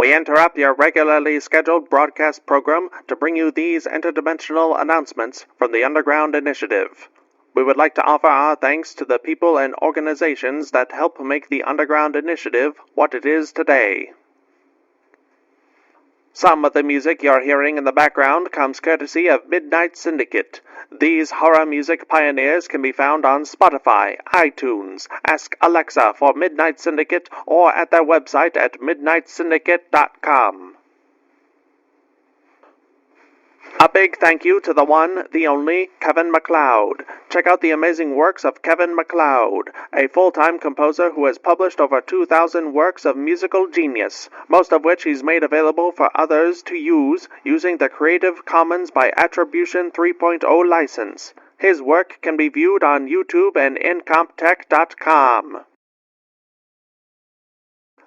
We interrupt your regularly scheduled broadcast program to bring you these interdimensional announcements from the Underground Initiative. We would like to offer our thanks to the people and organizations that help make the Underground Initiative what it is today. Some of the music you're hearing in the background comes courtesy of Midnight Syndicate. These horror music pioneers can be found on Spotify, iTunes, Ask Alexa for Midnight Syndicate, or at their website at midnightsyndicate.com. A big thank you to the one, the only, Kevin MacLeod. Check out the amazing works of Kevin MacLeod, a full-time composer who has published over 2,000 works of musical genius, most of which he's made available for others to use using the Creative Commons by Attribution 3.0 license. His work can be viewed on YouTube and incomptech.com.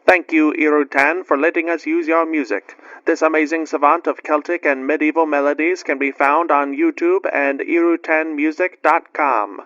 Thank you, Irutan, for letting us use your music. This amazing savant of Celtic and medieval melodies can be found on YouTube and irutanmusic.com.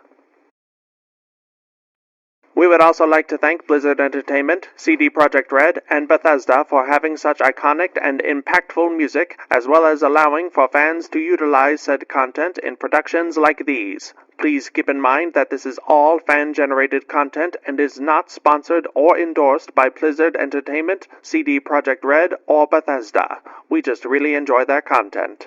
We would also like to thank Blizzard Entertainment, CD Projekt Red, and Bethesda for having such iconic and impactful music, as well as allowing for fans to utilize said content in productions like these. Please keep in mind that this is all fan-generated content and is not sponsored or endorsed by Blizzard Entertainment, CD Projekt Red, or Bethesda. We just really enjoy their content.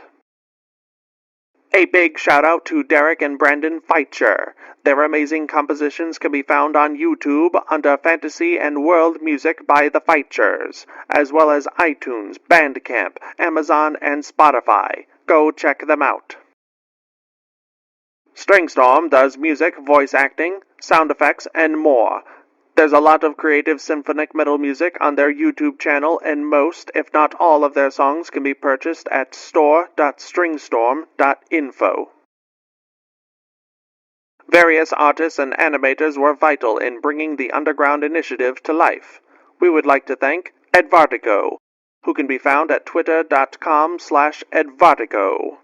A big shout-out to Derek and Brandon Feitcher. Their amazing compositions can be found on YouTube under Fantasy and World Music by the Feitchers, as well as iTunes, Bandcamp, Amazon, and Spotify. Go check them out. Stringstorm does music, voice acting, sound effects, and more. There's a lot of creative symphonic metal music on their YouTube channel, and most, if not all, of their songs can be purchased at store.stringstorm.info. Various artists and animators were vital in bringing the Underground Initiative to life. We would like to thank Edvartigo, who can be found at twitter.com/Edvartigo.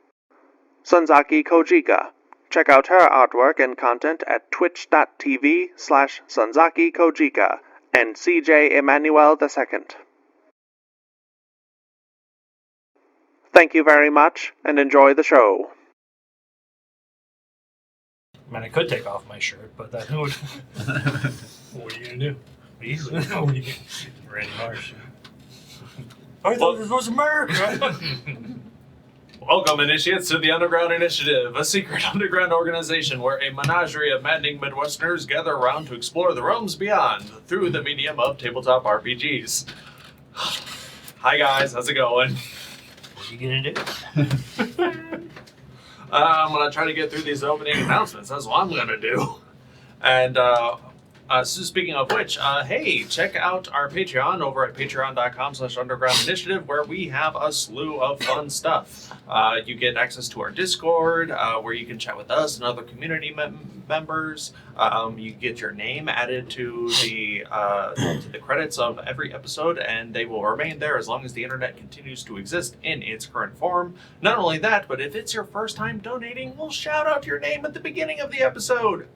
Sunzaki Kojika. Check out her artwork and content at twitch.tv/Sunzaki Kojika, and CJ Emmanuel II. Thank you very much, and enjoy the show. I mean, I could take off my shirt, but that would... What are you going to do? Easily. What are you going to do? Randy Marsh. I thought this was America! Welcome, initiates, to the Underground Initiative, a secret underground organization where a menagerie of maddening Midwesterners gather around to explore the realms beyond through the medium of tabletop RPGs. Hi guys, how's it going? What are you gonna do? I'm gonna try to get through these opening announcements. That's what I'm gonna do. And so speaking of which, hey, check out our Patreon over at patreon.com/undergroundinitiative, where we have a slew of fun stuff. You get access to our Discord, where you can chat with us and other community members. You get your name added to the credits of every episode, and they will remain there as long as the internet continues to exist in its current form. Not only that, but if it's your first time donating, we'll shout out your name at the beginning of the episode.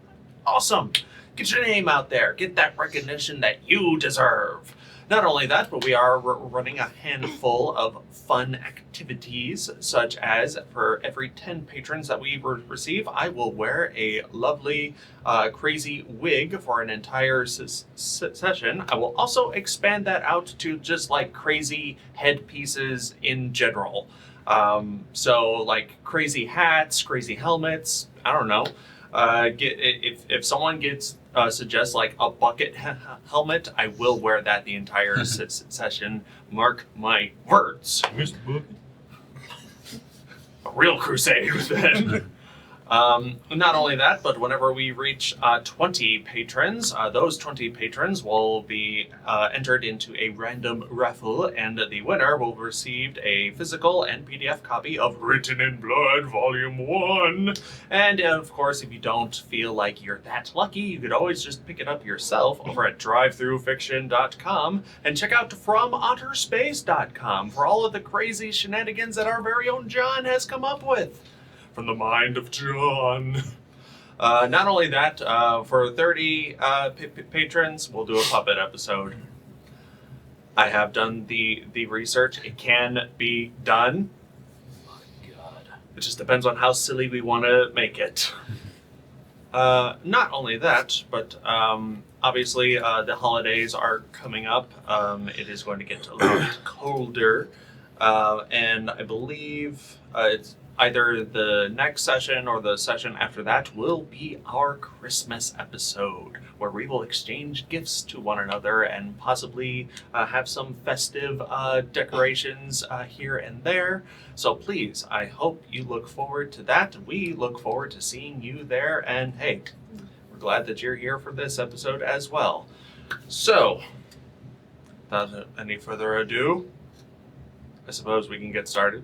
Awesome! Get your name out there. Get that recognition that you deserve. Not only that, but we are running a handful of fun activities, such as for every 10 patrons that we receive, I will wear a lovely, crazy wig for an entire session. I will also expand that out to just like crazy headpieces in general. So like crazy hats, crazy helmets, I don't know. If someone suggests like a bucket helmet, I will wear that the entire session. Mark my words. Mr. Bucket. A real crusade then. Not only that, but whenever we reach 20 patrons, those 20 patrons will be entered into a random raffle, and the winner will receive a physical and PDF copy of Written in Blood Volume 1. And of course, if you don't feel like you're that lucky, you could always just pick it up yourself over at drivethroughfiction.com and check out FromOtterSpace.com for all of the crazy shenanigans that our very own John has come up with. From the mind of John. Not only that, for 30 patrons, we'll do a puppet episode. I have done the research. It can be done. My God. It just depends on how silly we want to make it. Not only that, but obviously the holidays are coming up. It is going to get a little bit colder. And I believe it's either the next session or the session after that will be our Christmas episode, where we will exchange gifts to one another and possibly have some festive decorations here and there. So please, I hope you look forward to that. We look forward to seeing you there. And hey, we're glad that you're here for this episode as well. So, without any further ado, I suppose we can get started.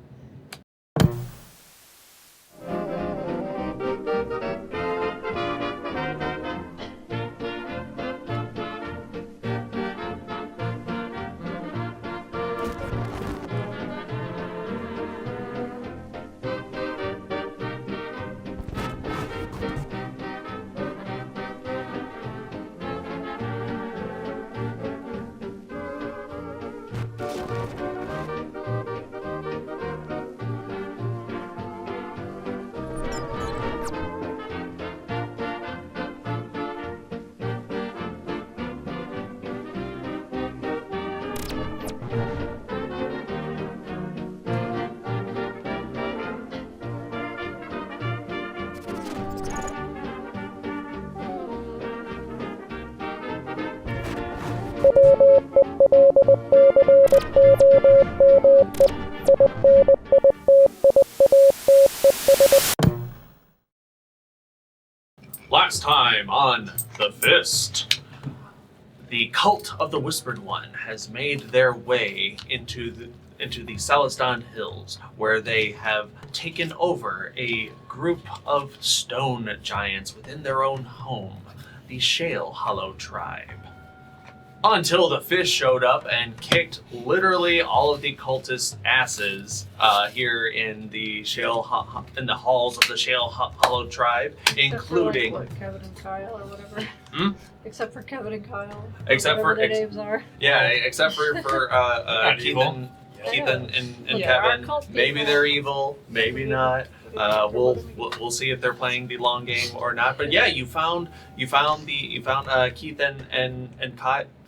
Last time on The Fist, the cult of the Whispered One has made their way into the Salisdon Hills, where they have taken over a group of stone giants within their own home, the Shale Hollow tribe. Until the fish showed up and kicked literally all of the cultists' asses here in the in the halls of the Shale Hollow tribe, including Except for Kevin and Kyle or whatever. Except for Kevin and Kyle. Except for their names are. Yeah, except for Keith and Kevin. Maybe they're evil, maybe not. We'll see if they're playing the long game or not. But yeah, you found Keith and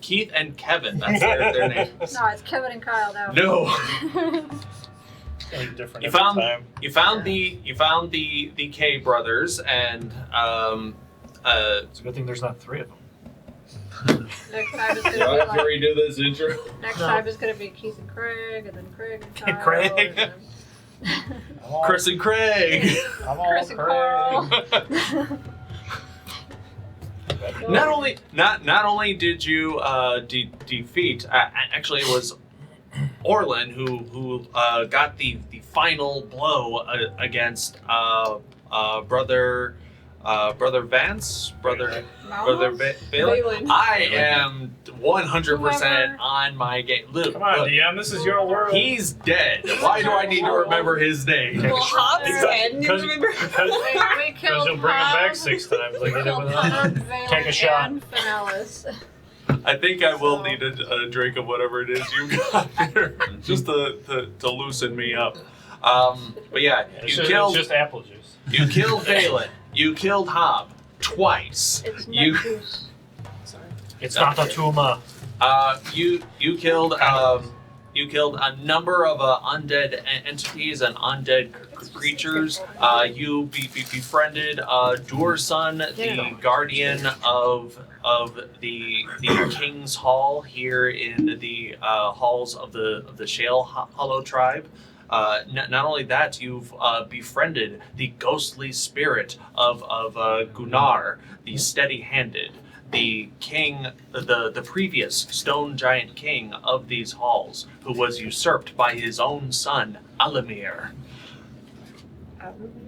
Keith and Kevin. That's their names. No, it's Kevin and Kyle now. No. Different You found the K brothers, and it's a good thing there's not three of them. Next time it's gonna do I be have to redo this intro? Next time it's gonna be Keith and Craig, and then Craig and Kyle. Craig. And then Chris and Craig. Chris and Carl. Not only did you defeat, actually it was Orlin who got the final blow against brother Vance, brother Balin. I am 100% on my game. Luke, come on, look, DM, this is your world. He's dead. Why do I need to remember his name? Well, Hobbs dead, and you remember? Because you'll bring him back 6 times. Like you did with us. Take a shot. And Finalis. I think I will need a drink of whatever it is you got here, just to loosen me up. But yeah, It's just apple juice. You killed Balin. You killed Hob twice. It's You- nut juice. Sorry. It's not a tumor. You killed a number of undead entities and undead creatures. You befriended Dursun, the guardian of the King's Hall here in the halls of the Shale Hollow tribe. Not only that, you've befriended the ghostly spirit of Gunnar, the steady-handed, the king, the previous stone giant king of these halls, who was usurped by his own son, Alamir.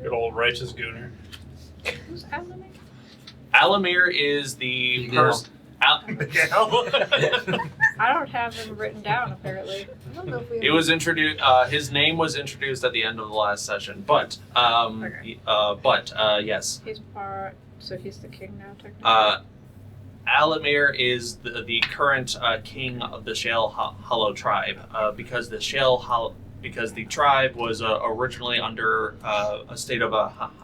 Good old righteous gooner. Who's Alamir? Alamir is the person. I don't have him written down, apparently. I don't know if we have It was introduced. His name was introduced at the end of the last session, but yes. He's part. So he's the king now, technically. Alamir is the current king of the Shale Hollow tribe. Because the tribe was originally under a state of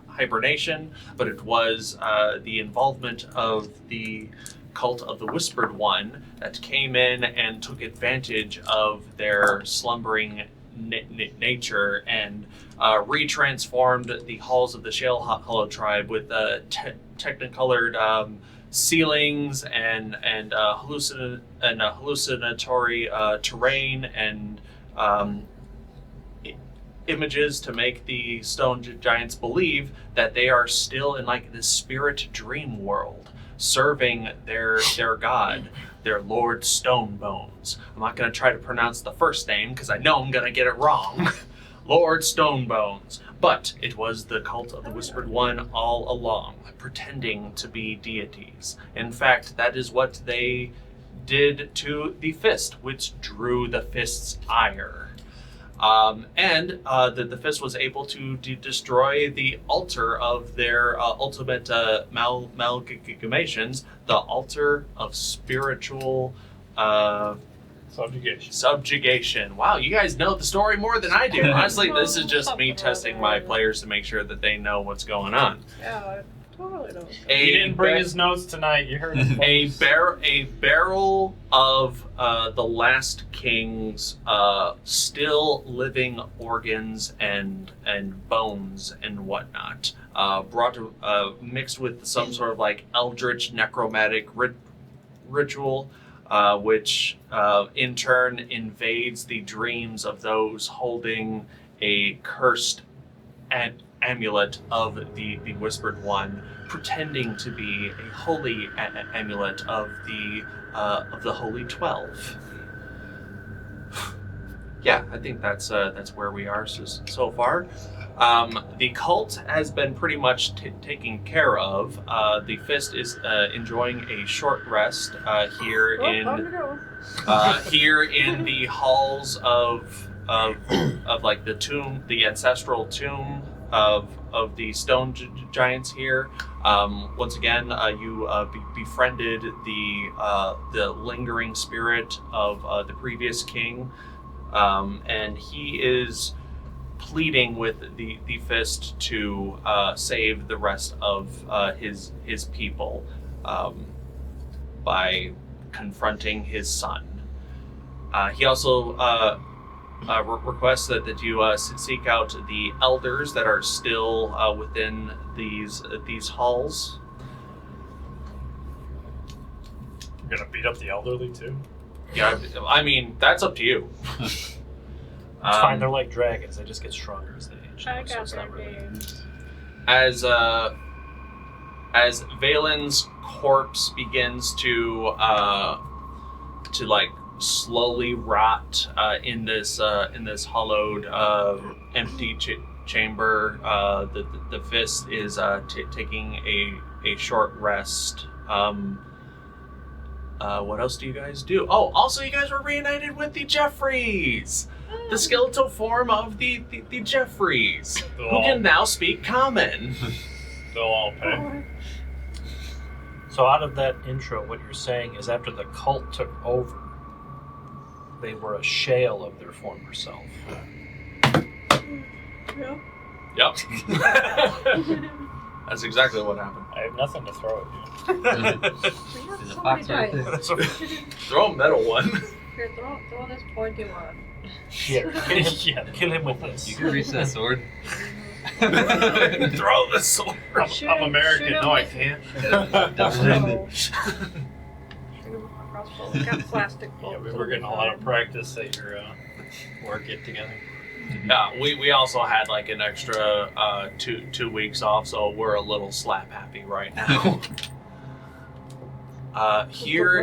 hibernation, but it was the involvement of the cult of the Whispered One that came in and took advantage of their slumbering nature and retransformed the halls of the Shale Hollow tribe with technicolored ceilings and hallucinatory terrain and images to make the stone giants believe that they are still in like this spirit dream world, serving their god, their Lord Stonebones. I'm not going to try to pronounce the first name because I know I'm going to get it wrong. Lord Stonebones. But it was the cult of the Whispered One all along, pretending to be deities. In fact, that is what they did to the fist, which drew the fist's ire. The fist was able to destroy the altar of their ultimate amalgamations, the altar of spiritual subjugation. Wow, you guys know the story more than I do. Honestly, this is just me testing my players to make sure that they know what's going on. Yeah, I totally know. He didn't bring his notes tonight. You heard him. A barrel of the last king's still living organs and bones and whatnot, mixed with some sort of like eldritch necromantic ritual, which in turn invades the dreams of those holding a cursed amulet of the Whispered One, pretending to be a holy amulet of the Holy 12. Yeah, I think that's where we are so far. The cult has been pretty much taken care of. The fist is enjoying a short rest here in the halls of like the tomb, the ancestral tomb of the stone giants here. Once again, you befriended the lingering spirit of the previous king, and he is pleading with the fist to save the rest of his people by confronting his son. He also requests that you seek out the elders that are still within these halls. You're gonna beat up the elderly too? Yeah, I mean that's up to you. It's fine. They're like dragons. They just get stronger as they age. I So got it's that not really. game. As Valen's corpse begins to like slowly rot in this hollowed empty chamber, the fist is taking a short rest. What else do you guys do? Oh, also you guys were reunited with the Jeffreys, the skeletal form of the Jeffreys, who can now speak common. They'll all pay. So out of that intro, what you're saying is after the cult took over, they were a shell of their former self. Yeah. Yep. That's exactly what happened. I have nothing to throw at you. There's a box right there. Throw a metal one. Here, throw this pointy one. Here, kill him with this. You can reach that sword. Throw the sword. I'm American. No, I can't. Double-handed. Shoot him with my crossbow. It's got plastic bolts. Yeah, we were getting a lot of practice at your work get together. Yeah, we also had like an extra 2 weeks off, so we're a little slap happy right now. Here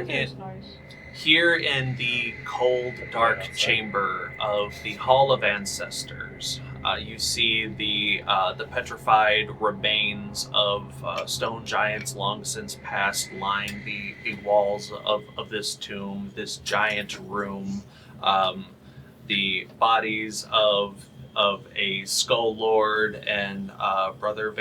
in the cold, dark chamber of the Hall of Ancestors, you see the petrified remains of stone giants long since passed line the walls of this tomb, this giant room. The bodies of a Skull Lord and Brother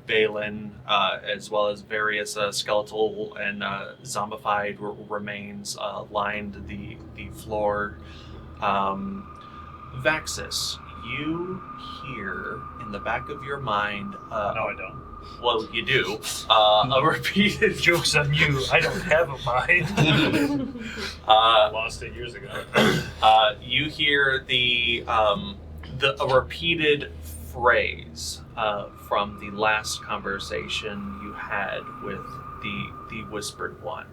Balin, as well as various skeletal and zombified remains lined the floor. Vaxxus, you hear in the back of your mind. No, I don't. Well, you do. A repeated. Joke's on you. I don't have a mind. I lost it years ago. You hear a repeated phrase from the last conversation you had with the Whispered One.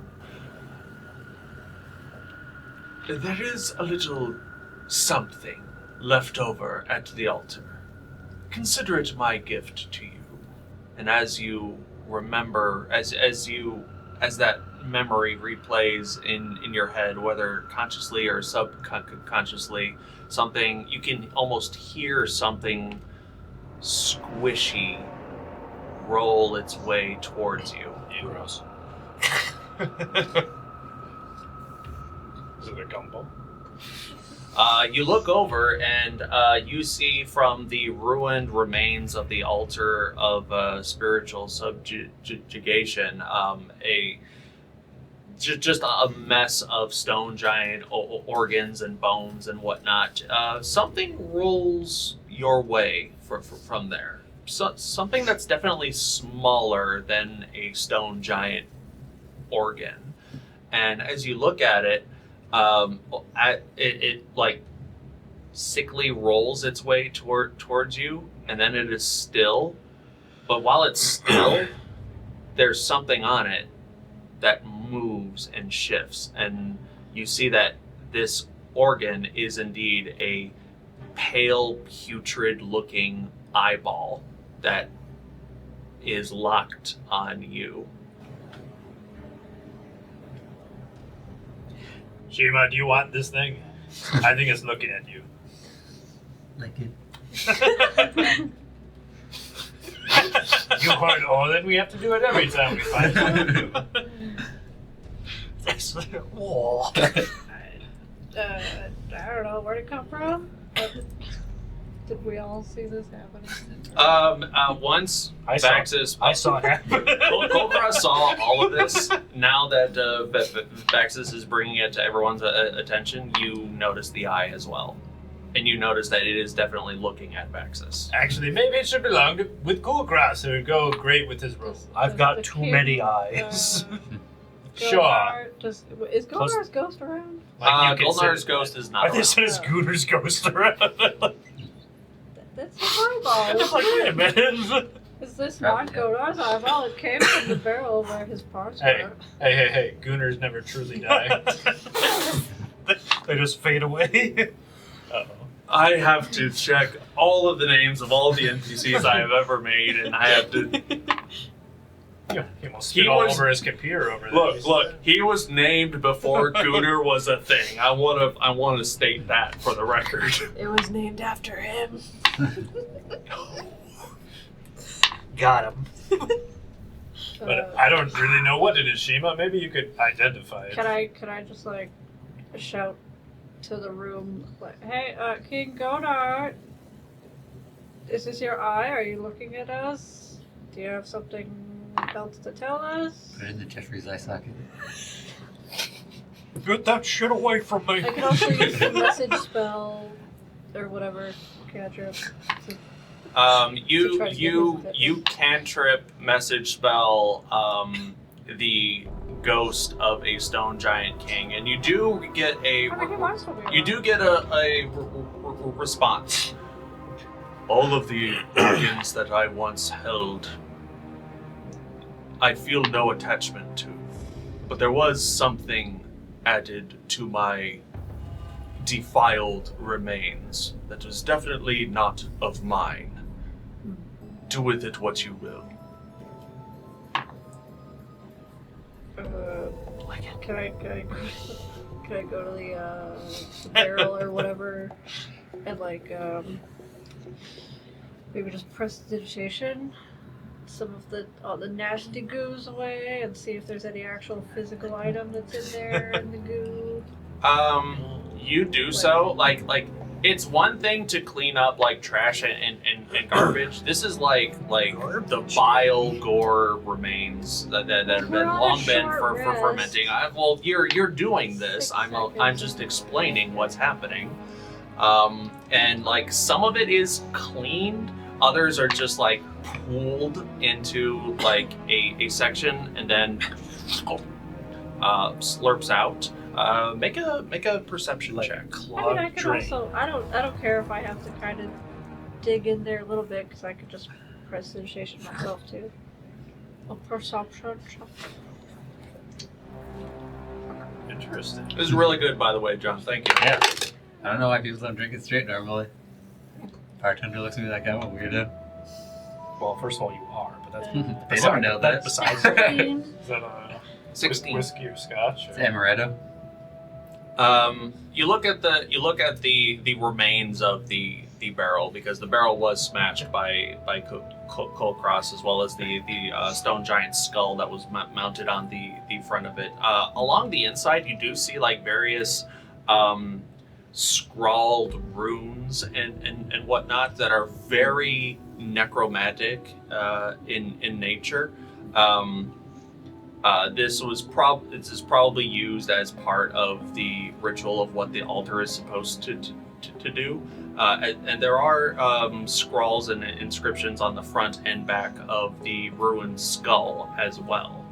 There is a little something left over at the altar. Consider it my gift to you. And as you remember, as that memory replays in your head, whether consciously or subconsciously, something you can almost hear something squishy roll its way towards you. Gross. Is it a gumbo? You look over and you see from the ruined remains of the altar of spiritual subjugation just a mess of stone giant organs and bones and whatnot. Something rolls your way from there. Something that's definitely smaller than a stone giant organ. And as you look at it, it like sickly rolls its way towards you, and then it is still. But while it's still, there's something on it that moves and shifts, and you see that this organ is indeed a pale, putrid-looking eyeball that is locked on you. Shiima, do you want this thing? I think it's looking at you. Like it. You heard Orlin, we have to do it every time we find something. This wall. I don't know where'd it come from. But did we all see this happening? Once I saw Vaxxus, it happen. Kulkras saw all of this. Now that Vaxxus is bringing it to everyone's attention, you notice the eye as well. And you notice that it is definitely looking at Vaxxus. Actually, maybe it should belong with Kulkras. It would go great with his role. I've Does got the too king, many eyes. Sure. Is Golnar's ghost around? Golnar's ghost is not I think around. it says Gooner's ghost around. That's the eyeball. I'm like, wait a minute. Is this not Golnar's eyeball? It came from the barrel where his parts Hey. were. Hey, Gooners never truly die. They just fade away. Uh-oh. I have to check all of the names of all the NPCs I have ever made, and I have to... He almost spit all over his computer over there. Look, he was named before Gooner was a thing. I want to state that for the record. It was named after him. Got him. But I don't really know what it is, Shiima. Maybe you could identify it. Can I just like shout to the room like, "Hey, King Golnar, is this your eye? Are you looking at us? Do you have something else to tell us?" Put it in the Jeffrey's eye socket. Get that shit away from me. I can also use the message spell or whatever cantrip. You cantrip message spell the ghost of a stone giant king, and you do get a response. All of the organs that I once held, I feel no attachment to, but there was something added to my defiled remains that was definitely not of mine. Do with it what you will. Can I go to the barrel or whatever and like maybe just prestidigitation some of all the nasty goos away and see if there's any actual physical item that's in there in the goo? You do so like it's one thing to clean up like trash and and garbage. This is like the bile gore remains that have We're been on a long been short for rest. fermenting. Well, you're doing this. 6 I'm seconds. just explaining what's happening. And like some of it is cleaned, others are just like pooled into like a section and then slurps out. Make a perception check. I mean, I Clogged could drain. also. I don't care if I have to kind of dig in there a little bit because I could just prestidigitation myself too. A perception check. Interesting. This is really good, by the way, John. Thank you. Yeah. I don't know why people don't drink it straight normally. Bartender looks at me like I'm a weirdo. Well, first of all, you are, but that's They don't know that. besides. 16. Is that a 16. whiskey or scotch? It's Or? amaretto. You look at the remains of the barrel because the barrel was smashed by Kulkras as well as the stone giant skull that was mounted on the front of it. Along the inside, you do see like various scrawled runes and whatnot that are very necromantic in nature. This is probably used as part of the ritual of what the altar is supposed to do. And there are scrawls and inscriptions on the front and back of the ruined skull as well.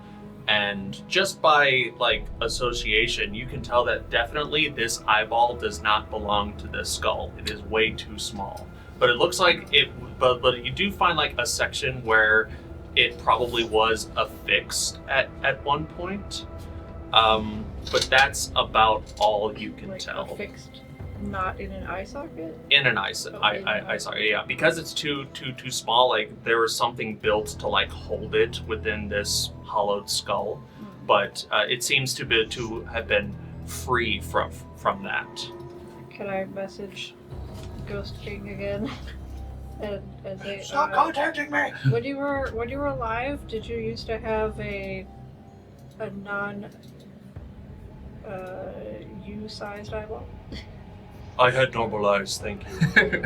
And just by like association, you can tell that definitely this eyeball does not belong to this skull. It is way too small. But it looks like it. But you do find like a section where it probably was affixed at one point. But that's about all you can Like tell. fixed, not in an eye socket. In an eye socket, yeah, because it's too small. Like there was something built to like hold it within this hollowed skull, but it seems to have been free from that. Can I message Ghost King again? and say, Stop contacting me! When you were alive, did you used to have a non U-sized eyeball? I had normal eyes, thank you.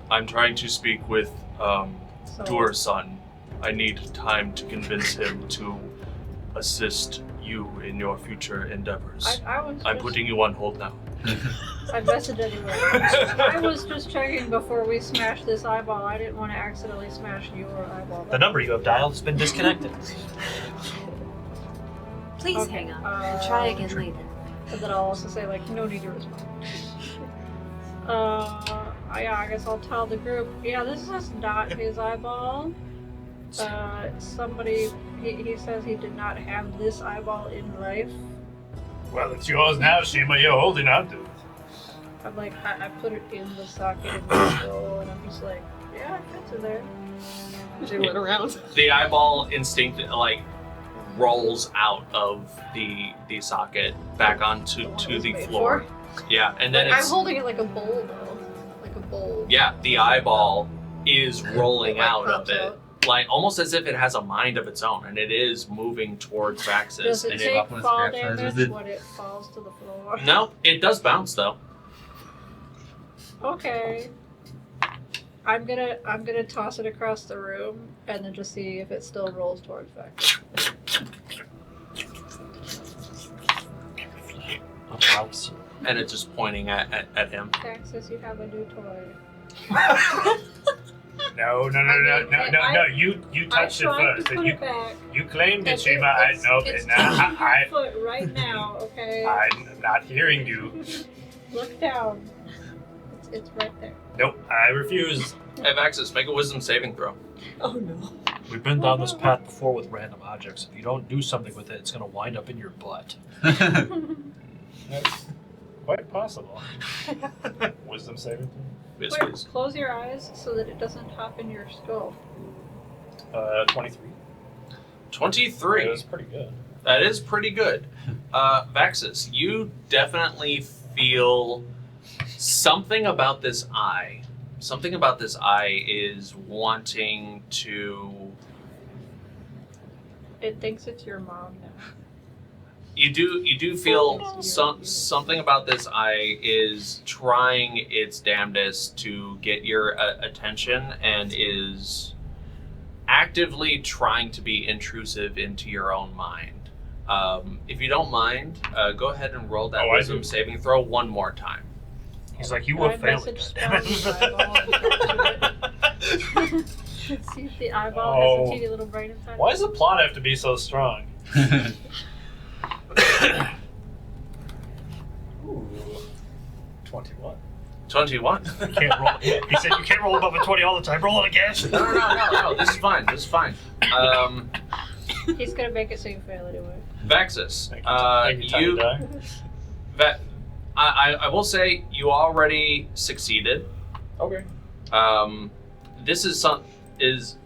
I'm trying to speak with So, Dur-san. I need time to convince him to assist you in your future endeavors. I was I'm just, putting you on hold now. I messaged anyway. I was just checking before we smashed this eyeball. I didn't want to accidentally smash your eyeball. The number you have dialed has been disconnected. Please Okay, hang on and try again later. And then I'll also say, like, no need to respond. Yeah, I guess I'll tell the group, yeah, this is not his eyeball. Somebody, he says he did not have this eyeball in life. Well, it's yours now, Shiima. You're holding on to it. I'm like, I put it in the socket in the skull, and I'm just like, yeah, it fits in there. She went around. The eyeball instinct like rolls out of the socket back onto the Made floor. Yeah, and then Like, I'm it's holding it like a bowl, though. Like a bowl. yeah, the eyeball is rolling It, like, out of pops it. out. Like almost as if it has a mind of its own, and it is moving towards Vaxxus. Does it and take up with fall scrap size damage with it? when it falls to the floor? No, it does bounce though. Okay. I'm gonna toss it across the room and then just see if it still rolls towards Vaxxus. A mouse. And it's just pointing at him. Vaxxus, you have a new toy. No. You touched it I tried first. to put it back. You claimed it, and Shiima. I know it's it now. touching my foot right now, okay? I'm not hearing you. Look down. It's right there. Nope, I refuse. Hey Vaxxus, make a wisdom saving throw. Oh no. We've been down this path before with random objects. If you don't do something with it, it's going to wind up in your butt. That's quite possible. Wisdom saving Yes, Wait, please. close your eyes so that it doesn't hop in your skull. throw. 23. 23. That was pretty good. That is pretty good. Vaxxus, you definitely feel something about this eye. Something about this eye is wanting to... It thinks it's your mom now. You do feel something about this eye is trying its damnedest to get your attention and is actively trying to be intrusive into your own mind. If you don't mind, go ahead and roll that wisdom saving throw one more time. He's like, you will fail it. See if the eyeball has a teeny little brain inside. Why does the plot have to be so strong? Ooh, 21. 21. You can't roll. He said you can't roll above a 20 all the time. Roll it again. No. This is fine. He's gonna make it so you fail anyway. Vaxxus, you. I will say you already succeeded. Okay. This is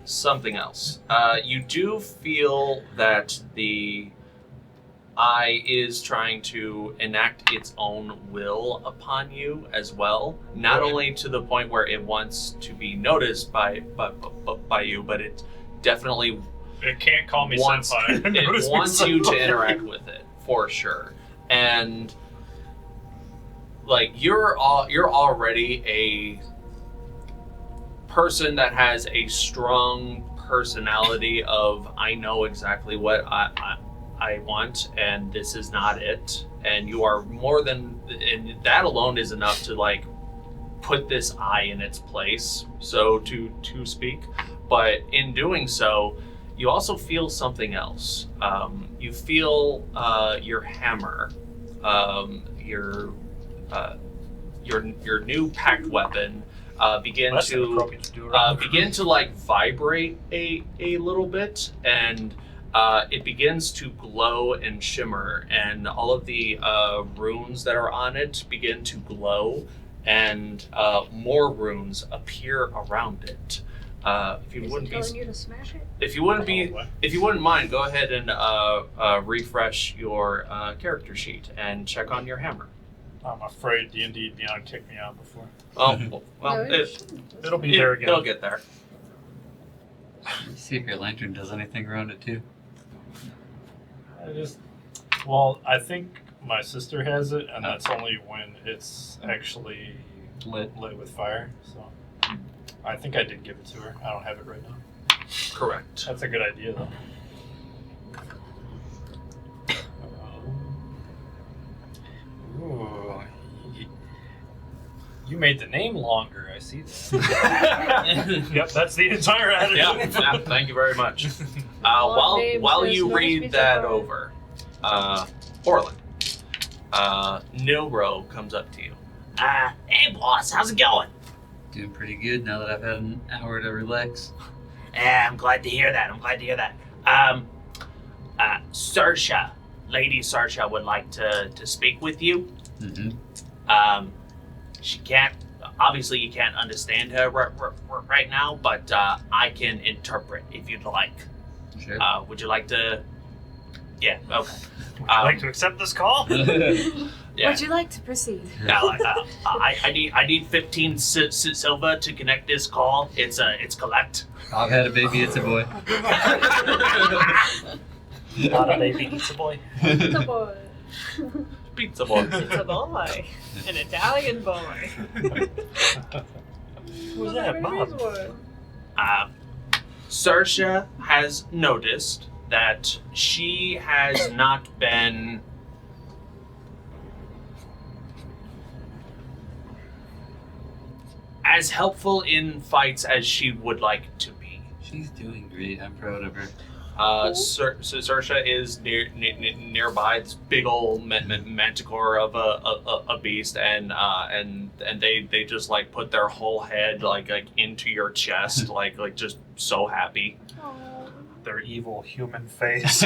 something else. You do feel that the eye is trying to enact its own will upon you as well. Not only to the point where it wants to be noticed by you, but it definitely It can't call me wants, senpai. it wants you to interact with it for sure. And like you're already a person that has a strong personality of I know exactly what I want and this is not it, and you are more than, and that alone is enough to like put this eye in its place, so to speak. But in doing so, you also feel something else. You feel your hammer, your new packed weapon begin to like vibrate a little bit, and it begins to glow and shimmer, and all of the runes that are on it begin to glow, and more runes appear around it. If you wouldn't mind, go ahead and refresh your character sheet and check on your hammer. I'm afraid D&D Beyond kicked me out before. Well, It'll be there again. It'll get there. See if your lantern does anything around it too. I think my sister has it, and that's only when it's actually lit with fire. So I think I did give it to her. I don't have it right now. Correct. That's a good idea, though. Ooh, you made the name longer. I see that. Yep, that's the entire attitude. Yeah, thank you very much. While you read that over, Orlin, Nilro comes up to you. Hey boss, how's it going? Doing pretty good now that I've had an hour to relax. I'm glad to hear that. Saoirse, Lady Saoirse would like to speak with you. Mm-hmm. She can't, obviously you can't understand her right now, but I can interpret if you'd like. Sure. Would you like to? Yeah, okay. Would you like to accept this call? Yeah. Would you like to proceed? I need 15 silver to connect this call. It's collect. I've had a baby, it's a boy. Not a baby, it's a boy. The boy. Pizza boy. It's a boy. An Italian boy. Who's that, Bob? Saoirse has noticed that she has not been as helpful in fights as she would like to be. She's doing great. I'm proud of her. So Saoirse is nearby, this big old manticore of a beast, and they just like put their whole head like into your chest, like just so happy. Their evil human face.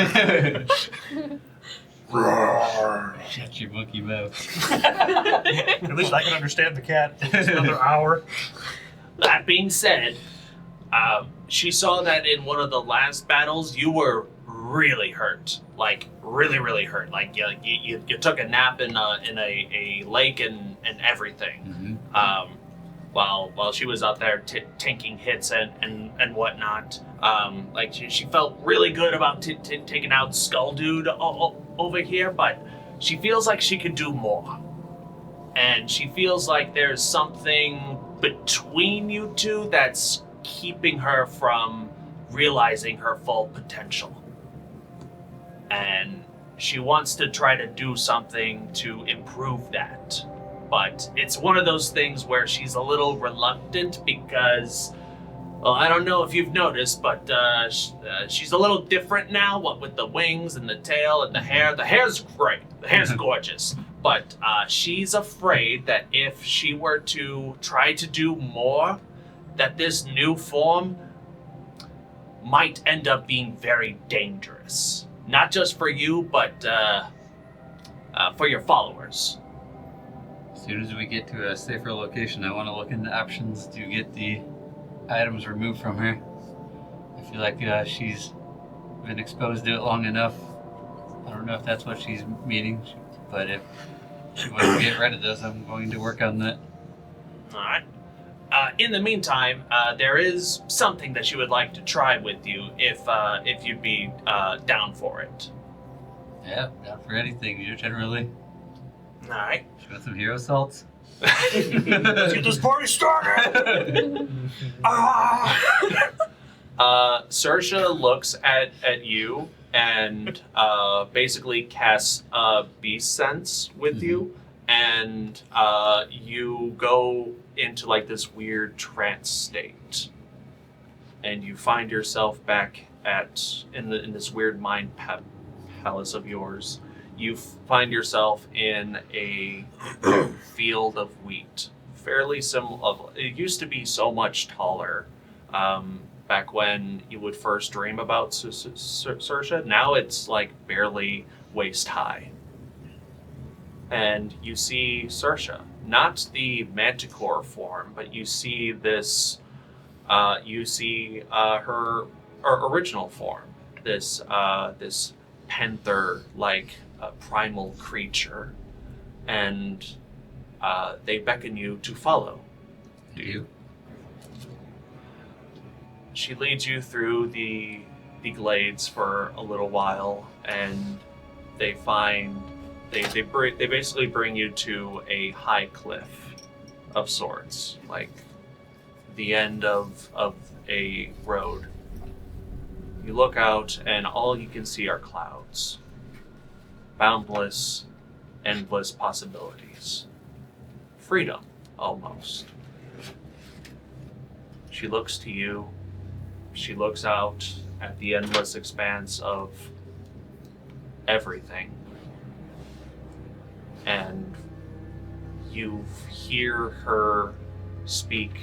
Roar! Shut your monkey mouth. At least I can understand the cat. It's another hour. That being said, she saw that in one of the last battles you were really hurt, like really hurt. Like you took a nap in a lake and everything. Mm-hmm. While she was out there tanking hits and whatnot. Like she felt really good about taking out Skull Dude over here, but she feels like she could do more. And she feels like there's something between you two that's keeping her from realizing her full potential. And she wants to try to do something to improve that. But it's one of those things where she's a little reluctant because, well, I don't know if you've noticed, but she's a little different now, what with the wings and the tail and the hair. The hair's great. The hair's gorgeous. But she's afraid that if she were to try to do more, that this new form might end up being very dangerous. Not just for you, but for your followers. As soon as we get to a safer location, I want to look into options to get the items removed from her. I feel like she's been exposed to it long enough. I don't know if that's what she's meaning, but if she wants to get rid of this, I'm going to work on that. All right. In the meantime, there is something that she would like to try with you if you'd be down for it. Yeah, down for anything, generally. All right. She want some hero salts? Let's get this party started! Saoirse looks at you and basically casts beast sense with you, and you go into like this weird trance state, and you find yourself back in this weird mind palace of yours. You find yourself in a field of wheat, fairly similar. It used to be so much taller back when you would first dream about Saoirse. Now it's like barely waist high. And you see Saoirse, not the manticore form, but you see this, her original form, this panther-like primal creature, and they beckon you to follow. Do you? She leads you through the glades for a little while, and they basically bring you to a high cliff of sorts, like the end of a road. You look out, and all you can see are clouds. Boundless, endless possibilities. Freedom, almost. She looks to you. She looks out at the endless expanse of everything. And you hear her speak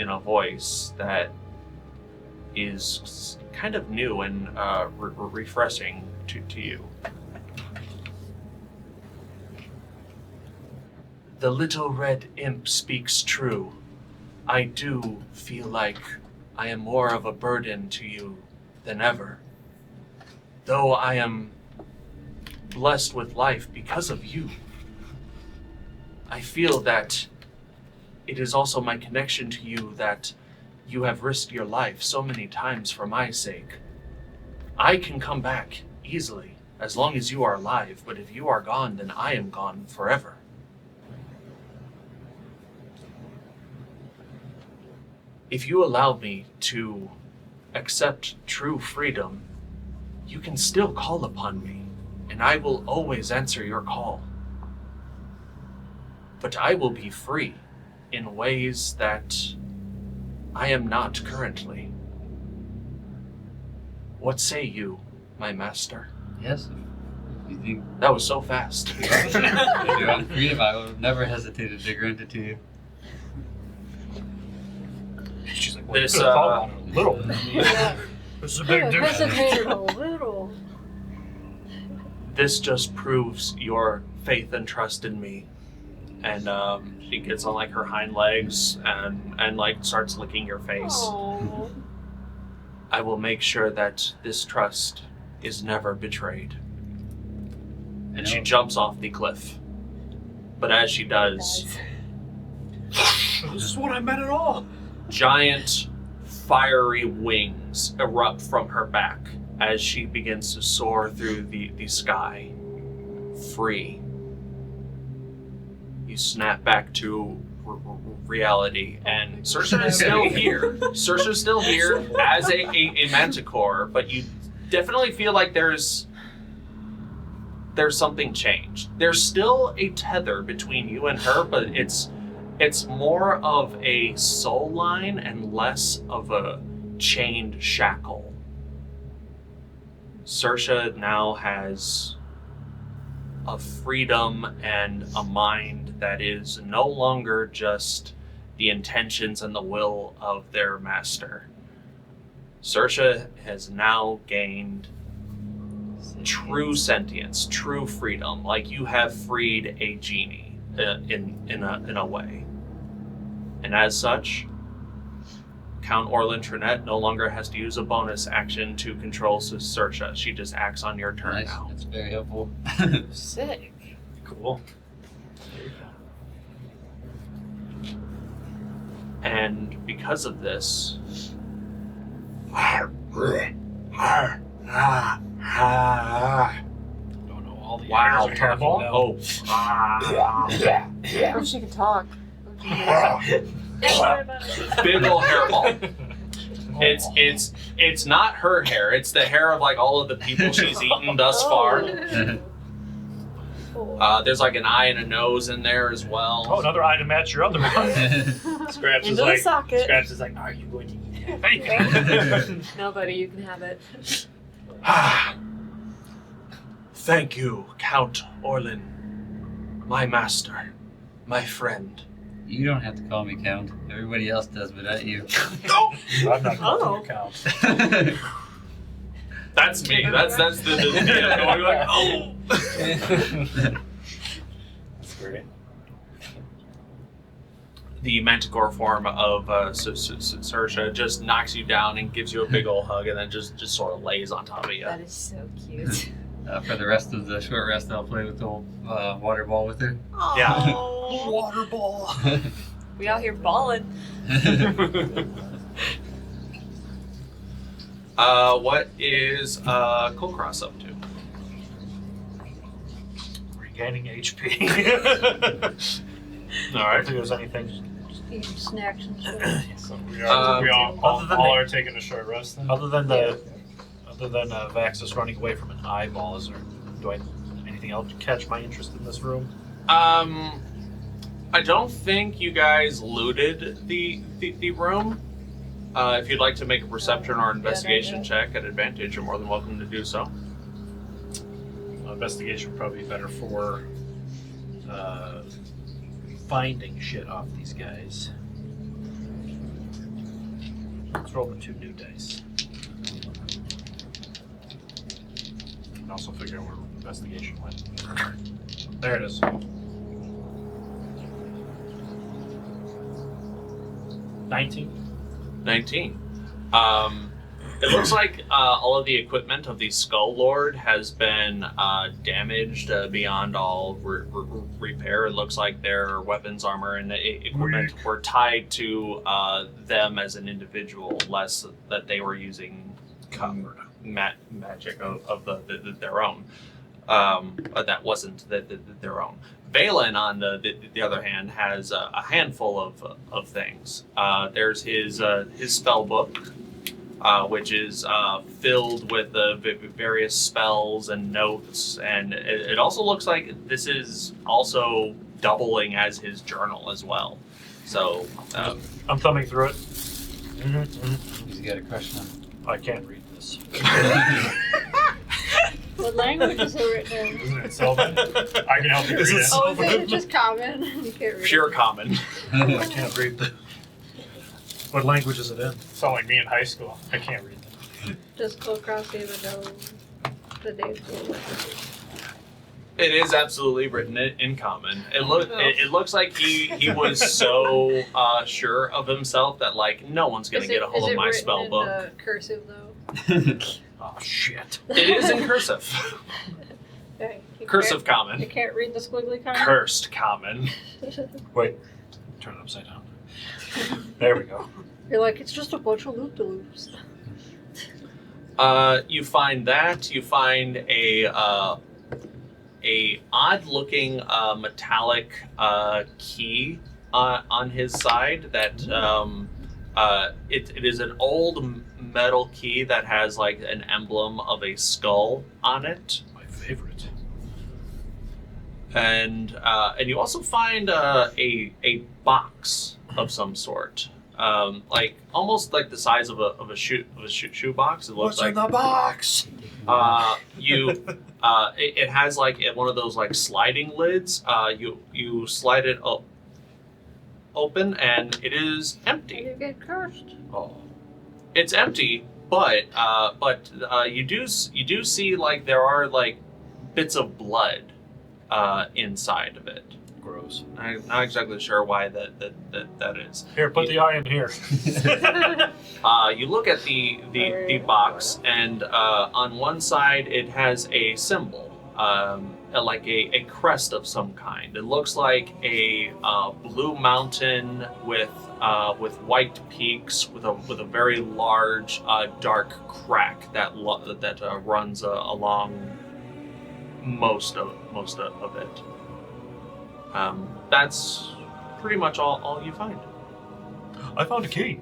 in a voice that is kind of new and refreshing to you. The little red imp speaks true. I do feel like I am more of a burden to you than ever. Though I am blessed with life because of you, I feel that it is also my connection to you that you have risked your life so many times for my sake. I can come back easily as long as you are alive, but if you are gone, then I am gone forever. If you allow me to accept true freedom, you can still call upon me, and I will always answer your call. But I will be free in ways that I am not currently. What say you, my master? Yes. You think That was so fast. if you want freedom, I would have never hesitated to grant it to you. She's like, This, this, a little. This is a big I difference. hesitated a little. This just proves your faith and trust in me. And she gets on like her hind legs and like starts licking your face. Oh. I will make sure that this trust is never betrayed. And she jumps off the cliff. But as she does, This is what I meant at all. giant fiery wings erupt from her back as she begins to soar through the sky. free. You snap back to reality, and Saoirse is still here. Saoirse's still here as a manticore, but you definitely feel like there's something changed. There's still a tether between you and her, but it's more of a soul line and less of a chained shackle. Saoirse now has a freedom and a mind that is no longer just the intentions and the will of their master. Saoirse has now gained true sentience, true freedom, like you have freed a genie in a way. And as such, Count Orlin Trinette no longer has to use a bonus action to control Saoirse. She just acts on your turn Nice. now. That's very helpful. Sick. Cool. And because of this, Don't know all the wow, animals are talking now. I wish I could talk. Big ol' hairball. It's not her hair. It's the hair of like all of the people she's eaten thus far. There's like an eye and a nose in there as well. Oh, another eye to match your other one. Scraps is Into the like, socket. Scraps is like, are you going to eat it? No, buddy, you can have it. Thank you, Count Orlin, my master, my friend. You don't have to call me Count. Everybody else does, but not you. I'm not going Oh. to count. That's me. That's the going like, oh. That's great. The manticore form of Saoirse just knocks you down and gives you a big old hug, and then just sort of lays on top of you. That is so cute. For the rest of the short rest, I'll play with the old water ball with her. Yeah. Water ball. We out here balling. What is Kulkras up to? Regaining HP. All I right. don't think there's anything. Eating snacks and shit. So We all other than are taking a short rest then? Other than Vaxxus running away from an eyeball, is there anything else catch my interest in this room? I don't think you guys looted the room. If you'd like to make a perception or investigation check at advantage, you're more than welcome to do so. Investigation would probably be better for finding shit off these guys. Let's roll the 2 new dice. And also figure out where investigation went. There it is. 19. 19. It looks like all of the equipment of the Skull Lord has been damaged beyond all repair. It looks like their weapons, armor, and equipment were tied to them as an individual, less that they were using magic of their own. But that wasn't their own. Valen, on the other hand, has a handful of things. There's his spell book, which is filled with various spells and notes, and it also looks like this is also doubling as his journal as well. So I'm thumbing through it. He's got a crush on him. I can't read this. What language is it written in? Isn't it Sylvan? I can help you read it. Oh, is it just common? You can't read pure common. I can't read the. What language is it in? Sound like me in high school. I can't read them. it. Does Kulkras even know the names? It is absolutely written in common. It looks like he was so sure of himself that like no one's gonna get a hold of my spell book. Is it written in cursive though? Oh shit! It is in cursive. Okay. You Cursive can't- common. You can't read the squiggly kind? Cursed common. Wait, turn it upside down. There we go. You're like, it's just a bunch of loop-de-loops. You find that. You find a odd-looking metallic key on his side that it is an old metal key that has like an emblem of a skull on it. My favorite. And you also find a box of some sort, like almost like the size of a shoe box. It looks What's in the box? It has like one of those like sliding lids. You slide it open and it is empty. You get cursed. Oh. It's empty, but you do see like there are like bits of blood inside of it. Gross. I'm not exactly sure why that is. Here, put the eye in here. You look at the box, and on one side it has a symbol, like a crest of some kind. It looks like a blue mountain with white peaks, with a very large dark crack that runs along most of it. That's pretty much all you find. I found a key.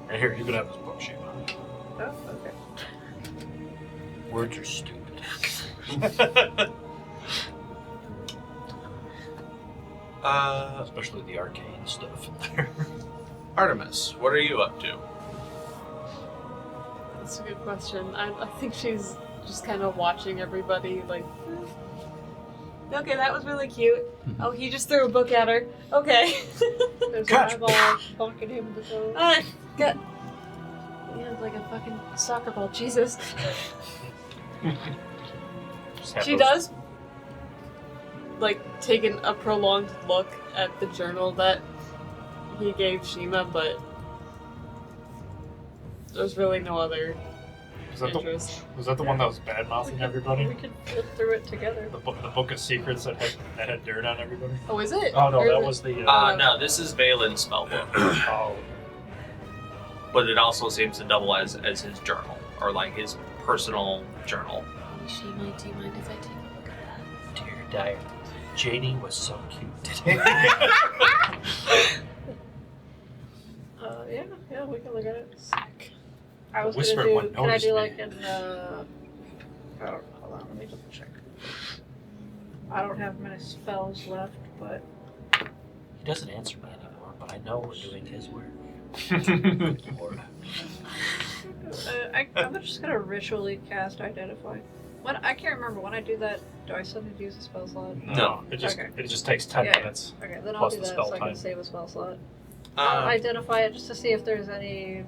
And here, you can have this book, Shiima. Oh, okay. Words are stupid. Especially the arcane stuff in there. Artemis, what are you up to? That's a good question. I think she's just kind of watching everybody like, okay, that was really cute. Oh, he just threw a book at her. Okay. There's Catch. an eyeball bonking him in the toe. Got... Yeah, it's like a fucking soccer ball. Jesus. She does, like, take a prolonged look at the journal that he gave Shiima, but there's really no other interest. Was that the one that was bad mouthing everybody? We could flip through it together. The book of secrets that had dirt on everybody. Oh, is it? Oh no, Or is that it- was the. No, this is Valen's spellbook, Oh, but it also seems to double as his journal, or like his personal journal. Shiima, do you mind if I take a look at Dear diary, Janie was so cute. Yeah, we can look at it. Sick. I was Whispered gonna one do. Can I noticed do me. like an? Oh, hold on, let me double check. I don't have many spells left, but He doesn't answer me anymore, but I know we're doing his work. Lord. I'm just gonna ritually cast Identify. When I can't remember when I do that. Do I still need to use a spell slot? No. It just Okay. it just takes 10 Yeah. minutes. Okay, then I'll Plus do the that spell so I can time. save a spell slot. I'll identify it just to see if there's any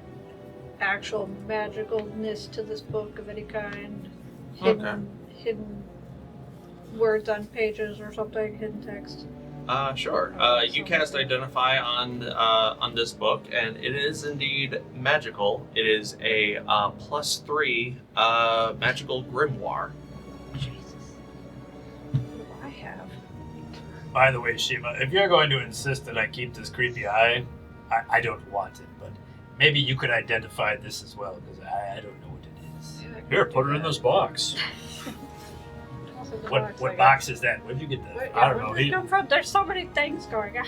actual magicalness to this book of any kind. Hidden words on pages or something, hidden text. Sure. You cast Identify on this book, and it is indeed magical. It is a +3 magical grimoire. Jesus. What do I have? By the way, Shiima, if you're going to insist that I keep this creepy eye, I don't want it, but maybe you could identify this as well, because I don't know what it is. Yeah, I can Here, do put it in that. this box. Also the What I got. box is that? Where'd you get that? Where, I don't know. where did it come from? There's so many things going on.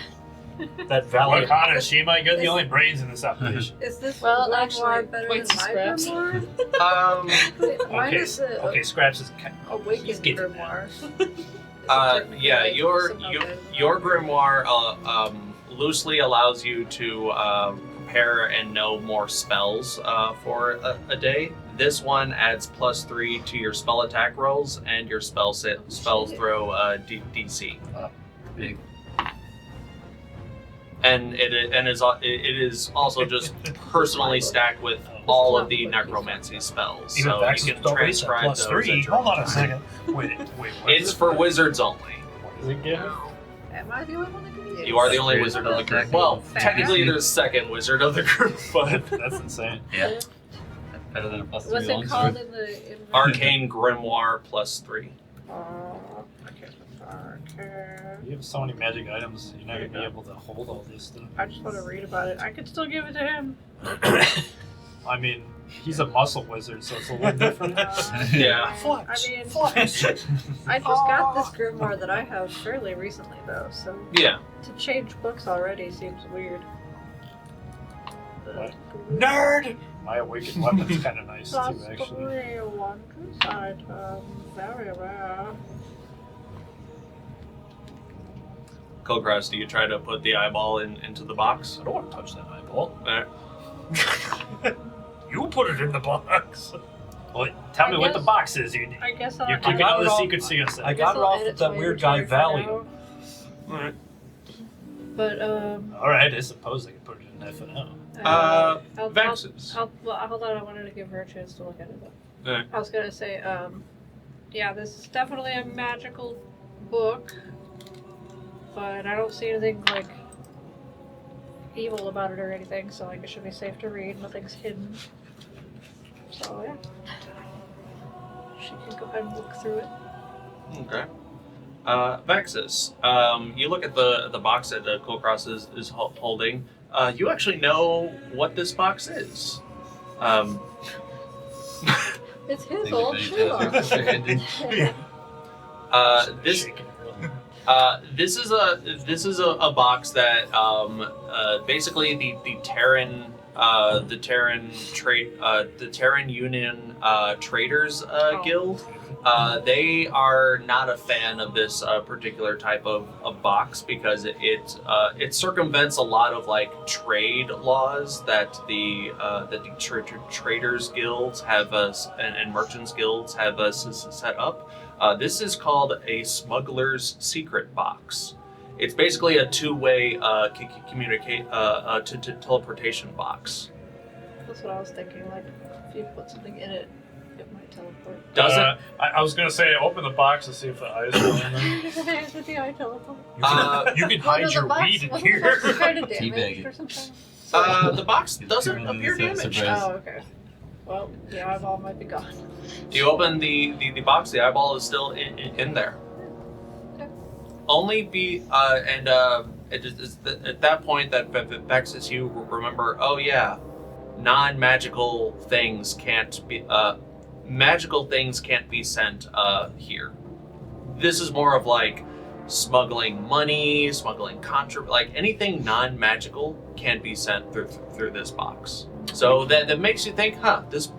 That valley. What kind of Shiima? You're the only brains in this operation. Is this Well, grimoire actually, better points than to my scraps. grimoire? Mine Okay, is the okay, Scraps is. awakened he's getting there. grimoire. Yeah, your grimoire loosely allows you to prepare and know more spells for a day. This one adds +3 to your spell attack rolls and your spell throw DC. Big. And it is also just personally stacked with all of the necromancy spells, Even so Vaxxus you can don't reach that transcribe those. +3. at your Hold on own a time. second. Wait, what It's is it? for wizards only. What does it give? Am I the only one that can use it? You are the only There's wizard of the group. attack Well, Fair. technically there's second wizard of the group, but That's insane. Yeah. That's better than a +3 What's it longsword. called in the... Arcane Grimoire +3. Okay. You have so many magic items, you're not going to be able to hold all this stuff. I just want to read about it. I can still give it to him. I mean, he's a muscle wizard, so it's a little different. Yeah. I mean, I just got this grimoire that I have fairly recently, though, so Yeah. to change books already seems weird. What? Nerd! My awakened weapon's kind of nice, too, actually. Possibly a wondrous item. Very rare. Kulkras, do you try to put the eyeball into the box? I don't want to touch that eyeball. Alright. You put it in the box. Well, tell me what the box is. You're I guess I'll keeping all the secrets to yourself. I got it off of that weird guy Valium. Alright. But, Alright, I suppose I can put it in F&O. Vaxxus. Hold on, I wanted to give her a chance to look at it, though. Alright. I was gonna say, yeah, this is definitely a magical book, but I don't see anything, like, evil about it or anything, so, like, it should be safe to read. Nothing's hidden. So, yeah. She can go ahead and look through it. Okay. Vaxxus, you look at the box that Kulkras is holding. You actually know what this box is. It's his Think old if shoebox. This is a box that basically the Terran Union Traders Guild. They are not a fan of this particular type of box because it circumvents a lot of like trade laws that the traders guilds have and merchants guilds have set up. This is called a smuggler's secret box. It's basically a two-way teleportation box. That's what I was thinking, like, if you put something in it, it might teleport. Does it? I was gonna say, open the box to see if the eyes are in there. Did the eye teleport? You can hide your weed in here. Kind of Teabag damaged it. or something? The box doesn't appear damaged. Surprise. Oh, okay. Well, the eyeball might be gone. You open the box, the eyeball is still in there. Okay. Only it is at that point that Vaxxus, you remember, oh yeah, non-magical things can't be, magical things can't be sent here. This is more of like smuggling money, smuggling like anything non-magical can be sent through this box. So that makes you think, huh, this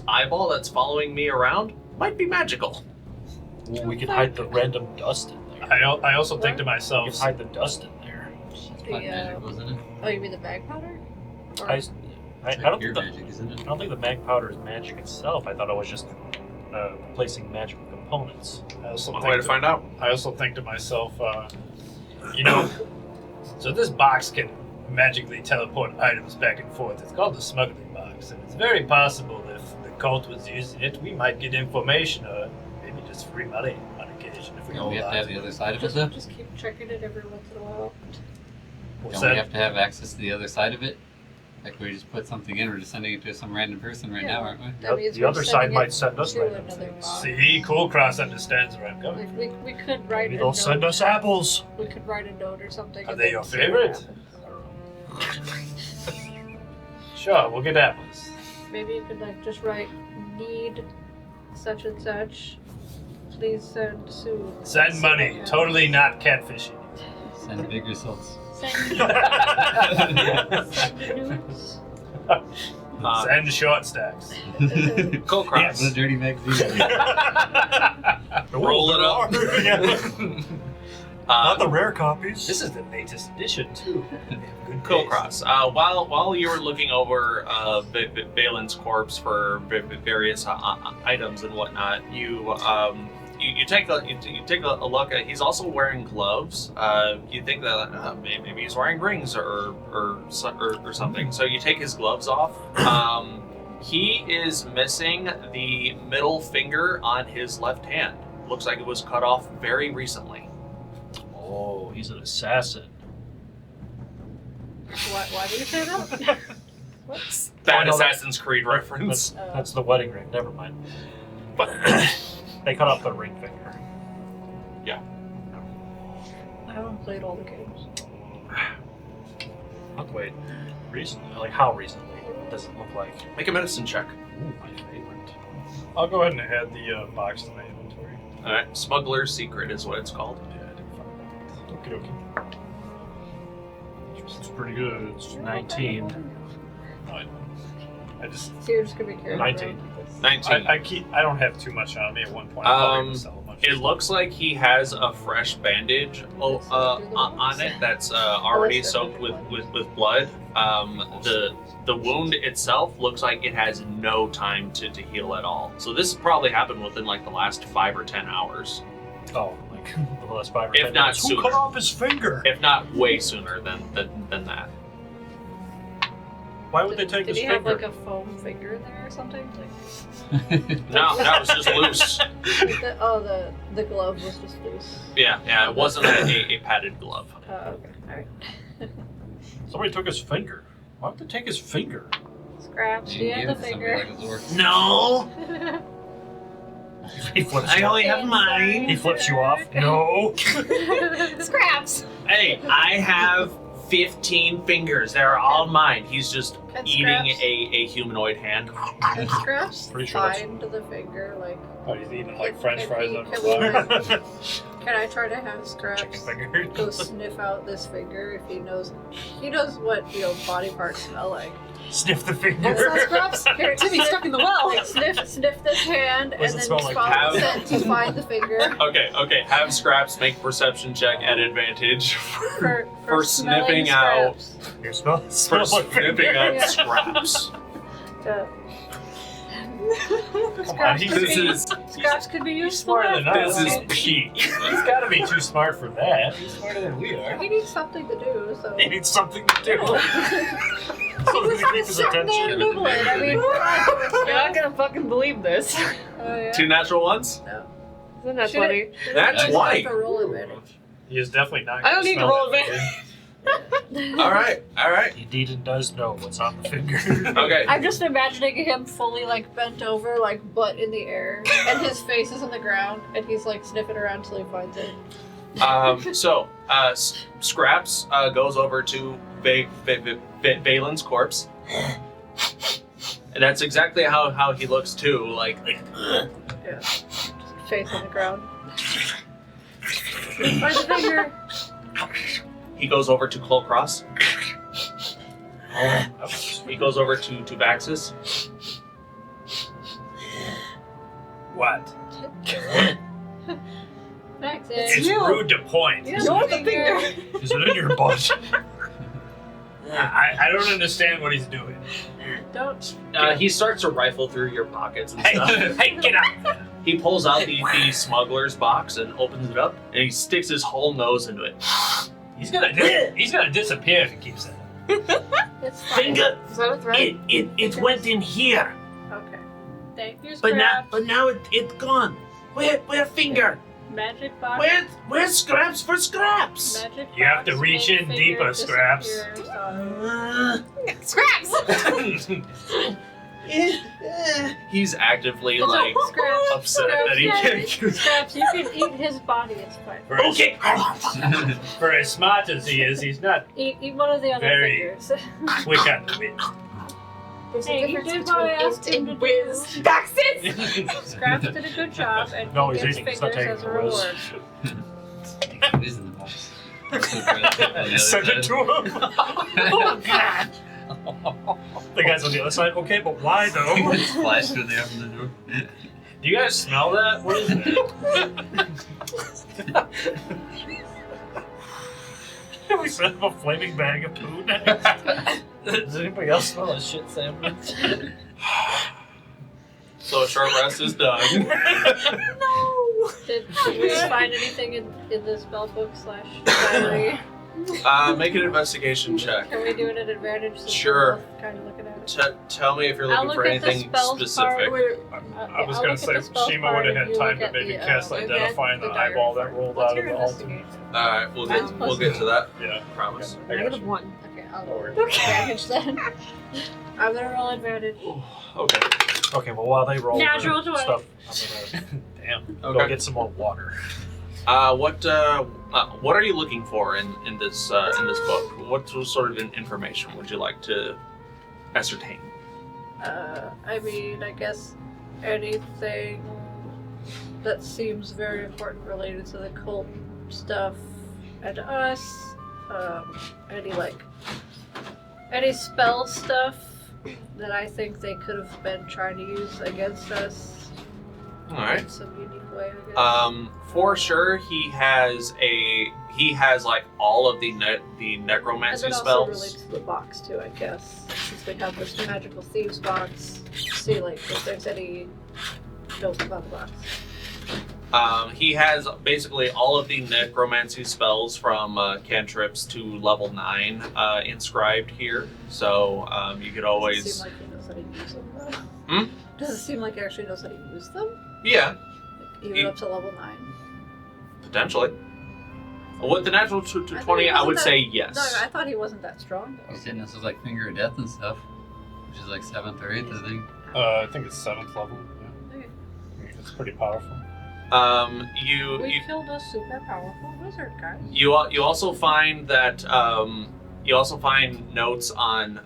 eyeball that's following me around might be magical. Well, we could hide the random dust in there. I also think to We myself, could hide the dust in there. Quite magic, wasn't it? Oh, you mean the bag powder? Or- I It's don't pure think magic, isn't it? I don't think the mag powder is magic itself. I thought it was just replacing magical components. I also One think way to find out. I also think to myself, you know, so this box can magically teleport items back and forth. It's called the smuggling box, and it's very possible if the cult was using it, we might get information or maybe just free money on occasion if we Don't hold we have to have the other side of it, Just, though? just keep checking it every once in a while. What's Don't we that? have to have access to the other side of it? Like we just put something in, we're just sending it to some random person right now, aren't we? That means The we're other sending side it might send us to random another things. box. See, Kulkras understands where I'm going. Like, we could write Maybe a they'll note. send us apples. We could write a note or something. Are and they then your see what favorite? happens. Sure, we'll get apples. Maybe you could like just write need such and such. Please send soon. Send money. Yeah. Totally not catfishing. Send big results. Send nudes. Send short stacks. Kulkras. What a dirty magazine. Roll it up. Not the rare copies. This is the latest edition too. Good Kulkras. While you were looking over Balin's corpse for various items and whatnot, you take a look at. He's also wearing gloves. You think that maybe he's wearing rings or something. So you take his gloves off. He is missing the middle finger on his left hand. Looks like it was cut off very recently. Oh, he's an assassin. Why do you say that? What? Bad Oh, no, Assassin's Creed reference. That's the wedding ring. Never mind. But they cut off the ring finger. I haven't played all the games. Wait, recently? Like how recently? does it look like? Make a medicine check. Ooh, my favorite. I'll go ahead and add the box to my inventory. All right, Smuggler's Secret is what it's called. Yeah, I didn't find that. Okay. It's pretty good. It's 19. I just So you're just gonna be careful. 19. 19. I don't have too much on me at one point. I'm probably gonna sell a bunch It of looks like he has a fresh bandage on it that's already soaked with blood. The wound itself looks like it has no time to heal at all. So this probably happened within like the last 5 or 10 hours. stuff. Oh, like the last 5 or If 10 not minutes. Who sooner. cut off his finger? If not way sooner than that. Why would they take Did his he have finger? like a foam finger there or something? Like, No, that was just loose. the glove was just loose. Yeah, it wasn't a padded glove. Okay, alright. Somebody took his finger. Why would they take his finger? Scraps, do you have the finger? No, He flips I you only off. have mine. He flips you off. No. Scraps! Hey, I have 15 fingers. They're all mine. He's just Can eating Scraps- a humanoid hand. Can Scraps Pretty sure that's- find the finger? Like, Oh, he's eating like French Can fries he- on can the we, can I try to have chicken Scraps finger. go sniff out this finger if he knows what body parts smell like? Sniff the finger. What's that, Scraps? Here, Timmy's stuck in the well. Like, sniff this hand What does and it then smell like? follow the scent to find the finger. Okay. Have Scraps make a perception check at advantage For sniffing smelling out Scraps. You smell? for Smells like sniffing finger. out Yeah. Scraps. Come on, This is Scraps could be He's useful. smarter than us. This is peak. He's got to be too smart for that. He's smarter than we are. He needs something to do, so. He needs something to do. He Something was to keep his just sitting there attention. nibbling. I mean, You're not gonna fucking believe this. oh, yeah. 2 natural ones. Isn't that Should funny? That's Nice. white. For roll advantage. He is definitely not. I don't gonna need to smell roll that All right. finger. He did and does know what's on the finger. Okay. I'm just imagining him fully like bent over, like butt in the air, and his face is on the ground, and he's like sniffing around till he finds it. Scraps goes over to Valen's corpse. And that's exactly how he looks too. Like Yeah. Just face on the ground. Find the finger. he goes over to Kulkras. He goes over to Vaxxus. What? Max, It's you. rude to point. Yeah. You're the finger. Is it in your butt? I don't understand what he's doing. Don't. He starts to rifle through your pockets and Hey, stuff. hey, get out! He pulls out the smuggler's box and opens it up, and he sticks his whole nose into it. He's gonna disappear if he keeps that. It's fine. Is that a threat? It went in here, Okay. Thank you, but Scraps. now it's gone. Where finger? Magic box. Where's Scraps for Scraps? Magic You have to box reach make in finger deeper, Scraps. disappear, so- Scraps! He's actively It's like Scraps. upset that he can't. Scraps, you can eat his body, it's fine. For as- Okay. For as smart as he is, he's not Eat one of the other Very- fingers. quick on the bit. There's Hey, a he difference did what I between asked int him and to whiz. do. Vaxxus! Scraps did a good job, and No, he he's gets eating. He's not fingers taking as a the whiz. reward. It is in the box. Send it to him. Oh God! The guy's on the other side. Okay, but why though? Splash through there from the door. Do you guys smell that? What is that? We set up a flaming bag of poo next. Does anybody else smell a shit sandwich? So a short rest is done. Did we find anything in the spellbook / diary? Make an investigation check. Can we do it at advantage? Since Sure. we're both kind of looking at it. Tell me if you're I'll looking look for at the anything spells specific. part. I was I'll gonna look say at the spells Shiima part would have and had you time look to at maybe the, cast identifying the diary eyeball that first. rolled What's out of your the altar. investigation? Alright, we'll get to that. Yeah. Promise. I got you. -1. Okay, I'll Don't worry. roll advantage then. I'm gonna roll advantage. Okay. Okay, well while they roll Natural the 20. stuff, I'm gonna go Okay. get some more water. What are you looking for in this book? What sort of information would you like to ascertain? I mean, I guess anything that seems very important related to the cult stuff and us. Any spell stuff that I think they could have been trying to use against us. All right. In some unique way, I guess. For sure, he has like all of the necromancy and it spells. also relates to the box too, I guess. Since we have this magical thieves box, see like if there's any notes about the box. He has basically all of the necromancy spells from cantrips to level 9 inscribed here. So you could always. Does it seem like he knows how to use them though? Hmm? Does it seem like he actually knows how to use them? Yeah, Like, even up to level 9? potentially. With the natural to I thought 20, he I would wasn't say that- yes. No, I thought he wasn't that strong though. He's hitting us with like Finger of Death and stuff, which is like 7th or 8th, I think. I think it's 7th level. Yeah. Okay. It's pretty powerful. We killed a super powerful wizard, guys. You also find that you also find notes on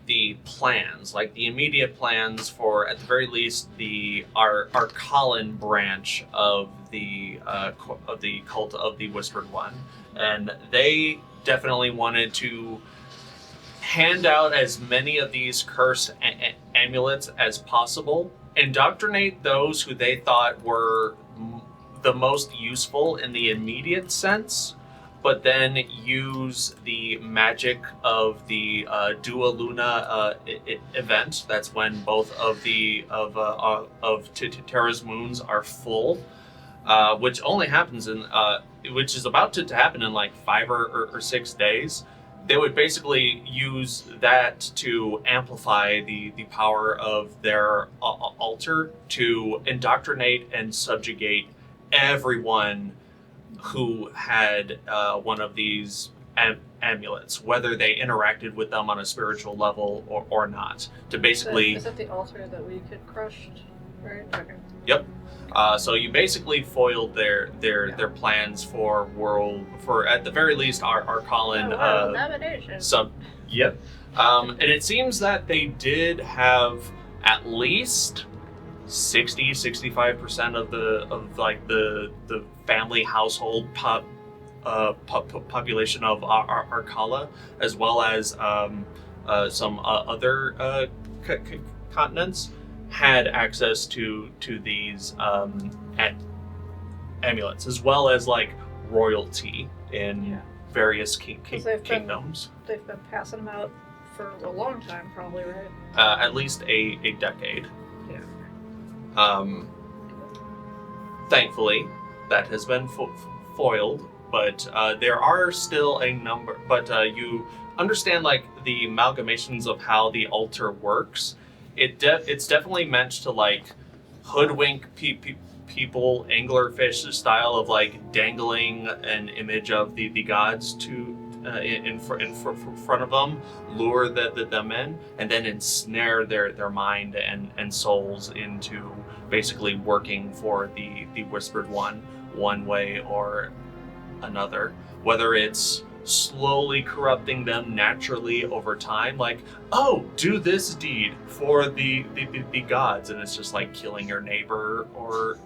the plans, like the immediate plans for, at the very least, the Arcane branch of the cult of the Whispered One, and they definitely wanted to hand out as many of these cursed amulets as possible, indoctrinate those who they thought were the most useful in the immediate sense, but then use the magic of the Dua Luna event. That's when both of Terra's moons are full, which only happens in which is about to happen in like 5 or 6 days. They would basically use that to amplify the power of their altar to indoctrinate and subjugate everyone who had one of these amulets, whether they interacted with them on a spiritual level or not. To basically, Is that the altar that we could crushed? Right. Okay. Yep. So you basically foiled their plans for at the very least our Colin Navigation. Yep. And it seems that they did have at least 60-65% of the family household population of Arcala, as well as some other continents, had access to these amulets, as well as like royalty in various kingdoms. They've been passing them out for a long time, probably, right? At least a decade. Yeah. Thankfully, that has been foiled, but there are still a number. But you understand, like, the amalgamations of how the altar works. It's definitely meant to like hoodwink people, anglerfish style of like dangling an image of the gods to in front of them, lure them in, and then ensnare their mind and souls into basically working for the Whispered one way or another, whether it's slowly corrupting them naturally over time, like, oh, do this deed for the gods, and it's just like killing your neighbor or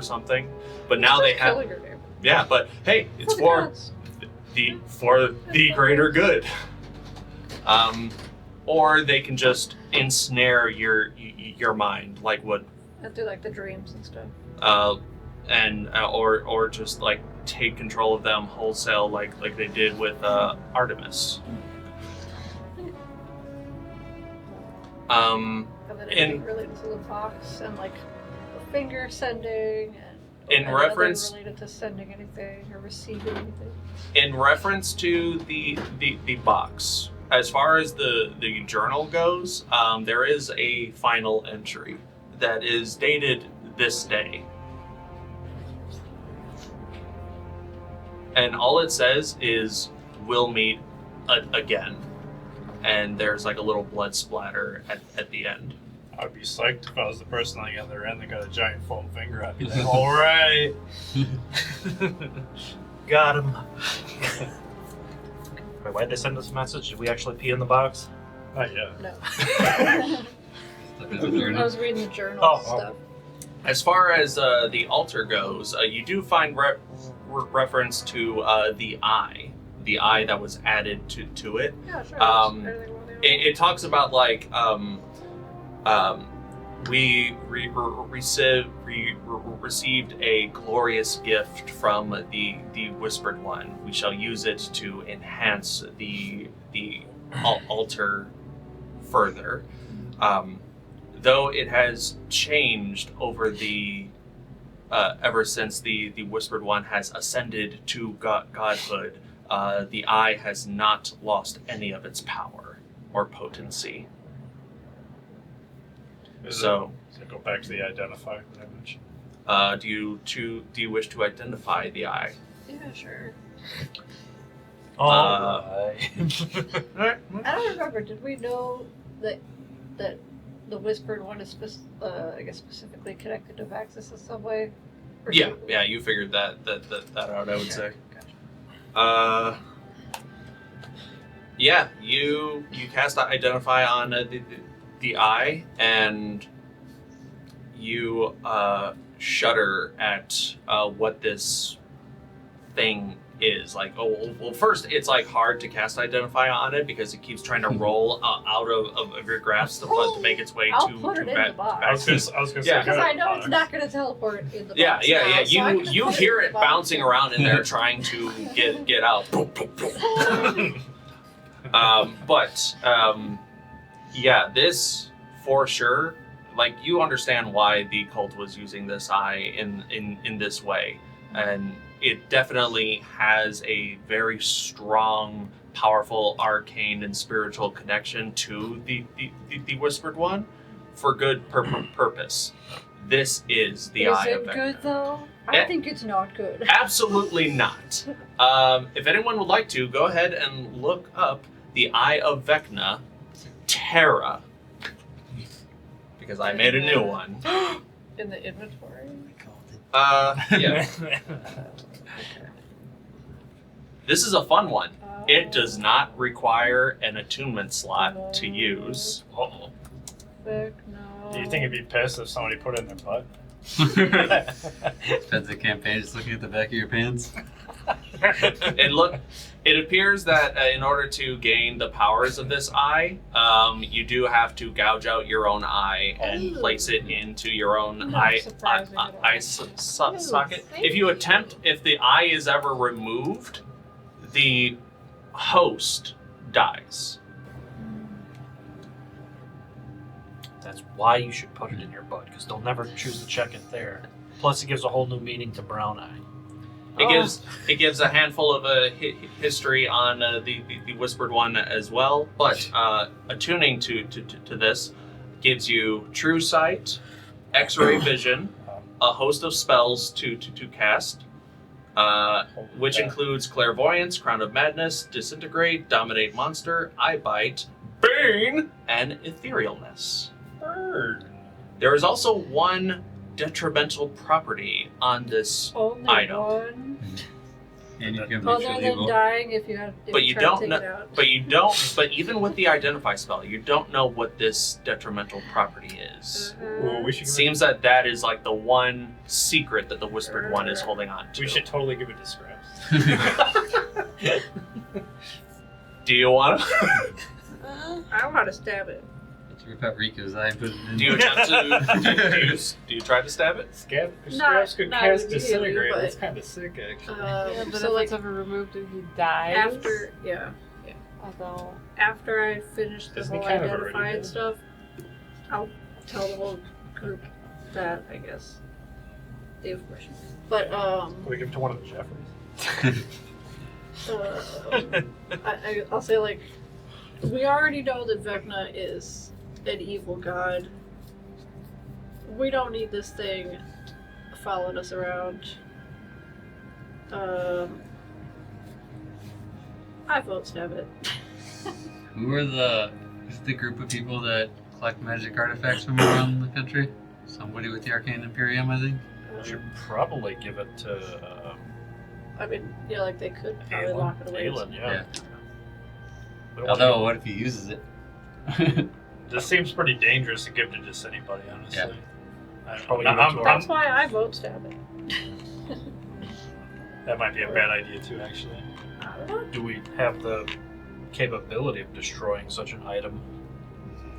something. But now they have, killing your neighbor. yeah, but hey, it's for the greater good. Or they can just ensnare your mind, like what, And do like the dreams and stuff. or just like take control of them wholesale, like they did with Artemis. And then anything related to the box and like the finger sending and in reference related to sending anything or receiving anything. In reference to the box, as far as the journal goes, there is a final entry that is dated this day. And all it says is, we'll meet again. And there's like a little blood splatter at the end. I'd be psyched if I was the person on the other end that got a giant foam finger. I'd be like, all right. Got him. Wait, why'd they send us a message? Did we actually pee in the box? Not yet. No. Look at the I journal. was reading the journal Oh, stuff. As far as the altar goes, you do find reference to the eye that was added to it. Yeah, sure. It talks about like we received a glorious gift from the Whispered One. We shall use it to enhance the altar further. Though it has changed over the ever since the Whispered One has ascended to godhood, the eye has not lost any of its power or potency. Does So, it go back to the identifier that I mentioned? do you wish to identify the eye? Yeah, sure. Oh, I don't remember. Did we know that the Whispered One is I guess specifically connected to Vaxxus in some way? Or Yeah, something? yeah, you figured that out. I would say. Gotcha. Yeah, you cast identify on the eye, and you shudder at what this thing is. Like, well, first it's like hard to cast identify on it because it keeps trying to roll out of your grasp to make its way I'll to put it in back. the box. I was gonna Yeah. say, Because I know it's not going to teleport in the Yeah, box. yeah, now, yeah. so I'm gonna You put hear in it the box. bouncing around in there, trying to get out. Yeah, this for sure. Like, you understand why the cult was using this eye in this way, and it definitely has a very strong, powerful, arcane, and spiritual connection to the Whispered One for good purpose. This is the Eye of Is it Vecna. good, though? I Eh. think it's not good. Absolutely not. If anyone would like to, go ahead and look up the Eye of Vecna, Terra, because I made a new one. In the inventory? Yeah. This is a fun one. It does not require an attunement slot to use. Uh-oh. Fuck no. Do you think it'd be pissed if somebody put it in their butt? Spends the campaign just looking at the back of your pants. It appears that in order to gain the powers of this eye, you do have to gouge out your own eye and Ooh. place it into your own Not eye surprising at all. socket. Thank If you attempt, if the eye is ever removed, the host dies. That's why you should put it in your butt, because they'll never choose to check it there. Plus, it gives a whole new meaning to brown eye. It gives a handful of history on the Whispered One as well, but attuning to this gives you true sight, X-ray vision, a host of spells to cast, which includes clairvoyance, crown of madness, disintegrate, dominate monster, eye bite, bane, and etherealness. Bird. There is also one detrimental property on this Only item. one. And you can Other mutually than evil. dying if you have if But you try to don't take know. it out. But even with the identify spell, you don't know what this detrimental property is. Ooh, we should It give seems that is like the one secret that the Whispered One is holding on to. we should totally give it to Scraps. Do you want to? I want to stab it. Let's rip out Riko's eye and put it in. Do you attempt to? Do you try to stab it? Scraps could not cast immediately, disintegrate. but- That's kind of sick, actually. Yeah, but so if like it's ever removed and he dies. Although. After I finish the Isn't he whole kind of already identify and dead? stuff, I'll tell the whole group that, I guess. The information. But We give it to one of the Jeffries. I'll say, like, we already know that Vecna is an evil god. We don't need this thing following us around. I vote stab it. Who are is it the group of people that collect magic artifacts from around the country? Somebody with the Arcane Imperium, I think. Should probably give it to I mean, yeah, like they could probably lock it away. Aelin, yeah. Yeah. We don't Although, what if he uses it? This seems pretty dangerous to give to just anybody, honestly. Yeah. That's why I vote stab it. That might be a bad idea too, actually. Do we have the capability of destroying such an item?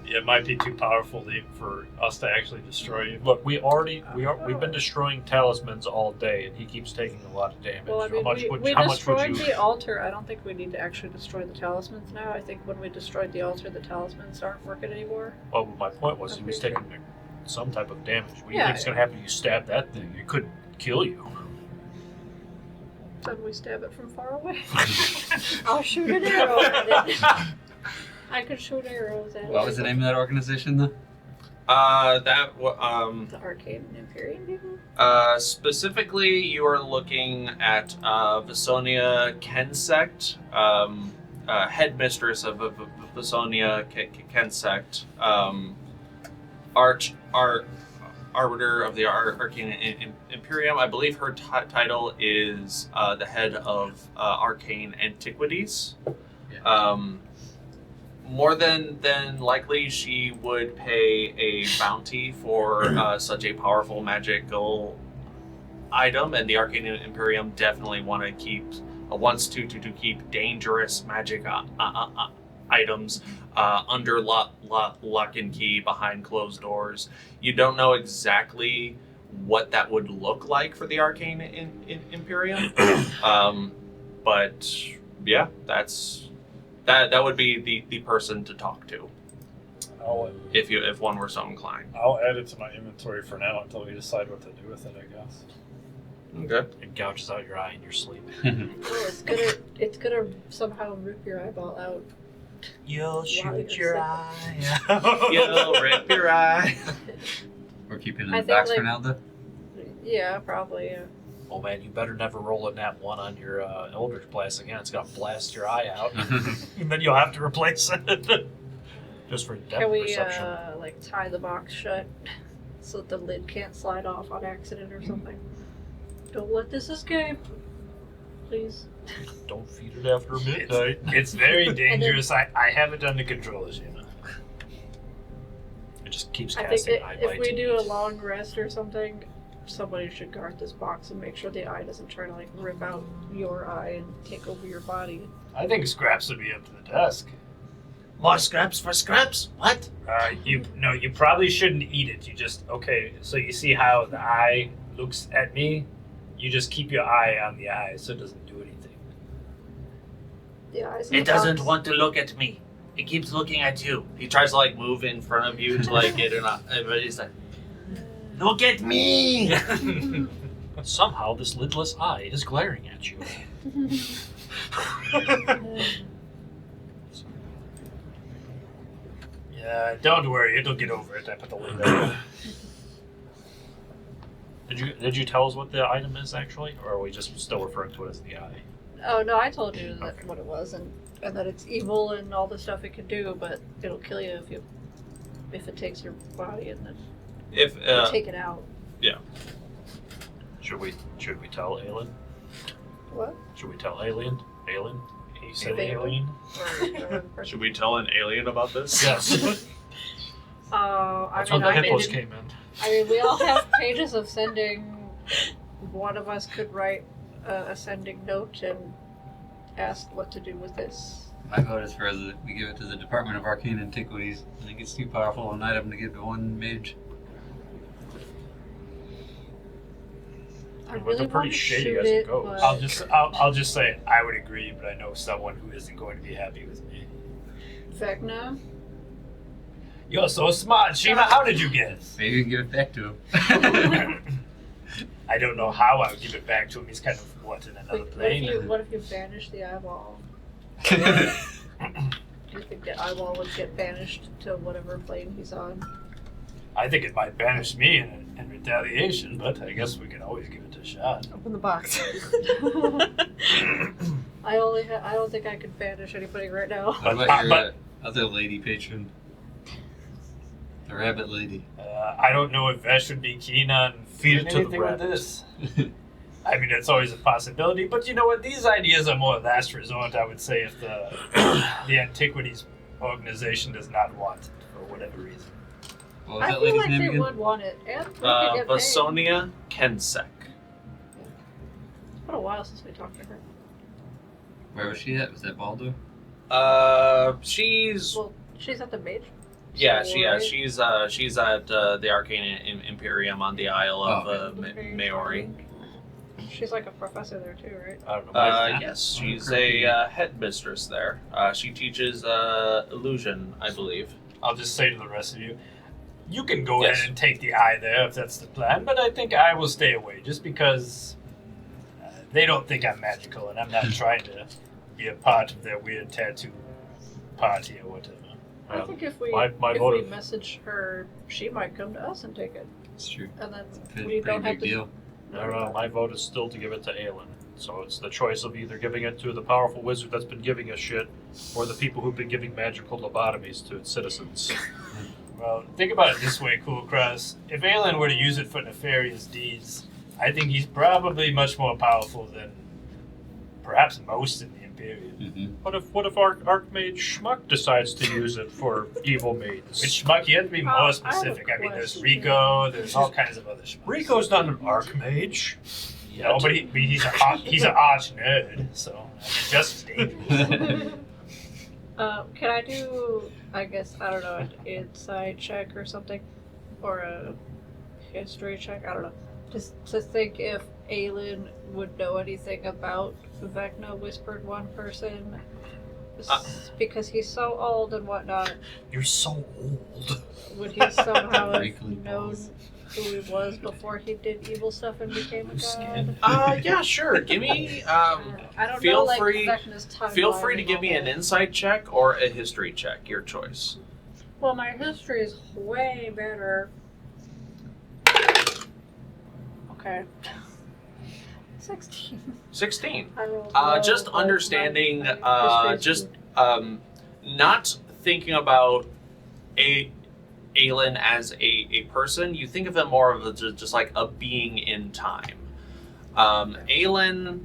It might be too powerful for us to actually destroy you. Look, we've been destroying talismans all day, and he keeps taking a lot of damage. Well, I mean, how we much destroyed would you? the altar. I don't think we need to actually destroy the talismans now. I think when we destroyed the altar, the talismans aren't working anymore. Well, my point was he was taking some type of damage. What do you Yeah. think is going to happen if you stab that thing? It could kill you. Then we stab it from far away. I'll shoot an arrow at it. I could shoot arrows at it. What was the name of that organization, though? The Arcane Imperium people? specifically, you are looking at Visonia Kensect, headmistress of Visonia Kensect, arbiter of the Arcane Imperium. I believe her title is the head of Arcane Antiquities. Yeah. More than likely, she would pay a bounty for such a powerful magical item, and the Arcane Imperium definitely wants to keep dangerous magic items under lock and key behind closed doors. You don't know exactly what that would look like for the Arcane Imperium, but yeah, that would be the person to talk to if one were so inclined. I'll add it to my inventory for now until we decide what to do with it, I guess. Okay. It gouges out your eye in your sleep. Oh, it's gonna somehow rip your eyeball out. You'll shoot your sick. eye out. You'll rip your eye. We're keeping it I in the box think, for now, though? Yeah, probably. Yeah. Oh man, you better never roll a nat 1 on your Eldritch Blast again. It's gonna blast your eye out, and then you'll have to replace it. Just for depth Can we perception. tie the box shut so that the lid can't slide off on accident or something? Don't let this escape, please. Don't feed it after midnight. It's very dangerous. I have it under control, as you know. It just keeps I think casting eye if bite. we do a long rest or something, somebody should guard this box and make sure the eye doesn't try to rip out your eye and take over your body. I think scraps would be up to the desk. More scraps for scraps? What? You probably shouldn't eat it. So you see how the eye looks at me? You just keep your eye on the eye so it doesn't do anything. The eyes in It the doesn't box. want to look at me. It keeps looking at you. He tries to move in front of you to get it on, but he's like, Look at me! Somehow this lidless eye is glaring at you. Yeah, don't worry, it'll get over it. I put the lid on. Did you tell us what the item is actually, or are we just still referring to it as the eye? Oh no, I told you that what it was and that it's evil and all the stuff it can do, but it'll kill you if it takes your body and then if you take it out. Should we tell Aelin? What? Should we tell Alien? Aelin? He said Alien. alien. should we tell an alien about this? Yes. I That's mean, when the I hippos didn't- came in. I mean, we all have pages of sending. One of us could write a sending note and ask what to do with this. My vote is we give it to the Department of Arcane Antiquities. I think it's too powerful an item to give to one mage. I Well, really they're pretty want to shady shoot as it it, goes. but I'll just say I would agree, but I know someone who isn't going to be happy with me. Vecna. You're so smart, Shiima. How did you guess? Maybe you can give it back to him. I don't know how I would give it back to him. He's kind of in another plane. What if you banish the eyeball? Do you think the eyeball would get banished to whatever plane he's on? I think it might banish me in retaliation, but I guess we can always give it a shot. Open the box. I don't think I could banish anybody right now. What about your other lady patron? The rabbit lady. I don't know if Vesh would be keen on Feed it to the anything with rabbit. this. I mean, it's always a possibility, but you know what? These ideas are more last resort, I would say, if the Antiquities organization does not want it for whatever reason. What was I that feel lady's like name they again? would want it, and we could get paid. Vasonia Kensek. It's been a while since we talked to her. Where was she at? Was that Baldo? She's Well, she's at the mage. yeah, Right? she's at the Arcane Imperium on the Isle of Maori. She's like a professor there too, right? I don't know. Yes, she's a headmistress there. She teaches illusion, I believe. I'll just say to the rest of you, you can go Yes. ahead and take the eye there if that's the plan, but I think I will stay away just because they don't think I'm magical and I'm not trying to be a part of their weird tattoo party or whatever. I think if we my if we motive- message her, she might come to us and take it, It's true. and then Pretty, we don't pretty have big to. deal. I don't know. My vote is still to give it to Aelin. So it's the choice of either giving it to the powerful wizard that's been giving us shit, or the people who've been giving magical lobotomies to its citizens. Well, think about it this way, Kulkras. If Aelin were to use it for nefarious deeds, I think he's probably much more powerful than perhaps most in the Imperium. Mm-hmm. What if Archmage Schmuck decides to use it for evil maids? Which schmuck? You have to be I more have a specific. I mean, there's question. Rico, there's all kinds of other schmucks. Rico's not an Archmage. No, but he's an arch nerd, so I mean, just dangerous. Can I do? I guess I don't know, an insight check or something, or a history check. I don't know. Just to think if Aelin would know anything about Vecna whispered one person, because he's so old and whatnot. You're so old. Would he somehow have Wrinkly known balls. who he was before he did evil stuff and became a god? Yeah, sure. Give me I don't feel know, like, free- Vecna's feel timeline free to and give all me an that. insight check or a history check, your choice. Well, my history is way better. Okay. 16. 16. I rolled Just low, but understanding, my history's just good. not thinking about Aelin as a person. You think of him more of just like a being in time. Aelin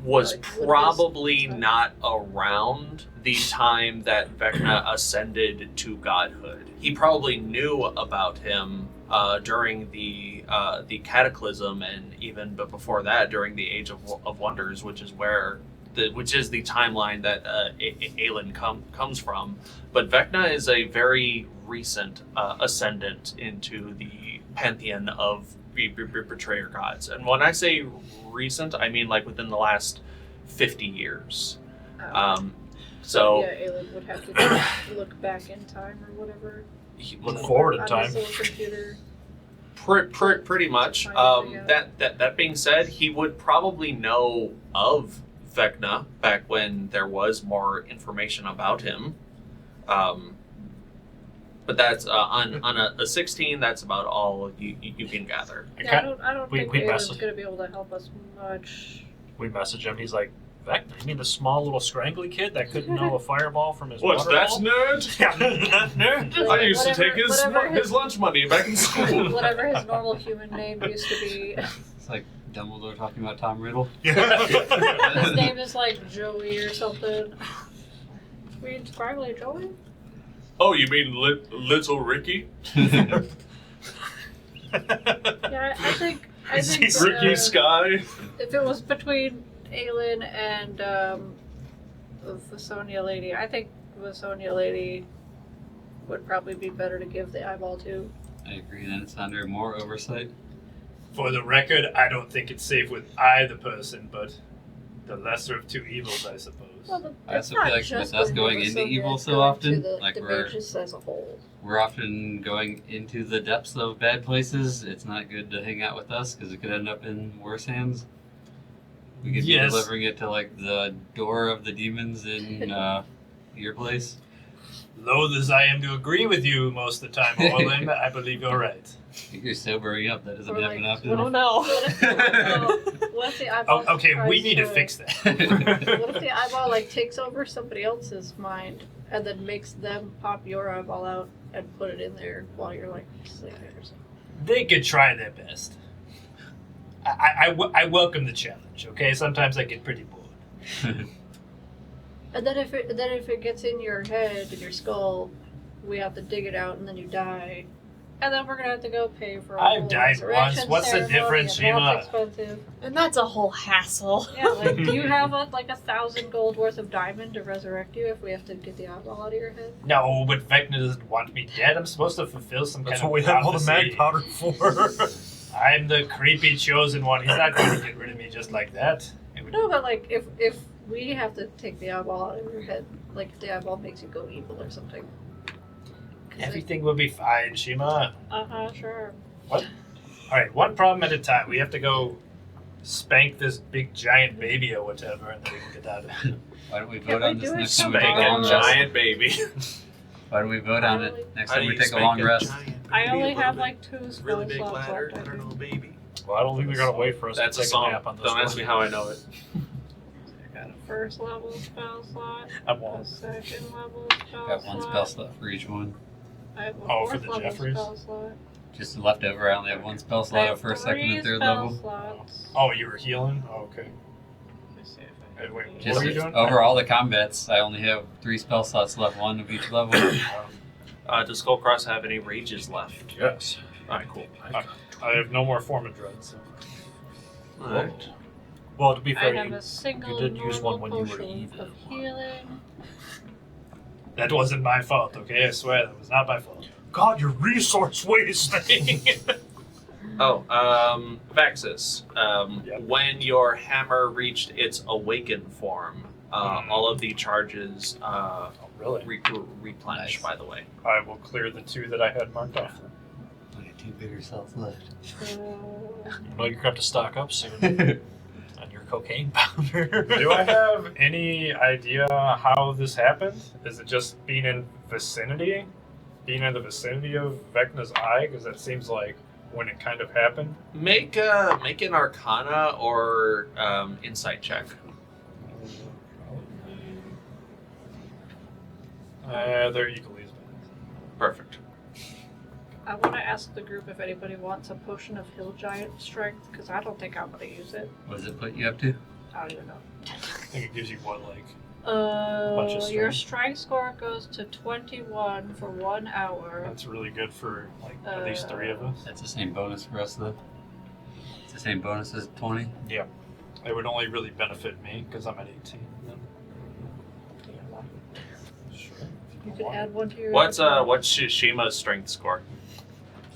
was Like, what is probably time? not around the time that Vecna ascended to godhood. He probably knew about him during the Cataclysm, and even but before that, during the Age of Wonders, which is the timeline that Aelin comes from. But Vecna is a very recent ascendant into the pantheon of betrayer gods. And when I say recent, I mean like within the last 50 years. So yeah, Aelin would have to look back in time or whatever. Look forward in On time. his little computer. Pretty much. Find it out. That being said, he would probably know of Vecna back when there was more information about him. But that's on a 16. That's about all you can gather. Yeah, I don't we- think we Aelin's messaged- going to be able to help us much. We message him. He's like, Vecna, you mean the small little scrangly kid that couldn't know a fireball from his What's that, waterfall? nerd? That nerd? I used to take Whatever his lunch money back in school. Whatever his normal human name used to be. It's like Dumbledore talking about Tom Riddle. His name is like Joey or something. We scraggly Joey? Oh, you mean Little Ricky? Yeah, I think Ricky Sky? if it was between Aelin and the Vasonia lady, I think Vasonia lady would probably be better to give the eyeball to. I agree. Then it's under more oversight. For the record, I don't think it's safe with either person, but the lesser of two evils, I suppose. Well, I it's also feel not like just with us with going into Vasonia, evil it's so going often, to like the we're mages as a whole. we're often going into the depths of bad places. It's not good to hang out with us because it could end up in worse hands. We could Yes. be delivering it to like the door of the demons in your place. Loath as I am to agree with you most of the time, Orlin, I believe you're right. You're sobering up. That doesn't Or happen like, often. Oh no. What if the eyeball Oh, okay, we tries need to fix What that. if the eyeball like takes over somebody else's mind and then makes them pop your eyeball out and put it in there while you're like sleeping or something? They could try their best. I welcome the challenge, okay? Sometimes I get pretty bored. And then if it gets in your head, in your skull, we have to dig it out and then you die. And then we're gonna have to go pay for a I've whole died resurrection once. What's the ceremony, difference, and that's Shiima? expensive. And that's a whole hassle. Yeah, like, do you have like 1,000 gold worth of diamond to resurrect you if we have to get the eyeball out of your head? No, but Vecna doesn't want me dead. I'm supposed to fulfill some That's kind what of we have all the prophecy. mag powder for. I'm the creepy chosen one. He's not going to get rid of me just like that. It would- No, but like if we have to take the eyeball out of your head, like if the eyeball makes you go evil or something. Everything will be fine, Shiima. Sure. Alright, one problem at a time. We have to go spank this big giant baby or whatever, and then we can get out of it. Why don't we Can vote we on this do it next time we spank take a a long Big rest? giant baby. Why don't we vote on Really? it next How do time we you take a spank long rest? giant baby? I A only little have bit- like 2 spell really big slots ladder left, I and a think. little baby. Well, I don't think they're gonna wait for us That's to a take song. a nap on this Don't ask one. me how I know it. I got a first level spell slot, I a won't. second level spell Got one slot. spell slot for each one. I have a Oh, for fourth the level Jeffries? spell slot. Just leftover, I only have one spell I slot have at first, second, 3 and third spell level. slots. Oh, you were healing? Oh, okay. Let me see if I Wait, can wait, read what Just were you it. doing? over all the combats, I only have 3 spell slots left, one of each level. Does Kulkras have any rages left? Yes. Alright, cool. I have no more Form of Dread, so. Alright. Well, to be I fair, have you a single did use normal one when you were potion evil. of healing. That wasn't my fault, okay? I swear, that was not my fault. God, your resource wasting. Vaxxus. Yep. When your hammer reached its awakened form, all of the charges Oh, really? replenish, Nice. by the way. I will clear the 2 that I had marked off. Only 2 bigger cells left. Uh, Well, you're gonna have to stock up soon on your cocaine powder. Do I have any idea how this happened? Is it just being in vicinity? Being in the vicinity of Vecna's eye? Because that seems like when it kind of happened. Make an Arcana or Insight check. They're equally as bad. Perfect. I want to ask the group if anybody wants a potion of hill giant strength, because I don't think I'm going to use it. What does it put you up to? I don't even know. I think it gives you what, like. Bunch of Your strength. strength score goes to 21 for 1 hour. That's really good for like at least 3 of us. That's the same bonus for us, though. It's the same bonus as 20. It would only really benefit me because I'm at 18. Sure. You can add 1 to your. What's Shiima's strength score?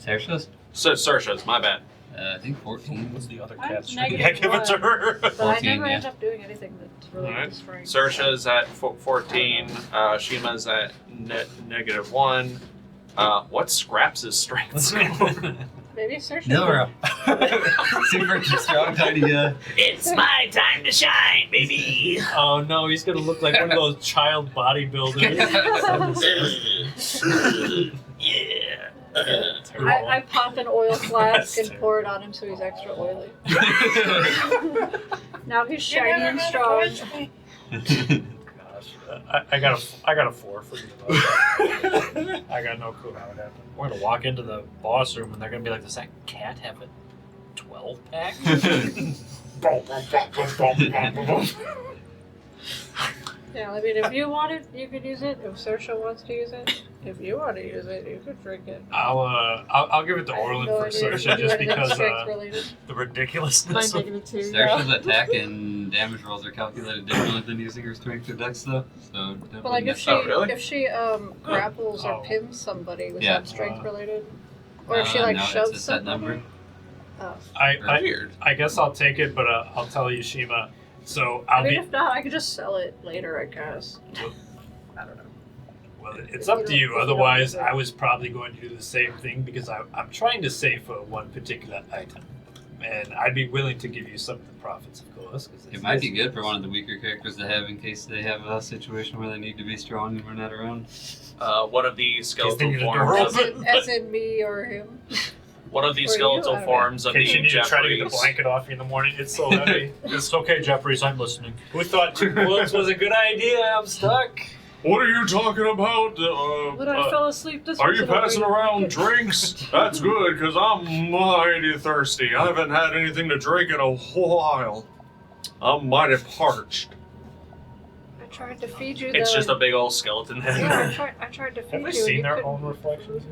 Saoirse's? So Saoirse's, my bad. I think 14. What's the other I'm cat's negative Yeah, give it to 1. her. But I 14, never yeah. end up doing anything that's related Alright. to strength. Saoirse's at 14. Shiima's at -1. What's Scraps' strength score? Maybe Saoirse. Nilra. Super strong, tiny, It's my time to shine, baby. Oh no, he's gonna look like one of those child bodybuilders. Yeah. I pop an oil flask That's and pour it on him so he's extra oily. Now he's shiny and strong. Gosh, I got a 4 for you. I got no clue how it happened. We're gonna walk into the boss room and they're gonna be like, does that cat have a 12-pack? Yeah, I mean, if you want it, you could use it. If Saoirse wants to use it, if you want to use it, you could drink it. I'll give it to I have Orlin no for idea Saoirse if you do just anything because strength related. The ridiculousness. Mine's of negative 2. Saoirse's attack and damage rolls are calculated differently than using her strength or dex, though. So that But like wouldn't if she Oh, really? if she grapples or Oh. pins somebody, was Yeah. that strength related? Or if she no, like it's shoves a set somebody? number. Oh. Weird. I guess I'll take it, but I'll tell you, Shiima. So I I'll mean, be. if not, I could just sell it later, I guess. I don't know. Well, it's up to you. Otherwise, I was probably going to do the same thing because I'm trying to save for one particular item, and I'd be willing to give you some of the profits, of course. 'Cause It might be good for one of the weaker characters to have in case they have a situation where they need to be strong and we're not around. One of the skeletal thinking of forms. As in me or him. One of the Or you, skeletal I don't know. forms of In the case you need to try to get the Jeffries. blanket off you in the morning, it's so heavy. It's okay, Jeffries, I'm listening. Who thought 2 bullets was a good idea? I'm stuck. What are you talking about? But I fell asleep this Are week you and I'm passing waiting. around drinks? That's good, because I'm mighty thirsty. I haven't had anything to drink in a while. I'm mighty parched. I tried to feed you. It's though. just a big old skeleton head. Yeah, I tried to feed Have you. they and seen you their couldn't- own reflections?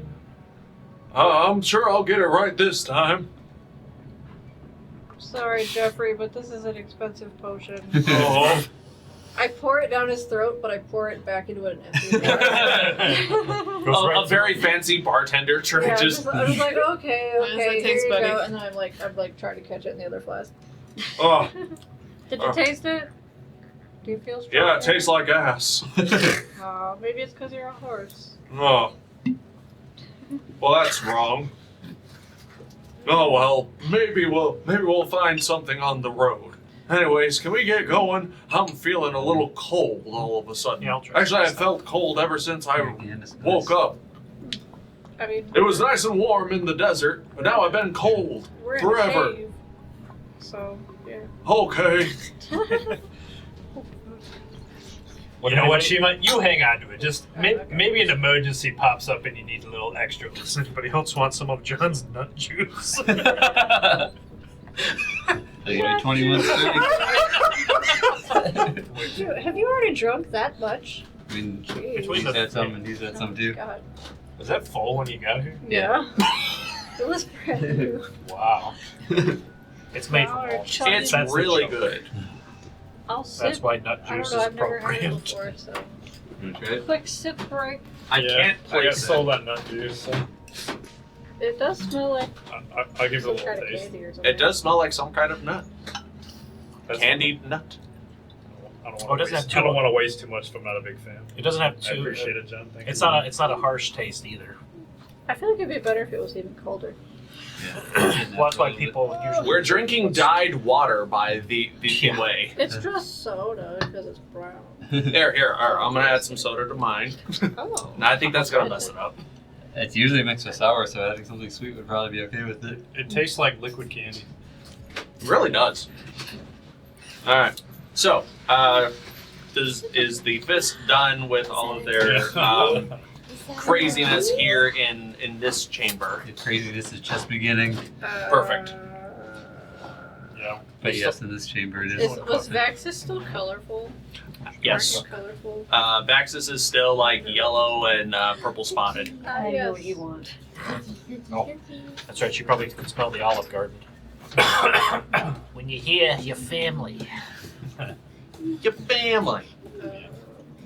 I'm sure I'll get it right this time. Sorry, Jeffrey, but this is an expensive potion. Oh. I pour it down his throat, but I pour it back into an empty glass. A very fancy bartender trick. Yeah, just. I was like, okay, How does that here taste, you buddy? go, and then I'm like trying to catch it in the other flask. Oh, Did you taste it? Do you feel strong? yeah, it tastes like ass. Oh, maybe it's because you're a horse. Oh. Well, that's wrong. Oh well, maybe we'll find something on the road. Anyways, can we get going? I'm feeling a little cold all of a sudden. Yeah, I'll try. Actually, I felt cold ever since I woke up. I mean, It was nice and warm in the desert, but now I've been cold we're in forever. a cave. So, yeah. Okay. You know what, Shiima? You hang on to it. Just maybe an emergency pops up and you need a little extra. Does anybody else want some of John's nut juice? Are you doing 21 Dude, have you already drunk that much? I mean, Jeez. Between he's the- had some and he's had some too. God. Was that full when you got here? Yeah. It was brand new. Wow. It's made from Wow, all. chunky. It's That's the really joke. good. I'll sip. That's why nut I don't juice know, is I've never had it appropriate. before, so. Okay. Quick sip break. I can't I got place sold it. on nut juice. So It does smell like I'll give it a some little kind of taste. candy or something. It does smell like some kind of nut. That's Candied nut. I don't Oh, it want to doesn't have waste. too- I don't want to waste too much. If I'm not a big fan. It doesn't have I too. appreciate it, John. Thank It's you. not a harsh taste either. I feel like it'd be better if it was even colder. Yeah. Well, that's why people usually. We're drinking dyed water by the Yeah. way. It's just soda because it's brown. Here, I'm gonna add some soda to mine. Oh. And I think that's gonna mess it up. It's usually mixed with sour, so adding something sweet would probably be okay with it. It tastes like liquid candy. It really does. Alright. So, is the fist done with all of their craziness here in this chamber? The craziness is just beginning, Perfect. Yeah. but yes, in this chamber it is. Was Vaxxus still colorful? Yes. Aren't you colorful? Vaxxus is still like yellow and purple spotted. I know what you want. Oh, that's right. She probably could smell the Olive Garden. When you hear your family. Your family.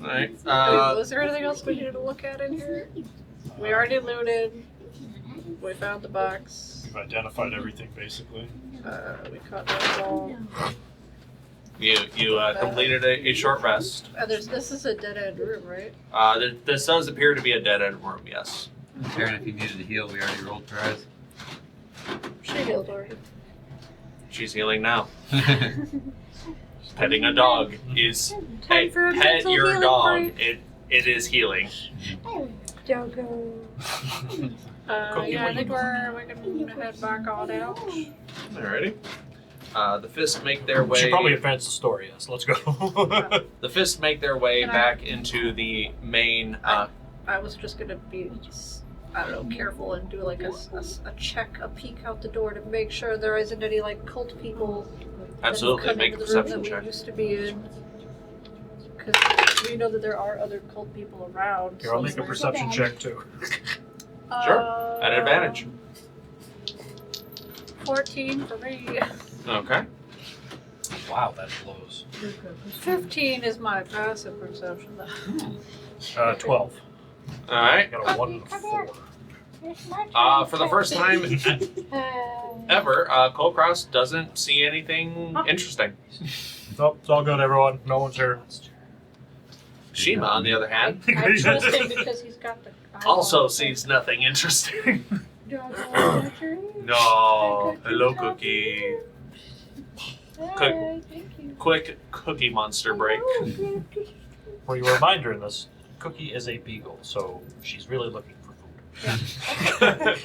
Alright. Wait, was there anything else we needed to look at in here? We already looted. We found the box. We've identified everything basically. We caught that ball. You completed a short rest. This is a dead end room, right? This does appear to be a dead end room, yes. Karen, if you needed to heal, we already rolled for ours. She healed already. She's healing now. Petting a dog is Time for a pet mental your healing dog. break. It is healing. Doggo. Yeah, I think we're gonna head back on out. Alrighty. The fists make their We should way. probably advance the story. Yes, let's go. The fists make their way Can I- back into the main. I was just gonna be, I don't know, careful and do like a check, a peek out the door to make sure there isn't any like cult people. Absolutely, that have come make a into the room perception that check. we used to be in. Because we know that there are other cult people around. Here, I'll make a perception check too. Sure, at advantage. 14 for me. Okay. Wow, that blows. 15 is my passive perception. 12. All right. Got a 1 and a 4. For the first time ever, Kulkras doesn't see anything interesting. Nope, it's all good, everyone. No one's here. Shima, on the other hand, I trust him because he's got the also sees nothing interesting. No. Hello, Cookie. Hi, thank you. Quick Cookie monster break. For your reminder in this, Cookie is a beagle, so she's really looking for food.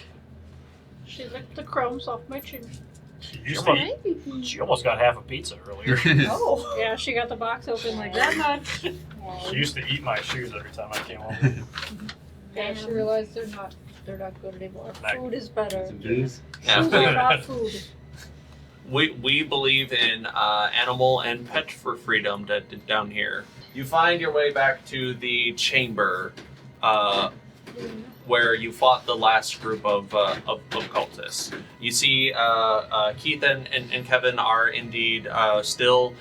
She licked the crumbs off my chin. She almost got half a pizza earlier. Oh. Yeah, she got the box open like that much. She used to eat my shoes every time I came home. Yeah, she realized they're not good anymore. Food is better. Some bees. Yeah, Shoes are not food. We believe in animal and pet for freedom down here. You find your way back to the chamber where you fought the last group of cultists. You see Keith and Kevin are indeed still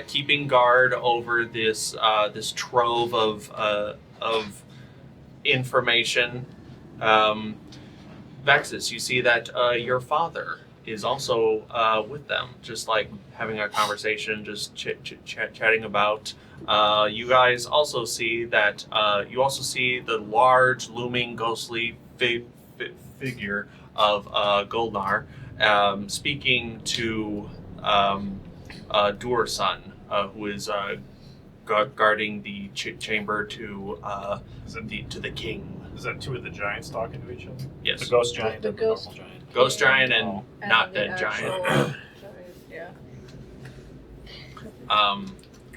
keeping guard over this trove of information. Vaxxus, you see that your father is also with them, just like having a conversation, just chatting about. You guys also see that the large, looming, ghostly figure of Goldnar speaking to Durson, who is guarding the chamber to the king. Is that two of the giants talking to each other? Yes. The ghost giant The and the ghost- normal giant. Ghost giant and not the dead giant. actual yeah.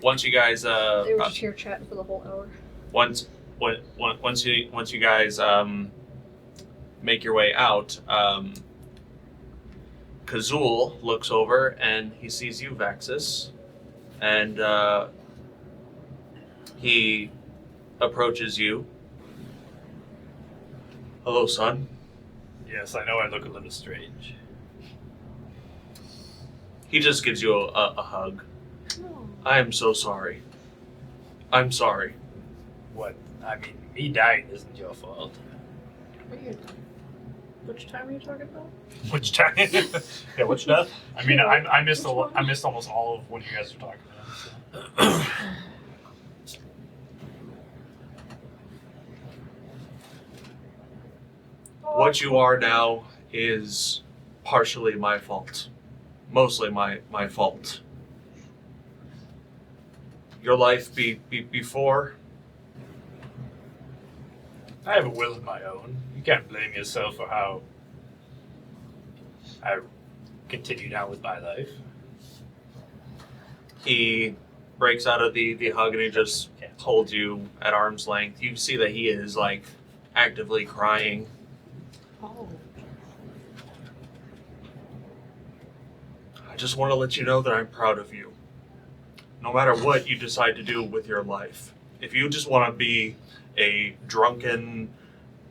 Once you guys They were just here chatting for the whole hour. once you guys make your way out, Kazul looks over and he sees you, Vaxxus, and he approaches you. Hello, son. Yes, I know I look a little strange. He just gives you a hug. I am so sorry. I'm sorry. What? I mean, me dying isn't your fault. Weird. Which time are you talking about? Which time? Yeah, which death? I mean, I missed I missed almost all of when you guys were talking about it. So. What you are now is partially my fault. Mostly my fault. Your life before? I have a will of my own. You can't blame yourself for how I continued on with my life. He breaks out of the hug and he just holds you at arm's length. You see that he is like actively crying. Oh. I just want to let you know that I'm proud of you. No matter what you decide to do with your life. If you just want to be a drunken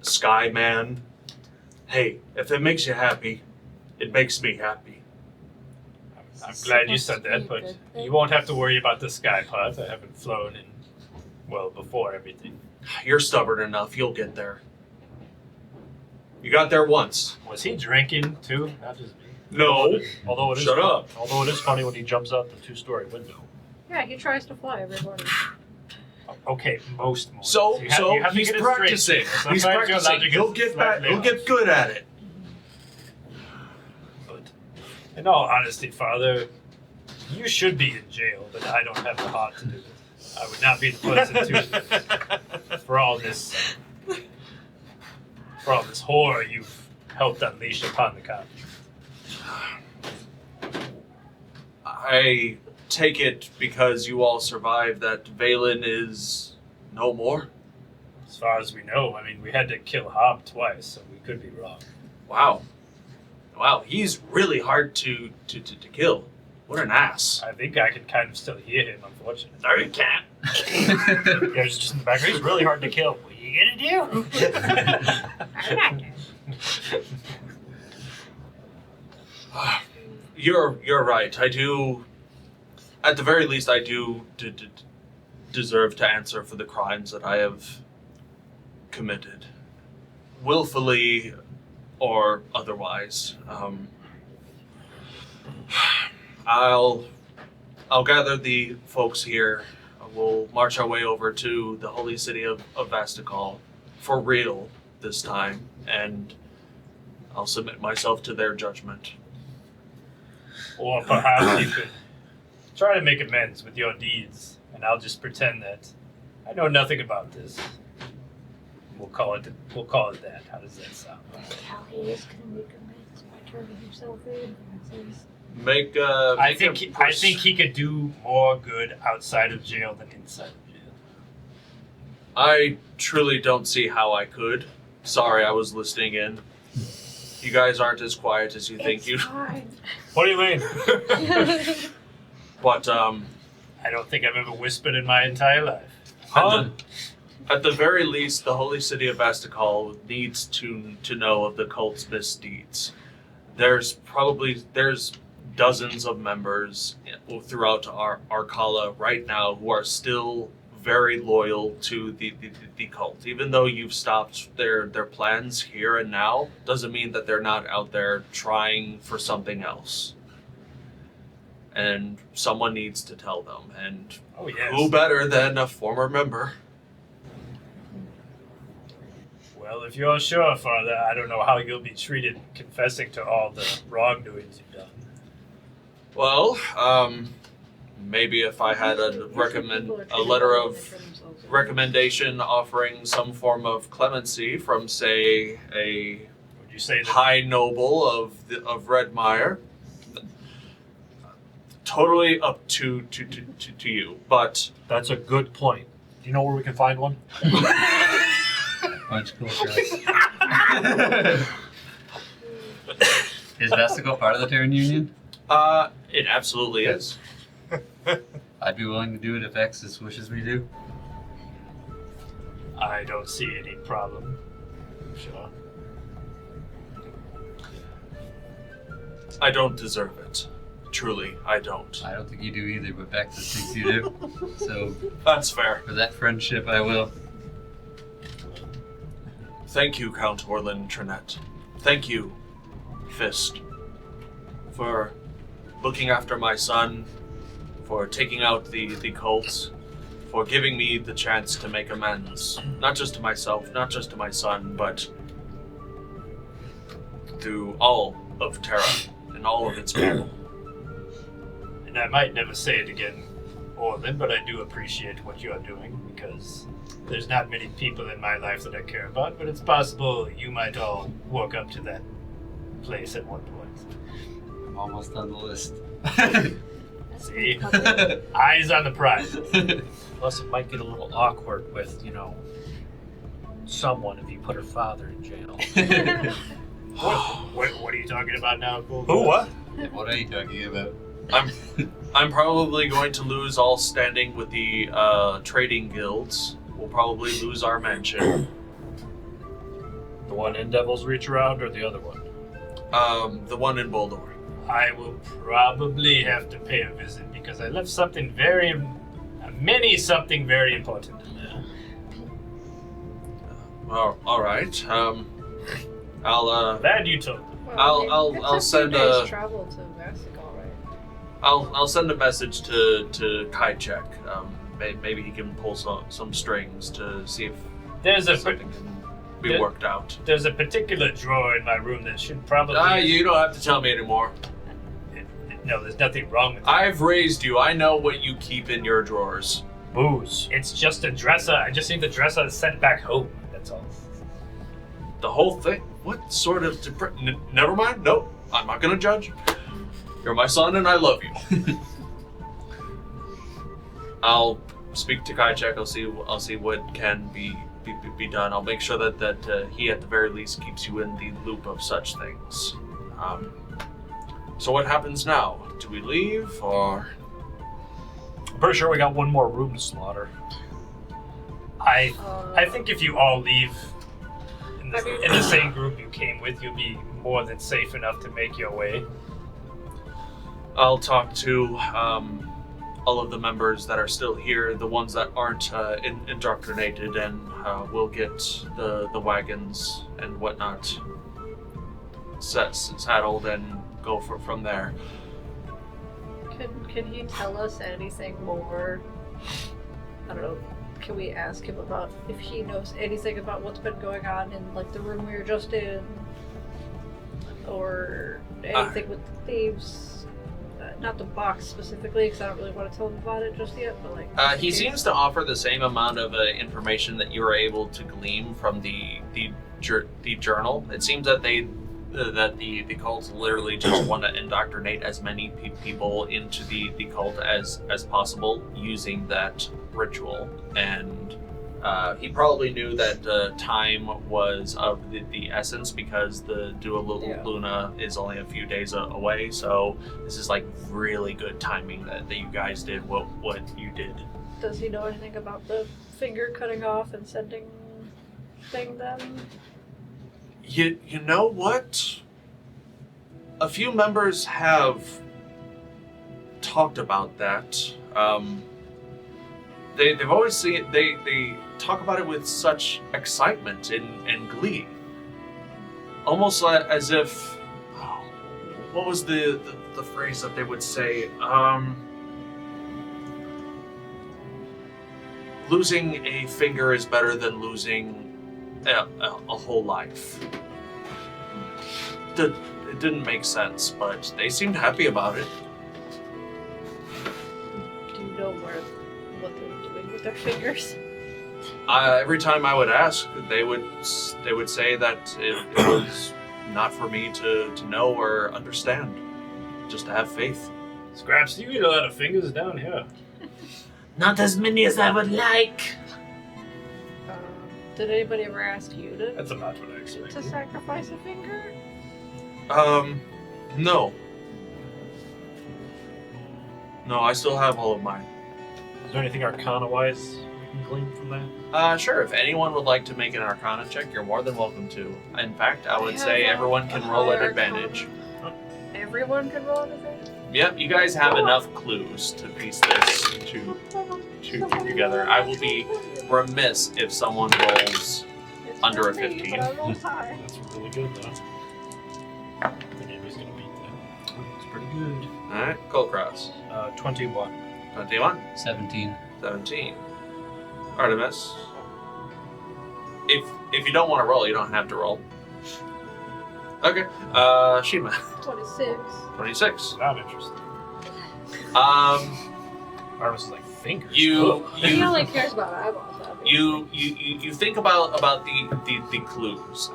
sky man, hey, if it makes you happy, it makes me happy. I'm glad you said that, but you won't have to worry about the sky part. I haven't flown in, well, before everything. You're stubborn enough, you'll get there. You got there once. Was he drinking too? Not just me. No. Although it is Shut up. Although it is funny when he jumps out the 2-story window. Yeah, he tries to fly every morning. Okay, most mornings. So You have to he's get it straight. practicing. He's Sometimes your practicing. logic He'll is get back. slightly He'll off. get good at it. But in all honesty, Father, you should be in jail, but I don't have the heart to do it. I would not be the person to for all this horror you've helped unleash upon the continent. I take it because you all survived that Valen is no more? As far as we know, I mean, we had to kill Hob twice, so we could be wrong. Wow. Wow, he's really hard to kill. What an ass. I think I can kind of still hear him, unfortunately. No, you can't. Yeah, he's just in the background. He's really hard to kill. What are you gonna do? I'm not good. You're right. I do. At the very least, I do deserve to answer for the crimes that I have committed, willfully or otherwise. I'll gather the folks here. We'll march our way over to the holy city of Vastikal, for real this time, and I'll submit myself to their judgment. Or perhaps you could try to make amends with your deeds, and I'll just pretend that I know nothing about this. We'll call it that. How does that sound? How he is gonna make amends by turning himself in. I think he could do more good outside of jail than inside of jail. I truly don't see how I could. Sorry, I was listening in. You guys aren't as quiet as you think you. Fine. What do you mean? But I don't think I've ever whispered in my entire life. at the very least, the holy city of Vastakal needs to know of the cult's misdeeds. There's dozens of members throughout Arkala right now who are still very loyal to the cult. Even though you've stopped their plans here and now, doesn't mean that they're not out there trying for something else. And someone needs to tell them. And who better than a former member? Well, if you're sure, Father, I don't know how you'll be treated confessing to all the wrongdoings you've done. Well, maybe if I had a letter of recommendation offering some form of clemency from, say, a Would you say that high noble of Redmire. Totally up to you, but That's a good point. Do you know where we can find one? Bunch of Kulkras. Is Vesticle part of the Terran Union? it absolutely is. I'd be willing to do it if Vaxxus wishes me to. I don't see any problem. Sure. I don't deserve it. Truly, I don't. I don't think you do either, but Vaxxus thinks you do. So, That's fair. for that friendship, I will. Thank you, Count Orlin Trinette. Thank you, Fist, for looking after my son, for taking out the cult, for giving me the chance to make amends. Not just to myself, not just to my son, but to all of Terra and all of its people. And I might never say it again, Orlin, but I do appreciate what you are doing, because there's not many people in my life that I care about, but it's possible you might all walk up to that place at one point. I'm almost on the list. See? Eyes on the prize. Plus, it might get a little awkward with, someone if you put her father in jail. What are you talking about now, Kulkras? Who, what? What are you talking about? I'm probably going to lose all standing with the trading guilds. We'll probably lose our mansion. The one in Devil's Reach Around or the other one? The one in Boulder. I will probably have to pay a visit because I left something very important in there. Well, all right. I'll Glad you told me. I'll send a a travel to Vastakal, right? I'll send a message to Kaichek. Maybe he can pull some strings to see if There's a something can be worked out. There's a particular drawer in my room that should probably. You don't have to tell me anymore. No, there's nothing wrong with it. I've raised you. I know what you keep in your drawers. Booze. It's just a dresser. I just need the dresser sent back home. That's all. The whole thing? What sort of... Never mind. Nope. I'm not going to judge. You're my son and I love you. I'll speak to Kaichek. I'll see what can be done. I'll make sure that he at the very least keeps you in the loop of such things. So what happens now? Do we leave or... I'm pretty sure we got one more room to slaughter. I think if you all leave in the same group you came with, you'll be more than safe enough to make your way. I'll talk to all of the members that are still here, the ones that aren't indoctrinated, and we'll get the wagons and whatnot saddled and go from there. Can he tell us anything more? I don't know. Can we ask him about if he knows anything about what's been going on in like the room we were just in, or anything with the thieves? Not the box specifically, because I don't really want to tell him about it just yet. But like, he seems to offer the same amount of information that you were able to glean from the journal. It seems that the cults literally just want to indoctrinate as many people into the cult as possible using that ritual, and He probably knew that time was of the essence because the Dua Luna is only a few days away. So this is like really good timing that you guys did what you did. Does he know anything about the finger cutting off and sending thing then? You know what? A few members have talked about that. They've always seen they talk about it with such excitement and glee, almost as if what was the phrase that they would say? Losing a finger is better than losing a whole life. It didn't make sense, but they seemed happy about it. Do you know what they're doing with their fingers? Every time I would ask, they would say that it was not for me to know or understand, just to have faith. Scraps, you eat a lot of fingers down here. Not as many as I would like. Did anybody ever ask you That's about what I expected. to sacrifice a finger? No. No, I still have all of mine. Is there anything Arcana-wise we can glean from that? Sure, if anyone would like to make an Arcana check, you're more than welcome to. In fact, I would say everyone can roll at advantage. Everyone can roll at advantage? Yep, you guys have enough clues to piece this together. I will be remiss if someone rolls under a 15. But I rolled high. That's really good, though. I think anybody's gonna beat that. It's pretty good. Alright, Kulkras. 21. 21. 17. 17. Artemis. If you don't want to roll, you don't have to roll. Okay. Shiima. 26. 26. Not interesting. Artemis is like fingers. He only cares about eyeballs. Obviously. You think about the clues.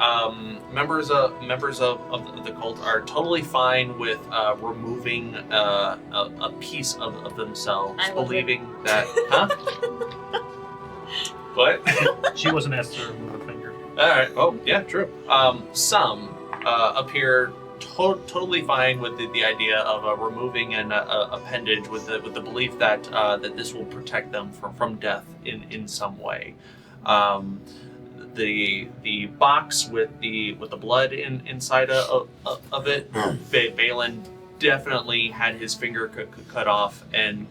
Members of the cult are totally fine with removing a piece of themselves, believing that. Huh? What? She wasn't asked to remove a finger. All right. Oh, yeah, true. Some appear totally fine with the idea of removing an appendage with the belief that that this will protect them from death in some way. The box with the blood inside of it, Balin definitely had his finger cut off and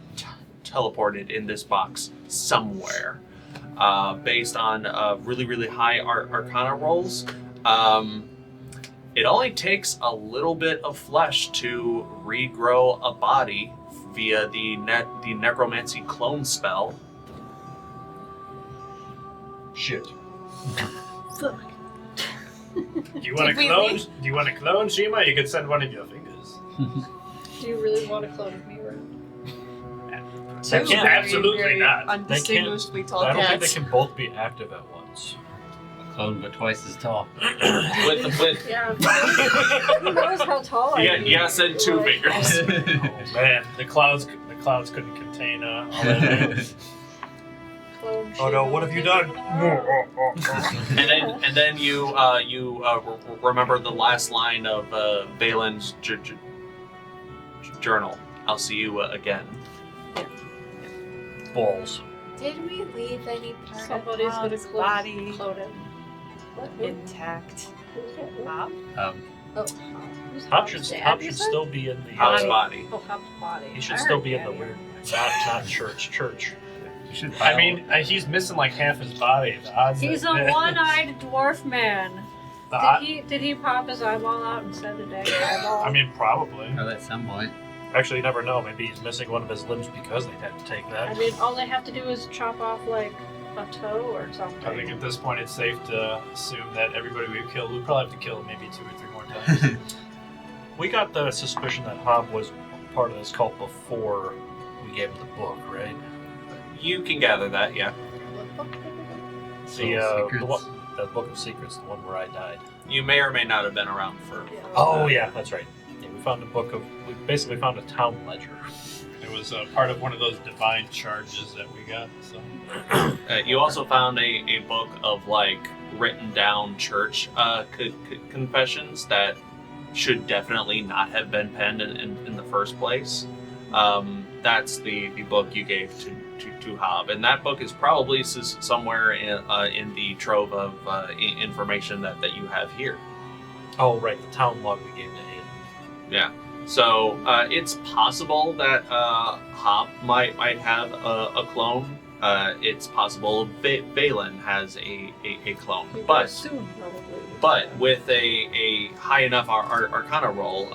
teleported in this box somewhere. Based on really high Arcana rolls. It only takes a little bit of flesh to regrow a body via the necromancy clone spell. Shit. Fuck. Do you want to Did we clone? leave? Do you want to clone Shiima? You could send one of your fingers. Do you really want to clone with me, Ren? Two absolutely not. Undistinguishably tall I don't think cats. they can both be active at once. A clone, but twice as tall. with Yeah. Who knows how tall I am? yeah, send two fingers. Oh man, the clouds couldn't contain all that. Clone Oh no, what have you done? and then you remember the last line of Balin's journal. I'll see you again. Balls. Did we leave any part Somebody's of gonna Tom's body clone him. What? intact? Bob? Oh, who's Hop Hobbs? should, The Hop should Adversaire? still be in the. How's body? Oh, Hobbs' body. He I should heard still be in the Daddy. weird, not church. You should I mean, he's missing like half his body. The odds He's a that- one-eyed dwarf man. the odd- Did he pop his eyeball out and send a dang eyeball? I mean, probably. Well, at some point. Actually, you never know. Maybe he's missing one of his limbs because they'd have to take that. I mean, all they have to do is chop off like a toe or something. I think at this point it's safe to assume that everybody we've killed, we probably have to kill maybe 2 or 3 more times. We got the suspicion that Hob was part of this cult before we gave him the book, right? You can gather that, yeah. The Book of Secrets, the one where I died. You may or may not have been around for. Oh yeah, that's right. Yeah, we basically found a town ledger. It was part of one of those divine charges that we got. So You also found a book of like written down church confessions that should definitely not have been penned in the first place. That's the book you gave to Hob, and that book is probably somewhere in the trove of information that you have here. Oh, right, the town log we gave to Aiden. Yeah. So it's possible that Hob might have a clone. It's possible Valen has a clone, but soon, probably. But with a high enough Arcana roll,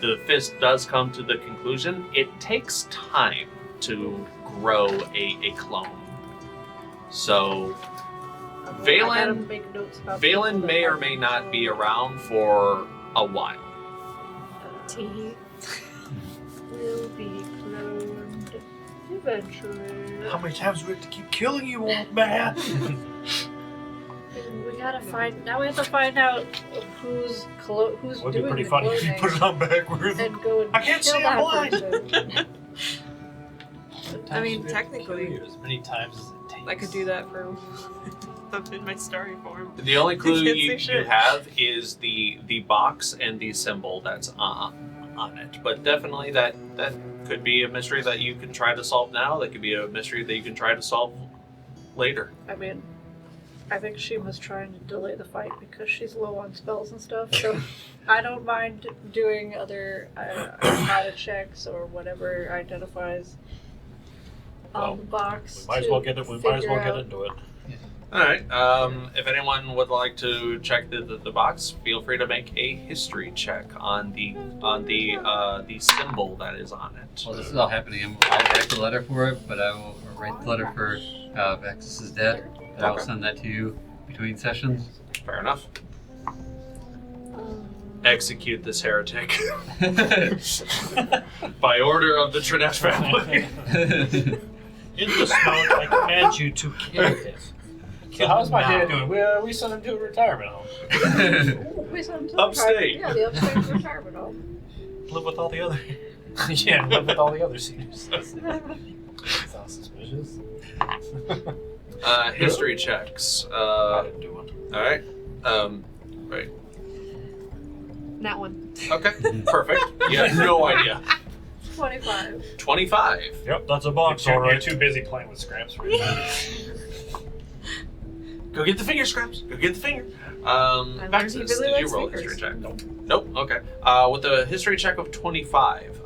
the fist does come to the conclusion it takes time to grow a clone. So Valen may or may not be around for a while. T will be cloned eventually. How many times do we have to keep killing you, old man? We have to find out who's Would be doing pretty the funny if you cloning put it on backwards. and go and I can't kill see, that I'm blind. person. I mean, technically, as many times as it takes. I could do that for in my starry form. The only clue can't you see shit. have is the box and the symbol that's on it. But definitely that could be a mystery that you can try to solve now. That could be a mystery that you can try to solve later. I mean, I think Shiima's trying to delay the fight because she's low on spells and stuff. So I don't mind doing other Arcana checks or whatever identifies on the box. We might as well get it. We might as well get into it. All right. If anyone would like to check the box, feel free to make a history check on the symbol that is on it. Well, this is all happening. I'll write the letter for it, but I will write the letter for Vaxxus' dad. And I will send that to you between sessions. Fair enough. Execute this heretic by order of the Trinette family. In the smoke, I command you to kill him. So how's my dad doing? We sent him to a retirement home. We sent him to Upstate. Yeah, the upstate retirement home. Live with all the other. Yeah, live with all the other seniors. Sounds suspicious. History checks. I didn't do one. All right. Right. That one. Okay. Perfect. You have no idea. 25. 25. Yep, that's a box, You're alright. too busy playing with scraps right now. Go get the finger scraps. Go get the finger. learned he Vaxxus, really did you likes roll a fingers. history check? Nope. Okay. With a history check of 25,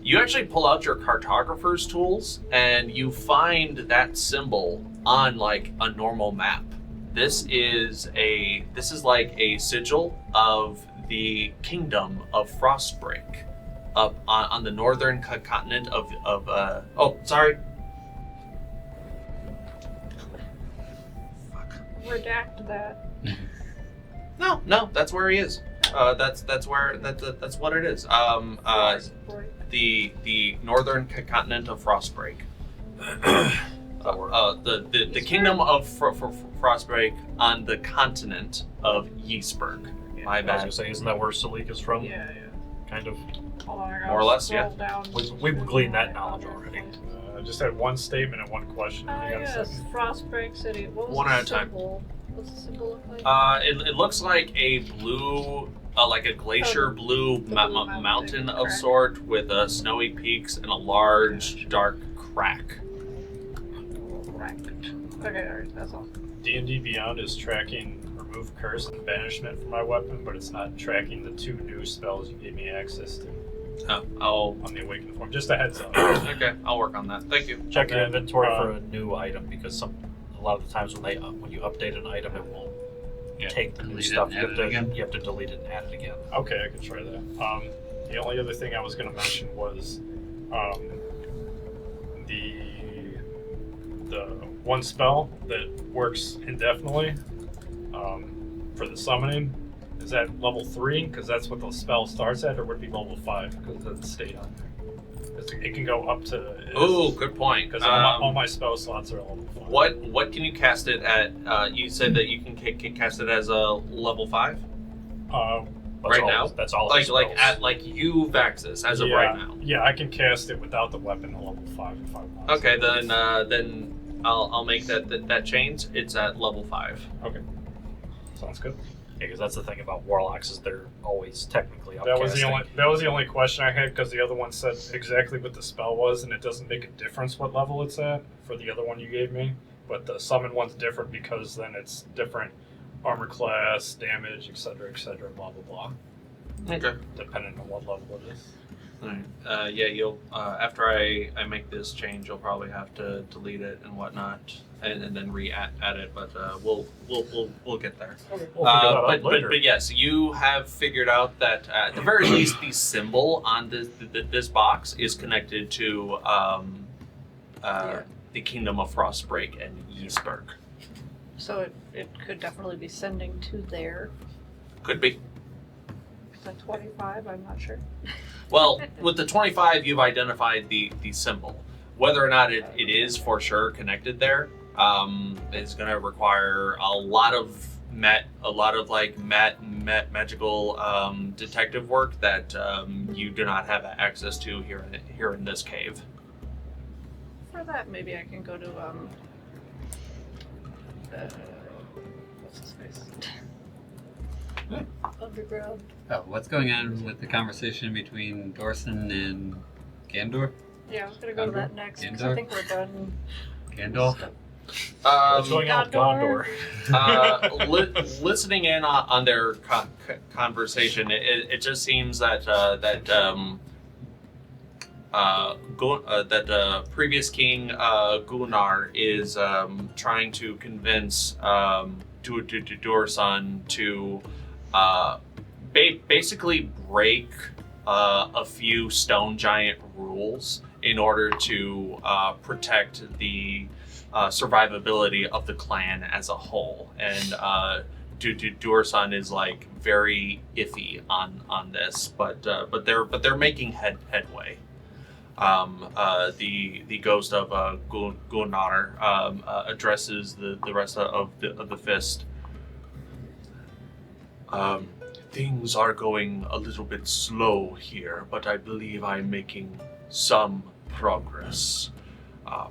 you actually pull out your cartographer's tools and you find that symbol on like a normal map. This is like a sigil of the kingdom of Frostbreak up on the northern continent of Redact that. No, that's where he is. That's what it is. The northern continent of Frostbreak. The kingdom of Frostbreak on the continent of Yeastburg. My I was bad. gonna say, isn't that where Salic is from? Yeah. Kind of. Hold on, I gotta More or less, scroll yeah. down. We've gleaned that knowledge already. I just had one statement and one question. Ah, I got a yes, second. Frostbreak City. What was One the at a time. symbol? What's the symbol look like? It looks like a blue, like a glacier Oh, blue the blue mountain mountain, of correct. sort with snowy peaks and a large dark crack. Correct. Okay, alright, that's all. D&D Beyond is tracking Remove Curse and Banishment from my weapon, but it's not tracking the 2 new spells you gave me access to I'll on the Awakened form. Just a heads up. okay. I'll work on that. Thank you. Check your And then, inventory for a new item because a lot of the times when you update an item, it won't take the new Delete it stuff. and add it again. You have to delete it and add it again. Okay, I can try that. The only other thing I was going to mention was the one spell that works indefinitely for the summoning. Is that level 3? Because that's what the spell starts at, or would it be level 5? Because it doesn't state on there. 'Cause it can go up to. Oh, good point. Because all my spell slots are level 5. What can you cast it at? You said that you can cast it as a level 5. right now? That's all. Like it spells. like you Vaxxus as of right now. Yeah, I can cast it without the weapon at level 5 if I want. Okay, then I'll make that change. It's at level 5. Okay. Sounds good. Yeah, because that's the thing about warlocks is they're always technically That was upcasting. the only question I had because the other one said exactly what the spell was, and it doesn't make a difference what level it's at for the other one you gave me. But the summon one's different because then it's different armor class, damage, etc., blah blah blah. Okay. Depending on what level it is. Alright. Yeah, you'll after I make this change, you'll probably have to delete it and whatnot, and then re-add it. But we'll get there. Okay. We'll figure that out later. But yes, you have figured out that at the very least, the symbol on this box is connected to the Kingdom of Frostbreak and Ysberg. So it could definitely be sending to there. Could be. The 25, I'm not sure. Well, with the 25, you've identified the symbol. Whether or not it is for sure connected there is going to require a lot of magical detective work that you do not have access to here in this cave. For that, maybe I can go to what's his face? Underground. Oh, what's going on with the conversation between Dorson and Gandor? Yeah, I was gonna go to that next because I Gandor? think we're done. Gandalf? What's going on with Gondor? Gondor? Listening in on their conversation, it just seems that previous king Gunnar is trying to convince Dorson to basically break a few stone giant rules in order to protect the survivability of the clan as a whole. And Dorson is like very iffy on this, but they're making headway. The ghost of Gunnar addresses the rest of the fist. Things are going a little bit slow here, but I believe I'm making some progress.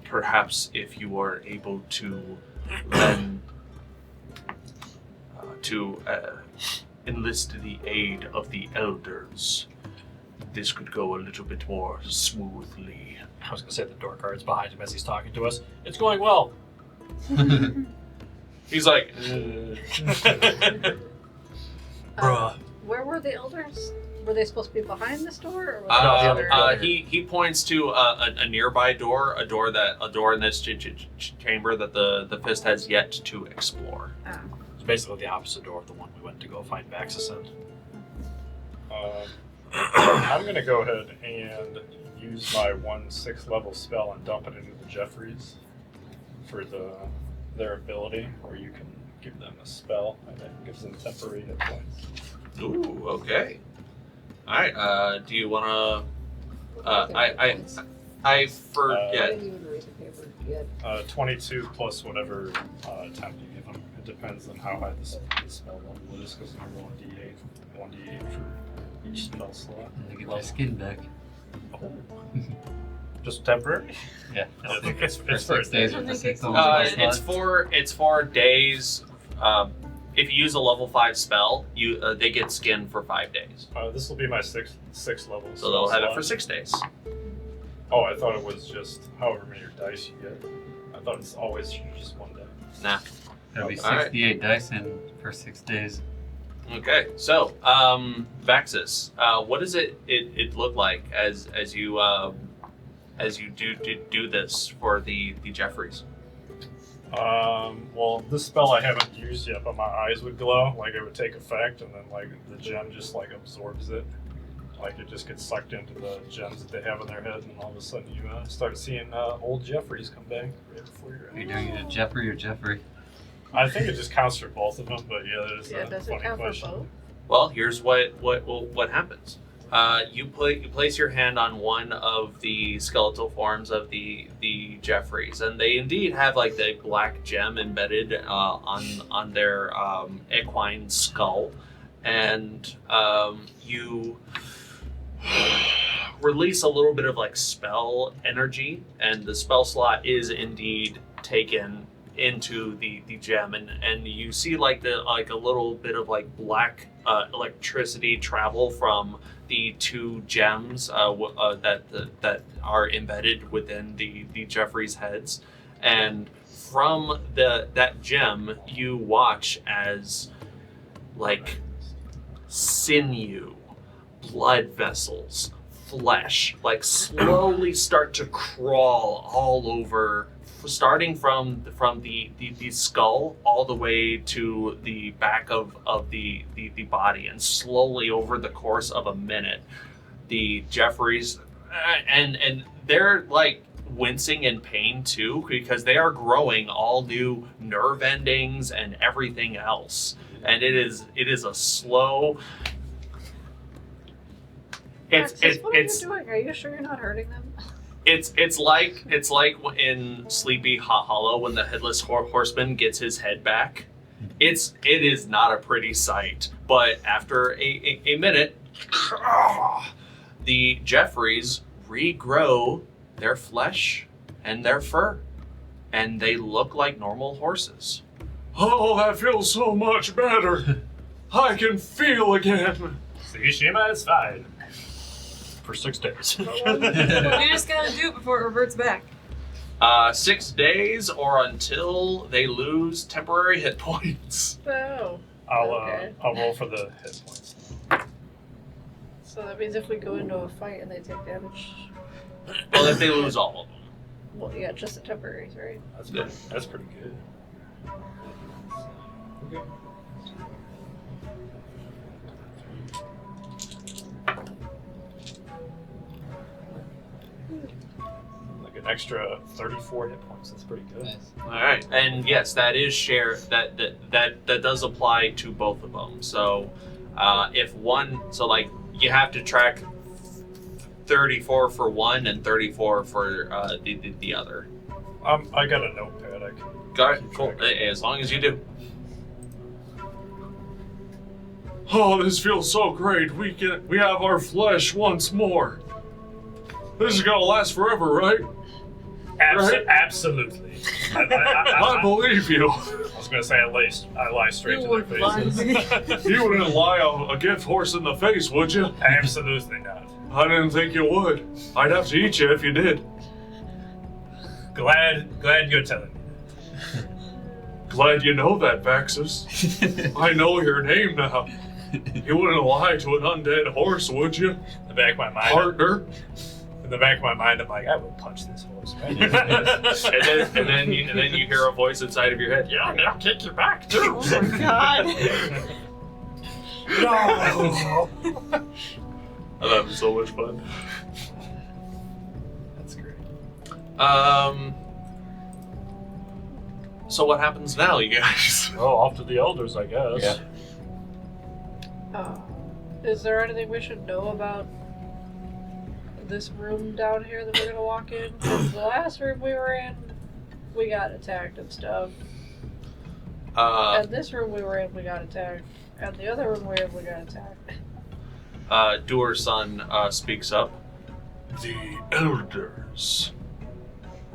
Perhaps if you were able to then enlist the aid of the elders, this could go a little bit more smoothly. I was gonna say the door guard's behind him as he's talking to us. It's going well. He's like, Bruh. Where were the elders? Were they supposed to be behind this door? Or were they the other door. he points to a nearby door, a door in this chamber that the fist has yet to explore. Ah. It's basically the opposite door of the one we went to go find Vaxxus in. I'm gonna go ahead and use my 1/6 level spell and dump it into the Jeffries for their ability, where you can give them a spell and it gives them temporary hit points. Ooh, okay. All right. Do you want to? I forget. 22 plus whatever time you give them. It depends on how high the spell level is, because you're rolling d8 for each spell slot. And get their skin back. Just temporary? Yeah. I think it's For for 6 days I with the think 6 it level It's for days. If you use a level 5 spell, they get skin for 5 days. This will be my sixth level. So they'll have it slot. for 6 days. Oh, I thought it was just however many dice you get. I thought it's always just one die. Nah. That'll be All right. 68 dice in for 6 days. Okay. So, Vaxxus, what does it look like as you do this for the Jeffries? Well, this spell I haven't used yet, but my eyes would glow, like it would take effect, and then like the gem just like absorbs it. Like it just gets sucked into the gems that they have in their head, and all of a sudden you start seeing old Jeffries come back right before your Are you eyes. doing it Jeffrey or Jeffrey? I think it just counts for both of them, but yeah, that is Yeah, a does it funny count question. for both? Well, here's what happens. You place your hand on one of the skeletal forms of the Jeffries, and they indeed have like the black gem embedded on their equine skull, and you release a little bit of like spell energy, and the spell slot is indeed taken into the gem, and you see like a little bit of like black electricity travel from the two gems that are embedded within the Jeffrey's heads, and from that gem you watch as like sinew, blood vessels, flesh like slowly start to crawl all over, starting from the skull all the way to the back of the body, and slowly over the course of a minute the Jeffreys and they're like wincing in pain too, because they are growing all new nerve endings and everything else, and it is a slow. What are you doing? Are you sure you're not hurting them? It's like in Sleepy Hollow when the headless horseman gets his head back. It is not a pretty sight, but after a minute, the Jeffreys regrow their flesh and their fur, and they look like normal horses. Oh, that feels so much better. I can feel again. See, Shiima is fine. For 6 days. We just gotta do it before it reverts back. 6 days or until they lose temporary hit points. Oh. I'll roll for the hit points. So that means if we go into a fight and they take damage. Well, if they lose all of them. Well, yeah, just the temporaries, right? That's pretty good. Okay. Like an extra 34 hit points. That's pretty good. Nice. All right, and yes, that is share. That does apply to both of them. So, if one, so like you have to track 34 for one and 34 for the other. I got a notepad. I can. Got it. Cool. As long as you do. Oh, this feels so great. We have our flesh once more. This is gonna last forever, right? Right? Absolutely. I believe you. I was gonna say I lie straight You to would their lie to faces. You wouldn't lie a gift horse in the face, would you? Absolutely not. I didn't think you would. I'd have to eat you if you did. Glad you're telling me. Glad you know that, Vaxxus. I know your name now. You wouldn't lie to an undead horse, would you? In the back of my mind, Partner? In the back of my mind, I'm like, I will punch this horse. Right? and then you hear a voice inside of your head. Yeah, I'll kick your back too. Oh my god. No. That was so much fun. That's great. So what happens now, you guys? Well, off to the elders, I guess. Yeah. Is there anything we should know about this room down here that we're gonna walk in? 'Cause the last room we were in, we got attacked and stuff. And this room we were in, we got attacked. And the other room we were in, we got attacked. Doer's son speaks up. The elders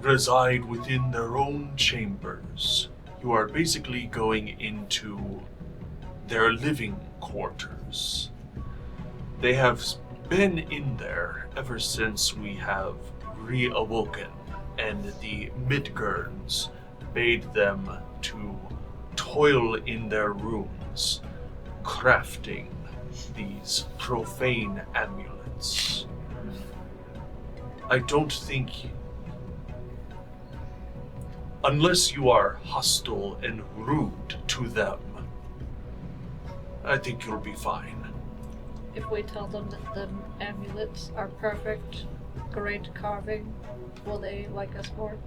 reside within their own chambers. You are basically going into their living quarters. They have been in there ever since we have reawoken, and the Midgerns bade them to toil in their rooms, crafting these profane amulets. I don't think, unless you are hostile and rude to them, I think you'll be fine. If we tell them that the amulets are perfect, great carving, will they like us more?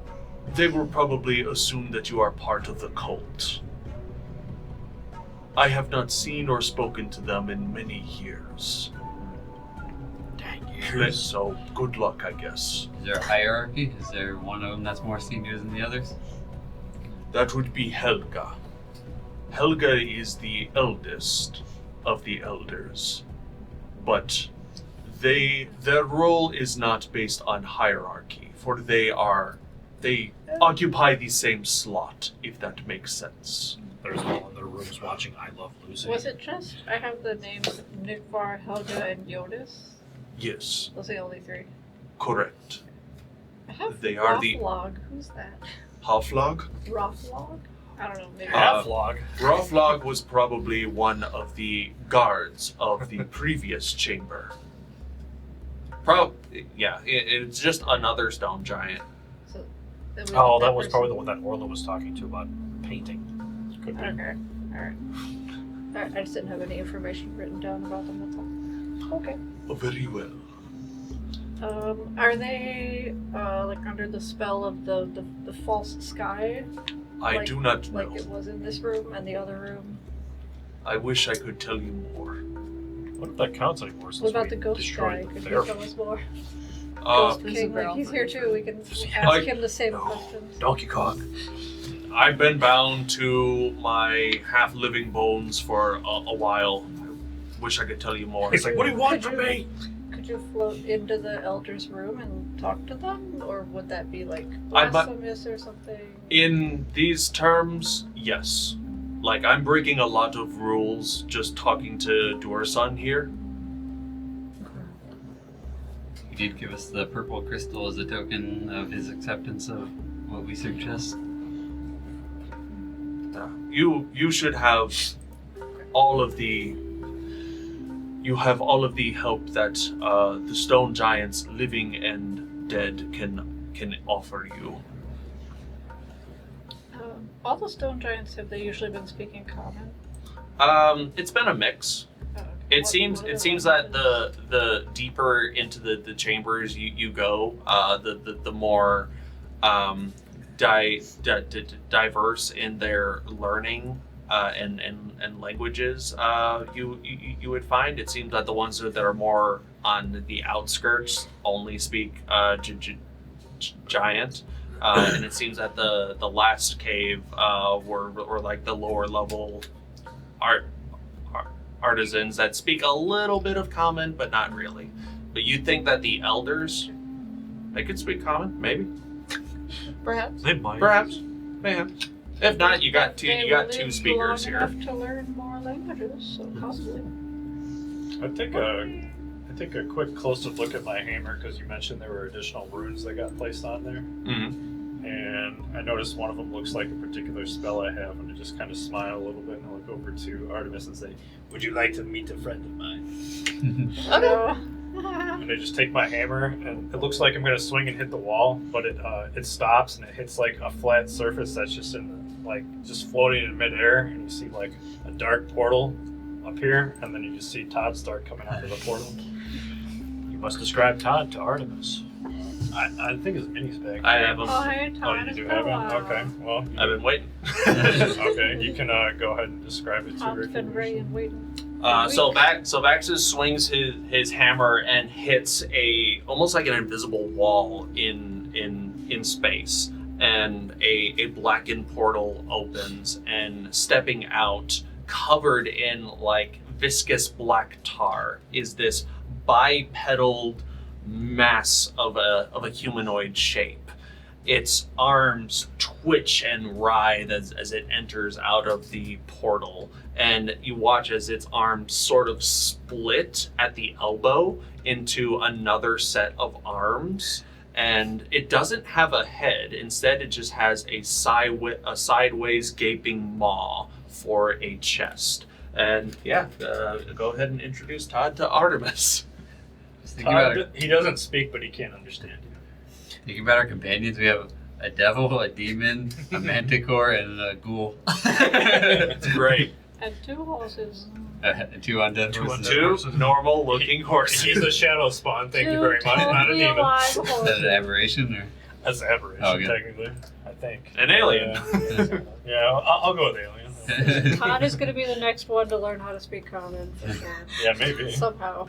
They will probably assume that you are part of the cult. I have not seen or spoken to them in many years. So, good luck, I guess. Is there a hierarchy? Is there one of them that's more senior than the others? That would be Helga. Helga is the eldest, of the elders, but their role is not based on hierarchy, for they occupy the same slot, if that makes sense. There's all in their rooms watching I Love Lucy. Was it just, I have the names Nikvar, Helga, and Yodis? Yes, Those are the only three. correct. I have They are the- Rothlog. Who's that? Half-Log? Rothlog? I don't know, maybe. Half-Log. Half-Log was probably one of the guards of the previous chamber. It's just another stone giant. So, it Oh, that was person. probably the one that Orlin was talking to about painting. Could be. Okay, alright. I just didn't have any information written down about them, that's all. Okay. Oh, very well. Are they, like, under the spell of the false sky? I do not know. Like it was in this room and the other room? I wish I could tell you more. What if that counts anymore since What about we the ghost guy? destroyed the Could you fair? tell us more? Uh, Ghost King, like, he's here too. We can ask I- him the same questions. Donkey Kong. I've been bound to my half-living bones for a while. I wish I could tell you more. He's like, what do you want Could from me? Could you float into the elder's room and talk to them? Or would that be, like, I'm not- blasphemous or something? In these terms, yes. Like, I'm breaking a lot of rules just talking to Duerson here. He did give us the purple crystal as a token of his acceptance of what we suggest. You should have all of the help that the stone giants, living and dead, can offer you. All the stone giants, have they usually been speaking common? It's been a mix. Oh, okay. It What seems are their that languages? the deeper into the chambers you go, the more diverse in their learning and languages you would find. It seems that the ones that are more on the outskirts only speak giant. And it seems that the last cave were like the lower level artisans that speak a little bit of common, but not really. But you'd think that the elders, they could speak common, maybe, Perhaps. They might. perhaps, maybe. If not, you got two They two lived speakers long here. enough to learn more languages, so possibly. I take a quick closer look at my hammer because you mentioned there were additional runes that got placed on there, Mm-hmm. and I noticed one of them looks like a particular spell I have, and I just kind of smile a little bit and I look over to Artemis and say, "Would you like to meet a friend of mine?" Okay. And I just take my hammer, and it looks like I'm gonna swing and hit the wall, but it stops and it hits like a flat surface that's just just floating in midair, and you see like a dark portal up here, and then you just see Todd start coming out of the portal. You must describe Todd to Artemis. I think his mini's back. I have them. Oh, hey, Oh, Todd you is do have it? Bella. Okay, well, I've been waiting. okay, you can go ahead and describe it to Todd's her. been ready and waiting. So Vaxxus swings his hammer and hits almost like an invisible wall in space, and a blackened portal opens, and stepping out, covered in like viscous black tar, is this bipedal mass of a humanoid shape. Its arms twitch and writhe as it enters out of the portal, and you watch as its arms sort of split at the elbow into another set of arms, and it doesn't have a head. Instead, it just has a sideways gaping maw for a chest. And go ahead and introduce Todd to Artemis. Just thinking about, our, He doesn't speak, but he can't understand you. thinking about our companions, we have a devil, a demon, a manticore, and a ghoul. It's great. And 2 horses. Two undead Two horses. Two normal-looking horses. He's a shadow spawn, thank you Two very much, not a totally demon. alive Is that horses. an aberration? Or? That's an aberration, Oh, okay. technically, I think. An alien. Yeah, I'll go with alien. Todd is going to be the next one to learn how to speak common, for sure. Yeah, maybe. Somehow.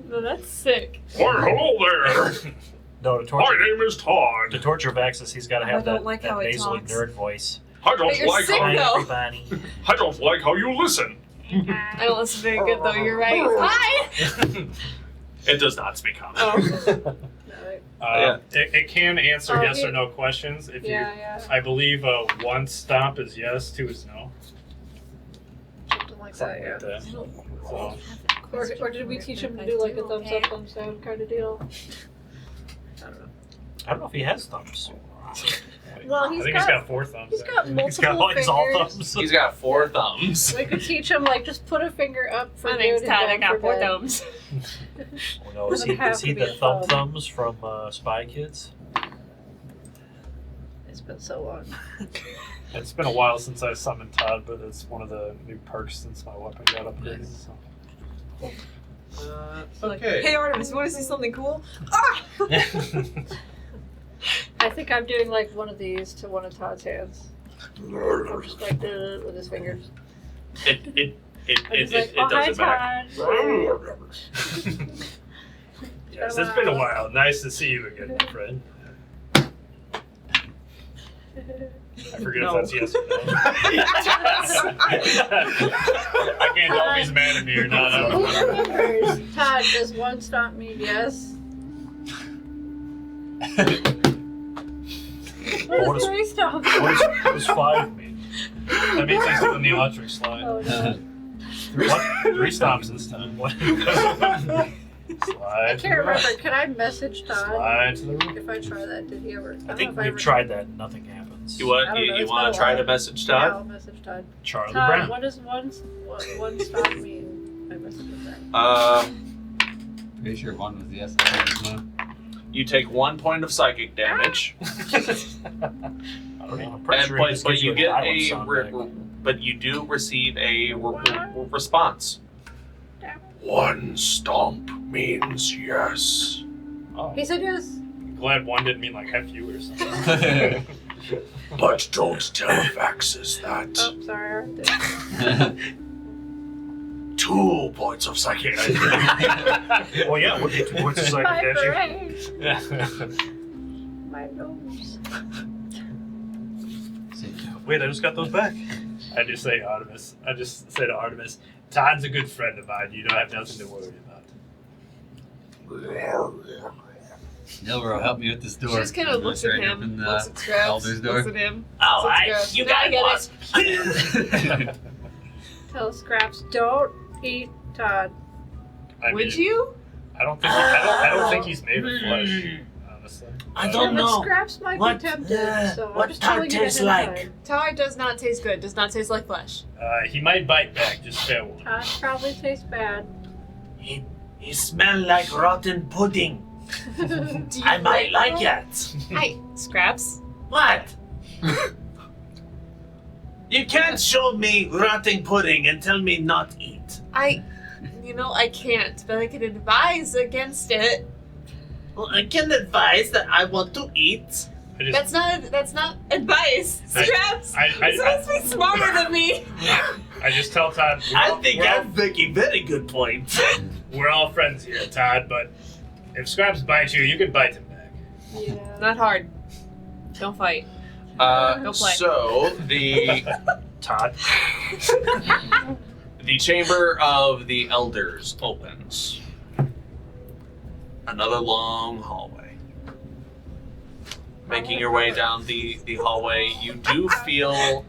No, that's sick. Why, hello there. No, to My torture, name is Todd. to torture Vaxxus, he's got to I have don't that, like how he nasally talks. nerd voice. I don't But you're like sick, how though. Hi, everybody. I don't like how you listen. I don't listen very good though. You're right. Hi. It does not speak common. Oh. It can answer Oh, yes he- or no questions. If Yeah. I believe 1 stomp is yes, 2 is no. Something like that, yeah. That. So, Or did we teach him to do like a thumbs up, thumbs down kind of deal? I don't know. I don't know if he has thumbs. Well, I think he's got 4 thumbs. He's got multiple He's got like all fingers. thumbs. He's got 4 thumbs. We could teach him like just put a finger up for My good name's and Todd. I down got for 4 bad. thumbs. Oh, no, is Doesn't have he to be the a thumb. thumbs from Spy Kids? It's been so long. It's been a while since I summoned Todd, but it's one of the new perks since my weapon got upgraded. Nice. So. Like, Okay. hey Artemis, you want to see something cool? I think I'm doing like one of these to one of Todd's hands. I'm just like with his fingers. It I'm just like, oh, hi, doesn't matter. Todd. Yes, it's been a while. Nice to see you again, my friend. I forget if that's yes or no. I can't tell if he's mad at me or not. I don't know. Fingers. Todd, does 1 stomp mean yes? What What does is- 3 stomp? What does 5 mean? That means he's doing the electric slide. Oh no. 3 stomps this time. What? Slide I to can't the right. remember. Can I message Todd? Slide to the right. If I try that, did he ever? I don't think know if we've ever- tried that and nothing happens. You want I don't know, it's want been to a try while. to message Yeah, Todd? I'll message Todd. Charlie Todd, Brown. what does one stomp mean? I messaged that. Pretty sure 1 was yes, and 2 was no. You take 1 point of psychic damage, I don't know. I'm pretty and sure he just but gives you a get diamond a song re- back. but you do receive a response. 1 stomp means yes. Oh. He said yes. I'm glad 1 didn't mean like F you or something. But don't tell Vaxxus that. Oh, sorry. I heard it. 2 points of psychic. Well, yeah, what's his My psychic damage? brain. My nose. Wait, I just got those back. I just say to Artemis, Todd's a good friend of mine. You don't have nothing to worry about. Nilbro, help me with this door. She just kind of looks at Try and him, open the looks at Scraps, Elder's door. looks at him. All looks at right, Scraps. you Now I got get it. Tell Scraps, don't eat Todd. I Would mean, you? I don't think he's made of flesh. Honestly. I Yeah, don't but know. Scraps might What, be tempted, so what I'm just telling you tastes ahead of like? time. Todd does not taste good. Does not taste like flesh. He might bite back. Just fair warning. Todd probably tastes bad. He smells like rotten pudding. Do you I might like that? it. Hi, Scraps. What? You can't show me rotting pudding and tell me not eat. I can't, but I can advise against it. Well, I can advise that I want to eat. I just, That's not advice. Scraps. You're supposed to be smarter than me. I just tell Todd. I think I'm making very good point. We're all friends here, Todd. But if Scraps bites you, you can bite him back. Yeah. Not hard. Don't fight. Go play. So the Todd. the chamber of the elders opens. Another long hallway. Making your way down the hallway, you do feel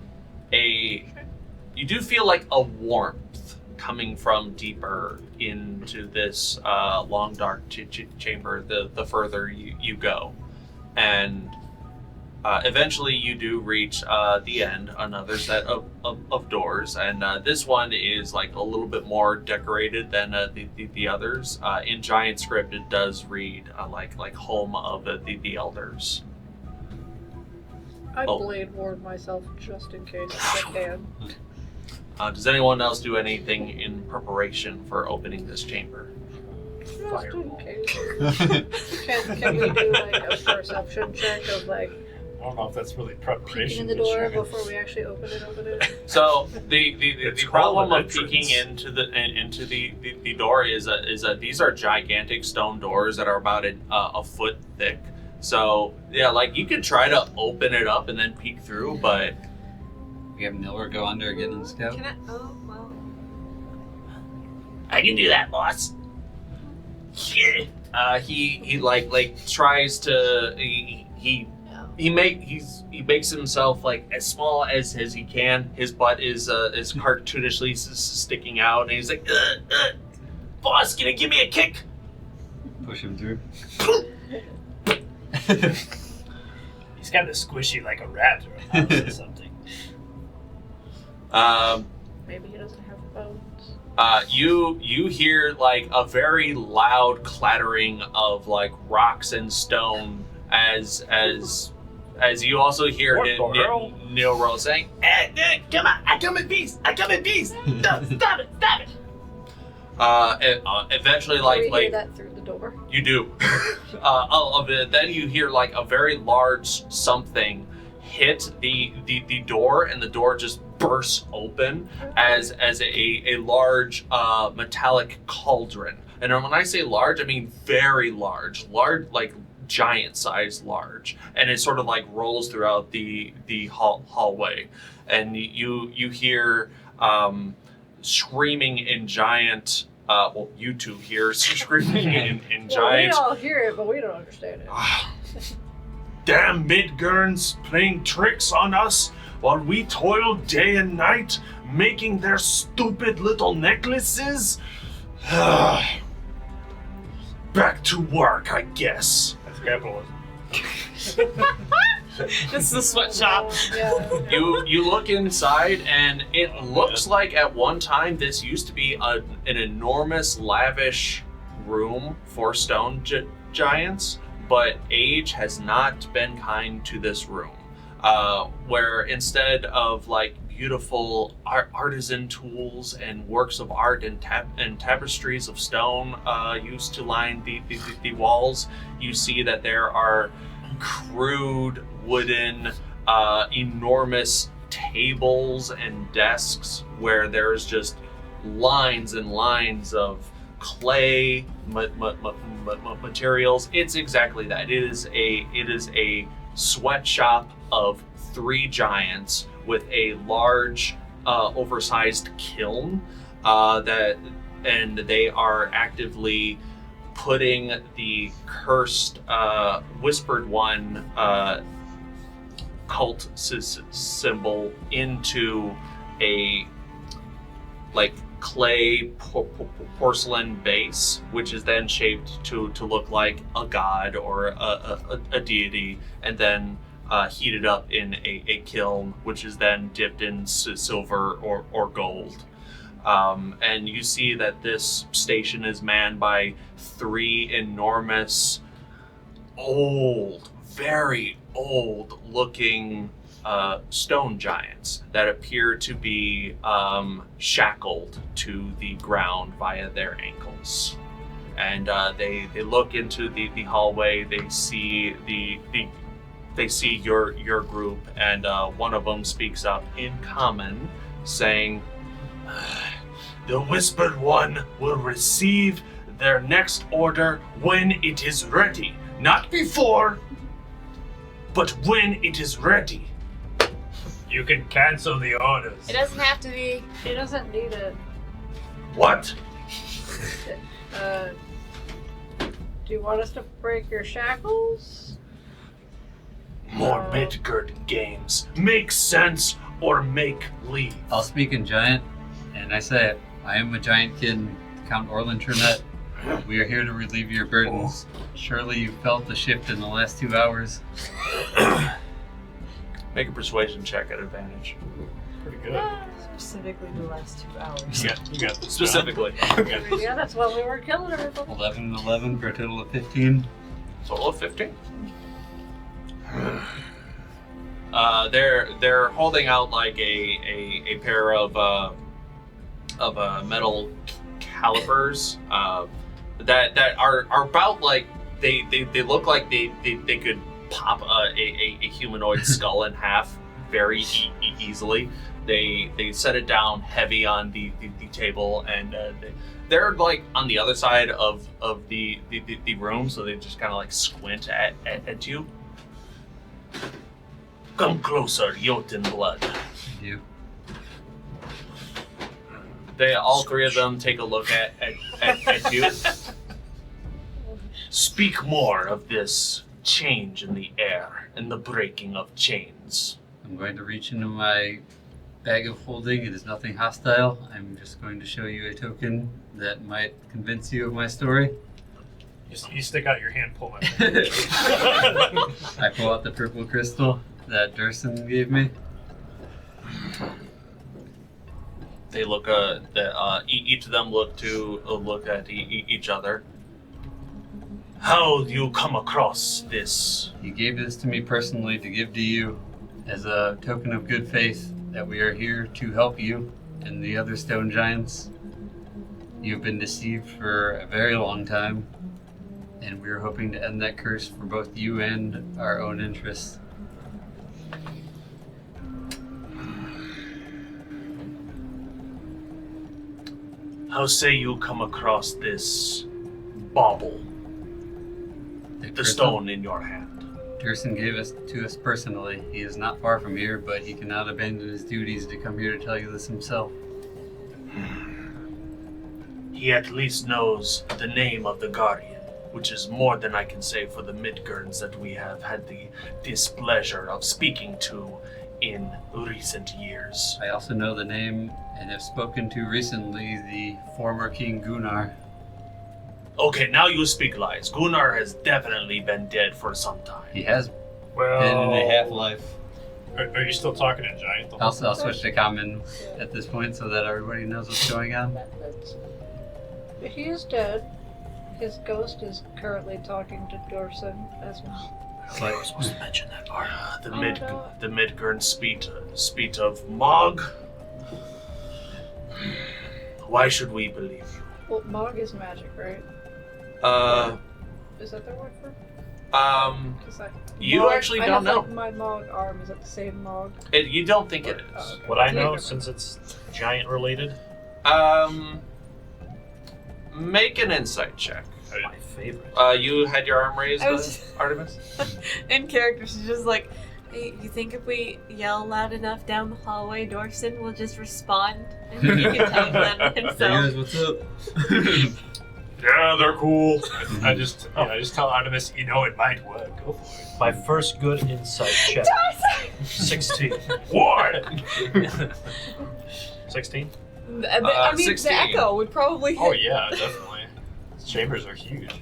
like a warmth coming from deeper into this long dark chamber the further you go. And eventually you do reach the end, another set of doors, and this one is like a little bit more decorated than the others. In giant script it does read like home of the elders. I Oh. blade ward myself just in case I can. Does anyone else do anything in preparation for opening this chamber? Just in Fireball. case. Can we do like a perception check of like I don't know if that's really preparation. peeking in the door for sure. before we actually open it? So the It's problem called of an peeking entrance. into the door is that these are gigantic stone doors that are about a foot thick. So yeah, like you could try to open it up and then peek through, but We have Nilbro go under again and scout. Can I? Oh well. I can do that, boss. Yeah. He tries to he makes himself like as small as he can. His butt is cartoonishly sticking out, and he's like, boss, can you give me a kick? Push him through. He's kind of squishy like a rat or a mouse or something. Maybe he doesn't have bones. You hear like a very loud clattering of like rocks and stone as you also hear Neil Rose saying, come on, I come in peace. Stop it. Eventually, Do we hear that through the door? you do. Then you hear like a very large something hit the door, and the door just bursts open as a large metallic cauldron. And when I say large, I mean very large, like giant size large, and it sort of like rolls throughout the hallway, and you hear screaming in giant. You two hear screaming in giant. We all hear it, but we don't understand it. Damn Midgurns playing tricks on us while we toil day and night making their stupid little necklaces. Back to work, I guess. That's capitalism. This is a sweatshop. Yeah. You look inside, and it looks like at one time this used to be an enormous, lavish room for stone giants, but age has not been kind to this room. Where instead of like beautiful artisan tools and works of art and tapestries of stone used to line the walls, you see that there are crude wooden enormous tables and desks where there's just lines and lines of clay materials. It's exactly that. It is a sweatshop of 3 giants with a large oversized kiln and they are actively putting the cursed Whispered One cult symbol into a like clay porcelain base, which is then shaped to look like a god or a deity, and then heated up in a kiln, which is then dipped in silver or gold. And you see that this station is manned by 3 enormous, very old looking stone giants that appear to be shackled to the ground via their ankles. And they look into the hallway. They see they see your group, and one of them speaks up in common, saying, The Whispered One will receive their next order when it is ready. Not before, but when it is ready. You can cancel the orders. It doesn't have to be. He doesn't need it. What? Do you want us to break your shackles? More Midgard games. Make sense or make leave. I'll speak in giant, and I say it. I am a giant kin, Count Orlin Trinette. We are here to relieve your burdens. Surely you felt the shift in the last 2 hours. make a persuasion check at advantage. Pretty good. Specifically the last 2 hours. You got this. Specifically. Yeah, that's why we were killing everybody. 11 and 11 for a total of 15. Total of 15. They're holding out like a pair of metal calipers that are about like they look like they could pop a humanoid skull in half very easily. They set it down heavy on the table, and they're like on the other side of the room, so they just kind of like squint at you. Come closer, Jotun blood. You. They all three of them take a look at you. Speak more of this change in the air and the breaking of chains. I'm going to reach into my bag of holding. It is nothing hostile. I'm just going to show you a token that might convince you of my story. You stick out your hand, pull my I pull out the purple crystal that Durson gave me. They look. Each of them look at each other. How do you come across this? He gave this to me personally to give to you as a token of good faith that we are here to help you and the other stone giants. You've been deceived for a very long time, and we're hoping to end that curse for both you and our own interests. How say you come across this bauble, the stone in your hand? Durson gave us to us personally. He is not far from here, but he cannot abandon his duties to come here to tell you this himself. He at least knows the name of the Guardian, which is more than I can say for the Midgards that we have had the displeasure of speaking to in recent years. I also know the name and have spoken to recently the former King Gunnar. Okay, now you speak lies. Gunnar has definitely been dead for some time. He has Well, been in a half-life. Are you still talking in giant? I'll switch to common at this point so that everybody knows what's going on. He is dead. His ghost is currently talking to Dorson as well. I was supposed to mention that part. The no. Midgard speak of Mog. Why should we believe you? Well, Mog is magic, right? Is that the word for? You Mog, actually I don't have, know. Like, my Mog arm is it the same Mog? You don't think it is. Oh, okay. What I know, Take it. since it's giant related, Make an insight check. my favorite. You had your arm raised, I was- Artemis? In character, she's just like, hey, you think if we yell loud enough down the hallway, Dorson will just respond? And he can tell them Hey himself. guys, what's up? Yeah, they're cool. I just tell Artemis, it might work. Go for it. My first good insight check. 16. What? 16? I mean, 16. the echo would probably hit. Oh yeah, definitely. These chambers are huge.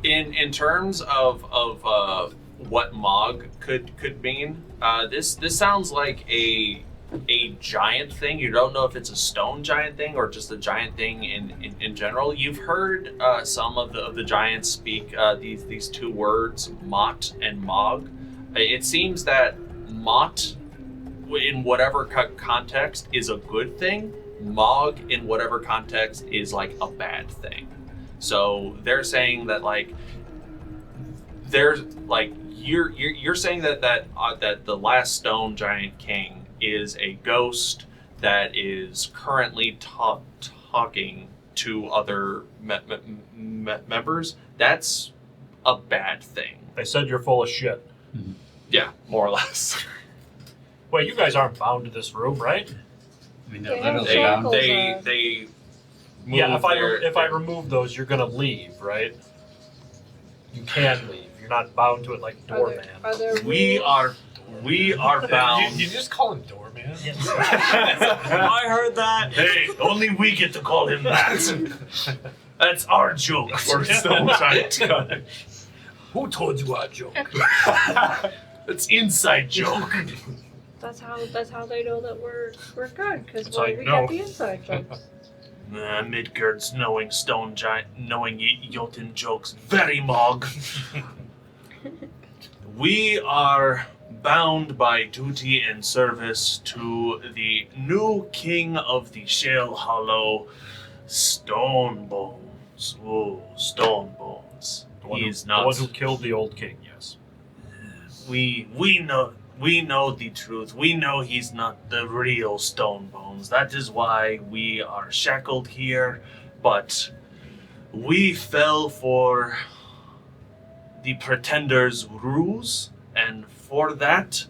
In terms of what Mog could mean, this sounds like a giant thing. You don't know if it's a stone giant thing or just a giant thing in general. You've heard some of the giants speak these two words, Mott and Mog. It seems that Mott, in whatever context, is a good thing. Mog, in whatever context, is like a bad thing. So they're saying that you're saying that the last stone giant king is a ghost that is currently talking to other members. That's a bad thing. They said you're full of shit. Yeah, more or less. Well, you guys aren't bound to this room, right? I mean, They they're have literally bound. shackles. They move Yeah, if I their- remove those, you're gonna leave, right? You can leave. You're not bound to it like doorman. Are there we rules? are bound. You just call him doorman? I heard that. Hey, only we get to call him that. That's our joke for Stone Giant. Who told you our joke? It's inside joke. That's how they know that we're good because That's how you we know. get the inside jokes. Midgard's knowing Stone Giant, knowing Jotun jokes very Mog. We are bound by duty and service to the new king of the Shale Hollow, Stone Bones. Oh, Stone Bones. He's The not. one who killed the old king, yes. We know the truth. We know he's not the real Stone Bones. That is why we are shackled here. But we fell for the Pretender's ruse, And for that,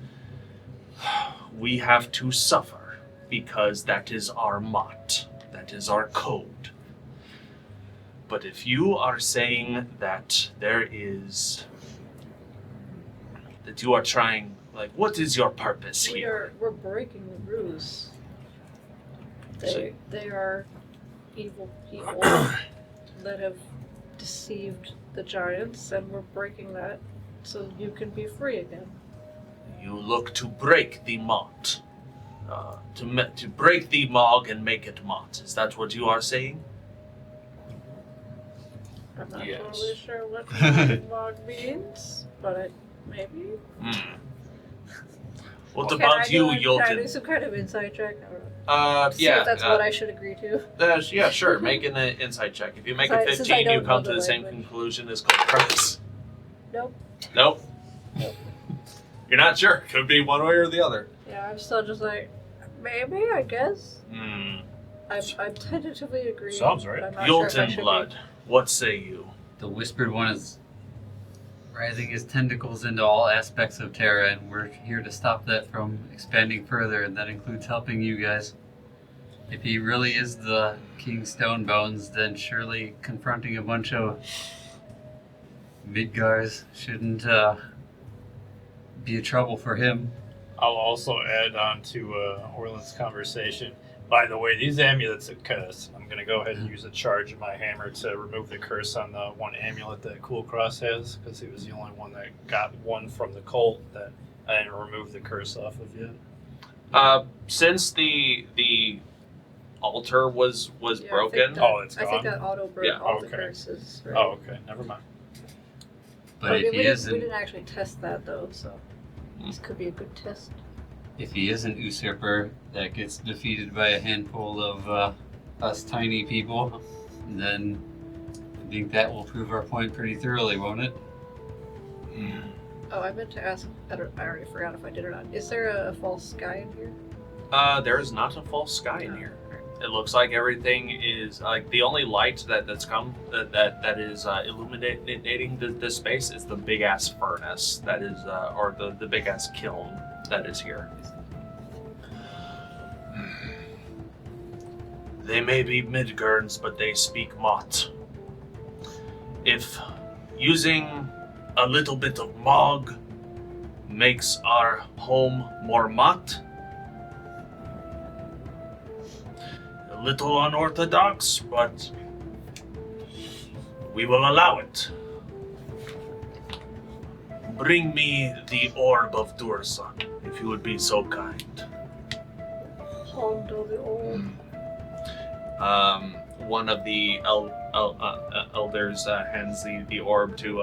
we have to suffer, because that is our mot. That is our code. But if you are saying that there is... that you are trying... Like, what is your purpose here? We're breaking the rules. They are evil people that have deceived the giants, and we're breaking that so you can be free again. You look to break the mot. To break the mog and make it mot. Is that what you are saying? I'm not Yes. totally sure what mog means, but maybe. What Can about I do you, Can I Yolton? do some kind of insight check? See Yeah. if that's what I should agree to. Yeah, sure. Make an insight check. If you make a Since I 15, you don't come know to the the same language. conclusion as Kulkras. Nope. Nope. You're not sure. Could be one way or the other. Yeah, I'm still just like, maybe, I guess. Hmm. I'm tentatively agreeing. Sounds right. but I'm not sure if I Yolton should be. blood. What say you? The Whispered One is rising his tentacles into all aspects of Terra, and we're here to stop that from expanding further, and that includes helping you guys. If he really is the King Stonebones, then surely confronting a bunch of Midgars shouldn't be a trouble for him. I'll also add on to Orlin's conversation. By the way, these amulets are cursed. I'm going to go ahead and use a charge of my hammer to remove the curse on the one amulet that Kulkras has, because he was the only one that got one from the cult that I didn't remove the curse off of yet. Since the altar was Yeah, I think broken, that- Oh, it's I think gone? that auto broke Yeah, all the okay. curses. Right? Oh, okay. Never mind. But I mean, if he we isn't, didn't actually test that though, so this could be a good test. if he is an usurper that gets defeated by a handful of us tiny people, then I think that will prove our point pretty thoroughly, won't it? Oh, I meant to ask. I already forgot if I did or not. Is there a false sky in here? there is not a false sky in here. It looks like everything is like the only light that's come that is illuminating this space is the big ass furnace that is or the big ass kiln that is here. They may be Midgurns, but they speak Mott. If using a little bit of Mog makes our home more Mott, a little unorthodox, but we will allow it. Bring me the orb of Dursan, if you would be so kind. Hondo the old. One of the elders hands the orb to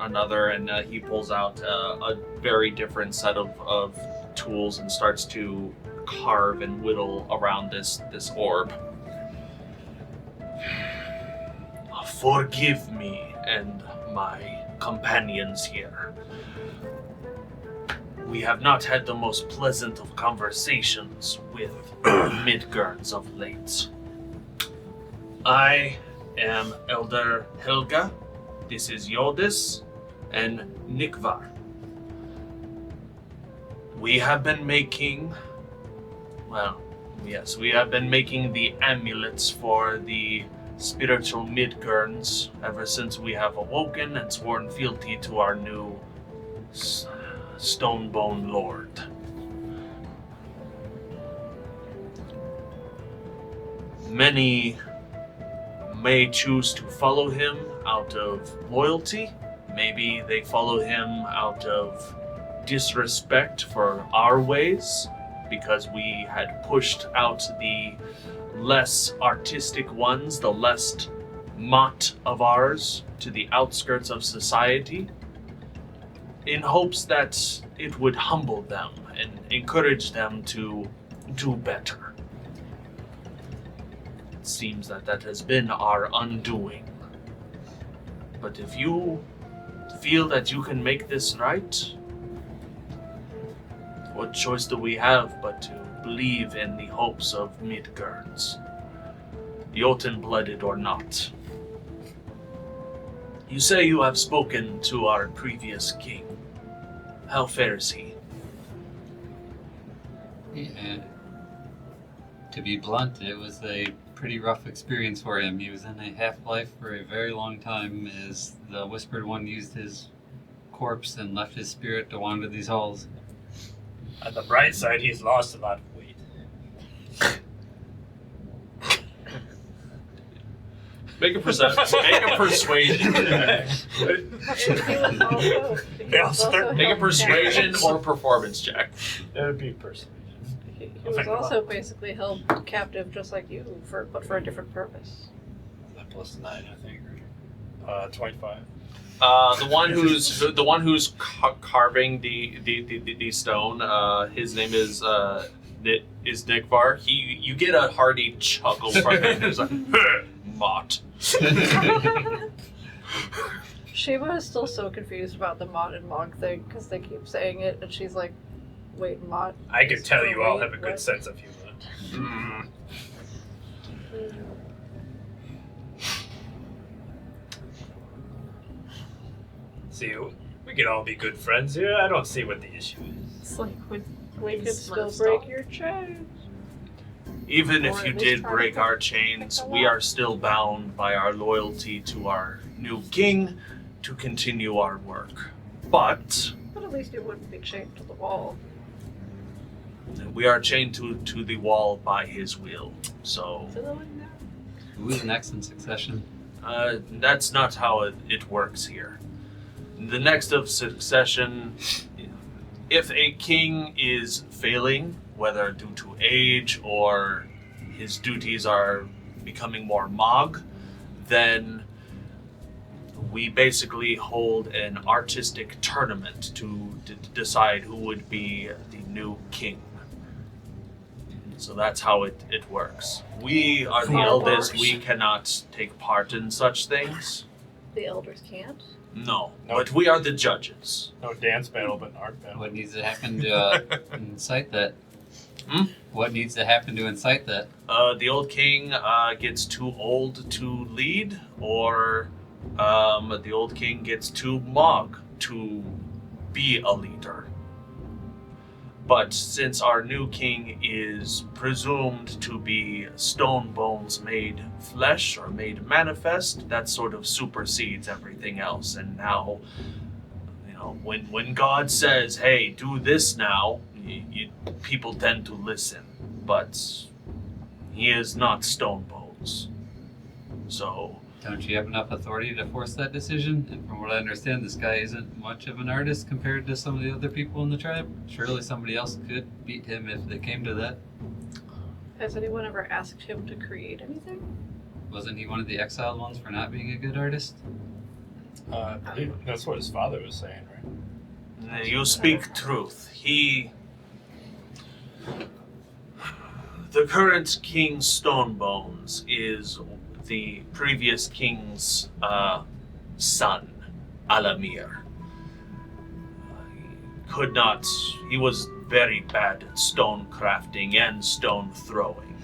another, and he pulls out a very different set of tools and starts to carve and whittle around this orb. Forgive me and my companions here. We have not had the most pleasant of conversations with Midgurns of late. I am Elder Helga. This is Yodis and Nikvar. We have been making, we have been making the amulets for the spiritual Midgurns ever since we have awoken and sworn fealty to our new Stonebone Lord. Many may choose to follow him out of loyalty. Maybe they follow him out of disrespect for our ways, because we had pushed out the less artistic ones, the less Mott of ours, to the outskirts of society, in hopes that it would humble them and encourage them to do better. It seems that has been our undoing. But if you feel that you can make this right, what choice do we have but to believe in the hopes of Midgurns, Jotun-blooded or not? You say you have spoken to our previous king. How fares he? Yeah. To be blunt, it was a pretty rough experience for him. He was in a half-life for a very long time as the Whispered One used his corpse and left his spirit to wander these halls. On the bright side, he's lost a lot of weight. Make a persuasion. Make a persuasion or performance check. That would be persuasion. He was also basically held captive just like you, but for a different purpose. That plus 9, I think. 25. The one who's carving the stone. His name is Nikvar. You get a hearty chuckle from him. He's like, Mott. Shiima is still so confused about the Mott and Mog thing because they keep saying it, and she's like, "Wait, Mott." I can tell you all have a what? good sense of humor. See, we could all be good friends here. I don't see what the issue is. It's like when We could still break your chains. Even Or if you at least did try to break break our the chains, wall. we are still bound by our loyalty to our new king to continue our work. But But at least you wouldn't be chained to the wall. we are chained to the wall by his will. So Who is next in succession? that's not how it works here. The next of succession, if a king is failing, whether due to age or his duties are becoming more Mog, then we basically hold an artistic tournament to decide who would be the new king. So that's how it works. We are the eldest. We cannot take part in such things. The elders can't. No, but we are the judges. No dance battle, but an art battle. What needs to happen to incite that? Hmm? What needs to happen to incite that? The old king gets too old to lead, or the old king gets too Mog to be a leader. But since our new king is presumed to be stone bones made flesh or made manifest, that sort of supersedes everything else. And now, when God says, "Hey, do this now," people tend to listen. But he is not stone bones. So Don't you have enough authority to force that decision? And from what I understand, this guy isn't much of an artist compared to some of the other people in the tribe. Surely somebody else could beat him if they came to that. Has anyone ever asked him to create anything? Wasn't he one of the exiled ones for not being a good artist? I believe that's what his father was saying, right? you speak truth. The current King Stonebones is the previous king's son, Alamir. He was very bad at stone crafting and stone throwing.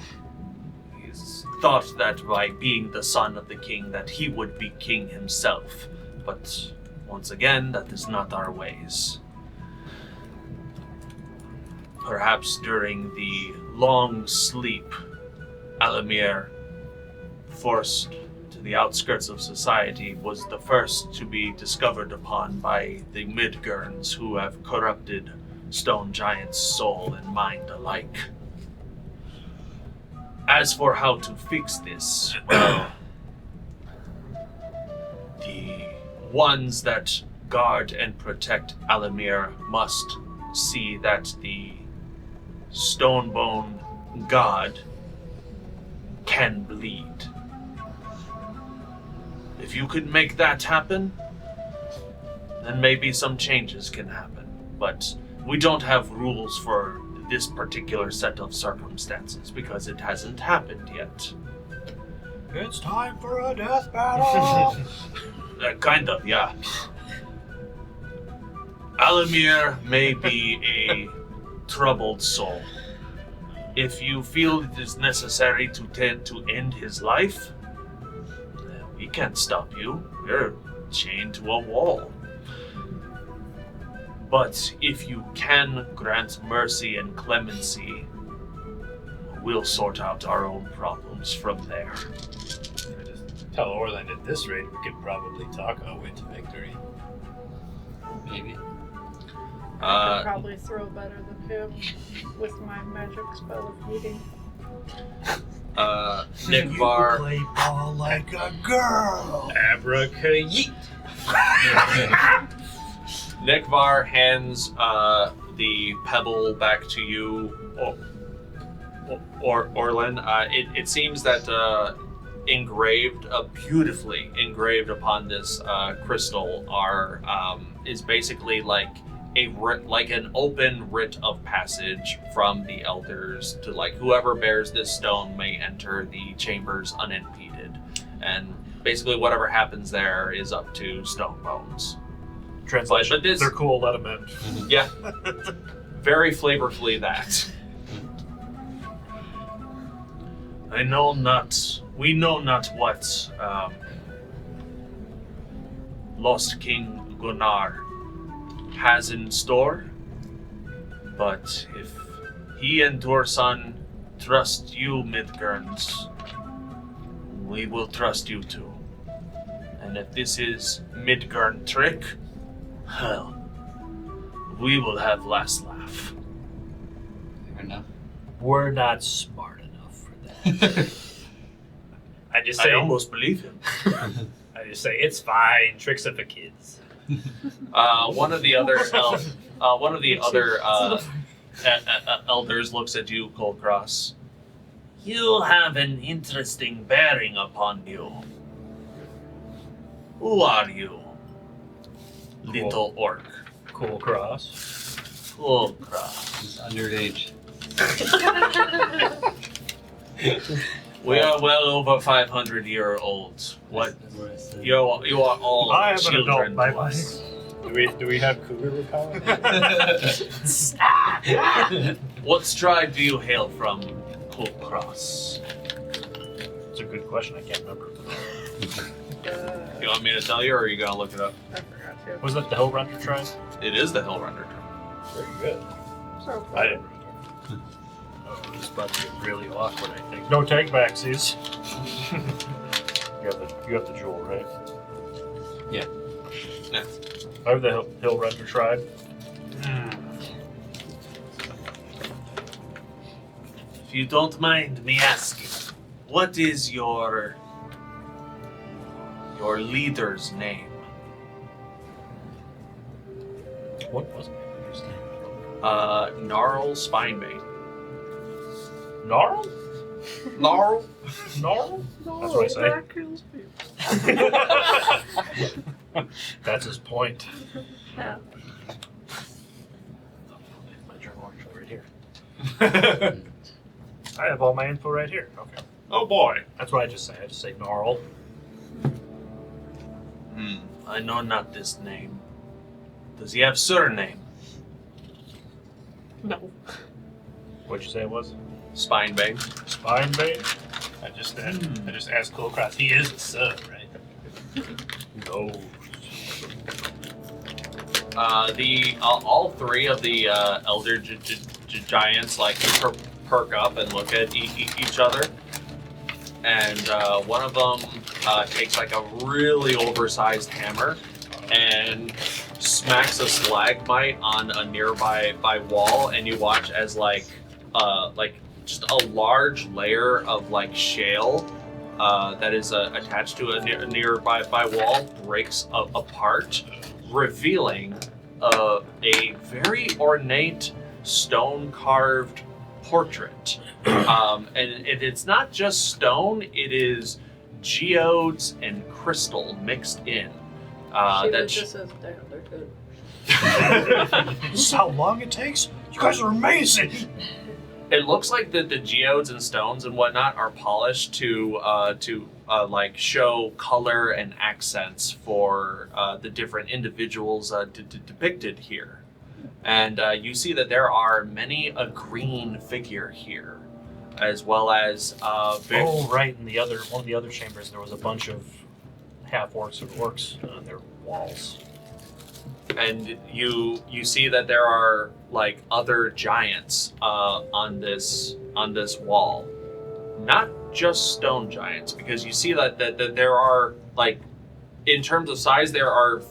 He's thought that by being the son of the king that he would be king himself. But once again, that is not our ways. Perhaps during the long sleep, Alamir, forced to the outskirts of society, was the first to be discovered upon by the Midgurns, who have corrupted Stone Giant's soul and mind alike. As for how to fix this, well, the ones that guard and protect Alamir must see that the Stonebone god can bleed. If you could make that happen, then maybe some changes can happen. But we don't have rules for this particular set of circumstances because it hasn't happened yet. It's time for a death battle! Kind of, yeah. Alamir may be a troubled soul. If you feel it is necessary to end his life, we can't stop you. You're chained to a wall. But if you can grant mercy and clemency, we'll sort out our own problems from there. I just tell Orlin at this rate we could probably talk our way to victory. Maybe. I could probably throw better than him with my magic spell of heating. Nikvar. Play ball like a girl. Abracayee! Nikvar hands the pebble back to you, Orlin. It seems that beautifully engraved upon this crystal is basically like an open writ of passage from the elders to like whoever bears this stone may enter the chambers unimpeded, and basically whatever happens there is up to Stone Bones. Translation, But this- they're cool, let them in. Yeah, very flavorfully that. We know not what Lost King Gunnar has in store, but if he and Torson trust you, Midgurns, we will trust you too. And if this is Midgurn trick, hell, we will have last laugh. Fair enough. We're not smart enough for that. I just say, I almost believe him. I just say it's fine. Tricks are for kids. One of the other elders looks at you, Kulkras. You have an interesting bearing upon you. Who are you, little orc? cool cross. Kulkras. He's underage. We are well over 500-year-olds. What? That's You are all I am an children adult, to bye-bye. us. Do we have cougar repellent? What tribe do you hail from, Kulkras? It's a good question. I can't remember. You want me to tell you, or are you gonna look it up? I forgot to. Was that the Hellrunner tribe? It is the Hellrunner. Very good. So I didn't. Oh, this is about to get really awkward. I think. No take backsies. you have the jewel, right? Yeah. Yeah. I have the Hill Runner tribe. If you don't mind me asking, what is your leader's name? What was it? Gnarl Spinebane. Gnarl? Gnarl? Gnarl? No, That's what I say. that kills people. That's his point. Yeah. My journal actually right here. I have all my info right here. Okay. Oh boy. That's what I just say. I just say gnarl. I know not this name. Does he have surname? No. What'd you say it was? Spinebane. Spinebane? I just asked Kulkras. He is a son, right? No. All three of the elder giants like perk up and look at each other, and one of them takes like a really oversized hammer and smacks a stalagmite on a nearby wall, and you watch as like just a large layer of like shale that is attached to a nearby wall breaks apart, revealing a very ornate stone-carved portrait. And it's not just stone; it is geodes and crystal mixed in. She just says, damn, they're good. This is how long it takes? You guys are amazing! It looks like the geodes and stones and whatnot are polished to like show color and accents for the different individuals depicted here, and you see that there are many a green figure here, as well as Oh, right. In one of the other chambers, there was a bunch of half-orcs and orcs on their walls. And you see that there are like other giants on this wall, not just stone giants, because you see that there are, like, in terms of size, there are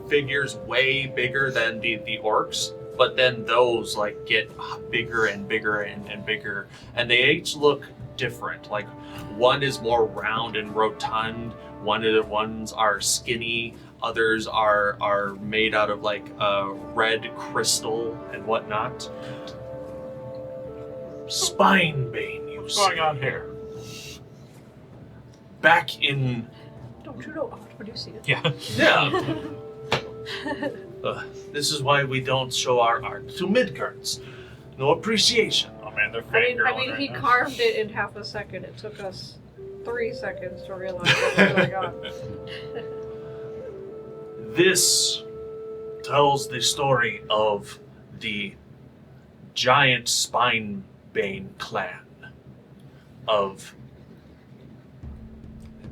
figures way bigger than the orcs, but then those like get bigger and bigger and bigger, and they each look different. Like, one is more round and rotund, one of the ones are skinny, others are made out of like red crystal and whatnot. Spinebane, you What's say? going on here? Back in... Don't you know art when you see it? Yeah. Yeah. This is why we don't show our art to Midgards. No appreciation. Oh man, they're I fangirling mean, right he now. carved it in half a second. It took us 3 seconds to realize what was going on. This tells the story of the giant Spinebane clan of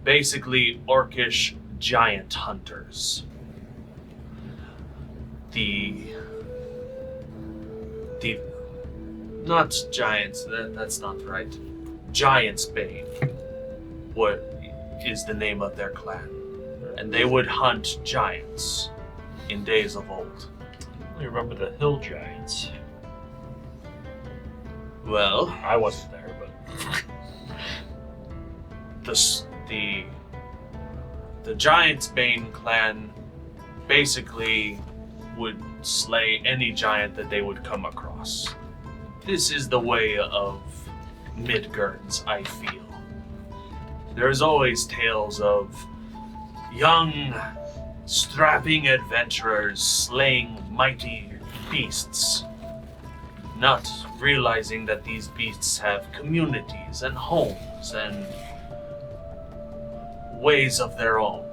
basically orcish giant hunters. The not giants, that's not right. Giant's Bane is the name of their clan. And they would hunt giants in days of old. I remember the hill giants. Well, I wasn't there, but the Giant's Bane clan basically would slay any giant that they would come across. This is the way of Midgards, I feel. There's always tales of young, strapping adventurers slaying mighty beasts, not realizing that these beasts have communities and homes and ways of their own.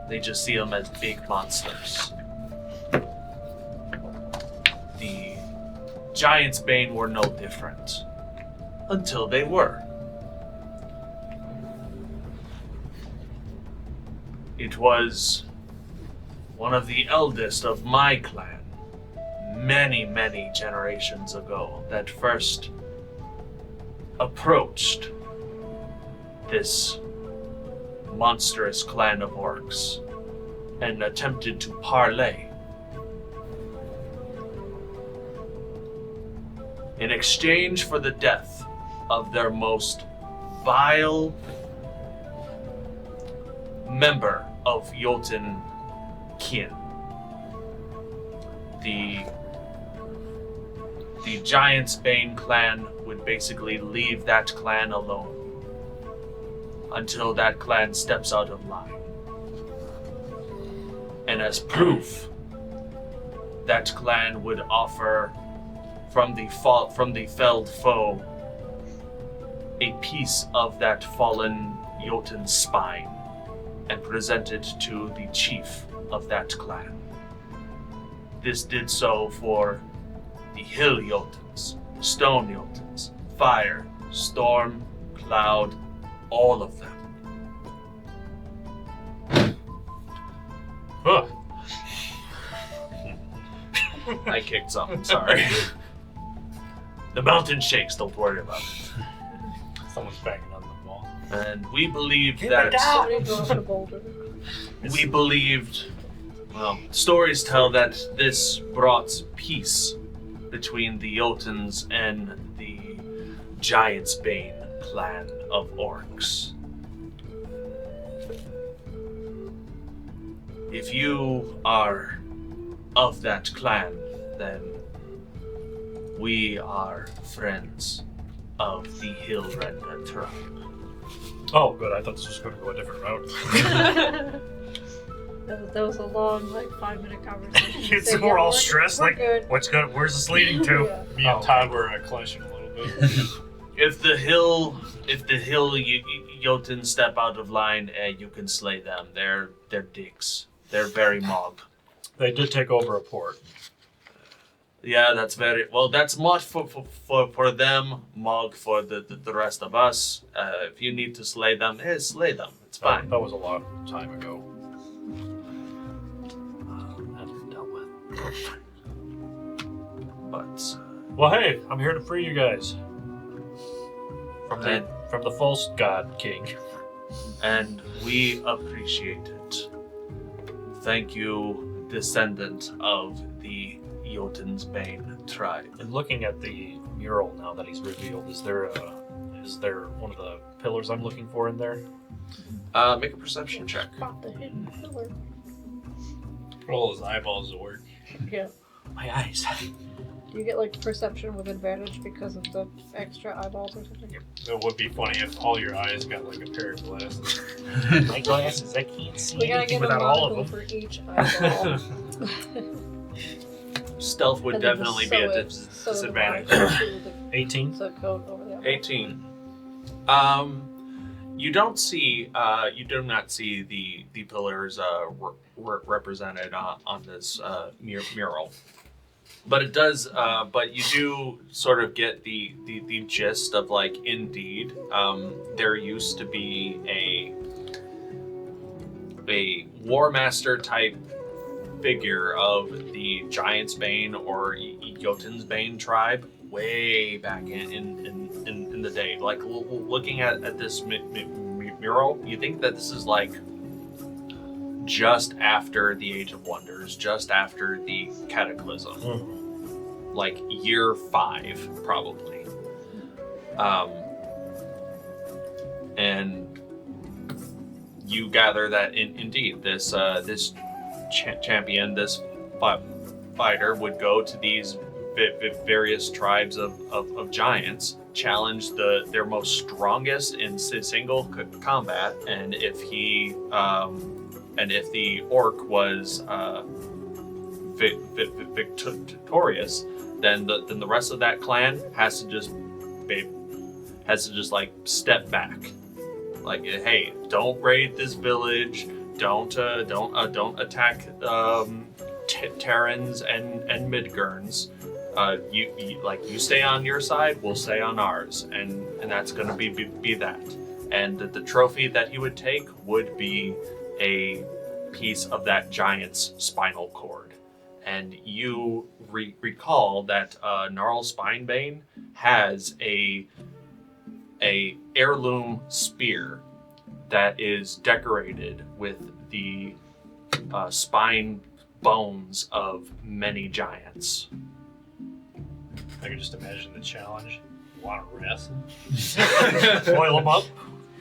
They just see them as big monsters. The Giant's Bane were no different, until they were. It was one of the eldest of my clan, many, many generations ago, that first approached this monstrous clan of orcs and attempted to parley. In exchange for the death of their most vile member of Jotun kin. The Giant's Bane clan would basically leave that clan alone until that clan steps out of line. And as proof, that clan would offer from the felled foe a piece of that fallen Jotun's spine and present it to the chief of that clan. This did so for the hill Jotuns, the stone Jotuns, fire, storm, cloud, all of them. Huh. I kicked something, sorry. The mountain shakes, don't worry about it. Someone's banging on the wall. And we believed Keep that... it down! Somebody dropped a boulder. We believed, well, stories tell that this brought peace between the Jotuns and the Giant's Bane clan of orcs. If you are of that clan, then we are friends of the Hillrender tribe. Oh, good. I thought this was going to go a different route. That was a long, like, 5-minute conversation. It's, So, we're all we're stressed. We're Like, good. what's good? Where's this leading to? Yeah. Me and Todd were clashing a little bit. If the hill Jotun step out of line, you can slay them. They're dicks. They're very mob. They did take over a port. Yeah, that's very well. That's much for them, Mog for the rest of us. If you need to slay them, slay them. It's fine. That was a long time ago. That's dealt with. But Well, hey, I'm here to free you guys from the false god king. and we appreciate it. Thank you, descendant of the Jotun's Bane tribe. And looking at the mural now that he's revealed, is there one of the pillars I'm looking for in there? Make a perception check. Spot the hidden pillar. Roll his eyeballs to work. Yeah. My eyes. Do you get like perception with advantage because of the extra eyeballs or something? It would be funny if all your eyes got like a pair of glasses. My glasses, I can't see We gotta anything get a without all monocle of them. for each eyeball. Stealth would And then definitely just be a sew it- sew the disadvantage. mark to the 18. coat over the eyeball. 18. You do not see the pillars represented on this mural, but it does. But you do sort of get the gist of like, indeed, there used to be a war master type figure of the Giant's Bane or Jotun's Bane tribe way back in the day. Like looking at this mural, you think that this is like just after the Age of Wonders, just after the Cataclysm, like year 5 probably. And you gather that indeed this champion, this fighter, would go to these various tribes of giants, challenge their most strongest in single combat, and if the orc was victorious, then the rest of that clan has to just like step back, like, hey, don't raid this village, don't attack Terrans and Midgurns. You stay on your side, we'll stay on ours, and that's gonna be that. And the trophy that he would take would be a piece of that giant's spinal cord. And you recall that Gnarl Spinebane has a heirloom spear that is decorated with the spine bones of many giants. I can just imagine the challenge. You want to wrestle? Boil them up.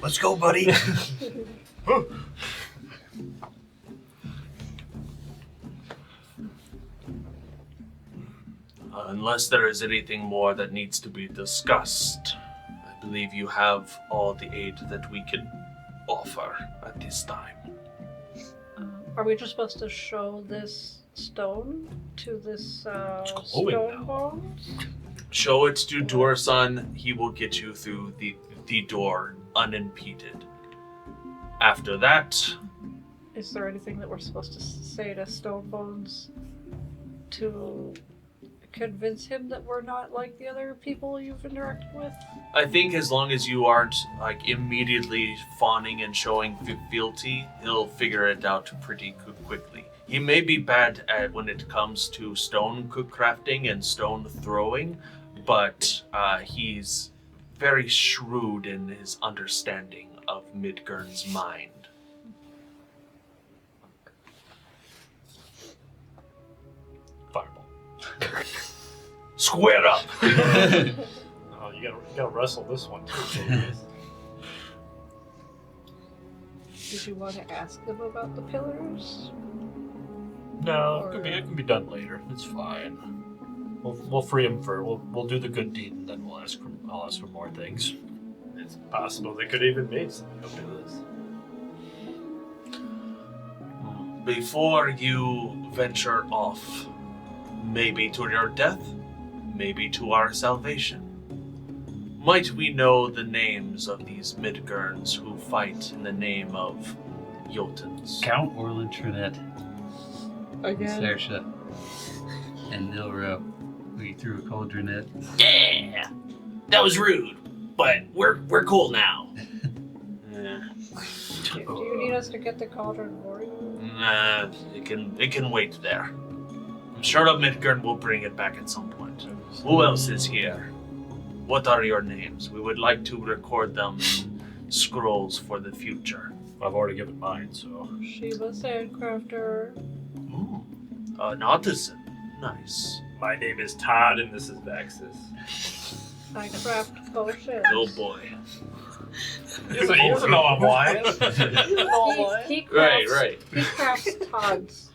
Let's go, buddy. Unless there is anything more that needs to be discussed, I believe you have all the aid that we can offer at this time. Are we just supposed to show this stone to this glowing stone now. bones? Show it to Dorson, he will get you through the door unimpeded. After that, Is there anything that we're supposed to say to Stone Bones to convince him that we're not like the other people you've interacted with? I think as long as you aren't like immediately fawning and showing fealty, he'll figure it out pretty quickly. He may be bad at when it comes to stone crafting and stone throwing, but he's very shrewd in his understanding of Midgurn's mind. Fireball. Square up! Oh, you gotta wrestle this one too. Did you want to ask them about the pillars? No, it can be done later. It's fine. We'll free him we'll do the good deed, and then I'll ask for more things. It's possible they could even make something up to this. Before you venture off, maybe to your death, maybe to our salvation, might we know the names of these Midgurns who fight in the name of Jotuns? Count Orlin, Trinette, Again. Saoirse, and Nilro. We threw a cauldron at. Yeah, that was rude, but we're cool now. Yeah. Do you need us to get the cauldron for you? Nah, it can wait there. I'm sure a Midgard will bring it back at some point. Who else is here? What are your names? We would like to record them in scrolls for the future. I've already given mine, so. Shiima Sandcrafter. Ooh, an artisan. Nice. My name is Todd, and this is Vaxxus. I craft potions. Oh boy. He doesn't know I'm lying. He crafts, Right. He crafts Todds.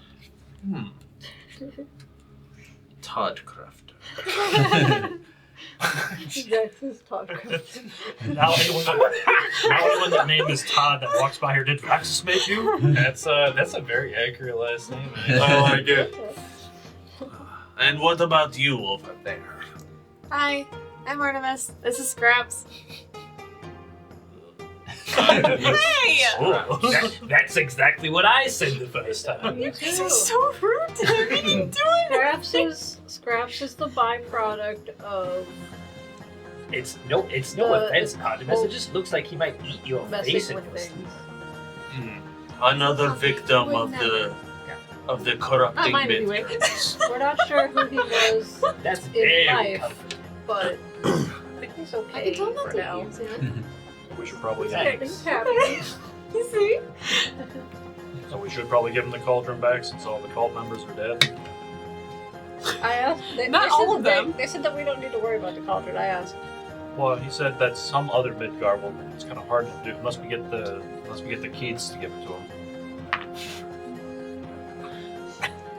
Todd Crafter. That's his Todd Crafter. Now anyone that name is Todd that walks by here, did Vaxxus make you? That's a very accurate last name. I like it. And what about you over there? Hi, I'm Artemis. This is Scraps. Hey! That's exactly what I said the first time. You This too. is so rude. What are you doing? Scraps is the byproduct of It's no The- offense, Artemis. It just looks like he might eat your face messing in with your things. sleep. Another victim of the corrupting mine anyway. Midgards. We're not sure who he was That's in very life, comforting. but I think he's I okay can tell not for to now. use it. We should probably He's happy. You see? So we should probably give him the cauldron back since all the cult members are dead. I asked. Not all of them. They said that we don't need to worry about the cauldron. I asked. Well, he said that some other Midgard will. It's kind of hard to do unless we get the keys to give it to him.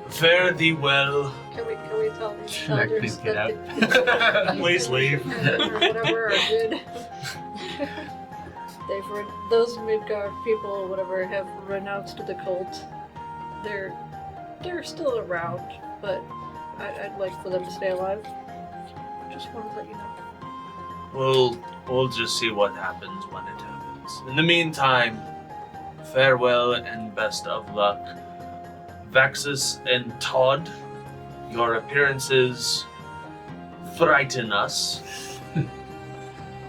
Fare thee well. Can we tell the Shark elders pick it that Please leave. or whatever are good? Those Midgard people or whatever have renounced the cult. They're still around, but I'd like for them to stay alive. Just want to let you know. We'll just see what happens when it happens. In the meantime, farewell and best of luck. Vaxxus and Todd, your appearances frighten us.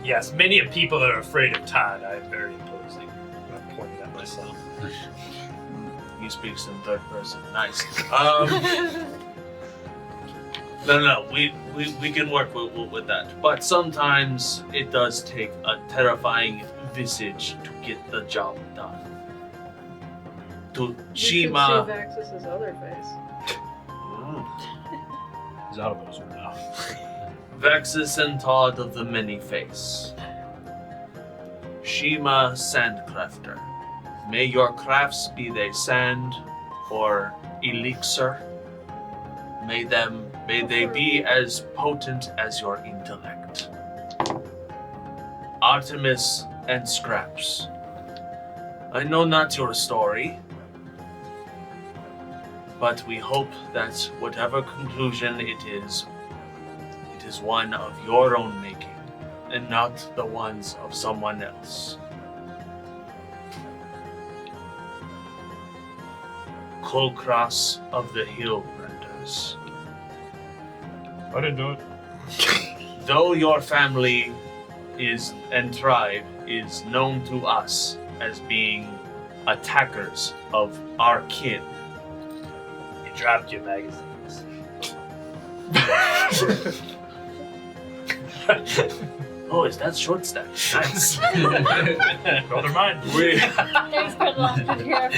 Yes, many people are afraid of Todd. I'm very imposing. I'm pointing at myself. He speaks in third person. Nice. No, we can work with that. But sometimes it does take a terrifying visage to get the job done. To You Shiima. should see Vaxxus' other face. He's out of us right now. Vaxxus and Todd of the Many Face. Shiima Sandcrafter. May your crafts be they sand or elixir. May they be as potent as your intellect. Artemis and Scraps. I know not your story, but we hope that whatever conclusion it is one of your own making, and not the ones of someone else. Kulkras of the Hill Renders. I didn't do it. Though your family and tribe is known to us as being attackers of our kin, You dropped your magazines. oh, is that short stack? Nice. Never mind. They've been locked in here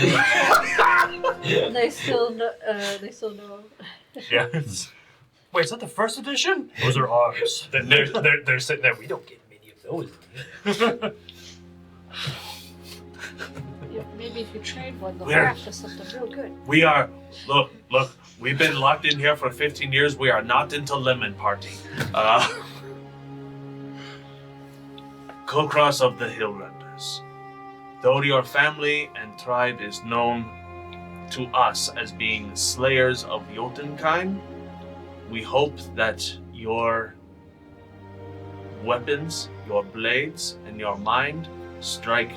and they still know. Yeah. Wait, is that the first edition? Those are ours. They're sitting there. We don't get many of those in here. Yeah, maybe if you trade one, they'll Where? craft us something real good. We are, look, we've been locked in here for 15 years. We are not into Lemon Party. Kulkras of the Hillrenders. Though your family and tribe is known to us as being slayers of Jotunheim, we hope that your weapons, your blades, and your mind strike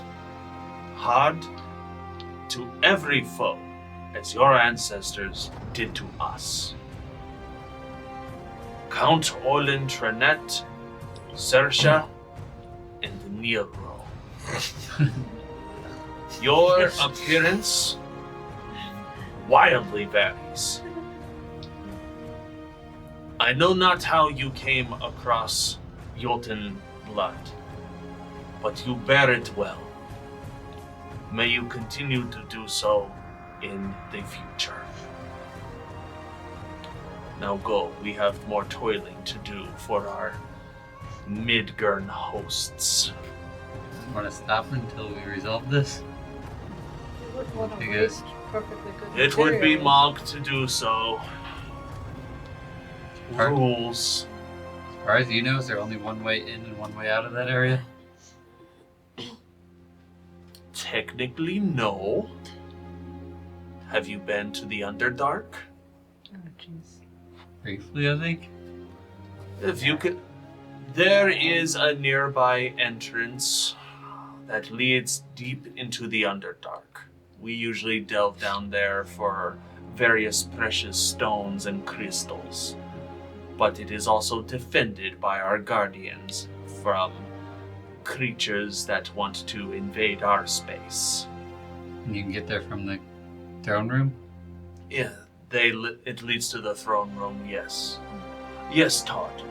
hard to every foe, as your ancestors did to us. Count Orlin, Trinette, Sersha, and Nero. Your appearance wildly varies. I know not how you came across Jotun blood, but you bear it well. May you continue to do so in the future. Now go, we have more toiling to do for our Midgern hosts. Want to stop until we resolve this? We wouldn't want to Take waste perfectly good It would be materials. Monk to do so. Pardon? Rules. As far as you know, is there only one way in and one way out of that area? Technically, no. Have you been to the Underdark? Oh, jeez. Briefly, I think. If you could... There is a nearby entrance that leads deep into the Underdark. We usually delve down there for various precious stones and crystals. But it is also defended by our guardians from creatures that want to invade our space. And you can get there from the throne room? Yeah, it leads to the throne room, yes. Yes, Todd.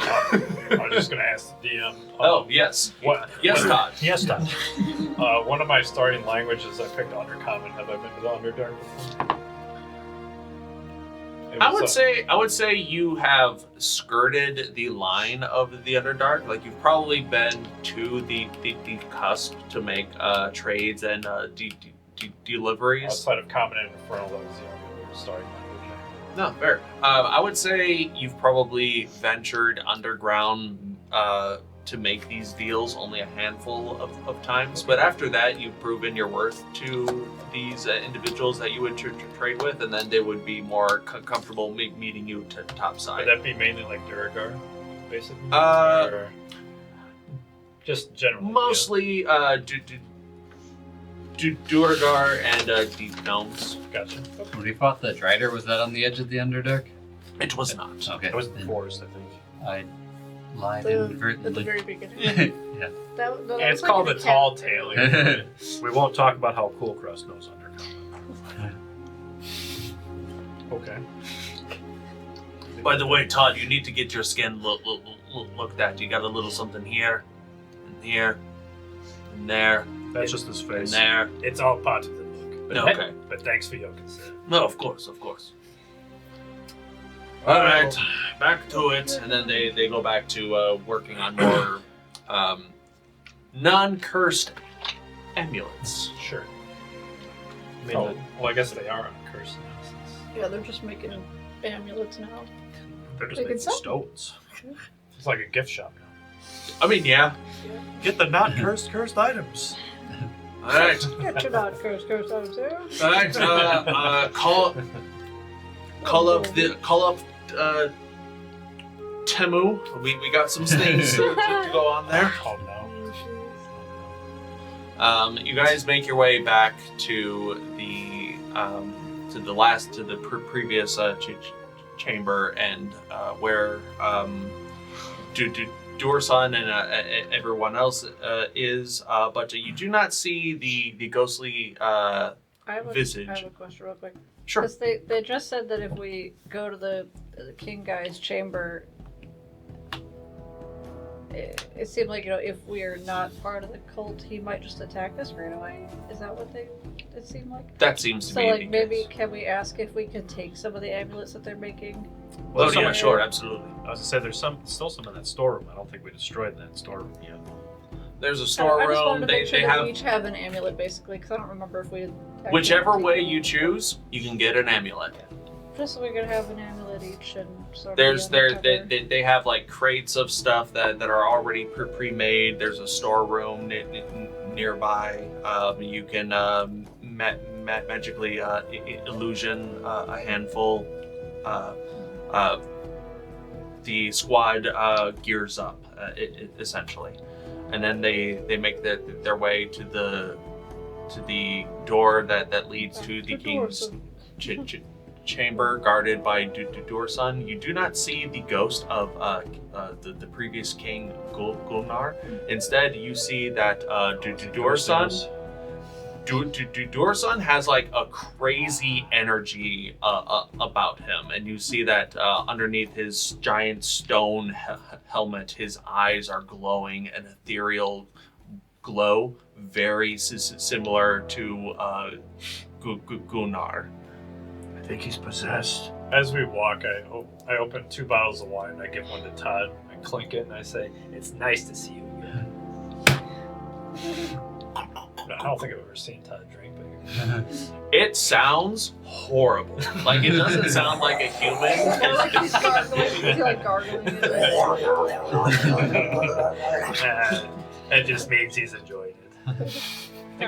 I'm just gonna ask the DM. Oh, yes. What? Yes, Todd. Yes, Todd. One of my starting languages I picked Undercommon. Have I been to the Underdark before? I would say you have skirted the line of the Underdark. Like you've probably been to the cusp to make trades and deliveries. Outside of Common and Infernal, that was the only starting language. No, fair. I would say you've probably ventured underground to make these deals only a handful of times. But after that, you've proven your worth to these individuals that you would trade with, and then they would be more comfortable meeting you to topside. Would that be mainly like Duragar, basically? Uh, or just generally? Mostly Duragar and Deep Gnomes. Gotcha. When we fought the Drider, was that on the edge of the Underdark? It was not. Okay. It was in the then forest, I think. I lied At the inadvertently. very beginning. Yeah. That Yeah, it's called the Tall Tale. We won't talk about how Kulkras knows Undercommon. Okay. By the way, Todd, you need to get your skin looked at. You got a little something here, and here, and there, That's just his and face. there. It's all part of the book. But No, hey, okay. But thanks for your consent. No, of course, of course. All right, back to it, and then they go back to working on more non-cursed amulets. Sure. I mean, Well, I guess they are on curse now. Yeah, they're just making amulets now. they're just they can making sell. stones. It's like a gift shop now. I mean, yeah. Get the not cursed items. All right, Get your not cursed out too. all right. Call up Temu. We got some things to go on there. Oh no. You guys make your way back to the previous chamber, and where Durson and everyone else is, but you do not see the ghostly visage. I have a question real quick. Sure. Because they just said that if we go to the king guy's chamber, it seemed like, if we are not part of the cult, he might just attack us right away. Is that what it seemed like? That seems to So, be like, the maybe case. can we ask if we can take some of the amulets that they're making? Oh, yeah, somewhere? sure, absolutely. I was gonna say there's still some in that storeroom. I don't think we destroyed that storeroom yet. There's a I just storeroom. wanted to make sure They that have we each have an amulet, basically, because I don't remember if we had actually whichever taken way it. you choose, you can get an amulet. Just so we could have an amulet each and sort of. There's be on the cover. they have like crates of stuff that are already pre-made. There's a storeroom nearby. You can magically illusion a handful. The squad gears up essentially, and then they make their way to the door that leads to the king's chamber, guarded by Durson. You do not see the ghost of the previous king Dorson has like a crazy energy about him, and you see that underneath his giant stone helmet, his eyes are glowing an ethereal glow, very similar to Gunnar. I think he's possessed. As we walk, I open 2 bottles of wine. I give one to Todd. I clink it and I say, "It's nice to see you again." I don't think I've ever seen Todd drink, but It sounds horrible. Like, it doesn't sound like a human. Like he's gargling. He's like gargling. That just means he's enjoyed it. The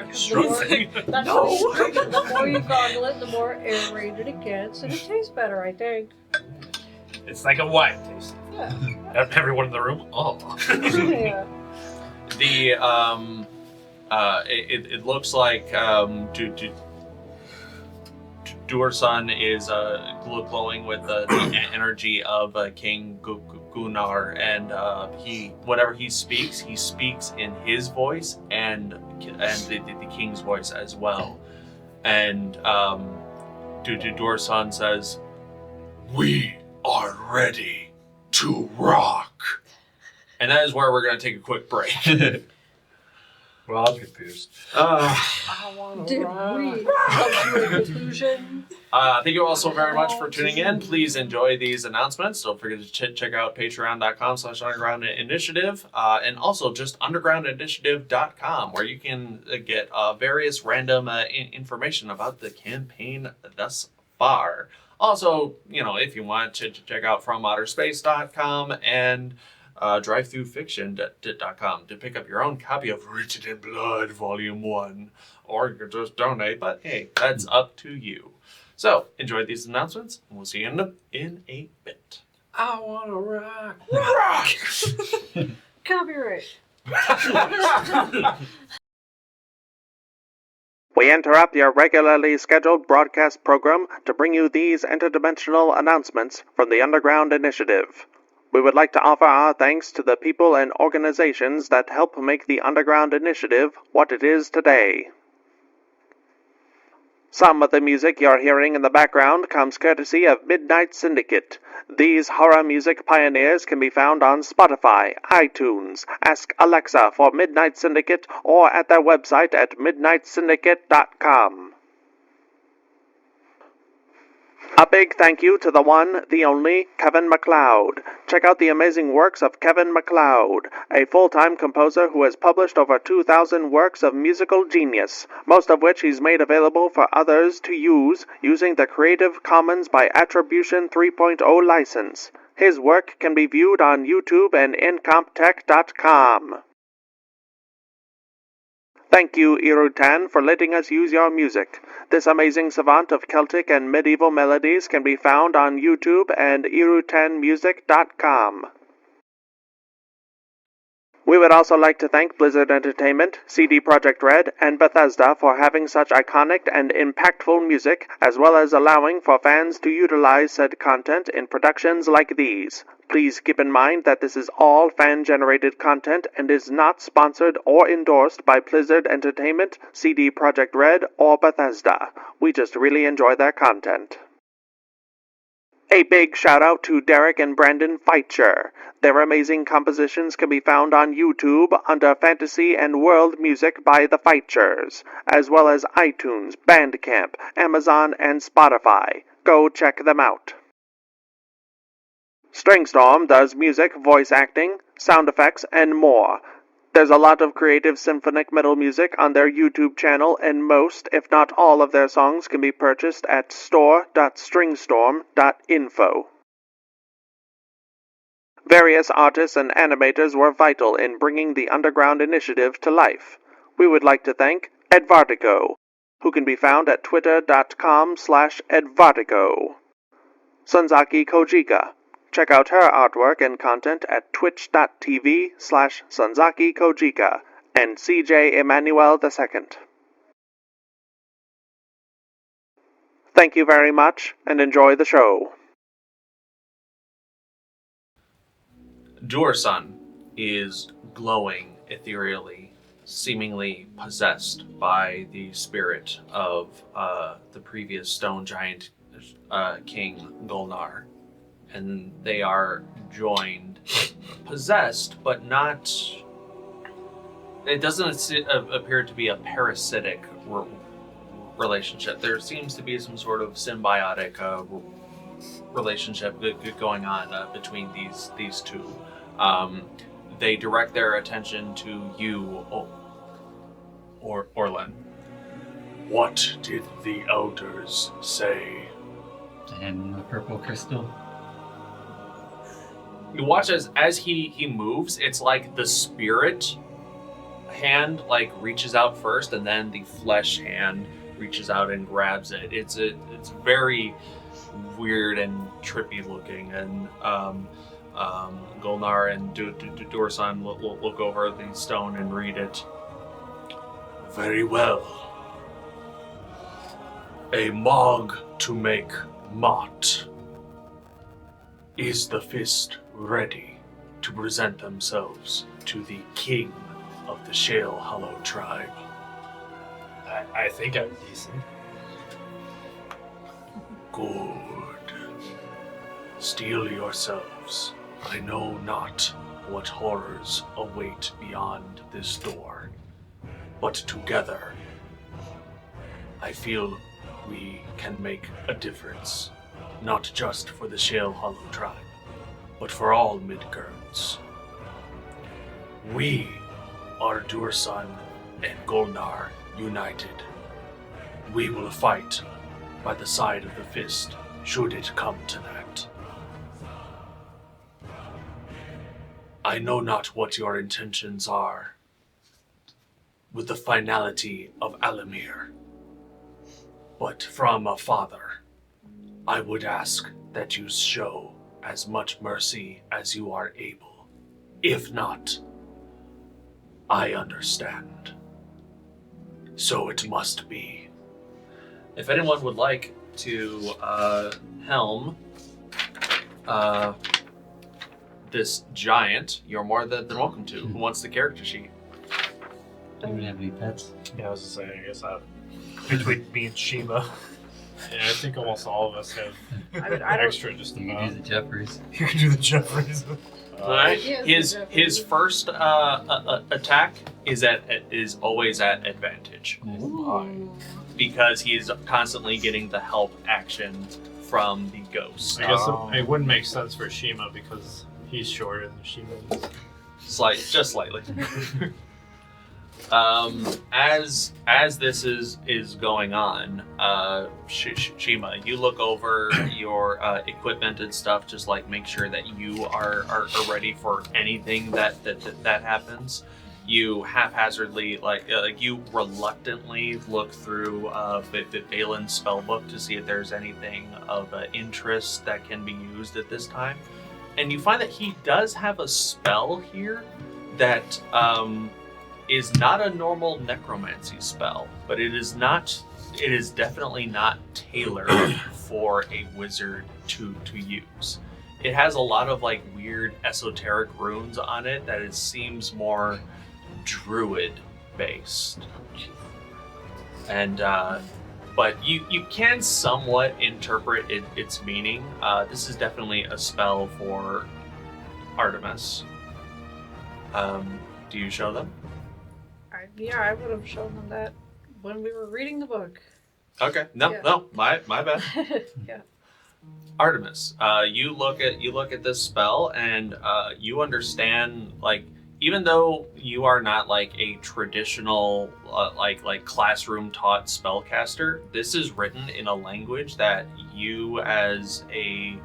more you gargle it, the more aerated it gets, and it tastes better, I think. It's like a wine tasting. Yeah. Everyone in the room? Oh. Yeah. The it looks like Dursun is glowing with the energy of King Gunnar, and whenever he speaks in his voice and the king's voice as well. And Dursun says, "We are ready to rock." And that is where we're going to take a quick break. Well, I'm confused. Did we come to a conclusion? Thank you all so very much for tuning in. Please enjoy these announcements. Don't forget to check out patreon.com/underground initiative, and also just undergroundinitiative.com, where you can get various random information about the campaign thus far. Also, if you want to check out fromouterspace.com and drivethroughfiction.com to pick up your own copy of Written in Blood Volume 1, or you can just donate, but hey, that's up to you. So, enjoy these announcements, and we'll see you in a bit. I want to rock. Rock! Copyright. We interrupt your regularly scheduled broadcast program to bring you these interdimensional announcements from the Underground Initiative. We would like to offer our thanks to the people and organizations that help make the Underground Initiative what it is today. Some of the music you're hearing in the background comes courtesy of Midnight Syndicate. These horror music pioneers can be found on Spotify, iTunes, Ask Alexa for Midnight Syndicate, or at their website at midnightsyndicate.com. A big thank you to the one, the only, Kevin MacLeod. Check out the amazing works of Kevin MacLeod, a full-time composer who has published over 2,000 works of musical genius, most of which he's made available for others to use using the Creative Commons by Attribution 3.0 license. His work can be viewed on YouTube and incomptech.com. Thank you, Irutan, for letting us use your music. This amazing savant of Celtic and medieval melodies can be found on YouTube and irutanmusic.com. We would also like to thank Blizzard Entertainment, CD Projekt Red, and Bethesda for having such iconic and impactful music, as well as allowing for fans to utilize said content in productions like these. Please keep in mind that this is all fan-generated content and is not sponsored or endorsed by Blizzard Entertainment, CD Projekt Red, or Bethesda. We just really enjoy their content. A big shout out to Derek and Brandon Feitcher. Their amazing compositions can be found on YouTube under Fantasy and World Music by the Feitchers, as well as iTunes, Bandcamp, Amazon, and Spotify. Go check them out. Stringstorm does music, voice acting, sound effects, and more. There's a lot of creative symphonic metal music on their YouTube channel, and most, if not all, of their songs can be purchased at store.stringstorm.info. Various artists and animators were vital in bringing the Underground Initiative to life. We would like to thank Edvartigo, who can be found at twitter.com/Edvartigo. Sunzaki Kojika. Check out her artwork and content at twitch.tv/Sunzaki Kojika, and CJ Emmanuel II. Thank you very much, and enjoy the show. Dursun is glowing ethereally seemingly possessed by the spirit of the previous stone giant King Golnar. And they are joined, possessed, but not... It doesn't appear to be a parasitic relationship. There seems to be some sort of symbiotic relationship going on between these two. They direct their attention to you, Orlin. What did the elders say? And the purple crystal. You watch as he moves. It's like the spirit hand like reaches out first, and then the flesh hand reaches out and grabs it. It's very weird and trippy looking, and Golnar and Dursan look over the stone and read it. Very well. A Mog to make Mott. Is the fist ready to present themselves to the king of the Shale Hollow tribe? I think I'm decent. Good. Steel yourselves. I know not what horrors await beyond this door, but together, I feel we can make a difference, not just for the Shale Hollow tribe, but for all Midgirds. We are Dursan and Golnar united. We will fight by the side of the fist, should it come to that. I know not what your intentions are with the finality of Alamir, but from a father, I would ask that you show as much mercy as you are able. If not, I understand. So it must be. If anyone would like to helm this giant, you're more than welcome to. Who wants the character sheet? Do you have any pets? Yeah, I was just saying, I guess between me and Shiima. Yeah, I think almost all of us have I don't- extra just You can about. do the Jeffries. You can do the Jeffries. Alright. Yes, His first attack is always at advantage because he's constantly getting the help action from the ghost. I guess it wouldn't make sense for Shiima because he's shorter than Shiima is. Just slightly. As this is going on, Shiima, you look over your equipment and stuff, just like make sure that you are ready for anything that happens. You haphazardly, you reluctantly look through Balin's spellbook to see if there's anything of interest that can be used at this time, and you find that he does have a spell here that is not a normal necromancy spell, but it is definitely not tailored for a wizard to use. It has a lot of weird esoteric runes on it that it seems more druid based. And but you can somewhat interpret its meaning. This is definitely a spell for Artemis. Do you show them? I would have shown them that when we were reading the book. Okay. No, my bad. Yeah. Artemis, you look at this spell and you understand, even though you are not a traditional classroom taught spellcaster, this is written in a language that you as a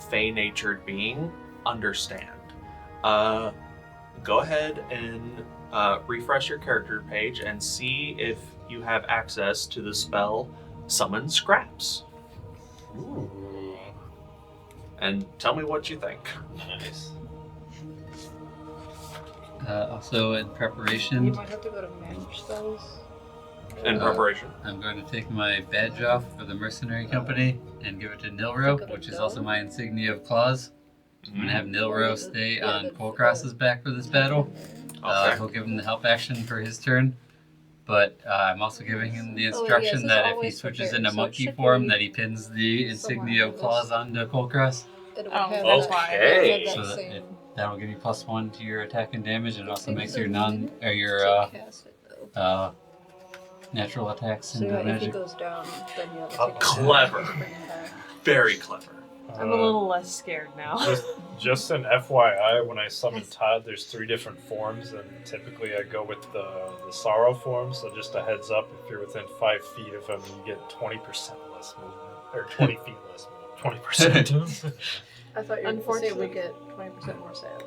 fey-natured being understand. Go ahead and refresh your character page and see if you have access to the spell Summon Scraps. Ooh. And tell me what you think. Nice. Also, in preparation, You might have to go to manage those. In preparation. I'm going to take my badge off for the mercenary company and give it to Nilro, which is also my insignia of claws. I'm going to have Nilro stay on Kulkras's back for this battle. Okay. We'll give him the help action for his turn. But I'm also giving him the Oh, yes, instruction he's that if he always switches prepared, into so it monkey should form, be that he pins the insignia of somewhere claws onto Kulkras. It would Oh, have that's that- why. Okay. it would So have that that same- that'll give you +1 to your attack and damage, and also It makes takes your a minute your to cast it, though. natural attacks So into yeah, if he magic. goes down, then you'll take Clever. it, bring it back. Very clever. I'm a little less scared now. Just an FYI, when I summon Todd, there's 3 different forms, and typically I go with the sorrow form. So just a heads up, if you're within 5 feet of him, you get 20% less movement, or 20 feet less movement. 20%. I thought you were going to say we Unfortunately. get 20% more sad.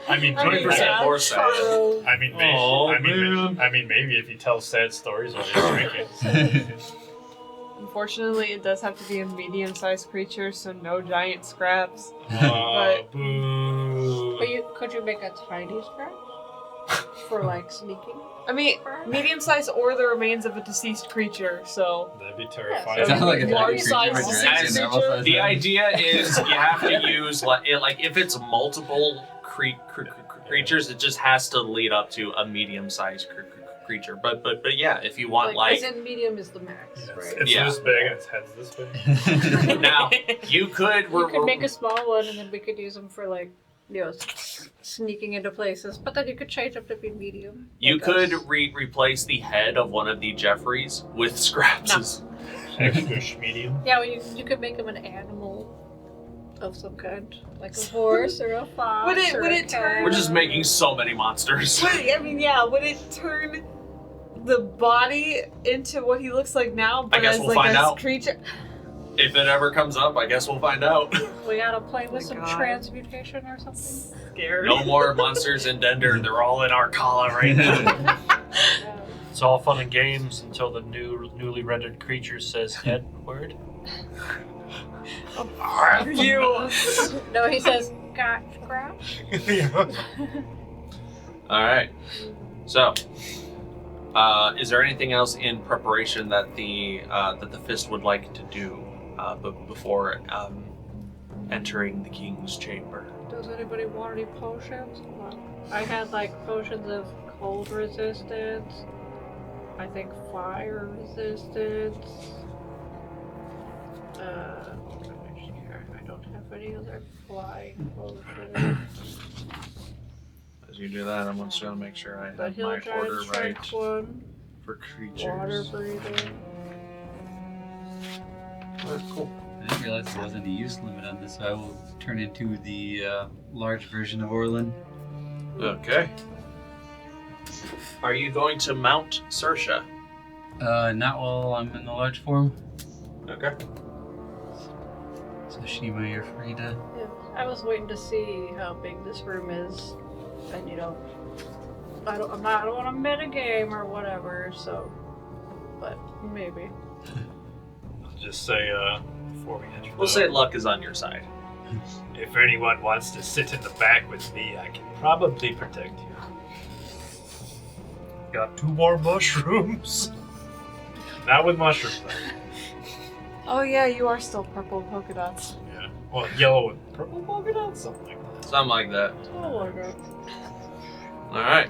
I mean, 20% yeah. more sad. Sorrow. I mean, maybe. Oh, I mean, maybe if you tell sad stories while you're drinking. Unfortunately, it does have to be a medium-sized creature, so no giant scraps. Boo. But could you make a tiny scratch? For like sneaking? I mean, medium-sized or the remains of a deceased creature, so... That'd be It terrifying. sounds like a Large giant creature size for dragon, creature. normal size The dragon. idea is you have to use like if it's multiple creatures, it just has to lead up to a medium-sized creature. But yeah, if you want As in medium is the max, Yes, right? it's Yeah. this big and its head's this big. now you could You could make a small one and then we could use them for like, sneaking into places. But then you could change them to be medium. you like could us. replace the head of one of the Jeffreys with scraps. Extra medium. Yeah, well, you could make them an animal of some kind. Like a horse or a fox Would it- or would a it cat. turn- We're just making so many monsters. Would it turn the body into what he looks like now, but guess as we'll like find a out. creature? If it ever comes up, I guess we'll find out. We gotta play with Oh some my God. transmutation or something. Scared. No more monsters in Dender. They're all in Arcala right now. Yeah. It's all fun and games until the newly rendered creature says Edward. You. No, he says, "Got scratch." All right. So, is there anything else in preparation that the fist would like to do before entering the king's chamber? Does anybody want any potions? I had like potions of cold resistance. I think fire resistance. I don't have any other flying potions. As you do that, I'm just gonna make sure I The have hill my order giant right strength one. for Water creatures. breathing. Cool. I didn't realize there wasn't a use limit on this, so I will turn into the large version of Orlin. Okay. Are you going to mount Saoirse? Not while I'm in the large form. Okay. So Shiima, you're free to... Yeah. I was waiting to see how big this room is, and I don't want to metagame or whatever. So, but maybe. Just say, before we enter, We'll say luck is on your side. if anyone wants to sit in the back with me, I can probably protect you. Got 2 more mushrooms. Not with mushrooms, though. Oh yeah, you are still purple polka dots. Yeah. Well, yellow with purple polka dots, something like that. Something like that. Oh my god. All right.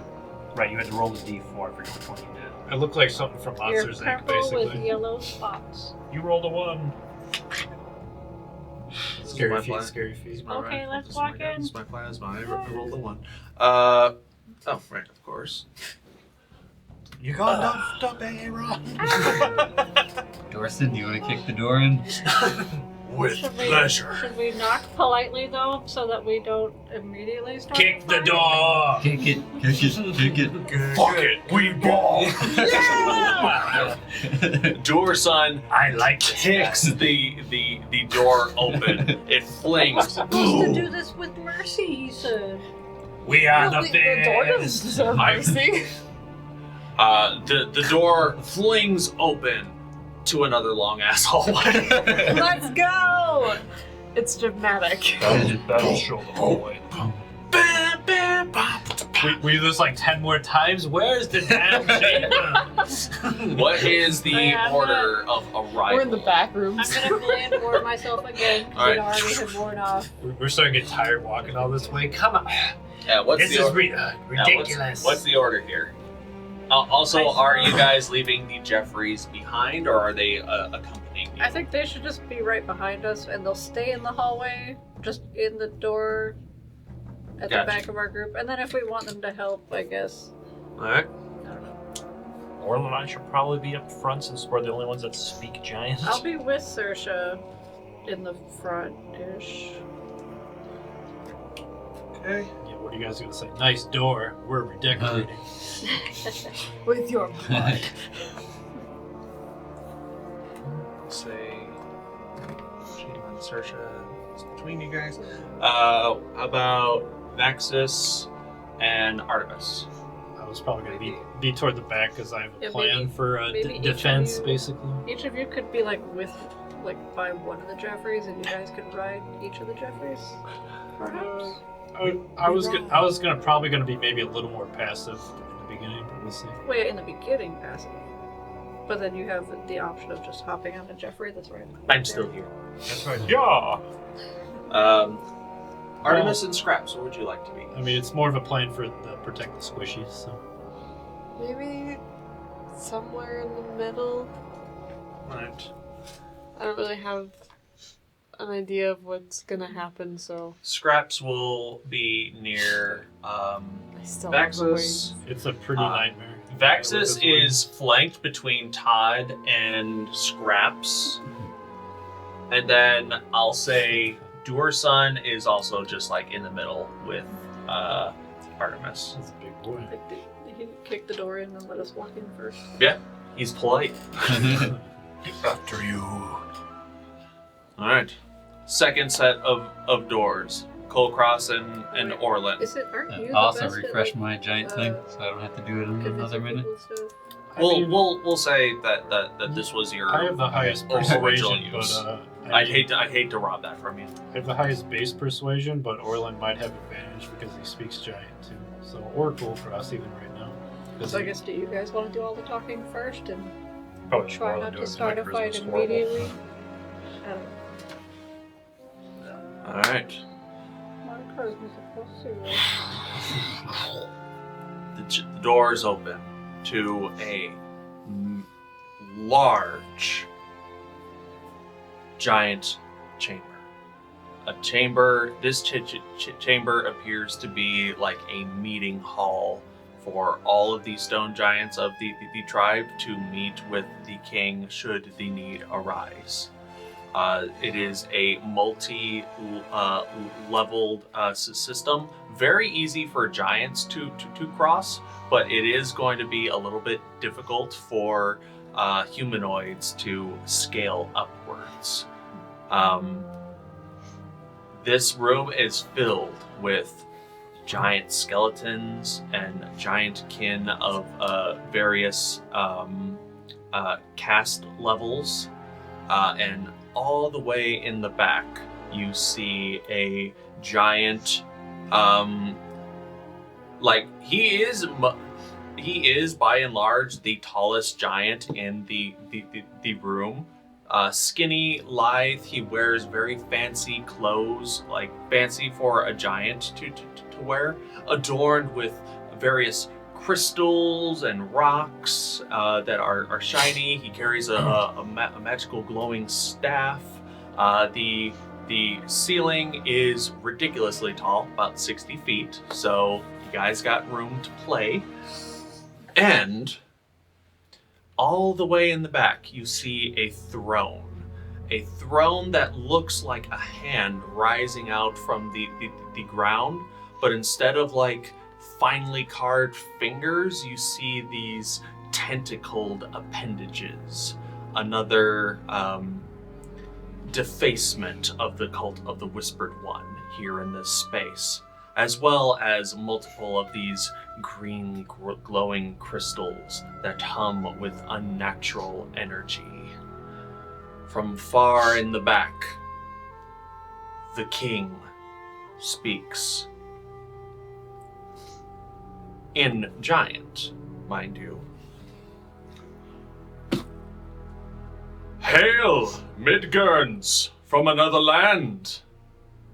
Right, you had to roll the d4. I forget which one you did. It looked like something from You're Monsters Inc., purple with basically. yellow spots. You rolled a 1. Scary My feet, plan. scary feet. My Okay, rifle. let's This is my walk gun. in. This is my plasma. I rolled the 1. Oh, right, of course. You got enough to pay, Ron. Dorson, do you want to kick the door in? With Should we knock politely though, so that we don't immediately start? Kick the fighting? door! Kick it, kick it, kick it. Fuck it, we ball. Dorson I like this. kicks the door open. It We're flings. supposed to do this with mercy, he said. We are Really, the the door doesn't best. deserve mercy. The door flings open to another long ass hallway. Let's go! It's dramatic. That'll show the hallway. we do this like 10 more times. Where's the damn chamber? What is the Yeah, I'm order of arrival? We're in the back rooms. I'm gonna land board myself again because it already had worn off. We're starting to get tired walking all this way. Come on. Yeah, what's This the is order? ridiculous. What's the order here? Also, are you guys leaving the Jeffreys behind, or are they accompanying you? I think they should just be right behind us, and they'll stay in the hallway, just in the door at Gotcha. the back of our group. And then if we want them to help, I guess. All right. I don't know. Orlin and I should probably be up front since we're the only ones that speak giant. I'll be with Saoirse in the front-ish. Okay. Yeah, what are you guys gonna say? Nice door. We're redecorating. With your blood. Say, Shiima and Saoirse is between you guys. How about Vaxxus and Artemis? I was probably gonna be toward the back because I have a Yeah, plan maybe- for maybe each of defense, you- basically. Each of you could be by one of the Jeffreys, and you guys could ride each of the Jeffreys, perhaps. I was probably gonna be maybe a little more passive in the beginning, but we'll see. Well, yeah, in the beginning, passive. But then you have the option of just hopping on a Jeffrey that's right. I'm still here. That's right. Yeah. Artemis and Scraps, what would you like to be? I mean, it's more of a plan for the protect the squishies. So Maybe somewhere in the middle. Right. I don't really have an idea of what's gonna happen, so Scraps will be near I still have the Vaxxus. wings. it's a pretty nightmare. Vaxxus is flanked between Todd and Scraps. And then I'll say Duerson is also just like in the middle with Artemis. That's a big boy. Like, he kicked the door in and let us walk in first. Yeah, he's polite. After you. Alright. Second set of doors. Kulkras and Orlin. Aren't you the Also best refresh at, my giant thing, so I don't have to do it in convincing another minute. people and stuff? I mean, We'll say that this was your I have the highest original persuasion, use. but I'd hate to rob that from you. I have the highest base persuasion, but Orlin might have advantage because he speaks giant too. So or Kulkras even right now. 'Cause So I he- guess, do you guys want to do all the talking first and Probably try Orlin not do to it, 'cause start my a fight charisma's horrible. immediately? I don't know. Alright. My charisma's a +0. The doors open to a large, giant chamber. A chamber. This chamber appears to be like a meeting hall for all of the stone giants of the tribe to meet with the king should the need arise. It is a multi-leveled system. Very easy for giants to cross, but it is going to be a little bit difficult for humanoids to scale upwards. This room is filled with giant skeletons and giant kin of various caste levels, and all the way in the back you see a giant he is by and large the tallest giant in the room. Skinny, lithe, he wears very fancy clothes, like fancy for a giant to wear, adorned with various crystals and rocks that are shiny. He carries a magical glowing staff. The ceiling is ridiculously tall, about 60 feet, so you guys got room to play. And all the way in the back, you see a throne. A throne that looks like a hand rising out from the ground, but instead of like finely carved fingers, you see these tentacled appendages. Another defacement of the cult of the Whispered One here in this space, as well as multiple of these green glowing crystals that hum with unnatural energy. From far in the back, the king speaks. in giant, mind you. Hail, Midgurns from another land.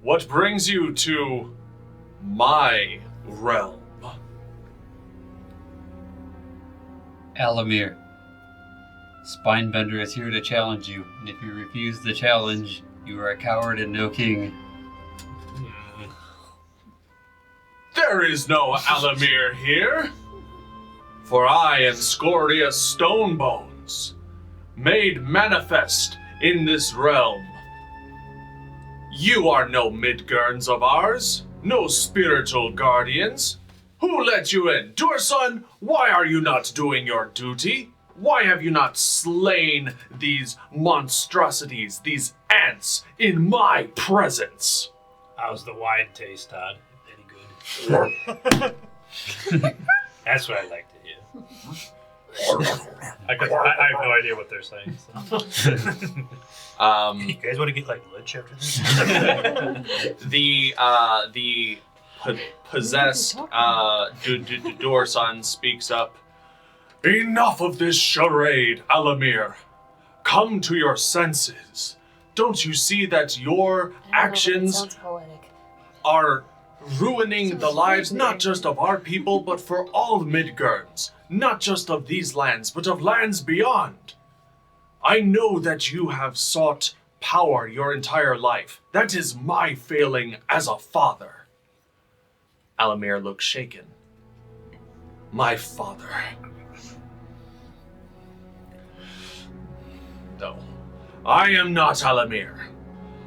What brings you to my realm? Alamir, Spinebender is here to challenge you, and if you refuse the challenge, you are a coward and no king. There is no Alamir here, for I am Scorius Stonebones, made manifest in this realm. You are no Midgurns of ours, no spiritual guardians. Who let you in? Durson, why are you not doing your duty? Why have you not slain these monstrosities, these ants, in my presence? How's the wine taste, Todd? Any good? That's what I like to hear. I have no idea what they're saying. So. You guys want to get like lunch after this? The possessed Dorson speaks up. Enough of this charade, Alamir. Come to your senses. Don't you see that your actions Sounds poetic. are ruining the lives not just of our people, but for all Midgurns? Not just of these lands, but of lands beyond. I know that you have sought power your entire life. That is my failing as a father. Alamir looks shaken. My father. No, I am not Alamir.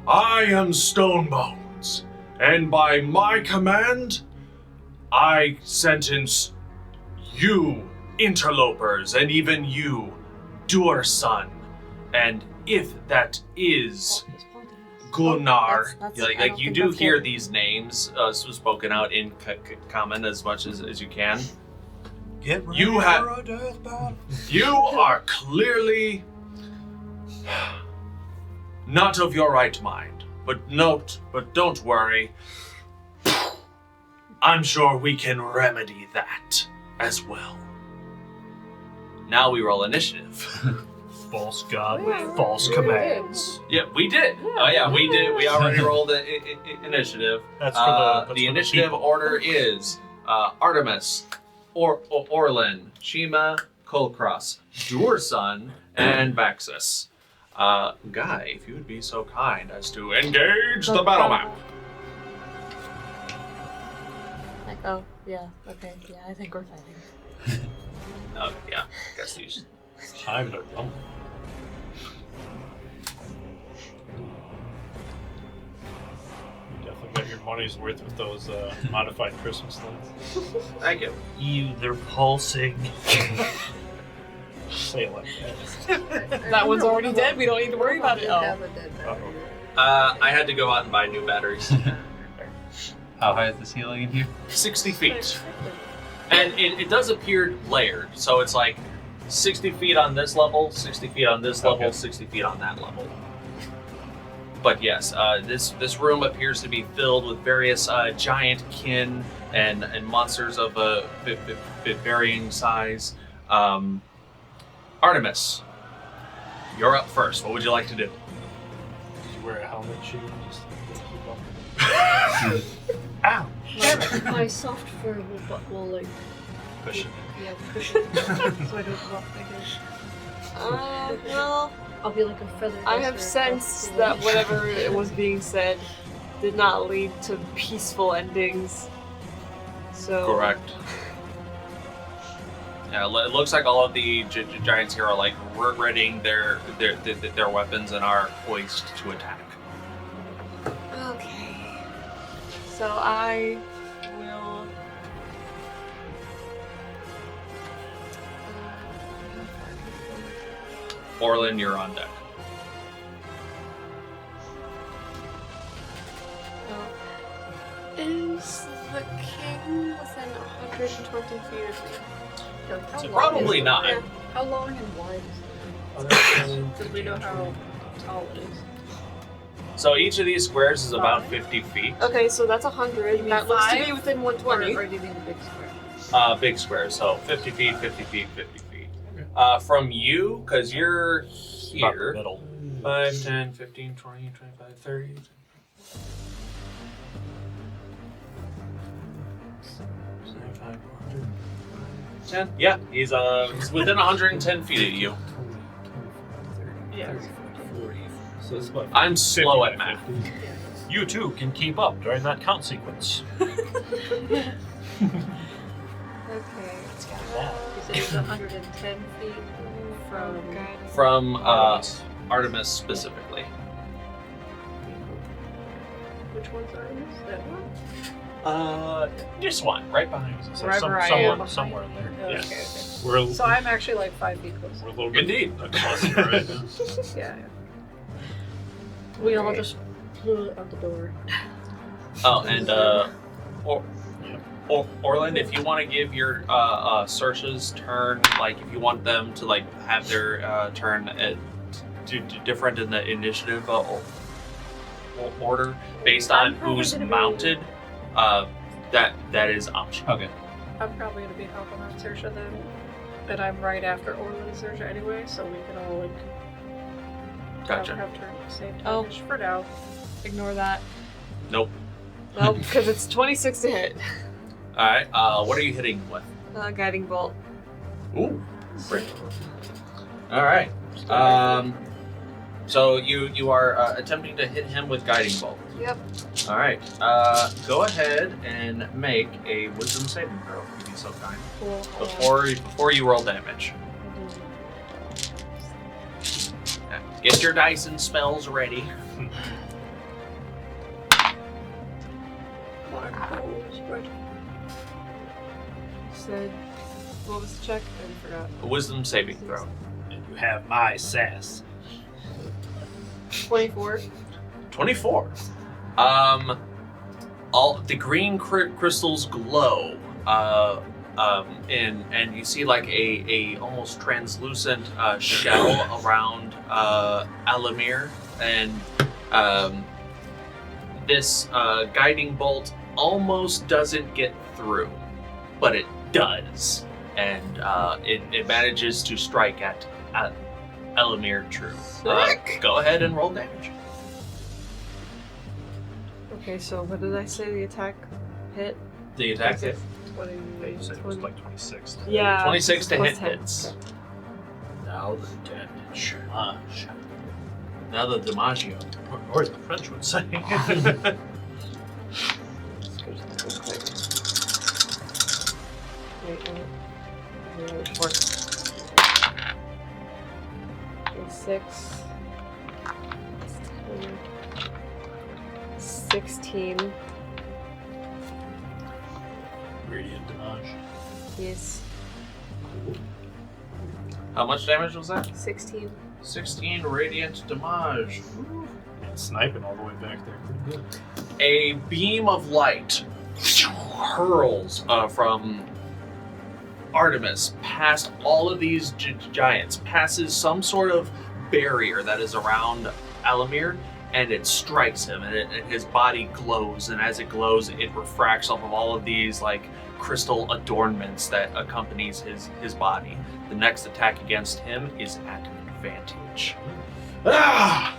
I am Stonebones, and by my command, I sentence you, interlopers, and even you, Durson. And if that is Gunnar, That's- you do hear these names spoken out in common as much as you can. Get ready You have- for a death battle. You are clearly not of your right mind, but don't worry. I'm sure we can remedy that as well. Now we roll initiative. False god with false commands. Yeah, we did. Oh yeah, we did. We already rolled the initiative. That's for the Initiative people. order is Artemis, Orlin, Shiima, Kulkras, Durson, and Vaxxus. Guy, if you would be so kind as to engage the battle map. Like, oh, yeah, okay, yeah, I think we're fighting. Yeah, guess these. Time to rumble. You definitely got your money's worth with those modified Christmas lights. Thank you. They're pulsing. Say it like that. That one's already dead, we don't need to worry about it. Oh. Have a dead battery. I had to go out and buy new batteries. How high is the ceiling in here? 60 feet. And it does appear layered, so it's like 60 feet on this level, 60 feet on this level, Okay. 60 feet on that level. But yes, this room appears to be filled with various giant kin and monsters of varying size. Artemis, you're up first. What would you like to do? Did you wear a helmet shoe? Just keep up. Ow! My soft fur will like Cushion. yeah cushion so I don't rock my head. Well, I'll be like a feather. I have duster sensed across that the whatever it was being said did not lead to peaceful endings. So Correct. Yeah, it looks like all of the giants here are like readying their weapons and are poised to attack. Okay. So I will. Orlin, you're on deck. Is the king within 120 feet of me? How long Probably is it? not. Yeah. How long and wide is it? Did we know how tall it is? So each of these squares is about 50 feet. Okay, so that's 100. mean That looks to 5? be within Or 120. do you mean the big square? big square. So 50 feet, 50 feet, 50 feet. From you, because you're About the here. middle. 5, 10, 15, 20, 25, 30. 75, 100, 10. Yeah, he's within 110 feet of you. Yeah. 40. So it's about I'm slow at math. You too can keep up during that count sequence. Okay. That. You said it's 110 feet from From Artemis specifically. which one's Artemis? That one? Just one, right behind you. So Wherever I am. somewhere in there. Oh, Yeah. okay, okay. We're So I'm actually like 5 feet closer. a little bit Indeed. closer right now. Yeah. We all just flew out the door. Oh, and Orlin, if you want to give your Saoirse's turn, like if you want them to like have their turn different in the initiative order based on who's mounted, that is optional. Okay. I'm probably going to be helping out Saoirse then. And I'm right after Orlin and Saoirse anyway, so we can all like Gotcha. have turn at the same time. Oh. For now. Ignore that. Nope. Nope, because it's 26 to hit. All right. What are you hitting with? Guiding bolt. Ooh. Great. All right. So you are attempting to hit him with guiding bolt. Yep. All right. Go ahead and make a wisdom saving throw, if you'd be so kind, Cool. before you roll damage. Yeah. Get your dice and spells ready. Said, what was the check? I forgot. A wisdom saving throw. And you have my sass. 24. 24. All the green crystals glow. And you see like a almost translucent shell around Alamir, and this guiding bolt almost doesn't get through, but it does, and it manages to strike at Alamir true. Go ahead and roll damage. Okay, so what did I say? The attack hit? The attack hit. 20. You said it was like 26. Yeah. 26 to plus hit 10. hits. Now the damage. Now the DiMaggio. Or as the French would say. Let's go just real quick. Wait, what? 6. 16. Radiant damage. Yes. How much damage was that? 16. 16 radiant damage. And sniping all the way back there. Pretty good. A beam of light hurls from Artemis past all of these giants, passes some sort of barrier that is around Alamir, and it strikes him, and his body glows, and as it glows, it refracts off of all of these like crystal adornments that accompanies his body. The next attack against him is at advantage. Ah!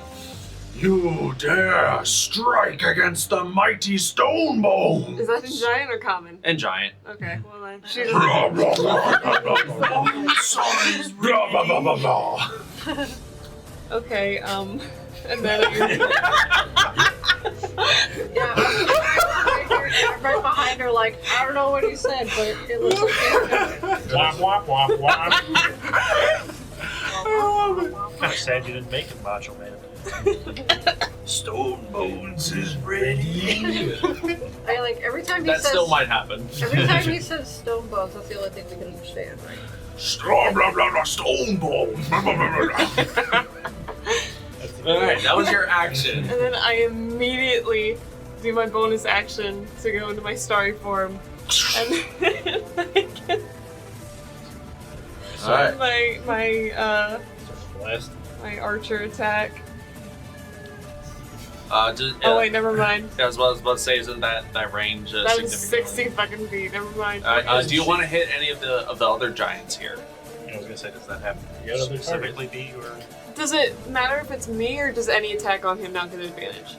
You dare strike against the mighty stone bones! Is that in giant or common? And giant. Okay, well then. She doesn't. Blah, blah, blah, blah, blah, blah. Size, blah, blah, blah, blah, blah. Okay, and then. Yeah, I'm right behind her, like, I don't know what he said, but it looks like Womp, womp, womp, womp. Kind of sad you didn't make it, Macho Man. Stone bones is ready. I like every time he That says still might happen. every time he says stone bones, that's the only thing we can understand, right? Blah, blah, blah, blah, stone bones. Blah, blah, blah, blah. Alright, that was your action. And then I immediately do my bonus action to go into my starry form. And then I can Alright. Blast. my archer attack. Oh wait, never mind. Yeah, I was about to say, isn't that range That is significantly? 60 fucking feet. Never mind. Do you want to hit any of the other giants here? I was gonna say, does that have to specifically be or? Does it matter if it's me or does any attack on him not get advantage?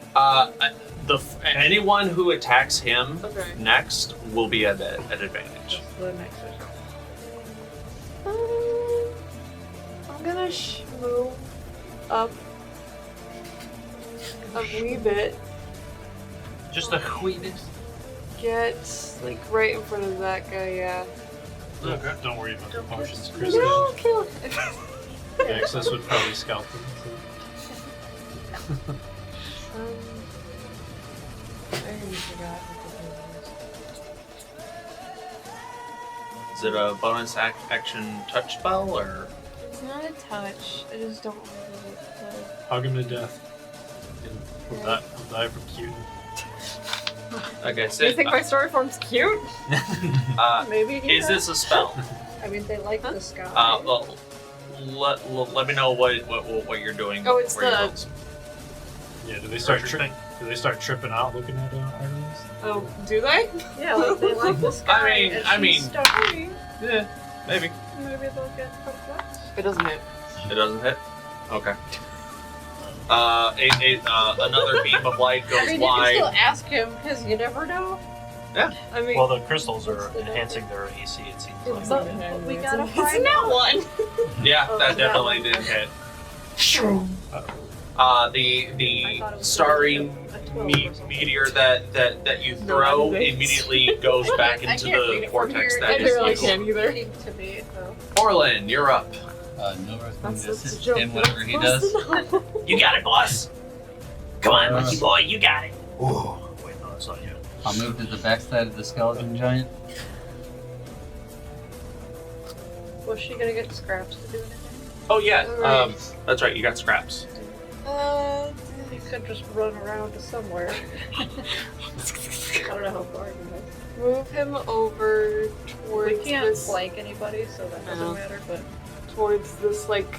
Anyone who attacks him Okay. next will be at advantage. Just the next one. I'm gonna move up a wee bit. Just a wee bit. Get like right in front of that guy. Yeah. Okay. Don't worry about the potions, Chris. No, kill him. Vaxxus would probably scalp them. I already forgot what Is it a bonus action touch spell or? it's not a touch. I just don't remember what Hug him to death. He'll die from cute. Okay, Do you think my story form's cute? Maybe he is does. this a spell? I mean, they like the sky. Well, let me know what you're doing. Oh, it's where the- you roll. Yeah, do they start tripping out looking at items? Oh, do they? Yeah, like they like the sky. I mean- and she's starry. Yeah, maybe. Maybe they'll get perplexed. It doesn't hit. It doesn't hit. Okay. Another beam of light goes I mean, you can wide. still ask him because you never know. I mean, Well, the crystals are enhancing their AC. It seems like. But we gotta it's find not out. one. Yeah, Oh, that that definitely one. didn't hit. I The thought it was starry a 12 or something. meteor that you No, throw thanks. immediately goes back I into can't read the it from vortex here. that I is barely you. can either. To me, so. Orlin, you're up. Nora's going That's to the assist joke. him whatever he does. You got it, boss. Come on, lucky boy, you got it. Oh, wait, no, that's not yet. I'll move to the backside of the skeleton giant. Was she gonna get scraps to do anything? Oh yeah, Alright. that's right. You got scraps. You could just run around to somewhere. I don't know how far he is. Move him over towards We can't this, flank anybody, so that doesn't No. matter, but towards this like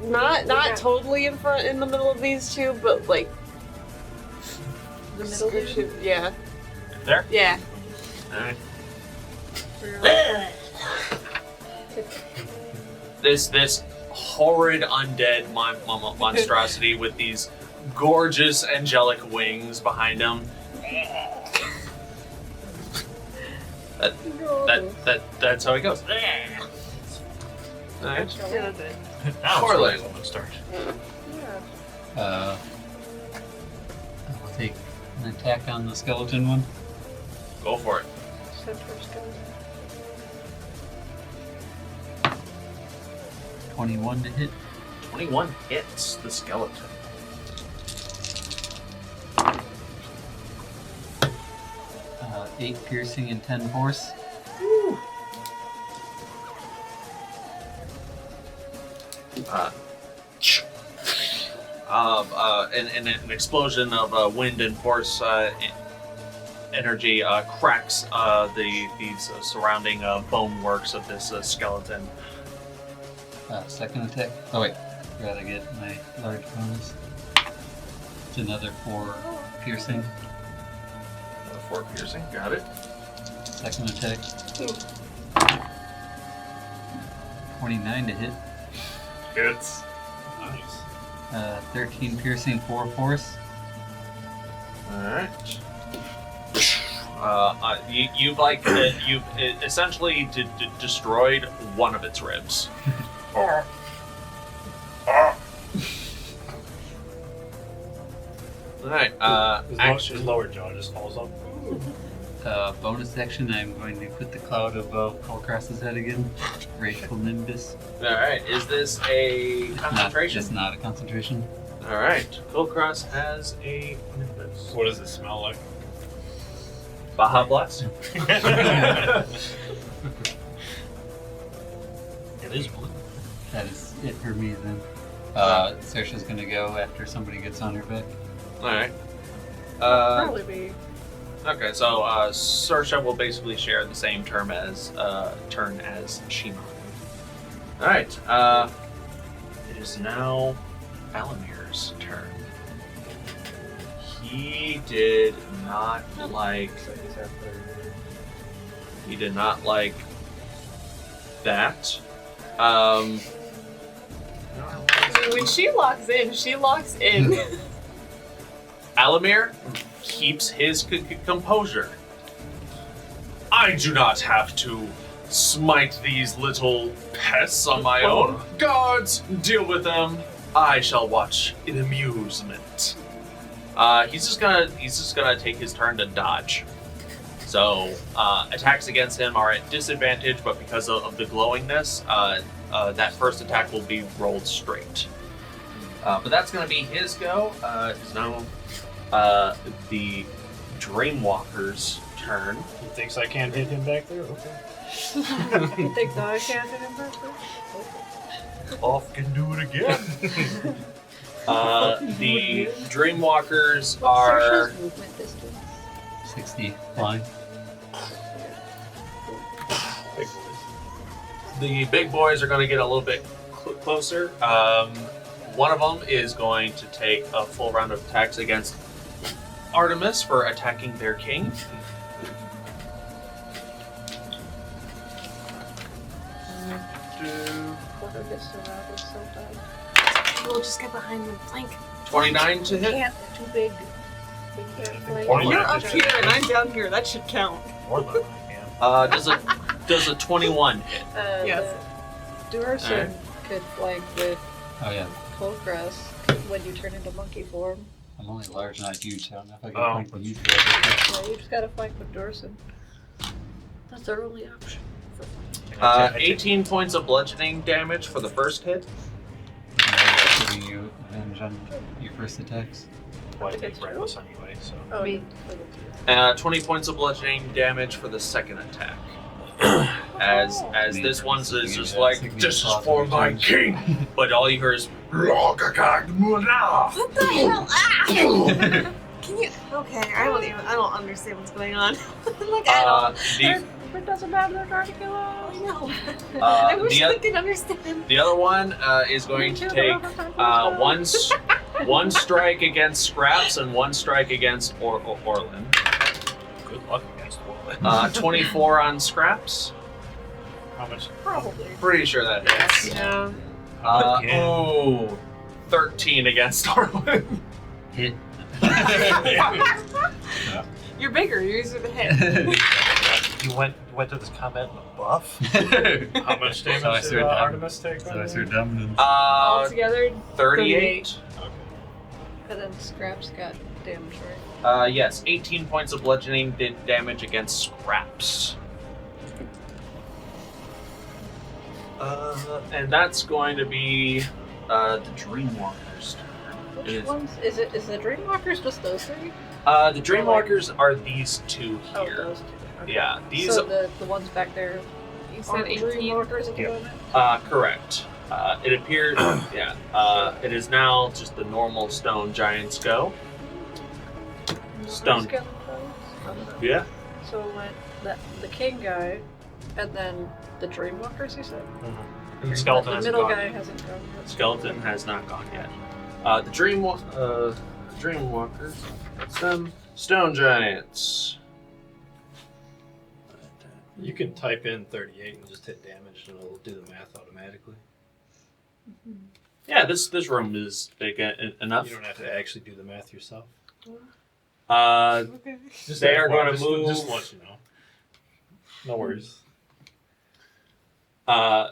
not got- totally in front in the middle of these two, but like the middle dude. yeah. There? Yeah. All right. we're- This horrid undead monstrosity with these gorgeous angelic wings behind him. That's how he goes. All right. Yeah, that's it. Now Orlin. it's going to start. Yeah. I'll take an attack on the skeleton one. Go for it. Center's going. 21 to hit. 21 hits the skeleton. Uh, 8 piercing and 10 force. And an explosion of wind and force energy cracks these surrounding bone works of this skeleton. Second attack. Oh wait, gotta get my large bonus. It's another 4 piercing. 4 piercing, got it. Second attack. 29 to hit. Hits. Nice. 13 piercing, 4 force. Alright. You've essentially destroyed one of its ribs. Alright, His lower jaw just falls off. Bonus action, I'm going to put the cloud above Kulkras's head again. Rageful Nimbus. Alright, is this a concentration? It's not a concentration. Alright, Kulkras has a Nimbus. What does it smell like? Baja Blast? It is blue. That is it for me then. Saoirse's gonna go after somebody gets on her back. Alright. Probably be. Okay, so Saoirse will basically share the same turn as Shiima. Alright, it is now Alamir's turn. He did not like. He did not like that. I mean, when she locks in, she locks in. Alamir keeps his composure. I do not have to smite these little pests on my own. Guards, deal with them. I shall watch in amusement. He's just gonna take his turn to dodge. So attacks against him are at disadvantage, but because of the glowingness, that first attack will be rolled straight. But that's gonna be his go. It's now the Dreamwalker's turn. He thinks I can't hit him back there? Okay. You think that I can't hit him back there? Off can do it again. The Dreamwalkers are Saoirse's movement distance? 60 flying. Big boys. the big boys are going to get a little bit closer. One of them is going to take a full round of attacks against Artemis for attacking their king. Porter gets surrounded so bad. We'll just get behind them. Flank. 29 to hit. Can't, they're too big. Orlin You're can up just- here and I'm down here. That should count. Orlin, I can. Does a 21 hit? Yes. Durson Alright. could flank with Oh yeah, Kulkras when you turn into monkey form. I'm only large, not huge. So I don't know if I can Oh. flank the huge guy. Yeah, you just gotta flank with Durson. That's their only option. 18 points of bludgeoning damage for the first hit. I'm giving you advantage on your first attacks. Well, I take reckless anyway, so. Oh, Me. 20 points of bludgeoning damage for the second attack. As this one's is just like, this is for my king, but all you hear is What the hell? Ah! Can you? Okay, I don't understand what's going on. Like I don't. It doesn't matter, they're trying to kill us. I know. I wish I could understand. the other one is going to take one strike against Scraps and one strike against Orlin. Good luck against Orlin. 24 on Scraps. How much? Probably. Pretty sure that hits. Yeah. Oh, 13 against Orlin. Hit. You're bigger. You're easier to hit. You went to this combat in a buff? How much So I damage did started down. Artemis take? So I started dominance. Altogether, 38. Okay. And then Scraps got damage, right? Yes, 18 points of bludgeoning damage against Scraps. And that's going to be the Dreamwalker's turn. Which ones? Is the Dreamwalkers just those three? The Dreamwalkers are these two Oh, here. those two. Okay. Yeah, these So the ones back there you said aren't 18. Dreamwalkers at the Yep. moment? correct. It appears, it is now just the normal stone giants go. Stone. Skeletons? Yeah. So went the king guy, and then the Dreamwalkers, you said? The skeleton The hasn't middle gone guy yet. hasn't gone yet. Skeleton has not gone yet. The Dreamwalkers, that's them. Stone giants. You can type in 38 and just hit damage and it'll do the math automatically. Yeah, this room is big enough. You don't have to actually do the math yourself. Okay. Just They are FYI, gonna just move- Just to let you know. No worries.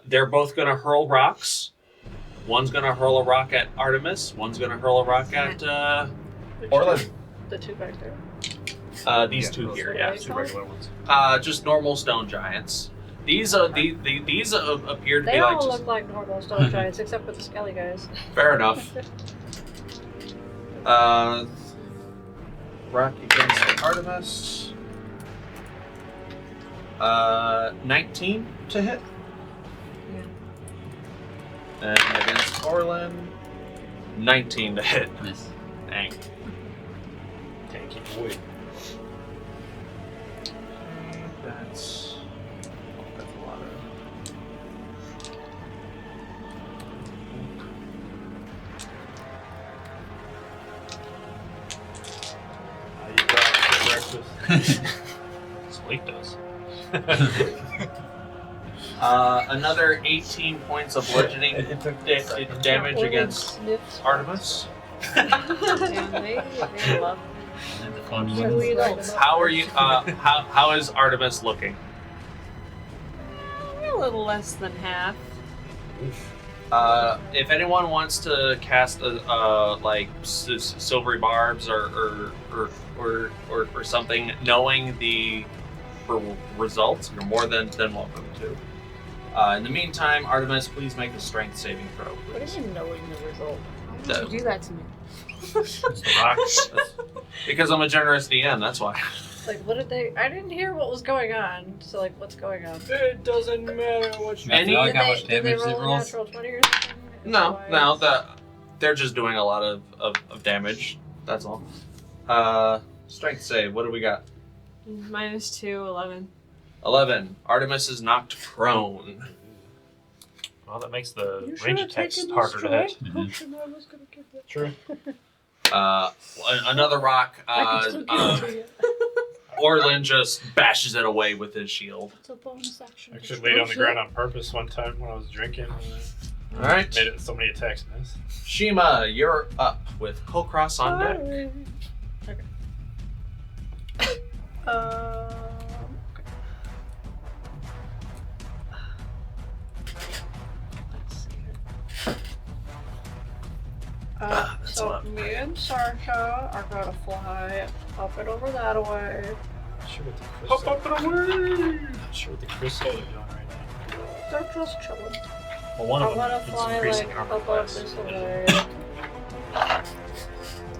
They're both going to hurl rocks. One's going to hurl a rock at Artemis. One's going to hurl a rock at Which Orlin. two? The two back there. These two those here, are yeah. right. Two regular ones. Just normal stone giants. These these appear to They be all like just, look like normal stone giants, except for the skelly guys. fair enough. Rock against Artemis. 19 to hit. And against Orlin, 19 to hit. Miss. Dang. Tanky boy. That's a lot of. Vaxxus. Salic does. Another 18 points of bludgeoning damage against Artemis. They love And the fun What do ones. we like? How are you? How is Artemis looking? A little less than half. If anyone wants to cast like silvery barbs or something, knowing the results, you're more than welcome to. In the meantime, Artemis, please make a strength saving throw, What please. is you knowing the result? Why would you do that to me? It's the rocks. Because I'm a generous DM, that's why. Like, what did they? I didn't hear what was going on. So, like, what's going on? It doesn't matter what you Any- Like how much Did they damage it roll a rolls? natural 20 or something? No, Otherwise- they're just doing a lot of damage. That's all. Strength save. What do we got? -2, 11. 11. Artemis is knocked prone. Well, that makes the You range should've attacks taken the harder to hit. strength potion I was gonna give it. True. Another rock. I can still give it to you. Orlin just bashes it away with his shield. It's a bonus action. I actually laid on the ground on purpose one time when I was drinking. All right. Made it so many attacks miss. Shiima, you're up with Kulkras on deck. Okay. Let's see here. That's So what- me and Sarsha are gonna fly up and over that way. Not sure what the Up, crystal. up, and away! Not sure what the crystal are doing right now. They're just chilling. Well, one I of them wanna is fly increasing like armor above class. this way.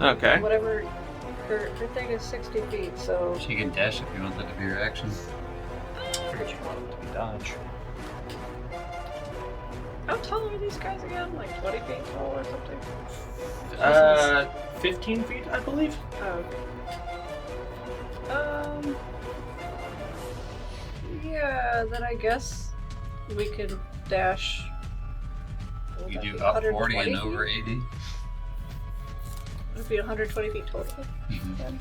Okay. Whatever. Her thing is 60 feet, so She can dash if you want that to be your action. Figured you wanted to be dodge. how tall are these guys again? Like 20 feet tall or something? 15 feet, I believe. Oh, okay. Yeah, then I guess we can dash. Would You that do be up 120 40 and feet? over 80. It'd be 120 feet total. Mhm. Then.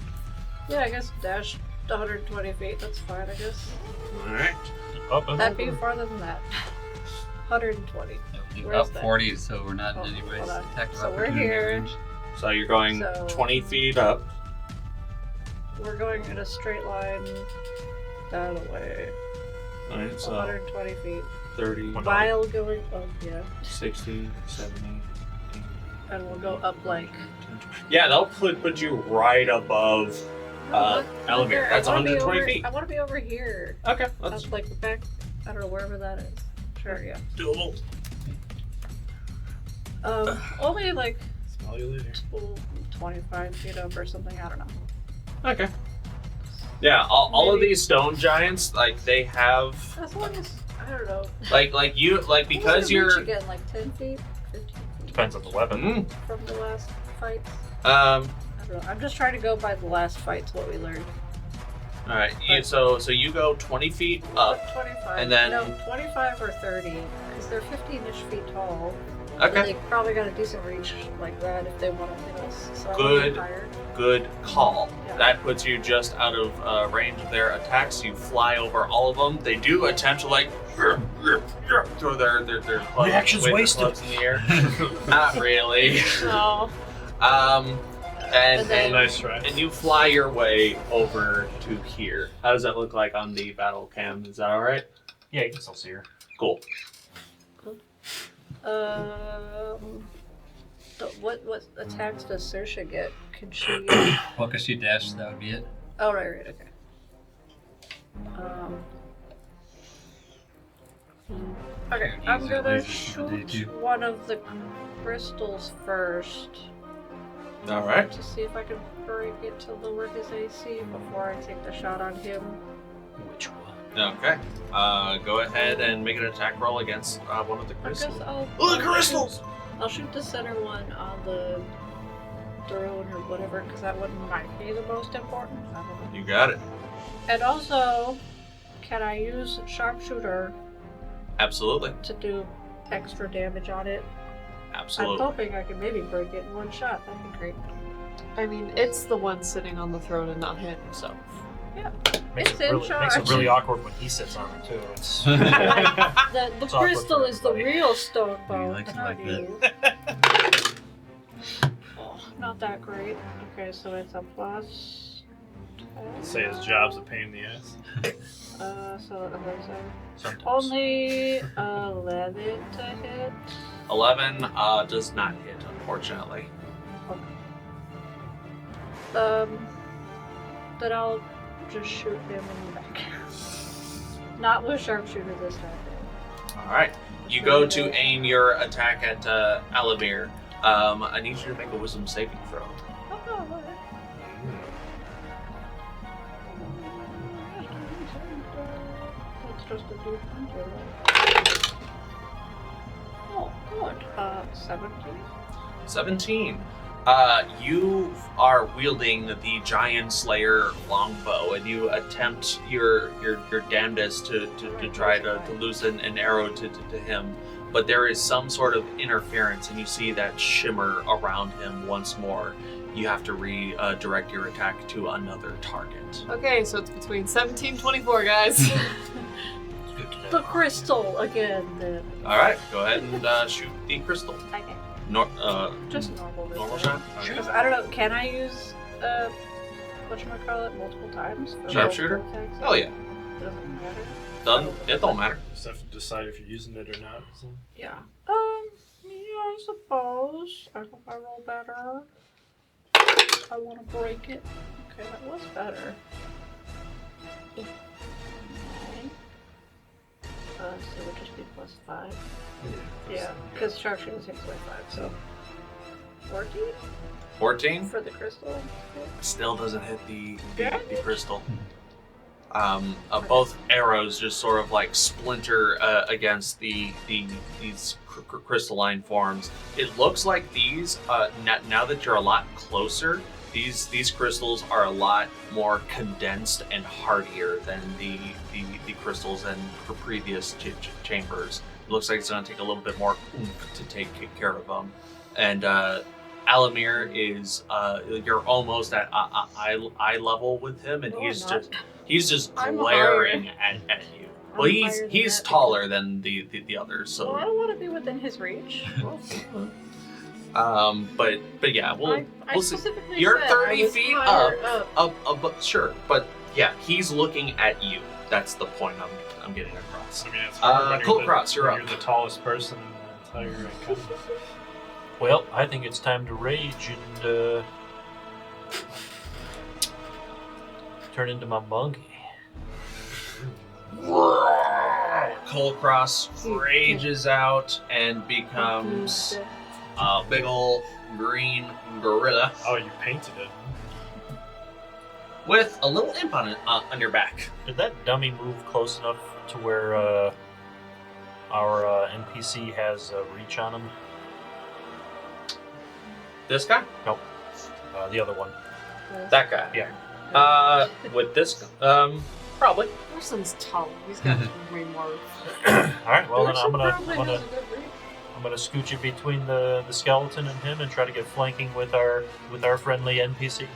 Yeah, I guess dash 120 feet. That's fine, I guess. All right. Up and That'd be over. farther than that. 120. That would do Where's up that? 40, so we're not Oh, in any way hold on. attack of So we're opportunity here. range. So you're going So- 20 feet up. We're going in a straight line that way. All right. So 120 feet. 30, While going up, yeah. 60, 70. And we'll go up like. Yeah, they'll put you right above elevator. That's 120 feet. I want to be over here. Okay, that's Up, like back. I don't know, wherever that is. Sure, yeah. doable. Only like Smell you later. 25 feet up or something. I don't know. Okay. Yeah, all of Maybe. these stone giants, like they have, As long as I don't know. like you, like because What was the reach you're, again like 10 feet, 15 feet Depends on the weapon. from the last fight. I all don't know. I'm just trying to go by the last fights. What we learned. right. So you go 20 feet up. 25. and then- no, 25 or 30, because they're 15-ish feet tall. So Okay. they probably got a decent reach like that if they want to hit us. So I Good. went higher. Good call. Yeah. That puts you just out of range of their attacks. You fly over all of them. They do attempt to like throw their clubs, Reaction's wave their wasted. clubs in the air. Not really. Oh. And And then- Nice try. and you fly your way over to here. How does that look like on the battle cam? Is that all right? Yeah, you can still see her. Cool. What attacks does Saoirse get? Can she? Well, because she dashed, that would be it. Oh right, okay. Okay, Use I'm your gonna lasers for the day, shoot too. one of the crystals first All right. to see if I can break it to lower his AC before I take the shot on him. Which one? Okay. Go ahead and make an attack roll against one of the I guess crystals. I'll. Oh, the crystals! I'll shoot the center one on the throne or whatever, because that one might be the most important. I don't know. You got it. And also, can I use sharpshooter Absolutely. to do extra damage on it? Absolutely. I'm hoping I can maybe break it in one shot. That'd be great. I mean, it's the one sitting on the throne and not him, so. Yeah. Makes It's it in really, charge. makes it really awkward when he sits on it too. It's The It's awkward crystal for is the everybody. real stone bone. likes it not like you. Oh, not that great. Okay, so it's a plus 10. Say his job's a pain in the ass. So sometimes. only 11 to hit. 11 does not hit, unfortunately. Then I'll just shoot him in the back. Not with sharpshooter this time. All right. You go to aim your attack at Alamir. I need you to make a wisdom saving throw. It's just a dude. Oh, good. 17. 17. You are wielding the Giant Slayer longbow, and you attempt your damnedest to try to loosen an arrow to him, but there is some sort of interference, and you see that shimmer around him once more. You have to redirect your attack to another target. Okay, so it's between 17 and 24, guys. The crystal again, then. All right, go ahead and shoot the crystal. Okay. Just Normal. this normal time. shot. Because I don't know, can I use whatchamacallit multiple times? for Sharpshooter? multiple attacks? Oh yeah, Doesn't matter. it don't matter. Just have to decide if you're using it or not. So. Yeah. Yeah, I suppose. I hope I roll better. I want to break it. Okay, that was better. 9. So it would just be +5. Yeah, because sharpshooter takes away 5, so 14 14 for the crystal. still doesn't hit the crystal. Both arrows just sort of like splinter against these crystalline forms. It looks like these now that you're a lot closer, these crystals are a lot more condensed and hardier than the crystals in previous chambers. It looks like it's going to take a little bit more oomph to take care of them. And Alamir is you're almost at eye level with him, and No, he's just I'm glaring at you. Well, I'm higher than he's that taller than the others, Well, I so. don't want to be within his reach. But yeah, I we'll see. specifically You're said 30 I was feet higher up, sure, but yeah, he's looking at you. That's the point I'm getting across. I mean, it's hard when Kulkras, you're when up. You're the tallest person in the entire company. Well, I think it's time to rage and turn into my monkey. Kulkras rages out and becomes a big ol' green gorilla Oh, you painted it. with a little imp on your back. Did that dummy move close enough to where our NPC has reach on him? This guy? Nope. The other one. That guy? Yeah. With this, probably. Orson's tall. He's got way more. All right. Well, then Person I'm gonna probably has a good reach. I'm gonna scooch it between the skeleton and him and try to get flanking with our friendly NPC.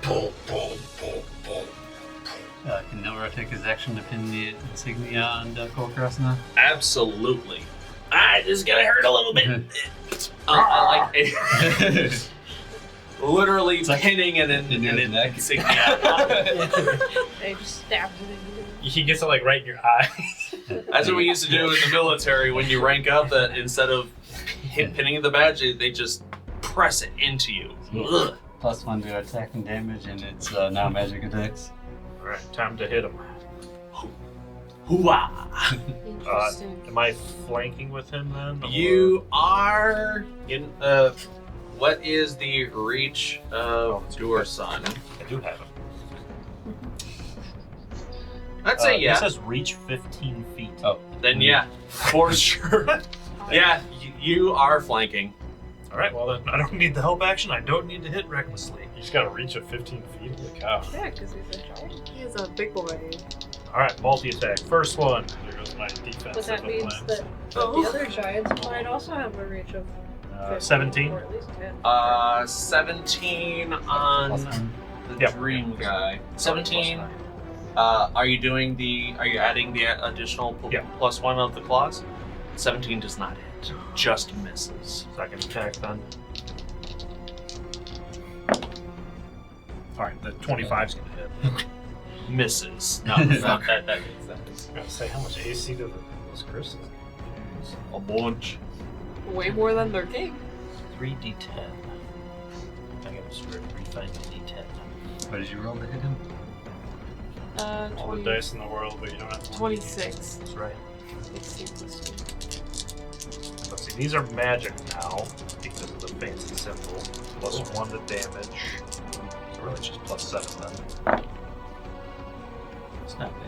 Pull, pull, pull, pull. Can Nilra take his action to pin the insignia on Kulkras now? Absolutely. This is gonna hurt a little bit. Literally like pinning an neck. insignia. They just stabbed it into He gets it like right in your eye. That's what we used to do in the military when you rank up. That instead of pinning the badge, they just press it into you. Ugh. +1 to attack and damage, and it's now magic attacks. All right. Time to hit him. Hooah! Interesting. Am I flanking with him then? or- You are in. What is the reach of your son? I do have him. I'd say It yeah. says reach 15 feet. Oh. Then yeah, for sure. Yeah, you are flanking. All right. Well, then I don't need the help action. I don't need to hit recklessly. You just got to reach at 15 feet. Holy cow. Yeah, because he's a giant. He's a big boy. Alright, multi-attack. First one. There goes my defense. But that means that the other giants might also have a reach of 15, 17. or at least 10. 17 on the dream guy. 17. Are you adding the additional +1 of the claws? 17 does not hit. Just misses. Second attack then. Alright, the 25's gonna hit. Misses. No, not that hits. I was gonna say, how much AC do those Christas? A bunch. Way more than their king. 3d10. I gotta refine the d10. What did you roll to hit him? All the dice in the world, but you don't have to. 26. That's right. 16 plus 2. Let's see, these are magic now because of the fancy symbol. +1 to damage. So really it's just +7 then. It's not bad.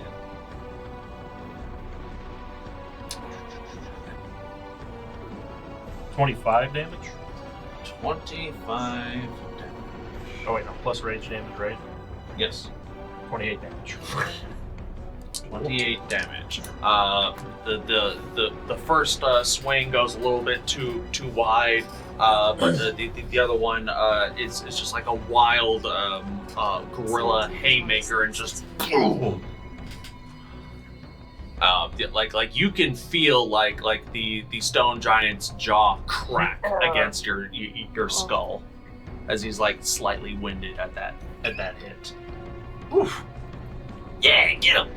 25 damage? 25 damage. Oh wait, no, plus rage damage, right? Yes. 28 damage. 28 damage. The first swing goes a little bit too wide, but the other one is just like a wild gorilla haymaker and just like you can feel like the stone giant's jaw crack against your skull as he's like slightly winded at that hit. Oof. Yeah, get him!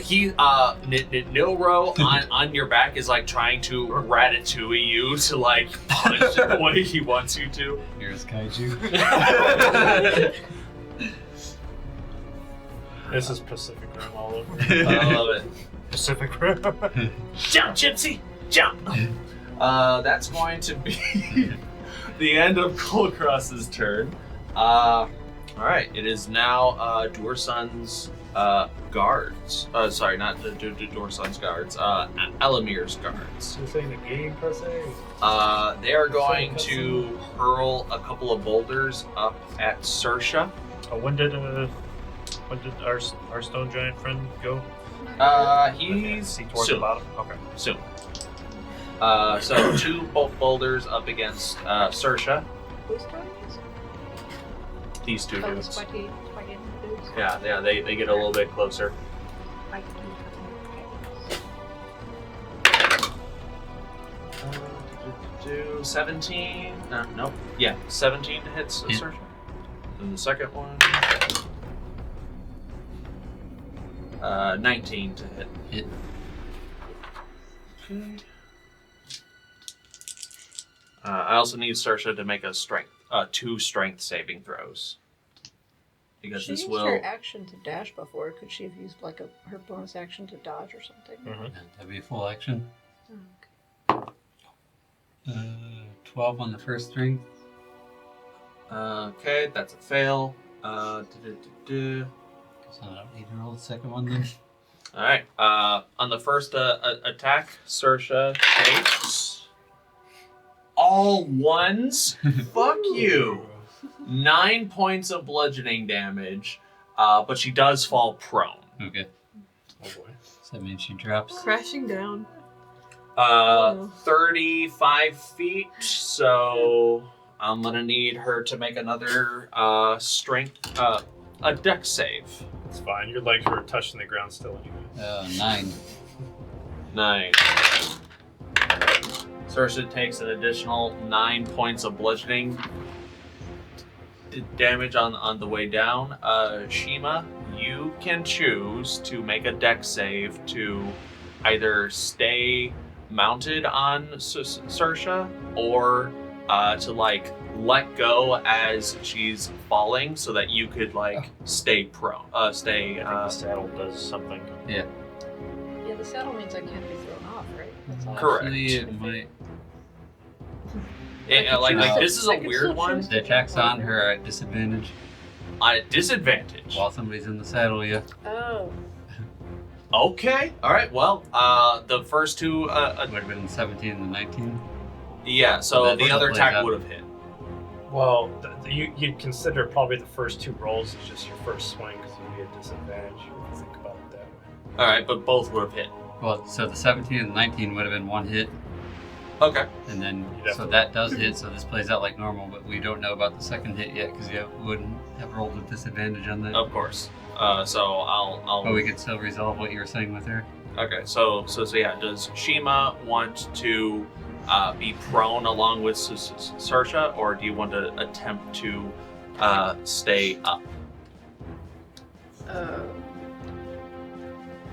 He Nilro on your back is like trying to ratatouille you to like punch the way he wants you to. Here's Kaiju. This is Pacific Rim all over. I love it. Pacific Rim. Jump, Gypsy! Jump! That's going to be the end of Kulkras's turn. Alright, it is now Durson's guards. Sorry, not Durson's guards. Elamir's guards. This ain't a game per se. They are going to hurl a couple of boulders up at Saoirse. When did our stone giant friend go? He's towards soon. the bottom. Okay. Soon. So 2 boulders up against Saoirse. Who's turn is it? These 2 Oh, the dudes. spiky dudes. Yeah, they get a little bit closer. I Do 17. Nope. Yeah, 17 hits Saoirse. And the second one. 19 to hit. Hit. Okay. I also need Saoirse to make a 2 strength saving throws. Because she this used will. her action to dash before. Could she have used like her bonus action to dodge or something? That'd be a full action. Oh, 12 on the first string. Okay, that's a fail. So I don't need to roll the second one then. Alright, on the first attack, Saoirse takes all ones. Fuck you. 9 points of bludgeoning damage, but she does fall prone. Okay. Oh boy. So that means she drops. Crashing down. 35 feet, so I'm gonna need her to make another strength, a dex save. It's fine. Your legs were touching the ground still anyway. 9. 9. Saoirse takes an additional 9 points of bludgeoning damage on the way down. Shiima, you can choose to make a dex save to either stay mounted on Saoirse or to like let go as she's falling so that you could like stay prone. I think the saddle does something. Yeah. Yeah, the saddle means I can't be thrown off, right? That's all. Correct. Actually, it might. Yeah, like this is a I could weird still one. choose The attacks on her are at disadvantage At disadvantage. while somebody's in the saddle, yeah. Oh. Okay. All right. Well, the first 2. Would have been 17 and 19. Yeah. So That the other plays attack out. would have hit. Well, you'd consider probably the first 2 rolls as just your first swing because you'd be at disadvantage if you think about it that way. Alright, but both would have hit. Well, so the 17 and the 19 would have been one hit, Okay. and then so that does hit. So this plays out like normal, but we don't know about the second hit yet because you wouldn't have rolled with disadvantage on that. Of course. So I'll. But we could still resolve what you were saying with her. Okay. So yeah. Does Shiima want to be prone along with Saoirse, or do you want to attempt to stay up?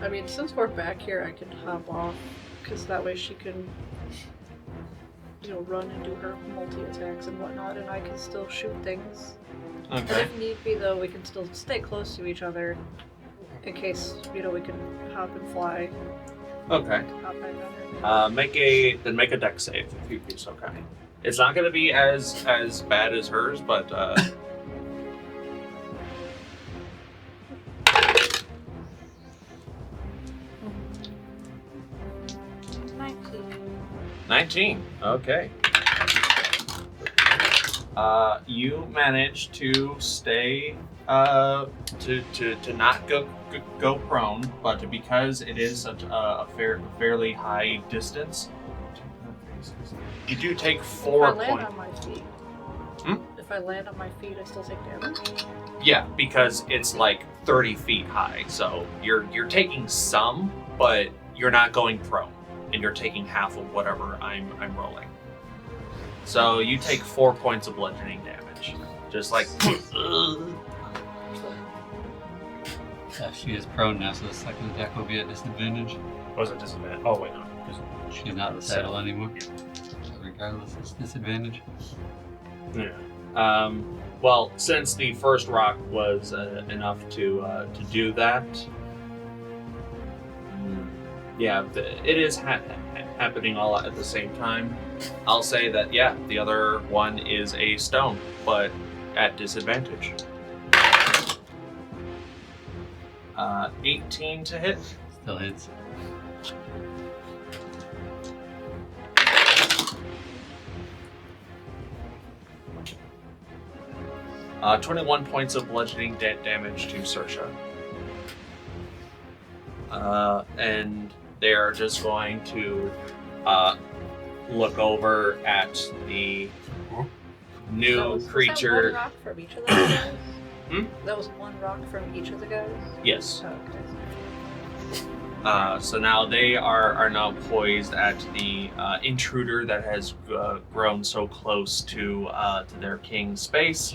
I mean, since we're back here, I can hop off, because that way she can, run and do her multi-attacks and whatnot, and I can still shoot things. And Okay. if need be, though, we can still stay close to each other, in case, we can hop and fly. Okay. Hop back on her. Make a dex save if you be so kind. It's not going to be as bad as hers, but 19. Okay. You manage to stay to not go prone, but because it is such a fairly high distance, you do take 4 If I land points. on my feet. Hmm? If I land on my feet, I still take damage. Yeah, because it's like 30 feet high, so you're taking some, but you're not going prone, and you're taking half of whatever I'm rolling. So you take 4 points of bludgeoning damage, just like. She is prone now, so the second attack will be at disadvantage. Was it disadvantage? Oh wait, no. She's not in the saddle anymore. Regardless, it's disadvantage. Yeah. Well, since the first rock was enough to do that, yeah, it is happening all at the same time. I'll say that, yeah, the other one is a stone, but at disadvantage. 18 to hit. Still hits. Uh, 21 points of bludgeoning damage to Saoirse. And they're just going to look over at the new creature. Was that one rock from each of the guys? Hmm? That was one rock from each of the guys? Yes. Oh, okay. So now they are now poised at the intruder that has grown so close to their king's space.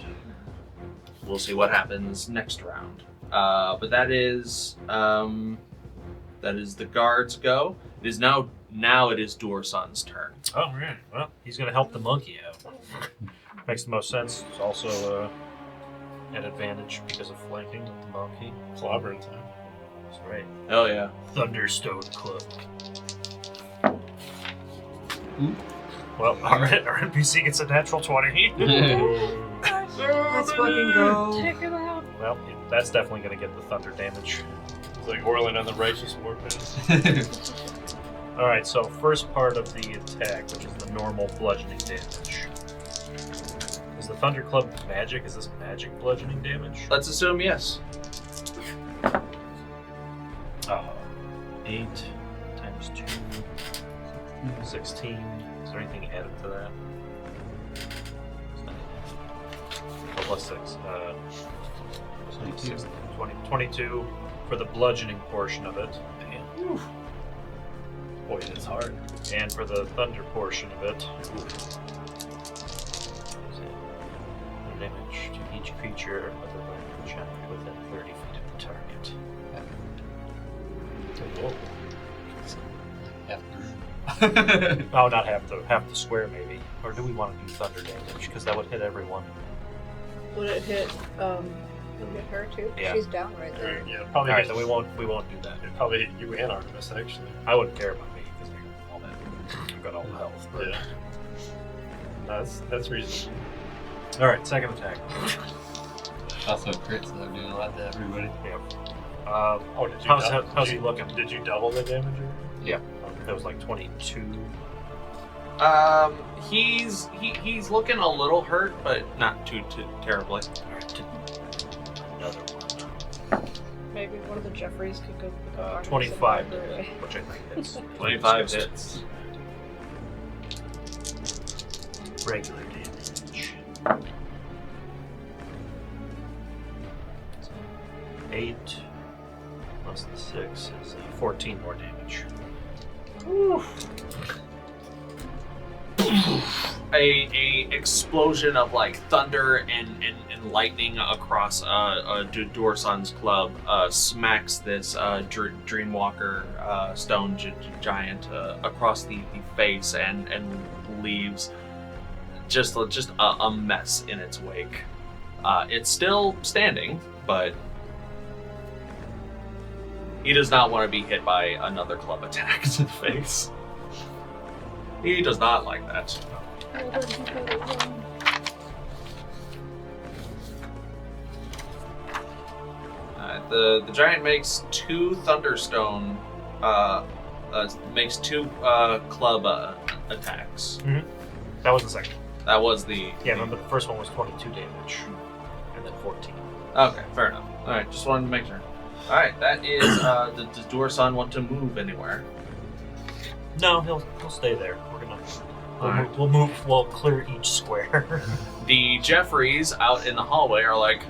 We'll see what happens next round. But that is the guards go. It is now it is Durson's turn. Oh, right. Well, he's going to help the monkey out. Makes the most sense. It's also an advantage because of flanking with the monkey. Clobbering time. That's right. Oh yeah. Thunderstone Club. Well, our NPC gets a natural 20. Let's fucking go. Take him out. Well, that's definitely going to get the thunder damage. It's like Orlin on the Righteous Warpath. Alright, so first part of the attack, which is the normal bludgeoning damage. Is the Thunder Club magic? Is this magic bludgeoning damage? Let's assume yes. 8 times 2, 16. Is there anything added to that? Oh, plus 6. 22 for the bludgeoning portion of it. Oof. Boy, that's hard. And for the thunder portion of it, damage to each creature other than projected within 30 feet of the target. Oh, not half the square maybe. Or do we want to do thunder damage? Because that would hit everyone. Would it hit her too? Yeah. She's down right there. Yeah, Probably Alright, then we won't do that. It'd probably hit you and Artemis, actually. I wouldn't care about me because I've got all the health. But... Yeah. That's reasonable. Alright, second attack. Also crits, so they're doing a lot to everybody. Yeah. Did you How's he looking? Did you double the damage? Yeah. That was like 22. He's looking a little hurt, but not too terribly. Alright, another one. maybe one of the Jeffreys could go on 25 some other way. which I think hits. 25 hits. Regular damage. 8 plus the 6 is 14 more damage. A explosion of like thunder and lightning across Durson's club smacks this Dreamwalker stone giant across the face and leaves just a mess in its wake. It's still standing, but he does not want to be hit by another club attack to the face. He does not like that. The giant makes 2 thunderstone, makes 2 club attacks. That was the second. That was the Yeah, remember the first one was 22 damage, and then 14. Okay, fair enough. All right, just wanted to make sure. All right, that is. Does Dorson want to move anywhere? No, he'll stay there. Alright. We'll clear each square. The Jeffreys out in the hallway are like,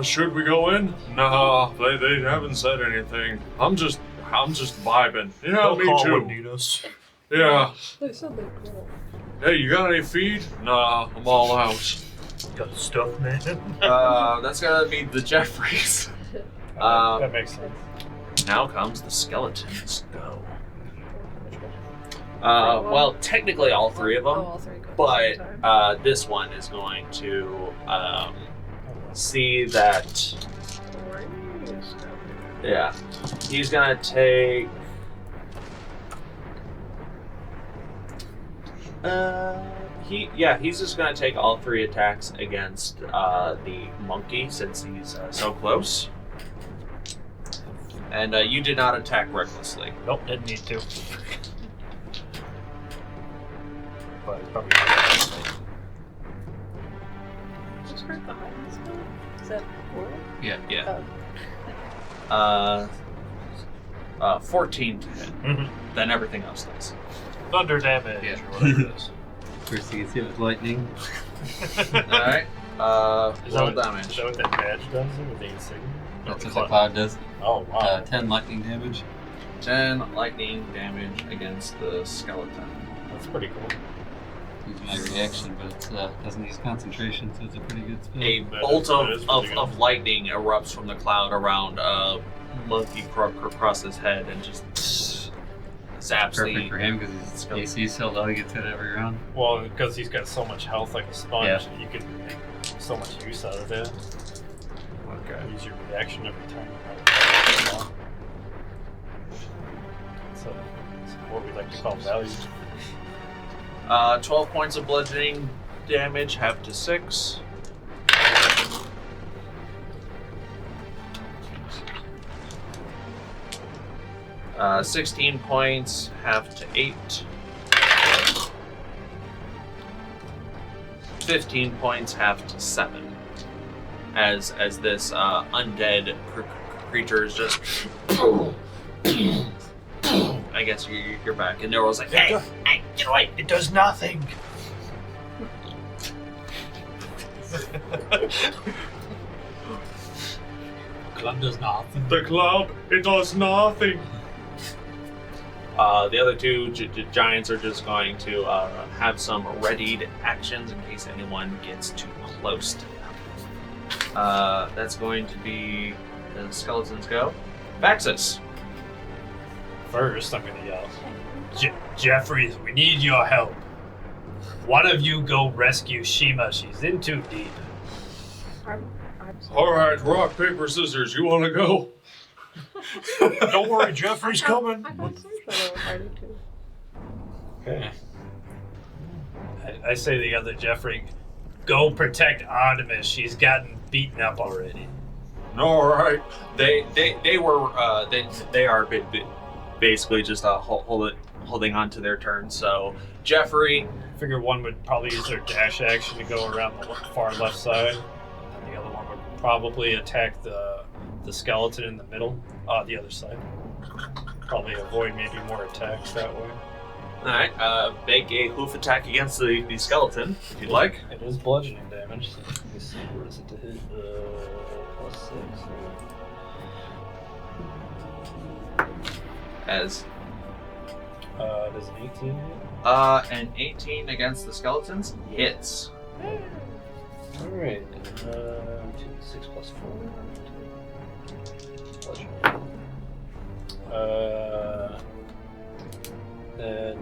Should we go in? No, they haven't said anything. I'm just vibing. Yeah, They'll me call too. when need us. Yeah. They said they'd go. Hey, you got any feed? Nah, I'm all out. Got stuff, man. that's gonna be the Jeffreys. That makes sense. Now comes the skeletons. Go. Well, technically all 3 of them, all 3 go at the but same time. this one is going to see that. Yeah, he's gonna take. He's just gonna take all 3 attacks against the monkey since he's so close. And you did not attack recklessly. Nope, didn't need to. But it's probably Just hurt behind this guy? Is that Warlock? Yeah. Oh. 14 to hit. Mhm. Then everything else does. thunder damage Yeah. or whatever it is. First he gets hit with lightning. Alright. Is Roll that what- damage. Is that what that badge does with the insignia? That's what the cloud does. Oh, wow. 10 lightning damage. 10 lightning damage against the skeleton. That's pretty cool. Use my reaction, but it doesn't use concentration, so it's a pretty good spell. A That bolt is- that is of pretty good. lightning erupts from the cloud around Monkey across his head and just zaps Perfect the. for him because his AC is so low, he gets hit every round. Well, because he's got so much health like a sponge, Yeah. you can make so much use out of that. Okay. Use your reaction every time. So, it's what we like to call value. 12 points of bludgeoning damage, half to 6. Uh, 16 points, half to 8. 15 points, half to 7. As this undead creature is just against your back, and Nero's like, "Hey, get away!" It does nothing. Club does nothing. The club, it does nothing. The other two giants are just going to have some readied actions in case anyone gets too close to them. That's going to be the skeletons go. Vaxxus. First, I'm gonna yell, Jeffries, we need your help. One of you go rescue Shiima. She's in too deep. I'm All right, rock, paper, scissors. You want to go? Don't worry, Jeffrey's coming. I thought Sergio was ready to. Okay. I say the other Jeffrey, go protect Artemis. She's gotten beaten up already. All right. They are basically just holding on to their turn. So Jeffrey, I figure one would probably use their dash action to go around the far left side, and the other one would probably attack the the skeleton in the middle, the other side. Probably avoid maybe more attacks that way. Alright, make a hoof attack against the skeleton, if you'd like. It is bludgeoning damage. So let me see, what is it to hit? +6. As Does an 18 hit? an 18 against the skeletons hits. Alright. 6 plus 4.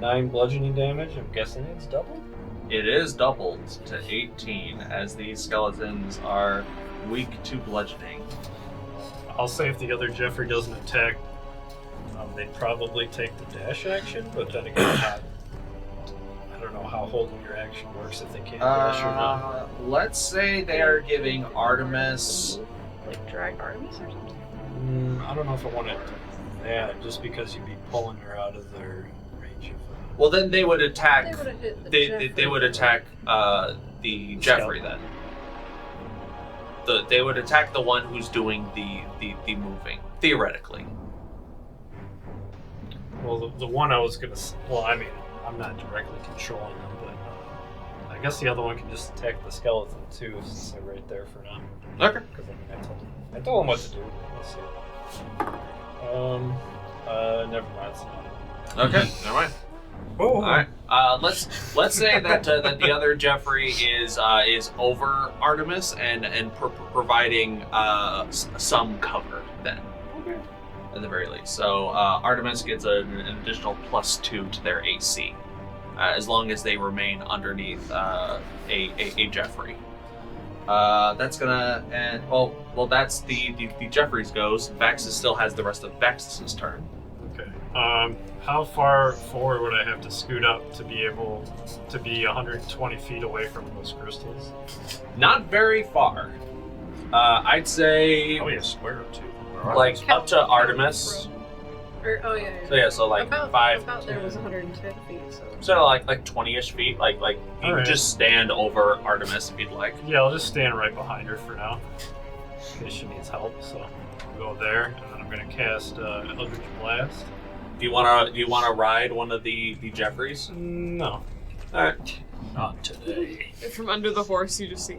9 bludgeoning damage. I'm guessing it's double? It is doubled to 18 as these skeletons are weak to bludgeoning. I'll say if the other Jeffrey doesn't attack, they'd probably take the dash action, but then again, I don't know how holding your action works if they can't dash or not. Let's say they are giving Artemis. Like drag Artemis or something? I don't know if I want to. Yeah, just because you'd be pulling her out of their range of. Well, then they would attack. They would have hit the They would attack the Jeffrey then. They would attack the one who's doing the moving, theoretically. Well, the one I was gonna. Well, I mean, I'm not directly controlling them, but I guess the other one can just attack the skeleton too, since they're right there for now. Okay. Because I told them what to do. Let's see. Never mind. It's not. Okay, never mind. Oh. All right. Let's say that that the other Jeffrey is over Artemis and providing some cover then. Okay. At the very least. So Artemis gets an additional +2 to their AC, as long as they remain underneath a Jeffrey. That's gonna end. Well, that's the Jeffrey's goes. Vaxxus still has the rest of Vaxxus's turn. Okay. How far forward would I have to scoot up to be able to be 120 feet away from those crystals? Not very far. I'd say Oh, yeah, square up too. like up to Artemis. Oh yeah. So yeah, so like about 5. About there was 110 feet. So So like 20-ish feet. Like you can Alright. just stand over Artemis if you'd like. Yeah, I'll just stand right behind her for now, in case she needs help. So I'll go there, and then I'm gonna cast Eldritch Blast. Do you wanna ride one of the Jeffreys? No. Alright. Not today. From under the horse, you just see.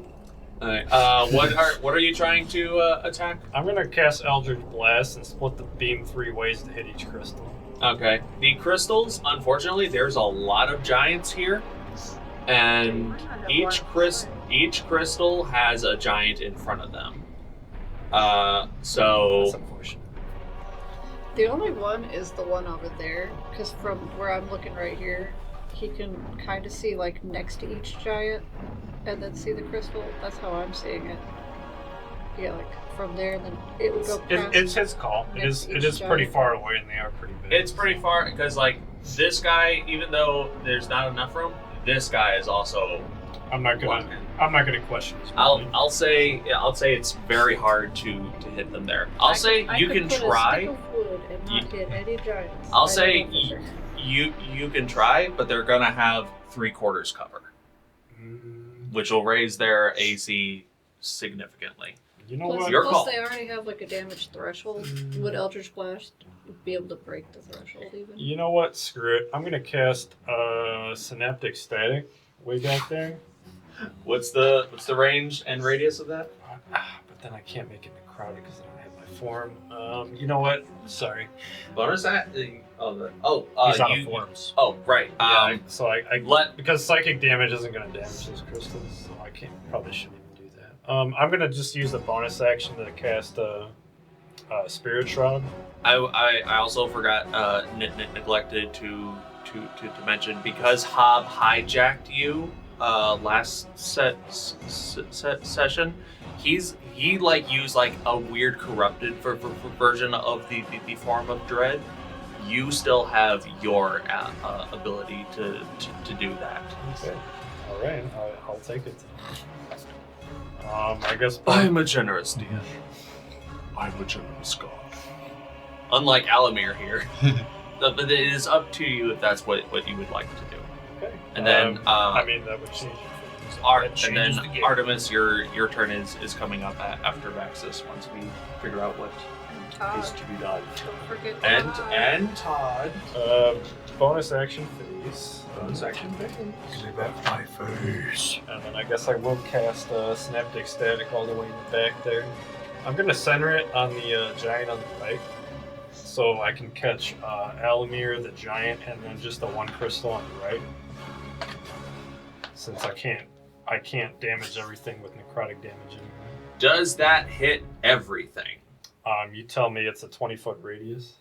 Alright. What are you trying to attack? I'm gonna cast Eldritch Blast and split the beam 3 ways to hit each crystal. Okay. The crystals, unfortunately, there's a lot of giants here, and each crystal has a giant in front of them. So That's unfortunate. the only one is the one over there, because from where I'm looking right here, he can kind of see like next to each giant, and then see the crystal. That's how I'm seeing it. Yeah, like from there, and then it would go past. It's his call. It is pretty far away, and they are pretty big. it's pretty far because like this guy, even though there's not enough room, this guy is also. I'm not gonna question his I'll say it's very hard to hit them there. I'll say you can try. A stick of wood and not hit any giants. I'll I say know for sure. you can try, but they're gonna have 3/4 cover, which will raise their AC significantly. You know Plus, what? Your plus call. they already have like a damage threshold. Would Eldritch Blast be able to break the threshold even? You know what? Screw it. I'm gonna cast Synaptic Static way back there. What's the range and radius of that? But then I can't make it necrotic because I don't have my form. You know what? Sorry. Bonus that? He's out of forms. Oh, right. So I let because psychic damage isn't gonna damage those crystals, so I probably shouldn't even do that. I'm gonna just use the bonus action to cast Spirit Shroud. I also forgot neglected to mention, because Hob hijacked you last session. He like used like a weird corrupted version of the form of dread. You still have your ability to do that. Okay. All right. I'll take it. I guess. I'm a generous DM. I'm a generous god. Unlike Alamir here. But it is up to you if that's what you would like to do. Okay. And then I mean, that would change it. And then Artemis, your turn is coming up after Vaxxus once we figure out what Todd. is to be done. Don't forget And Todd. Bonus action phase. Bonus action phase. Give me back my face. And then I guess I will cast Synaptic Static all the way in the back there. I'm going to center it on the giant on the right. So I can catch Alamir, the giant, and then just the one crystal on the right. Since I can't damage everything with necrotic damage anyway. Does that hit everything? You tell me it's a 20-foot radius.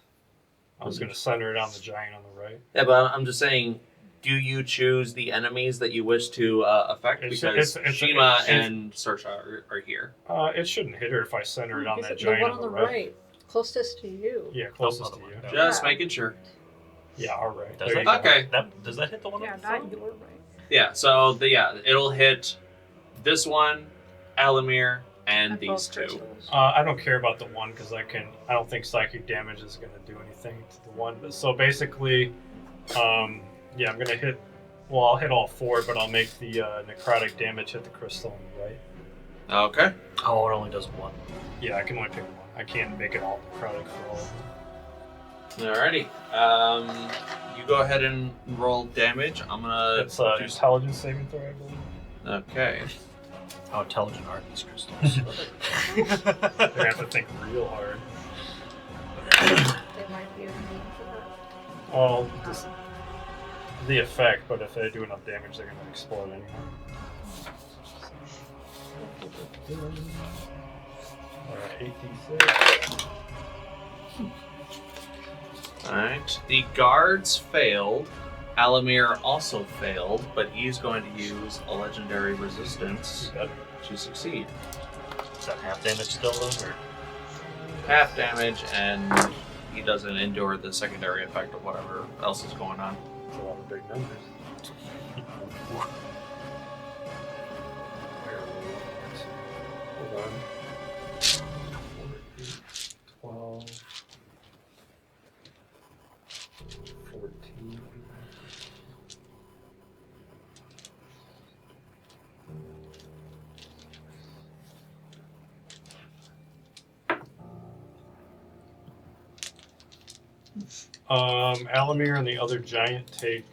I was going to center it on the giant on the right. Yeah, but I'm just saying, do you choose the enemies that you wish to affect? Because Shiima and Saoirse are here. It shouldn't hit her if I center it on that the giant one on on the the right. closest to you. Yeah, closest to you. Just making sure. Yeah, all right. Does There that, you go. Okay. Does that hit the one? Yeah, on the not front? your right. Yeah, so it'll hit this one, Alamir, and these both two. crystals. I don't care about the one because I don't think psychic damage is going to do anything to the one. But so basically, I'm going to hit. Well, I'll hit all four, but I'll make the necrotic damage hit the crystal on the right. Okay. Oh, it only does one. Yeah, I can only pick one. I can't make it all necrotic for all of them. Alrighty. You go ahead and roll damage. I'm gonna. It's intelligence saving throw, I believe. Okay. How intelligent are these crystals? They have to think real hard. They might be immune to that. Well, just the effect, but if they do enough damage, they're going to explode anyway. Alright, 8d6. Alright. The guards failed. Alamir also failed, but he's going to use a legendary resistance to succeed. Is that half damage still, though? Or? Half damage, and he doesn't endure the secondary effect of whatever else is going on. That's a lot of big numbers. Hold on. 12. 14. Alamir and the other giant take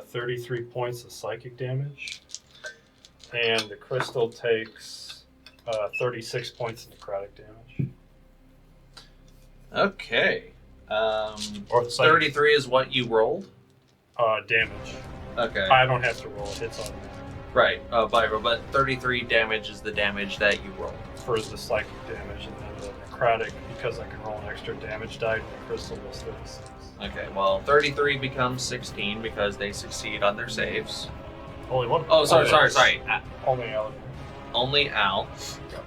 33 points of psychic damage, and the crystal takes 36 points of necrotic damage. Okay. Or the psychic. 33 is what you rolled? Damage. Okay. I don't have to roll it, it's automatic. Right, but 33 damage is the damage that you rolled. For the psychic damage, and then the necrotic, because I can roll an extra damage die, and the crystal was 36. Okay, well, 33 becomes 16 because they succeed on their saves. Only one. Oh, sorry. Only Alamir. Only Al.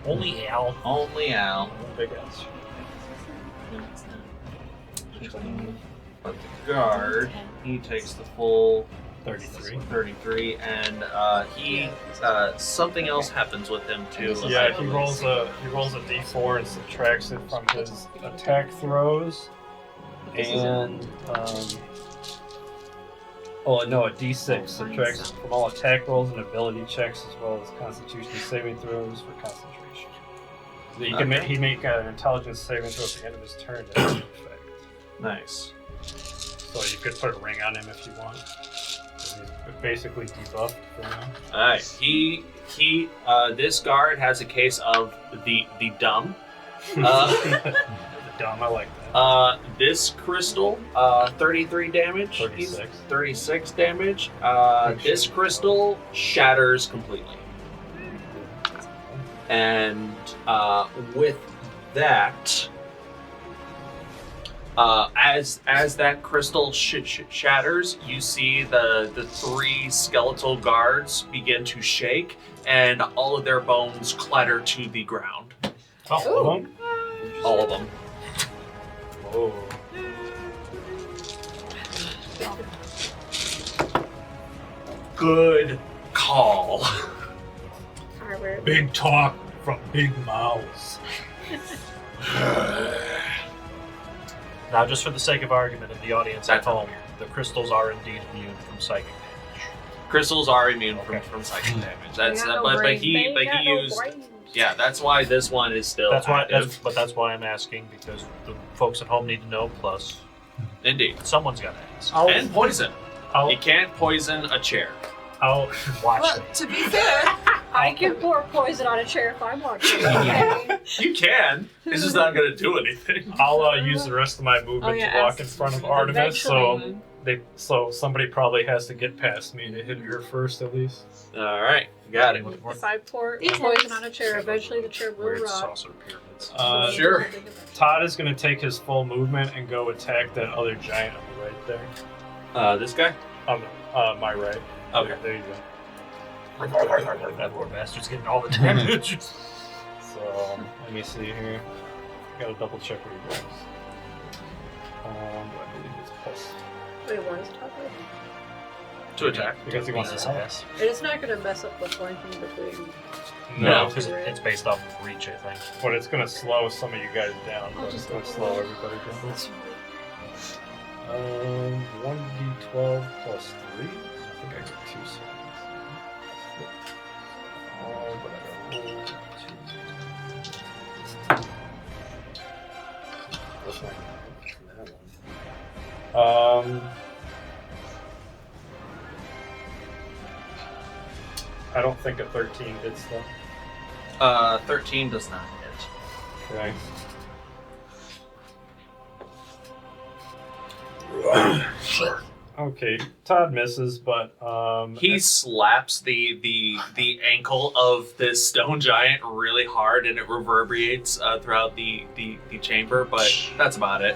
Only Al. Only Al. Big ass. But the guard, he takes the full 33. 33, and he something else happens with him too. Yeah, he rolls a d4 and subtracts it from his attack throws, and a d6 subtracts from all attack rolls and ability checks as well as Constitution saving throws for concentration. So he can make an intelligence saving throw at the end of his turn that has an effect. Nice. So you could put a ring on him if you want. He's basically debuffed for now. Alright, this guard has a case of the dumb. The dumb, I like that. This crystal, 33 damage. 36. 36 damage. This crystal shatters completely. And with that, as that crystal shatters, you see the three skeletal guards begin to shake, and all of their bones clatter to the ground. All of them? All of them. Whoa. Good call. Big talk from big mouths. Now, just for the sake of argument in the audience at home, the crystals are indeed immune from psychic damage. Crystals are immune from psychic damage. That's They got no but brain. he used that's why this one is still That's why. active. That's why I'm asking, because the folks at home need to know. Plus, Indeed. someone's got to ask. And poison. I'll You can't poison a chair. watch Well, me. to be fair, I can pour poison on a chair if I want to. Okay? You can. It's just not going to do anything. I'll use the rest of my movement to walk in front of Artemis, so somebody probably has to get past me to hit her first at least. All right, got it. If I pour poison on a chair, eventually the chair will Weird rot. saucer pyramids. Sure. Todd is going to take his full movement and go attack that other giant on the right there. This guy? On my right. Okay. There you go. That poor bastard's getting all the damage. So, let me see here. I gotta double check what he rolls. I believe it's plus. Wait, why is top right? To attack. Because he wants his to help. ass. It's not going to mess up the flanking between. No. Because it's based off of reach, I think. But it's gonna slow some of you guys down, I'll but it's just gonna go slow below. everybody down. 1d12 plus 3. I think I got 2 seconds. But I gotta roll 2. Plus 9 from that one. I don't think a 13 did stuff. 13 does not hit. Okay. Okay, Todd misses, but He slaps the ankle of this stone giant really hard, and it reverberates throughout the chamber. But that's about it.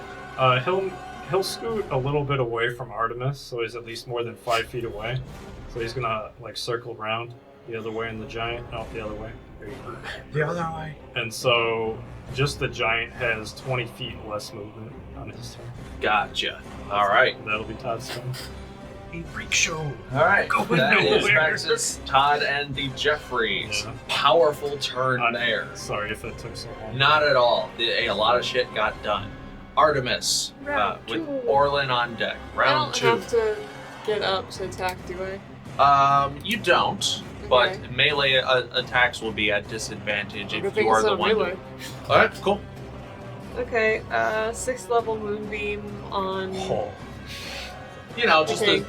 he'll scoot a little bit away from Artemis, so he's at least more than 5 feet away. So he's gonna like circle around the other way in the giant. No, the other way. There you go. The other way. And so just the giant has 20 feet less movement on his turn. Gotcha. All right. That'll be Todd's turn. A freak show. All right. Going That is nowhere. Vaxxus, Todd, and the Jeffreys. Yeah. Powerful turn there. Sorry if that took so long. Not at all. A lot of shit got done. Artemis Round with two. Orlin on deck. Round I 2. don't have to get up to attack, do I? You don't, but Okay. melee attacks will be at disadvantage Good if thing you are it's the not one. melee. Alright, cool. Okay, 6th level moonbeam on. Oh, You know, just Okay.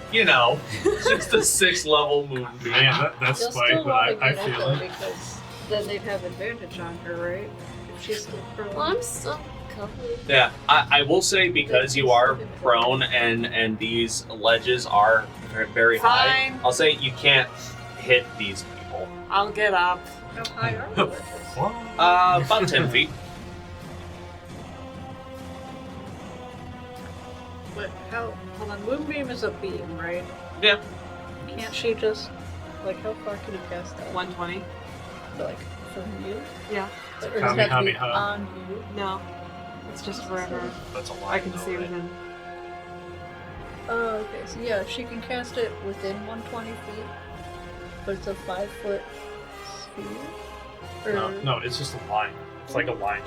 just a 6th level moonbeam. man, that's They'll spike, still but want to I get up feel though, it. because then they'd have advantage on her, right? If she's still prone. Well, I'm still covered. Yeah, I will say because you are prone and these ledges are very high, Fine. I'll say you can't hit these people. I'll get up. How high are the ledges? About 10 feet. But how? Hold on, moonbeam is a beam, right? Yeah. Can't she just like how far can you cast that? 120. Like from you? Yeah. Or does it have to be Kamehameha. on you? No. It's just wherever That's a lot. I can see within. Oh, okay. So yeah, she can cast it within 120 feet, but it's a 5-foot sphere. Or No, it's just a line. It's like a line.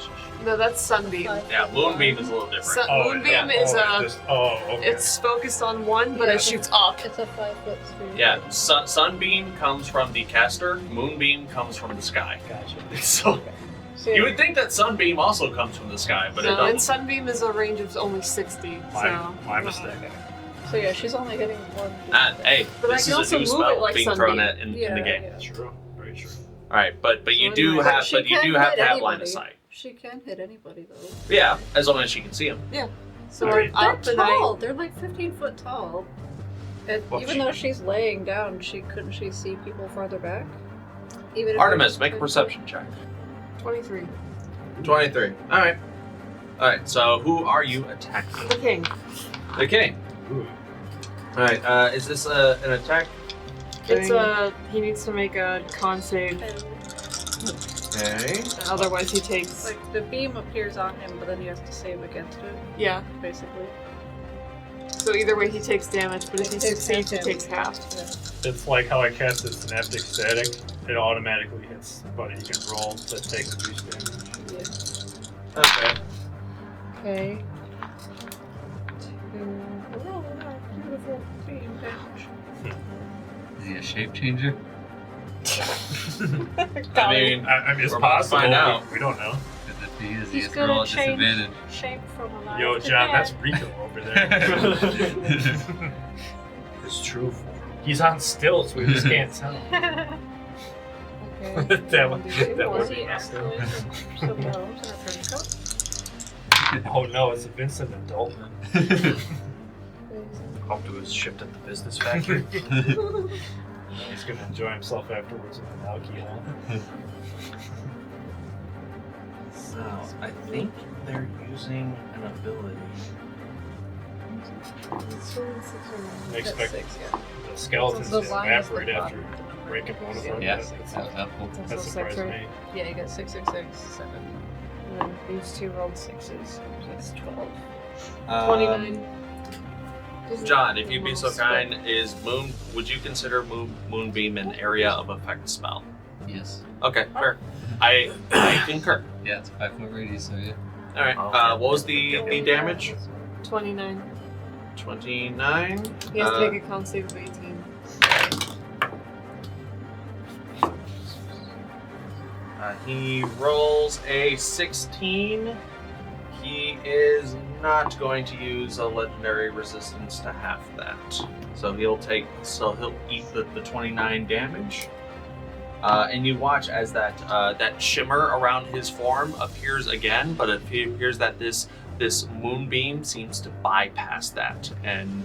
No, that's sunbeam. 5-foot Yeah, moonbeam line. is a little different. Moonbeam is okay. It's focused on one, but Yeah. it shoots up. It's a 5-foot sphere. Yeah, sunbeam comes from the caster, moonbeam comes from the sky. Gotcha. So So, you would think that sunbeam also comes from the sky, but it No, and doesn't. sunbeam is a range of only 60. My mistake. so yeah, she's only hitting one. Hey, But I this can is also a new move spell it like being thrown sunbeam. at in the Yeah, game. yeah. True. Very true. All right, but you So do anyway, have She but you can do have hit to have anybody. line of sight. She can hit anybody though. Yeah, as long as she can see him. So Alright. I'm up They're and I. tall. They're like 15 foot tall. And Well, even she- though she's laying down, couldn't she see people farther back? Even if Artemis, they're make a 15 perception check. 23. 23. All right. All right. So who are you attacking? The king. The king. Ooh. All right. Is this an attack? It's he needs to make a con save, feet. Okay. otherwise he takes. Like the beam appears on him, but then he has to save against it, Yeah. basically. So either way he takes damage, but if he He takes succeeds, he half takes half. It's like how I casted Synaptic Static. It automatically hits, but you can roll to take the boost damage. Yeah. Okay. Okay. Oh, wow, beautiful beam damage. Is he a shape changer? I mean, it's we're about to possible. find out. We don't know. Because if he is, he He's has to roll gonna at change disadvantage. shape from alive Yo, to John, dead. that's Rico over there. It's true for He's on stilts. We just can't tell. Okay. That one- that Was would he be messed actually some gnomes in a trench coat? Oh no, it's a Vincent adult. Hope to his shipped at the business factory. He's gonna enjoy himself afterwards with an alcohol. So, I think they're using an ability. I expect Six, yeah. the skeletons So to the line is the evaporate bottom. after breaking one of them. Yeah, That- that was helpful. That's That also surprised six, me. right? Yeah, you got 6, 6, 6, 7. And then these two rolled 6s, so that's 12. 29. John, if you'd be so kind, would you consider Moonbeam an area of effect spell? Yes. Okay, fair. I concur. Yeah, it's a 5-foot radius, so yeah. Alright, Okay. what was the damage? 29. 29. He has to make a con save of 18. He rolls a 16. He is not going to use a legendary resistance to half that. So he'll eat the 29 damage. And you watch as that shimmer around his form appears again, but it appears that this moonbeam seems to bypass that and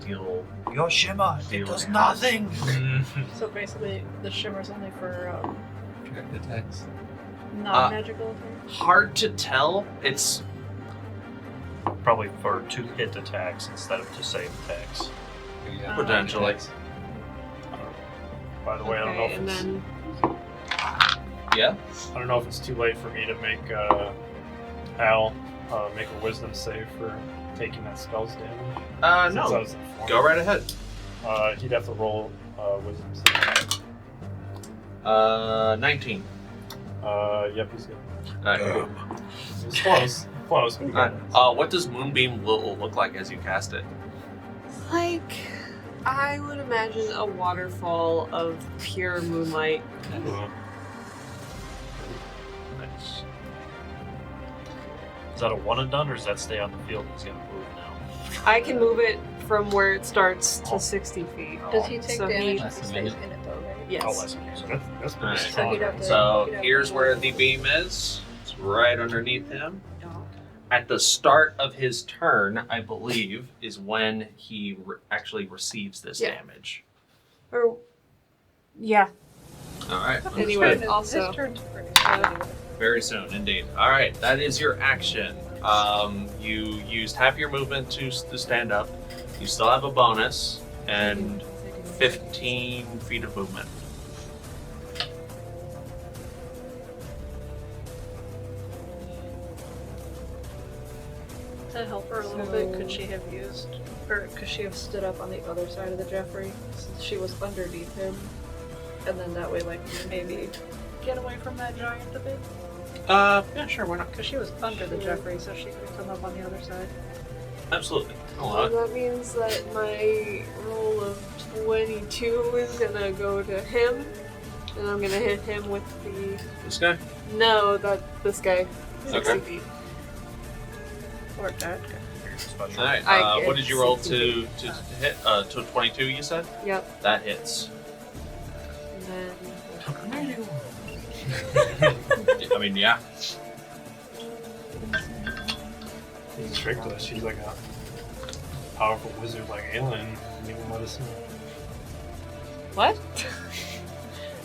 deal. Your shimmer, it Deal does with nothing. So basically, the shimmer's only for Direct attacks. non-magical attacks? Hard to tell. It's Probably for 2 hit attacks instead of to save attacks. Yeah. Potentially. By the way, I don't know Okay, if and it's, then yeah. I don't know if it's too late for me to make Al make a wisdom save for taking that spell's damage. Since I No. was informed. Go right ahead. He'd have to roll wisdom save. 19. Yep, he's good. Alright. He's close. Close, but he got it. What does Moonbeam look like as you cast it? like I would imagine a waterfall of pure moonlight. Ooh. Nice. Is that a one and done, or does that stay on the field? He's gonna move now. I can move it from where it starts to 60 feet. Does he take So damage he- if he stays in it though, right? Yes. Oh, I see. So that's pretty Alright. strong. he'd have to- So he'd have here's to- where the beam is. It's right underneath him. At the start of his turn, I believe, is when he actually receives this Yeah. damage. Or yeah. All right. Anyway, His turn is- also- his turn's pretty soon. Very soon, indeed. All right, that is your action. You used half your movement to stand up. You still have a bonus and 15 feet of movement. To help her a little bit, could she have used, or could she have stood up on the other side of the Jeffrey since she was underneath him, and then that way, like maybe get away from that giant a bit? Yeah, sure, why not? Because she was under the Jeffrey, so she could come up on the other side. Absolutely. So Hold on. that means that my roll of 22 is gonna go to him, and I'm gonna hit him with the This guy? this guy, 60 Okay. feet. Or that guy. Special. All right. I get What did you roll 60 to hit? To 22, you said? Yep. That hits. And then I mean, yeah. He's tricked us. She's like a powerful wizard like Aelin. Didn't even let us know. what?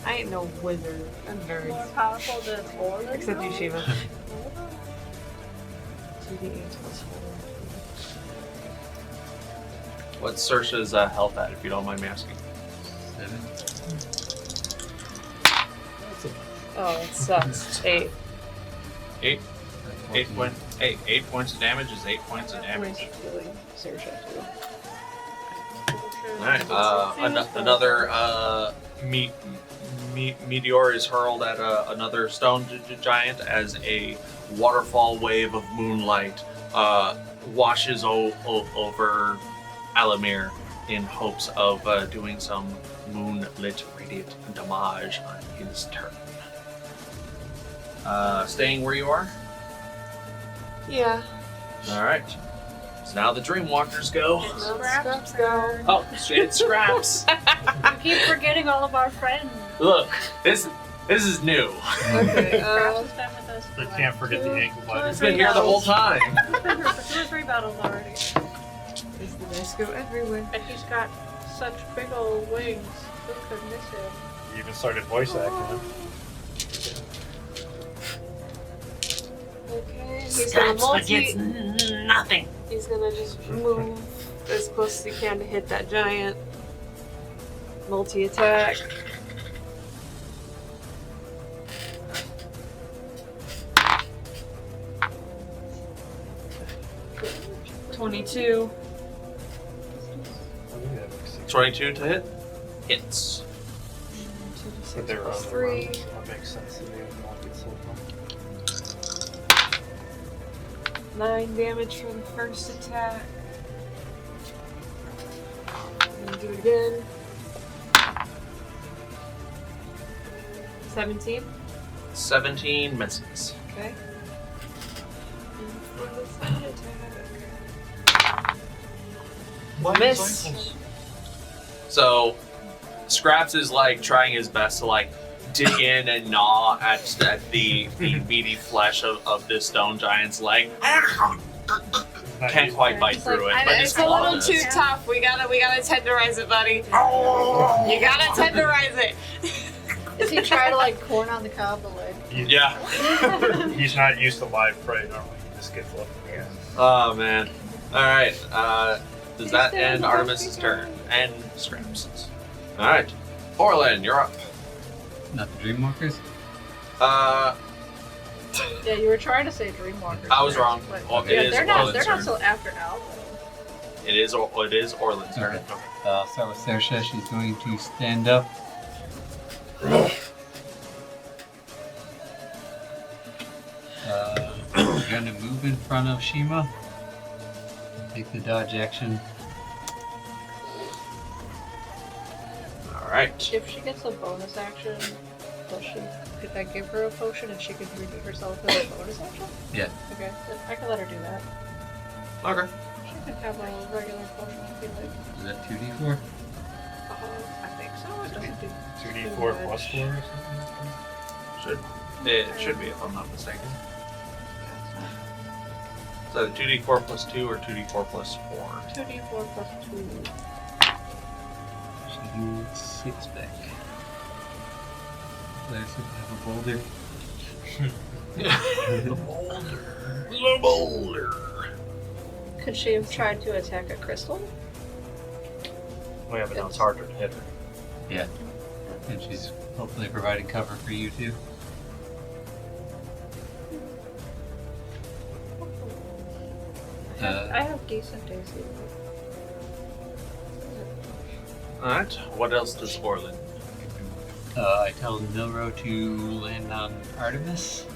I ain't no wizard. I'm very More powerful than Orlin? except you, though? Shiima. 2d8 plus 4. What's Saoirse's health at, if you don't mind me asking? 7. Oh, it sucks. 8. 8? 8 points of damage is 8 points of damage. Alright, another meteor is hurled at another stone giant as a waterfall wave of moonlight washes over Alamir in hopes of doing some moonlit radiant damage on his turn. Staying where you are? Yeah. Alright. So now the Dreamwalkers go. Scraps go. Oh, it's Scraps. We keep forgetting all of our friends. Look, this is new. Okay. Scraps has been with us for They like can't forget the ankle biter. It's been here the whole time. He's been here for 2 or 3 battles already. Is the dice go everywhere? And he's got such big old wings. Who could miss him? You even started voice acting him. Okay. He's gonna nothing. He's gonna just move as close as he can to hit that giant. Multi-attack. $22. 22 to hit. Hits. But they were on the 3. run, so that makes sense that they would not get so far. 9 damage for the first attack. And then do it again. 17. 17 misses. Okay. And for the second attack. Miss. So, Scraps is like trying his best to like dig in and gnaw at the meaty flesh of this stone giant's leg. Can't quite bite through it, but his It's a little claw too does. tough. We gotta tenderize it, buddy. You gotta tenderize it. Is he trying to like corn on the cob the leg? Yeah. He's not used to live prey normally. He just gets left in the air. Oh man. All right. Does that He's end doing Artemis's the turn and Scraps'? All right. Orlin, you're up. Not the Dreamwalkers? Yeah, you were trying to say Dreamwalkers. I was there, wrong. but- Oh, it yeah, is they're not. Orlin's They're not turn. till after Alvin. It is Orlin's turn. Okay. I'll start with Saoirse. She's going to stand up. Going to move in front of Shiima. Take the dodge action. All right. If she gets a bonus action, could I give her a potion and she could renew herself as a bonus action? Yeah. Okay, then I can let her do that. Okay. She could have a regular potion. I feel like. Is that 2d4? I think so. It doesn't do 2d4 plus 4 or something? It should be, if I'm not mistaken. So 2d4 plus 2 or 2d4 plus 4? 2d4 plus 2. She needs 6 back. There's a boulder. The boulder. Could she have tried to attack a crystal? Well, yeah, but now it's harder to hit her. Yeah. And she's hopefully providing cover for you too. I have decent AC. Alright, what else does Orlin? I tell Milro to land on Artemis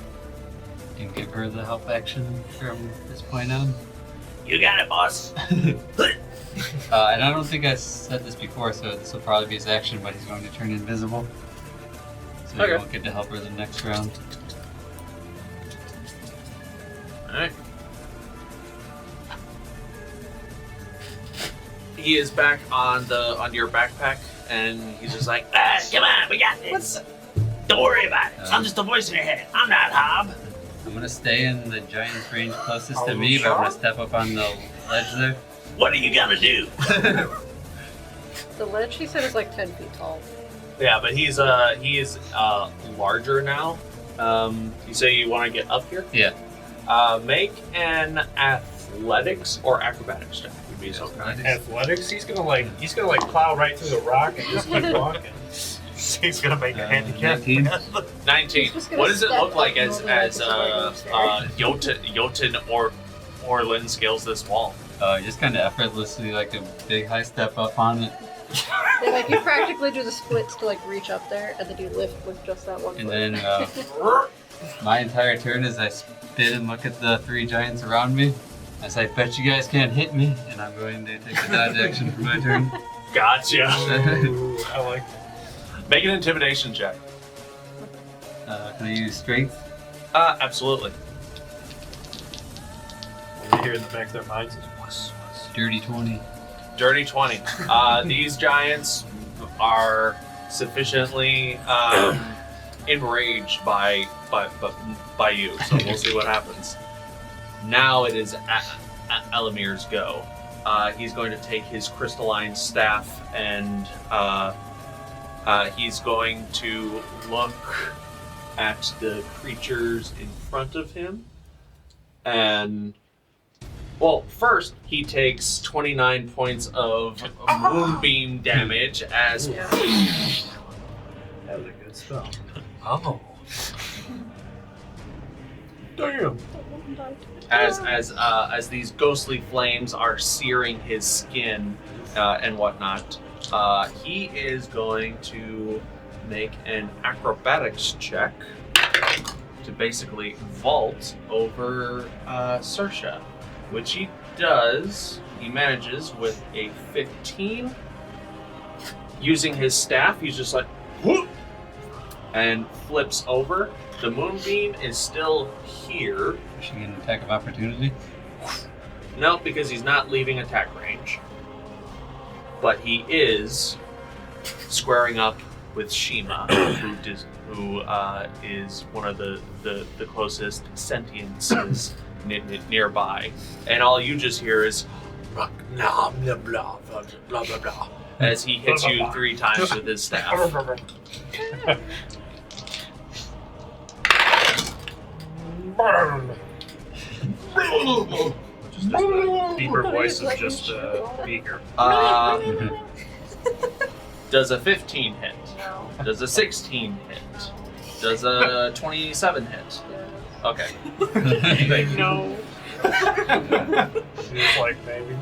and give her the help action from this point on. You got it, boss. And I don't think I said this before, so this will probably be his action, but he's going to turn invisible. So you Okay. won't get to help her the next round. Alright. He is back on your backpack, and he's just like, come on, we got this. Don't worry about it. I'm just a voice in your head. I'm not Hob. I'm going to stay in the giant's range closest to me, but I'm going to step up on the ledge there. What are you gonna do? The ledge, he said, is like 10 feet tall. Yeah, but he is larger now. You say you want to get up here? Yeah. Make an athletics or acrobatics check. Would be so kind. Athletics? He's gonna plow right through the rock and just keep walking. He's gonna make a handicap. 19. 19. He's just gonna What does it step look like up as and over like Jotun or Orlin scales this wall? Just kind of effortlessly, like a big high step up on it. Yeah, like you practically do the splits to like reach up there, and then you lift with just that one And foot. then my entire turn is I spin and look at the 3 giants around me. As I bet you guys can't hit me, and I'm going to take the dodge action for my turn. Gotcha. Ooh, I like that. Make an intimidation check. Can I use strength? Absolutely. What we hear in the back of their minds is wuss. Dirty 20. Dirty 20. These giants are sufficiently enraged by you, so we'll see what happens. Now it is Elamir's go. He's going to take his crystalline staff and he's going to look at the creatures in front of him. And, well, first he takes 29 points of moonbeam damage as... That was a good spell. Oh. Damn. As these ghostly flames are searing his skin and whatnot, he is going to make an acrobatics check to basically vault over Saoirse, which he does. He manages with a 15. Using his staff, he's just like, whoop, and flips over. The moonbeam is still here. Is she getting an attack of opportunity? No, because he's not leaving attack range. But he is squaring up with Shiima, who is one of the closest sentiences nearby. And all you just hear is blah blah blah blah blah blah blah as he hits you 3 times with his staff. Just the deeper voice of just Beaker. Does a 15 hit? No. Does a 16 hit? Does a 27 hit? Okay. No. He's like, maybe.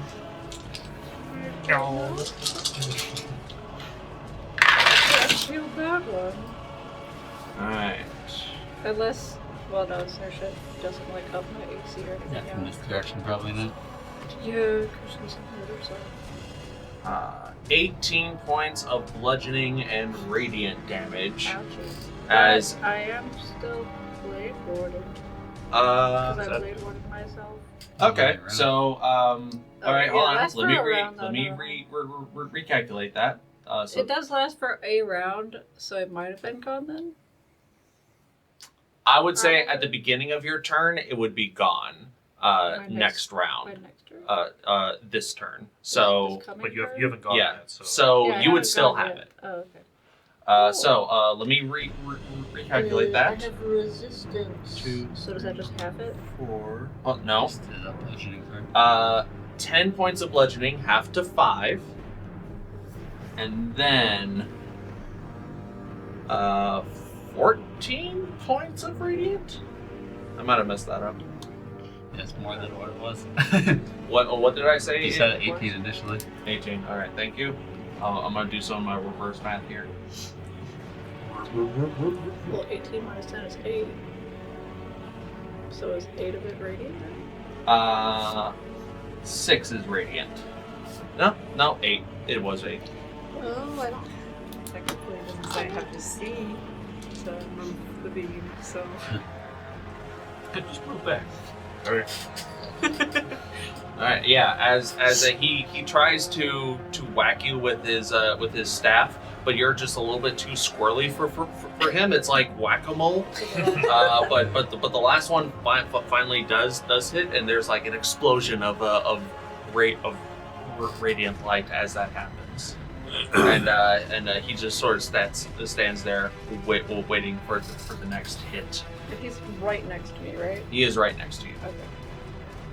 No. That's a real bad one. Alright. Unless, well, no, Saoirse doesn't like up my AC or anything. Yeah, from this direction, probably not. Yeah, because she's on the other side. 18 points of bludgeoning and radiant damage. Ouchie. As I am still blade warded. Because I blade warded myself. okay, so alright, hold on. lasts Let me for a round, though, recalculate that. So It does last for a round, so it might have been gone then. I would say at the beginning of your turn it would be gone. My next round. My next turn. This turn. So This coming But you turn? haven't gone yeah. yet, so. So Yeah, I you would haven't still gone have yet. it. Oh, okay. So let me recalculate I that. have resistance. 2, So does that just half it? 4. Oh no. Just did a bludgeoning part. 10 points of bludgeoning, half to 5. And then 14 points of radiant? I might have messed that up. That's more than what it was. What did I say? You said 18 initially. 18. Alright, thank you. I'm gonna do some of my reverse math here. Well, 18 minus 10 is 8. So is 8 of it radiant then? 6 is radiant. No, 8. It was 8. Oh, I don't. Technically, it doesn't say I have to see to move the beam, so. Just move back. Alright. Alright, yeah. As he tries to whack you with his staff, but you're just a little bit too squirrely for him. It's like whack-a-mole. But the last one finally does hit, and there's like an explosion of radiant light as that happens, and he just sort of stands there waiting for the next hit. He's right next to me, right? He is right next to you. Okay.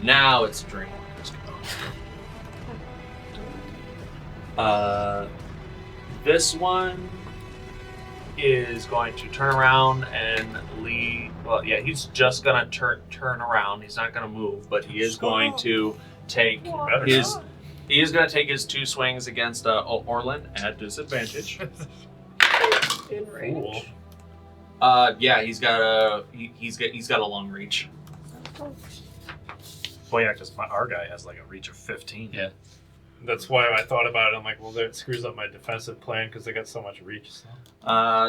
Now it's Dreamwalker's go. This one is going to turn around and lead. Well, yeah, he's just gonna turn around. He's not gonna move, but he is going to take his. He is gonna take his 2 swings against Orlin at disadvantage. In range. Yeah, he's got a long reach. Well, yeah, because our guy has like a reach of 15. Yeah. That's why I thought about it. I'm like, well, that screws up my defensive plan because they got so much reach. So.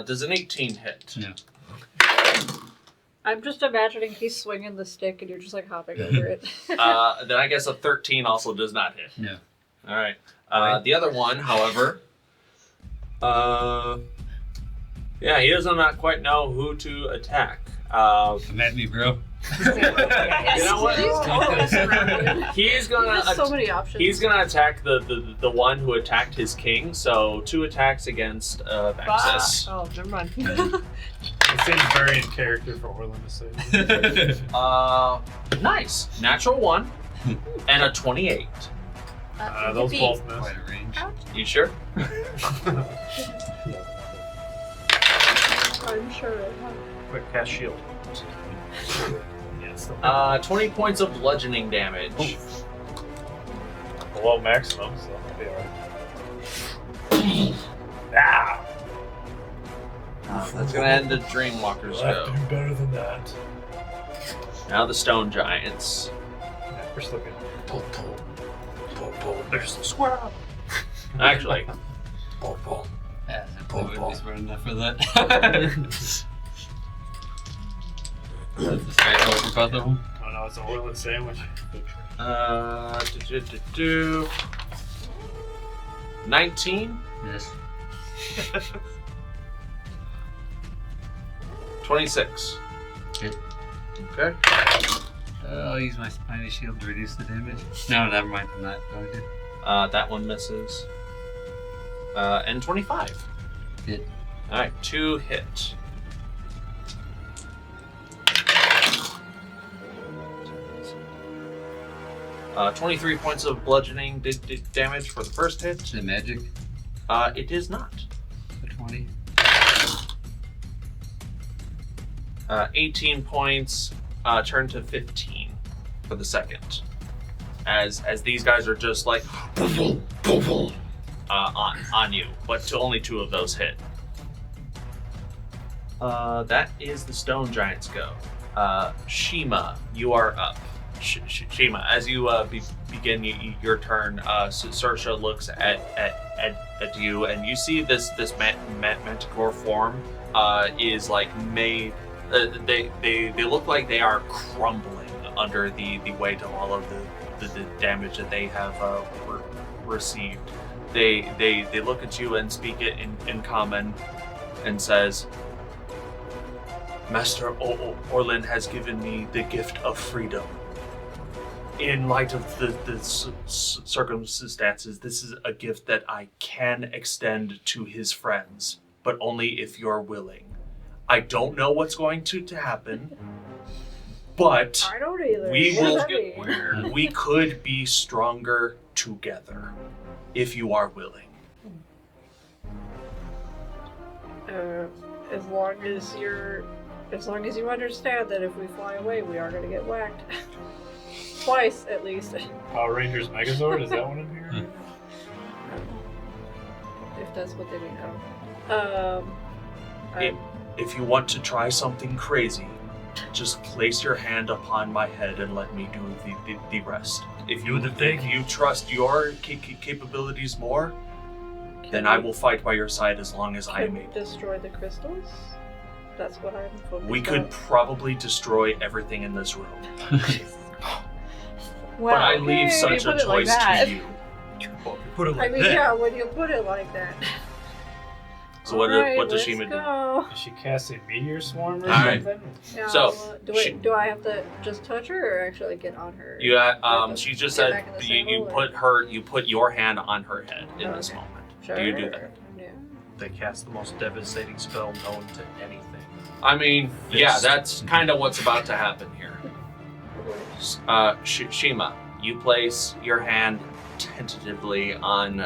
Does an 18 hit? No. I'm just imagining he's swinging the stick and you're just like hopping over it. Then I guess a 13 also does not hit. No. All right. The other one, however, yeah, he doesn't not quite know who to attack. Come at me, bro. You know what? He's He gonna has so many options. he's gonna attack the one who attacked his king. So 2 attacks against Vaxxus. Oh, never mind. It seems very in character for Orlin to say. Nice. Natural 1 and a 28. Those yippee. both miss. Quite a range. You sure? I'm sure. Quick cast shield. Yeah, still 20 points of bludgeoning damage. below maximum, so it'll be alright. Ah! That's gonna end the Dreamwalker's We'll have go. to do better than that. Now the Stone Giants. Yeah, we're still good. Pull. There's the square. Actually, Pull. Yeah, I would be smart enough for that. That's the straight roll for both of them. Oh no, it's an Orlin sandwich. 19, Yes. 26. Hit. Okay. I'll use my spiny shield to reduce the damage. No, never mind. I'm not going to. That one misses. And 25. Hit. Alright, 2 hit. Uh, 23 points of bludgeoning damage for the first hit. The magic. It is not. The 20. 18 points turn to 15 for the second. As these guys are just like on you, but only 2 of those hit. That is the Stone Giants go. Shiima, you are up. Shiima, as you begin your turn, Saoirse looks at you, and you see this manticore form is like made. They look like they are crumbling under the weight of all of the damage that they have received. They look at you and speak it in common, and says, "Master Orlin has given me the gift of freedom. In light of the circumstances, this is a gift that I can extend to his friends, but only if you're willing. I don't know what's going to happen, but I don't either. we What will. does that mean? We could be stronger together, if you are willing." As long as you understand that if we fly away, we are gonna get whacked. Twice, at least. Power Rangers Megazord, is that one in here? If that's what they mean. If you want to try something crazy, just place your hand upon my head and let me do the rest. If you trust your capabilities more, then I will fight by your side as long as I am able. Destroy the crystals? That's what I'm focused We on. could probably destroy everything in this room. Wow, But I leave okay, such you a put it like choice that. to you. Put it I like mean, that. yeah, when you put it like that. So what does Shiima do? Go. Is she casting Meteor Swarm or Alright. something? Yeah, So, do I have to just touch her or actually get on her? She just Get said back in the you saddle, or- put your hand on her head in Oh, this okay. moment. Sure. Do you do that? Yeah. They cast the most devastating spell known to anything. I mean, yeah, Fist. that's kind of what's about to happen here. Shiima, you place your hand tentatively on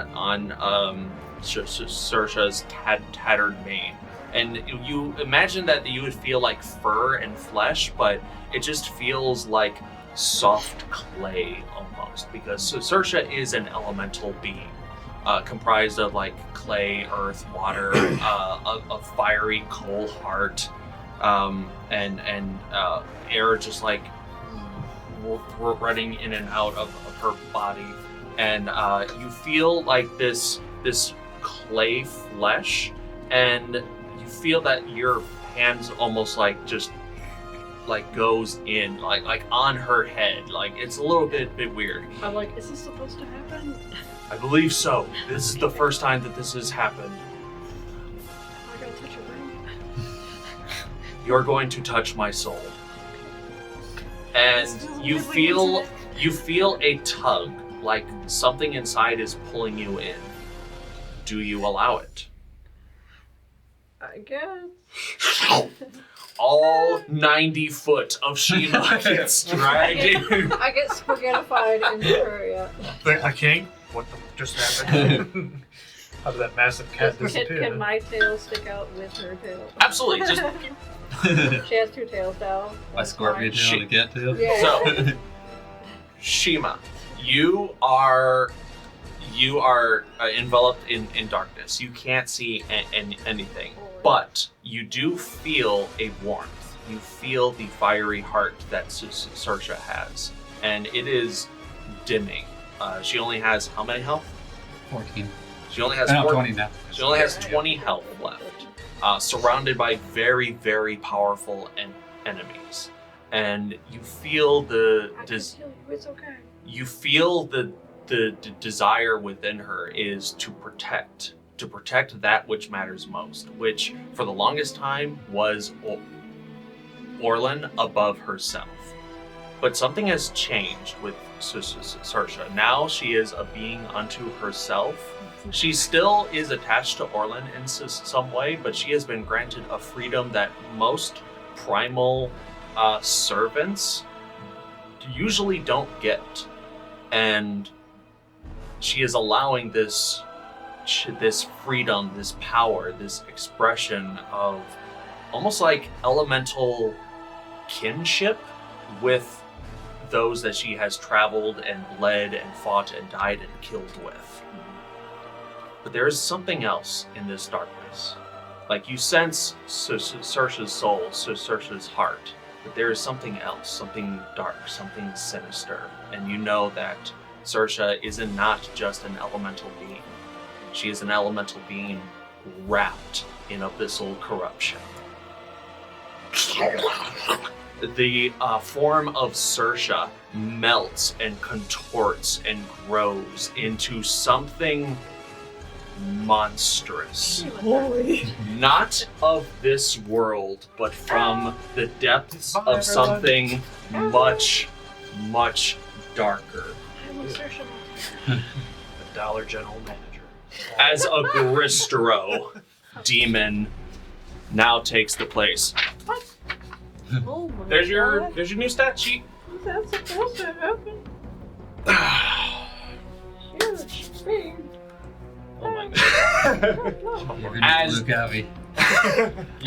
Saoirse's tattered mane, and you imagine that you would feel like fur and flesh, but it just feels like soft clay almost, because Saoirse is an elemental being, comprised of like clay, earth, water, a fiery coal heart, and air just like running in and out of her body, and you feel like this clay flesh, and you feel that your hands almost like just like goes in like on her head. Like it's a little bit weird. I'm like, is this supposed to happen? I believe so. This is the first time that this has happened. I gotta touch your brain. You're going to touch my soul. And you feel a tug, like something inside is pulling you in. Do you allow it? I guess. All 90 foot of Shiima gets dragged in. I get spaghettified into her, yeah. I can't. What just happened? How did that massive cat disappear? Can my tail stick out with her tail? Absolutely. Just She has 2 tails now. My scorpion tail and a cat tail? Yeah. so, Shiima, you are enveloped in darkness. You can't see anything, but you do feel a warmth. You feel the fiery heart that Saoirse has, and it is dimming. She only has how many health? 14. She only has 20 now. She only has 20 health left, surrounded by very, very powerful enemies. And you feel It's okay. you feel the desire within her is to protect that which matters most, which for the longest time was Orlin above herself. But something has changed with Saoirse. Now she is a being unto herself. She still is attached to Orlin in some way, but she has been granted a freedom that most primal servants usually don't get. And she is allowing this freedom, this power, this expression of almost like elemental kinship with those that she has traveled and led and fought and died and killed with. But there is something else in this darkness. Like you sense Saoirse's soul, Saoirse's heart, but there is something else, something dark, something sinister. And you know that Saoirse is not just an elemental being. She is an elemental being wrapped in abyssal corruption. The form of Saoirse melts and contorts and grows into something monstrous. Not of this world, but from the depths of something much, much darker. The Dollar General Manager. As a Gristro demon now takes the place. Oh my There's your God. new stat sheet. That's supposed to happen. Huge thing. Oh my god. You're gonna As- Luke Abbey.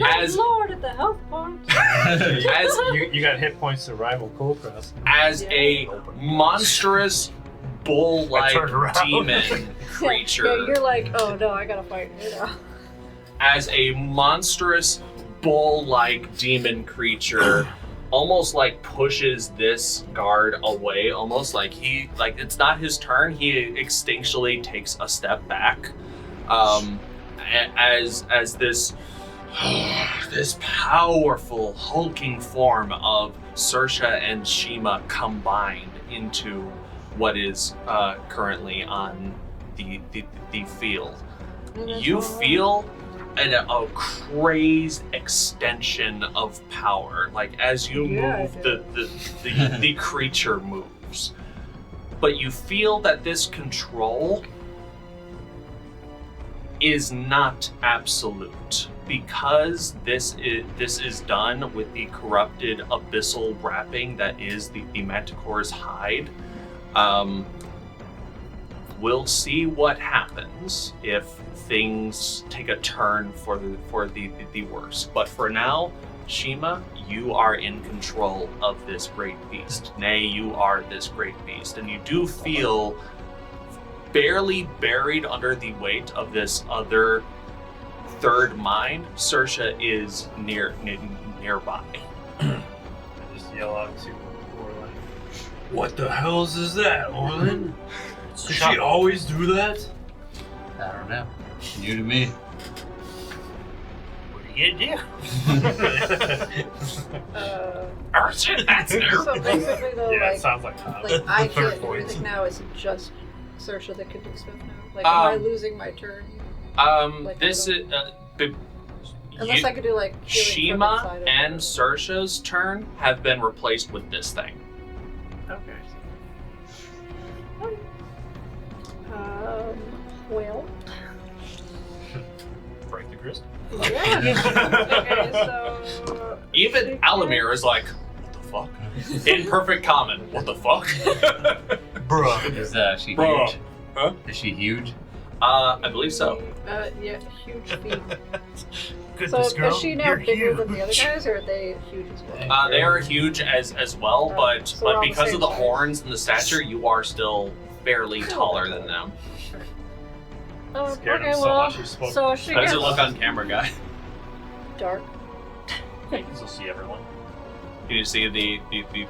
As Lord at the health point. as You got hit points to rival Kulkras. as a monstrous I bull-like turned around. demon creature. Yeah, you're like, oh no, I gotta fight you now. As a monstrous bull-like demon creature almost like pushes this guard away, almost like it's not his turn, he instinctually takes a step back. As this this powerful hulking form of Saoirse and Shiima combined into what is currently on the field. You feel a crazed extension of power, like as you move, the creature moves. But you feel that this control is not absolute, because this is done with the corrupted abyssal wrapping that is the Manticore's hide. We'll see what happens if things take a turn for the worse. But for now, Shiima, you are in control of this great beast. Nay, you are this great beast, and you do feel barely buried under the weight of this other third mind. Saoirse is nearby. I just yell out to Orlin. What the hell's is that, Orlin? Does Shut she up. always do that? I don't know. New to me. What are you gonna So basically, though, do? Yeah, it like sounds like I the third can't do voice. anything now. Is it just Saoirse that can do stuff now? Like, am I losing my turn? Like, This I is Unless I could do like healing from Shiima inside of and it. Saoirse's turn have been replaced with this thing. Okay. Well. Break the crystal. Yeah. Okay, so. Even Alamir is like, what the fuck? In perfect common, what the fuck? Bruh. Is she Bro. huge? Huh? Is she huge? I believe so. Yeah, huge feet. Goodness, So girl, is she now you're bigger huge. than the other guys, or are they huge as well? They are huge as well, but so we're all the because same of the size. horns and the stature, you are still fairly taller than them. Scared Okay, him so well, much he spoke. so she How does gets it look on camera, guy? dark. You can still see everyone. Can you see the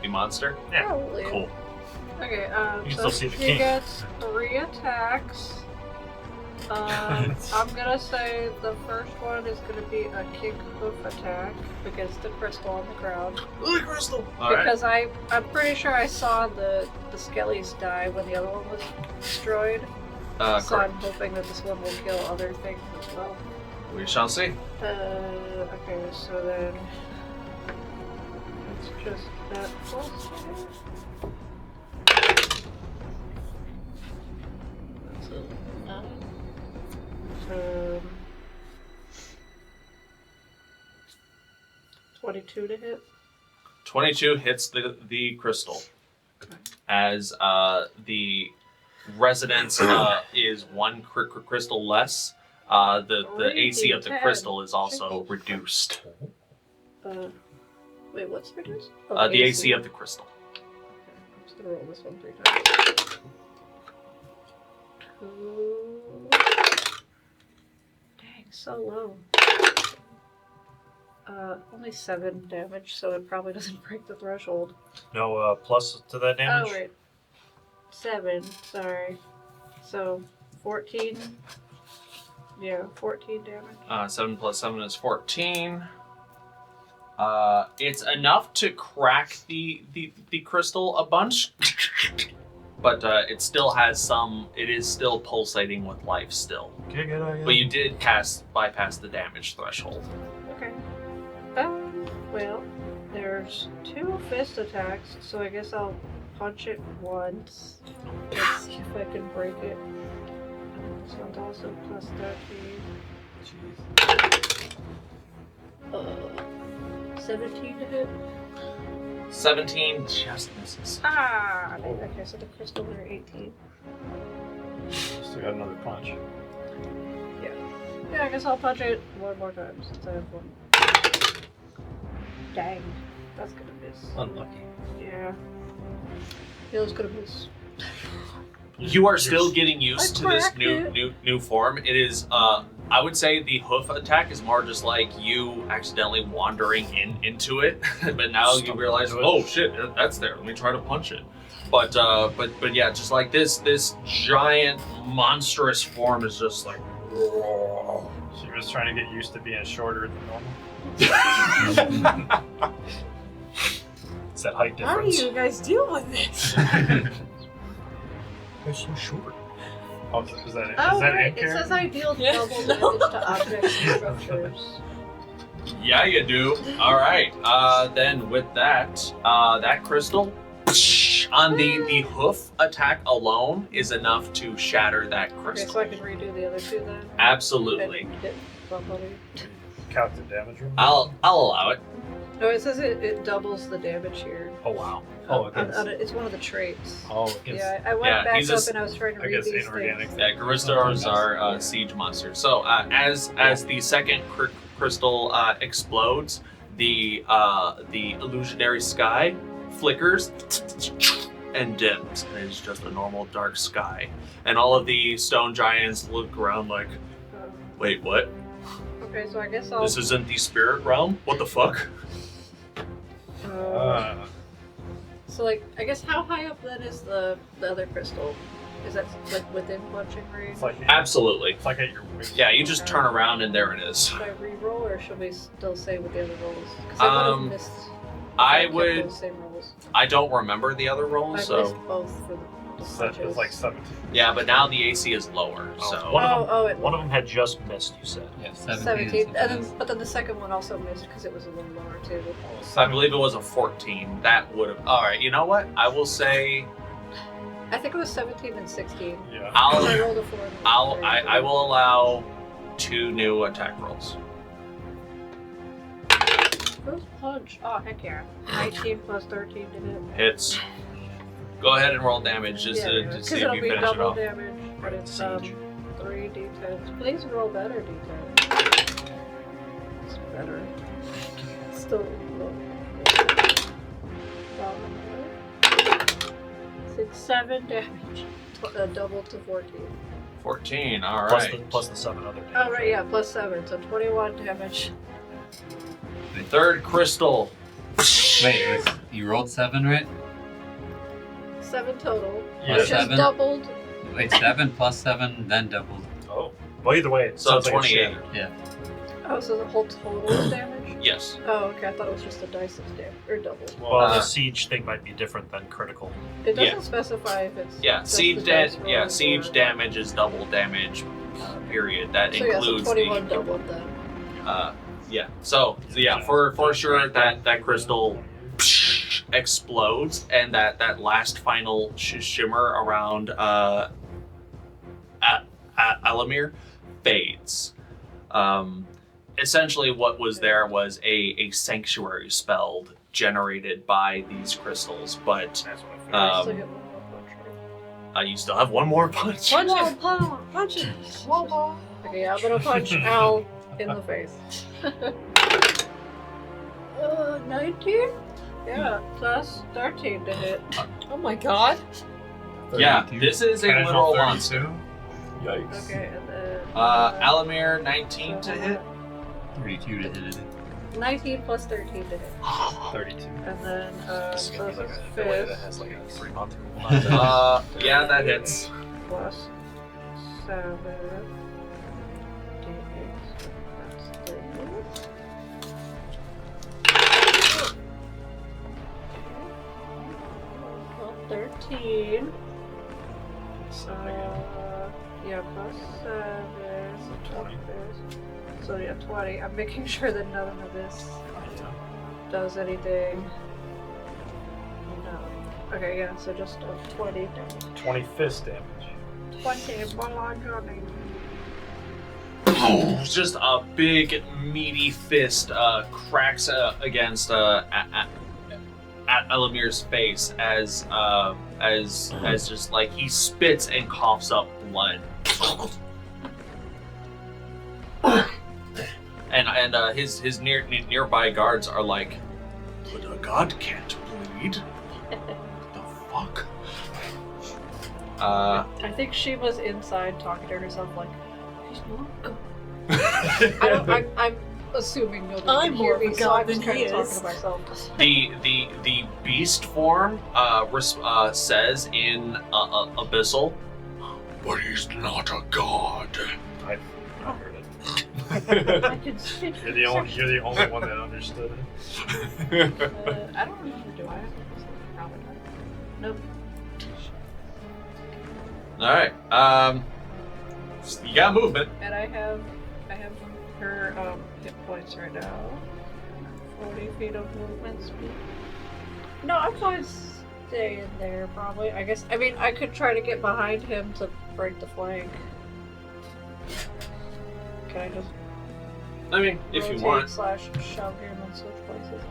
monster? Yeah. Probably. Cool. Okay, You can so still see the she king. gets 3 attacks. I'm gonna say the first one is gonna be a kick hoof attack against the crystal on the ground. Ooh, crystal. Because I'm pretty sure I saw the skellies die when the other one was destroyed. So Correct. I'm hoping that this one will kill other things as well. We shall see. Okay, so then it's just that plus 2. That's a 9. 22 to hit. 22 hits the crystal. As the resonance is 1 crystal less, the AC of the 3d10. crystal is also reduced. Wait, what's reduced? Oh, The AC of the crystal. I'm just gonna roll this one 3 times. 2. Dang, so low. Only 7 damage, so it probably doesn't break the threshold. No plus to that damage? Oh, wait. 7, sorry. So, 14. Yeah, 14 damage. 7 plus 7 is 14. It's enough to crack the crystal a bunch, but it still has some. It is still pulsating with life still. Okay, good idea. But you did bypass the damage threshold. Okay. Well, there's 2 fist attacks, so I guess I'll punch it once. Let's see if I can break it. This one's also plus 13. 17 to hit. 17 just misses. Ah! Okay, so the crystal are 18. Still got another punch. Yeah, I guess I'll punch it one more time since I have 1. Dang. That's gonna miss. Unlucky. Yeah. Feels gonna miss. You are still getting used I to this cracked new form. It is I would say the hoof attack is more just like you accidentally wandering into it, but now you realize, oh shit, that's there. Let me try to punch it. But yeah, just like this giant monstrous form is just like. She was trying to get used to being shorter than normal. It's that height How do difference. you guys deal with it? They're so short. Oh, is that it? Oh, Is that right. in It character? says I deal Yeah. double damage to objects and structures. Yeah, you do. All right. Then with that, that crystal on the hoof attack alone is enough to shatter that Okay, crystal. so I can redo the other 2 then? Absolutely. And hit somebody. Count the damage room? I'll allow it. No, it says it doubles the damage here. Oh, wow. Oh, It's one of the traits. Oh, against... Yeah, I went Yeah, back he's up a- and I was trying to I read guess these inorganic. things. Yeah, Garistors are siege monsters. So as the second crystal explodes, the illusionary sky flickers and dims, and it's just a normal dark sky. And all of the stone giants look around like, wait, what? Okay, so I guess I'll. This isn't the spirit realm? What the fuck? So, like, I guess how high up then is the other crystal? Is that, like, within punching range? It's like Absolutely. It's like at your waist. Yeah, you just turn around and there it is. Should I re-roll, or should we still say with the other rolls? Because I would have missed... I kept would. those same rolls. I don't remember the other rolls, I so missed both for the punches. It was like 17. yeah. But now the AC is lower, so One of them, it one of them had just missed. You said. Yeah, 17. 17. And then, but then the second one also missed because it was a little lower, too. I believe it was a 14. That would have. All right. You know what? I will say. I think it was 17 and 16. Yeah. I rolled a 4. and a 3, I will allow 2 new attack rolls. First punch. Oh, heck yeah. 19 plus 13 to hit. Hits. Go ahead and roll damage just to Because see if it'll you be finish it double off. damage, but it's Siege. 3 d10s. Please roll better d10s. It's better. Still low. 7 damage. Double to 14. 14. All Plus right. plus the 7 other. Oh, right, yeah, plus 7, so 21 damage. Third crystal. Wait, you rolled 7, right? 7 total. Yeah. Which Seven. is doubled. Wait, 7 plus 7, then doubled. Oh. Well, either way, it So sounds like 28. it's Yeah. Oh, so the whole total is damage? Yes. Oh, okay, I thought it was just the dice of damage. Or double. Well, the siege thing might be different than critical. It doesn't Yeah. specify if it's Yeah. just Siege the dice roll or- siege damage is double damage. Period. That So yeah, so includes 21 the. doubled then. Yeah. So yeah, for sure that crystal explodes, and that last final shimmer around Alamir fades. Essentially, what was there was a sanctuary spell generated by these crystals, but That's what I figured. Still get one more punch, right? you still have one more punch. Punch it! Punch it! Okay, yeah, I'm gonna punch Al in the face. 19? Yeah, plus 13 to hit. Oh my god. Yeah, 32. this is a Casual literal monster. 32. Yikes. Okay, and then... Alamir, 19 to hit. 32 to hit it. 19 plus 13 to hit. 32. And then, This is so gonna it's be a like a delay that fifth has like a 3-month. Yeah, that hits. plus 7 d8. That's 3. 13. Yeah, plus 7. So 20. So yeah, 20. I'm making sure that none of this does anything. No. Okay, yeah, so just 20 damage. 20 fist damage. 20 more damage. Just a big meaty fist cracks against at Elamir's face as just like he spits and coughs up blood. and his nearby guards are like, but a god can't bleed. The fuck? I think Shiima's inside talking to herself like, he's not good. I'm assuming nobody I'm can more hear of me, a so god I'm just than kind he of talking is. to myself. The beast form says in Abyssal, but he's not a god. I heard it. I can speak. You're the only one that understood it. I don't remember, do I? Probably not. Nope. All right. You got movement. And I have her hit points right now. 40 feet of movement speed. No, I'm fine staying there probably. I guess. I mean, I could try to get behind him to break the flank. Can I just? I mean, if you rotate want. slash shove here and then switch places?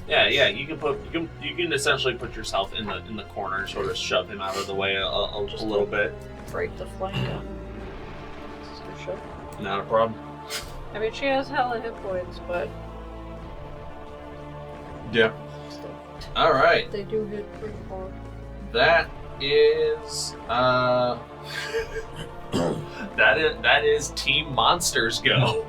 Yeah. You can essentially put yourself in the corner, sort of shove him out of the way a little bit. Break the flank up. Just a shove. Not a problem. I mean, she has hella hit points, but Yeah. still, All right. they do hit pretty hard. That is that is Team Monsters go.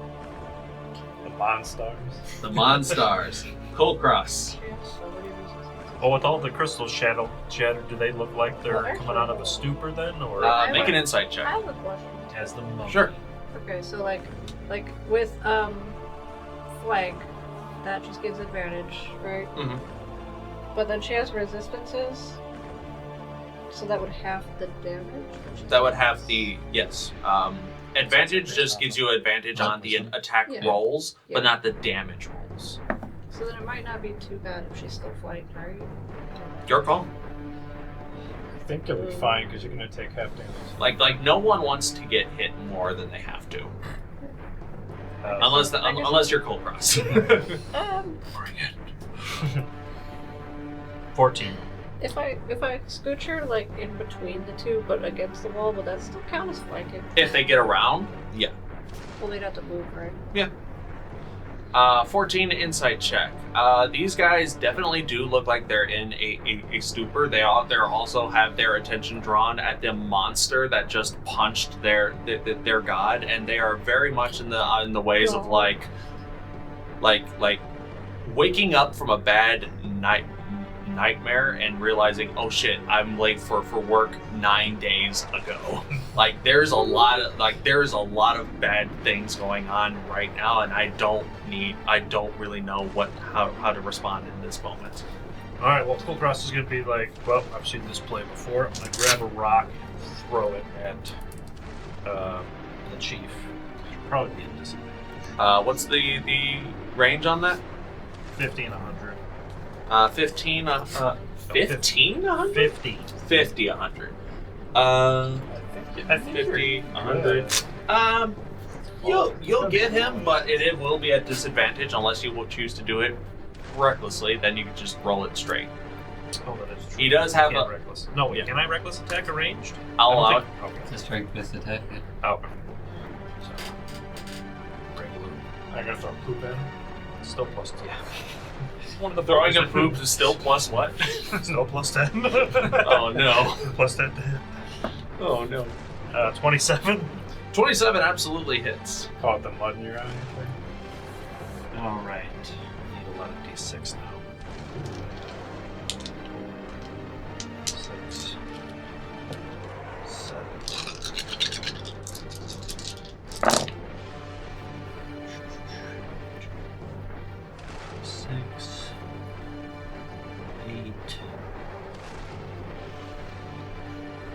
The Monstars. The Monstars. Kulkras. She has so many resistance. Oh, with all the crystals shattered, do they look like they're Well, actually- coming out of a stupor then, or Make an insight check. I have a question. as the mummy? Sure. Okay, so like with flank, that just gives advantage, right? Mhm. But then she has resistances, so that would half the damage. That would have the yes. Advantage just gives you advantage on the attack Yeah. rolls, Yeah. but not the damage rolls. So then it might not be too bad if she's still flanked, right? Your call. I think you'll be fine because you're gonna take half damage. Like no one wants to get hit more than they have to, Uh, unless you're Kulkras. Bring it. 14. If I scooch her like in between the two, but against the wall, would that still count as flanking? If they get around, yeah. Well, they'd have to move, right? 14 insight check. These guys definitely do look like they're in a stupor. They also have their attention drawn at the monster that just punched their god, and they are very much in the ways of like waking up from a bad nightmare and realizing, oh shit, I'm late for work 9 days ago. Like there's a lot of bad things going on right now, and I don't really know how to respond in this moment. Alright, well, Kulkras is gonna be like, well, I've seen this play before. I'm gonna grab a rock and throw it at the chief. Should probably be a disadvantage. What's the range on that? 15, 100. 15, 15, 100? 50. 50, 100. I think 50, 100. You'll get him, but it will be at disadvantage unless you will choose to do it recklessly. Then you can just roll it straight. Oh, that is true. He does have Can't a. reckless. No, wait, Yeah. can I reckless attack arranged? I'll I don't allow it. think- Okay. It's a strength-based attack. Yeah. Oh, okay. So, regular. I'm gonna throw poop in. Still plus 2. One of the Throwing a bonus poop is still plus what? Still plus 10. Oh no. Plus 10 to hit. Oh no. 27. 27 absolutely hits. Caught the mud in your eye. Alright. Need a lot of d6 now. 6. 7. 6. 8.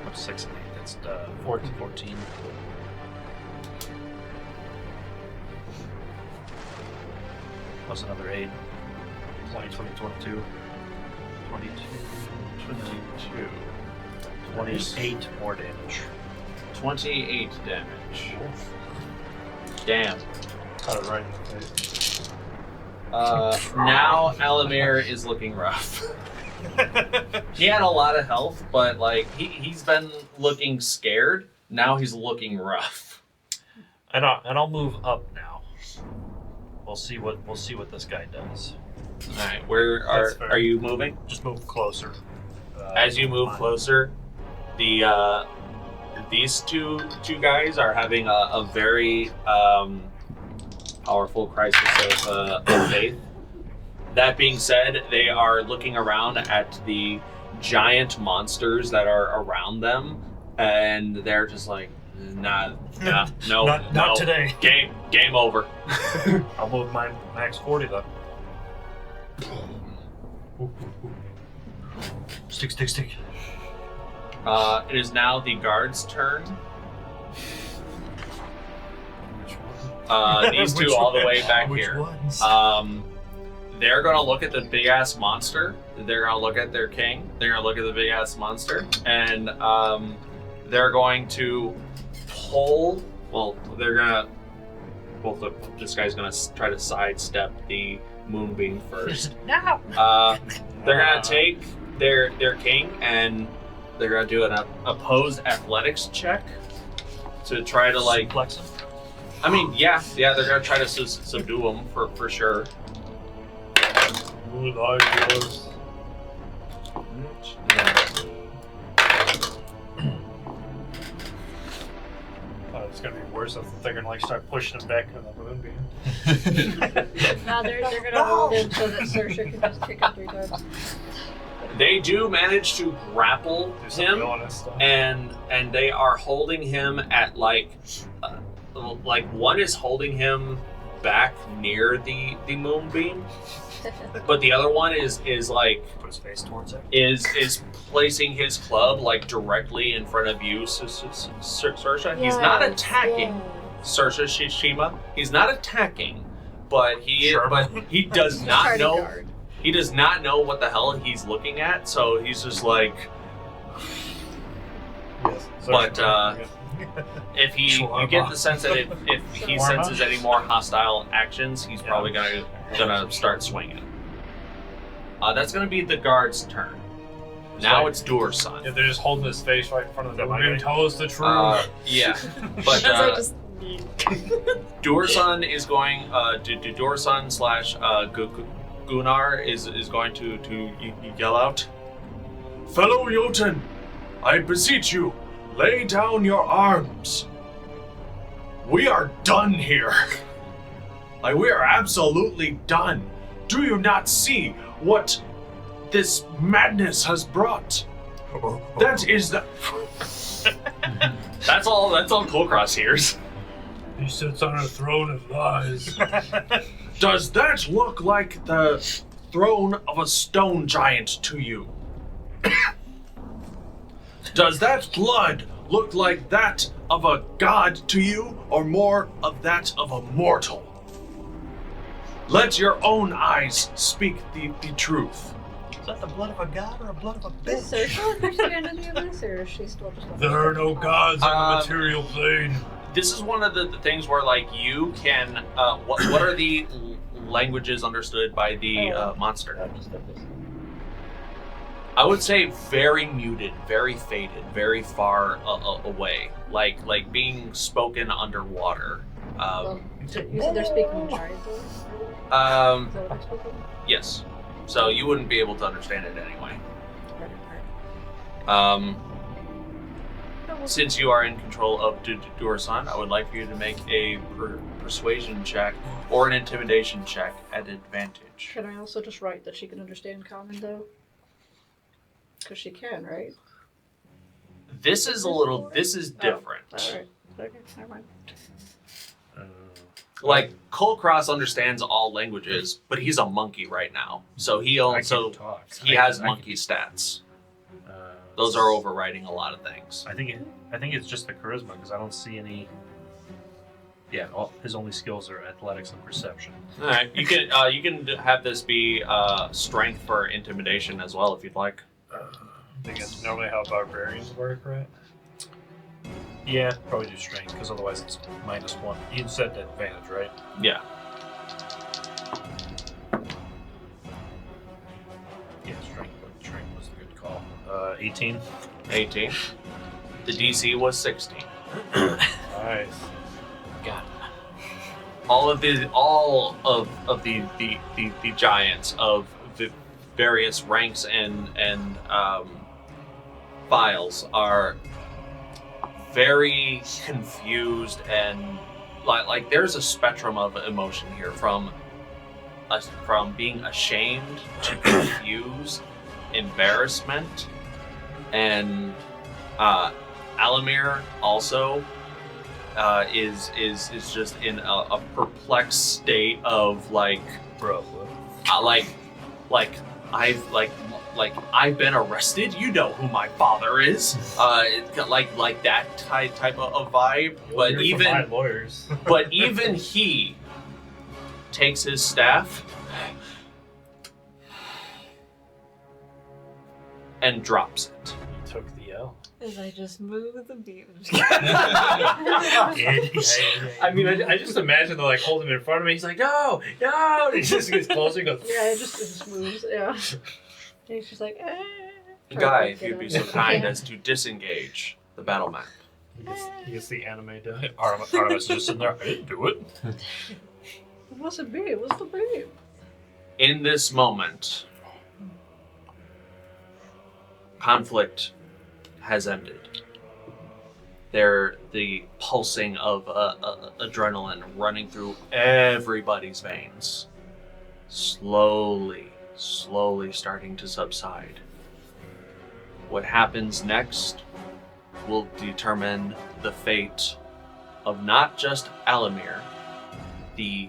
What's 6 and 8? That's 14. Plus another 8. 20, 22. 28 more damage. 28 damage. Damn. Cut it right in the face. Now Alamir is looking rough. He had a lot of health, but like he's been looking scared. Now he's looking rough. And I'll move up now. We'll see what this guy does. All right, where That's fair. are you moving? Just move closer. As you move Fine. closer, these two guys are having a very powerful crisis of faith. That being said, they are looking around at the giant monsters that are around them, and they're just like, no, Not today. Game over. I'll move my max 40 then. Stick. It is now the guard's turn. Which one? These two Which all the one? way back Which here. ones? They're gonna look at the big ass monster. They're gonna look at their king. They're gonna look at the big ass monster, and they're going to pull. Well, they're gonna. Well, this guy's gonna try to sidestep the moonbeam first. No. They're gonna take their king and they're gonna do an opposed athletics check to try to like. Suplex him? I mean, yeah, they're gonna try to subdue him for sure. Ooh, yours. It's gonna be worse if they're gonna like start pushing him back into the moonbeam. No, they're gonna hold him so that Saoirse can just kick him 3 times. They do manage to grapple Do some him, villainous stuff. and they are holding him at like one is holding him back near the moonbeam, but the other one is like Put his face towards it. is placing his club like directly in front of you, Saoirse. He's not Yes, attacking. yeah. Saoirse Shiima. He's not attacking, but he does not Party know. guard. He does not know what the hell he's looking at, so he's just like. Yes. But if you get the sense that if he Shawarma? senses any more hostile actions, he's probably gonna start swinging. That's gonna be the guard's turn. Now it's Door's son. If they're just holding his face right in front of them, Am I I'm gonna- tell us the truth. Yeah, but As I just Doorson is going to Doorson slash Gunnar is going to yell out, Fellow Jotun, I beseech you, lay down your arms. We are done here. Like, we are absolutely done. Do you not see what this madness has brought? That is the... That's all Kulkras hears. He sits on a throne of lies. Does that look like the throne of a stone giant to you? Does that blood look like that of a god to you, or more of that of a mortal? Let your own eyes speak the truth. Is that the blood of a god or a blood of a Does bitch? Saoirse understand any of this, or is she still just There are no gods on the material plane. This is one of the things where like you can what are the languages understood by the monster? I would say very muted, very faded, very far away, like being spoken underwater. Well, you said they're speaking giant, though? Is Um, that what I'm speaking? yes. So you wouldn't be able to understand it anyway. Right. Since you are in control of Dursan, I would like for you to make a persuasion check or an intimidation check at advantage. Can I also just write that she can understand common, though? Because she can, right? This is different. Alright. Okay, never mind. Like Kulkras understands all languages, but he's a monkey right now, so he also he has monkey stats. Those are overriding a lot of things. I think it's just the charisma because I don't see any. Yeah, his only skills are athletics and perception. All right, you can have this be strength for intimidation as well if you'd like. I think it's normally how barbarians work, right? Yeah, probably do strength because otherwise it's -1. You said advantage, right? Yeah. Yeah, strength. But strength was the good call. 18. 18. The DC was 16. Nice. God. All of the giants of the various ranks and files are very confused and like there's a spectrum of emotion here from being ashamed to confused, embarrassment, and Alamir also is just in a perplexed state of like, Bro, I've been arrested. You know who my father is. Like that type of vibe. But even lawyers. but even he takes his staff and drops it. He took the L. as I just move the beam. I mean, I just imagine they're like holding him in front of me. He's like, no, no. And he just gets closer and goes, Yeah, it just moves. Yeah. And he's just like, Guy, if you'd be so kind as to disengage the battle map. you can see anime done. Artemis is just sitting there. I didn't do it. What's it be? What's the beam? In this moment, conflict has ended. The pulsing of adrenaline running through everybody's veins, slowly starting to subside. What happens next will determine the fate of not just Alamir, the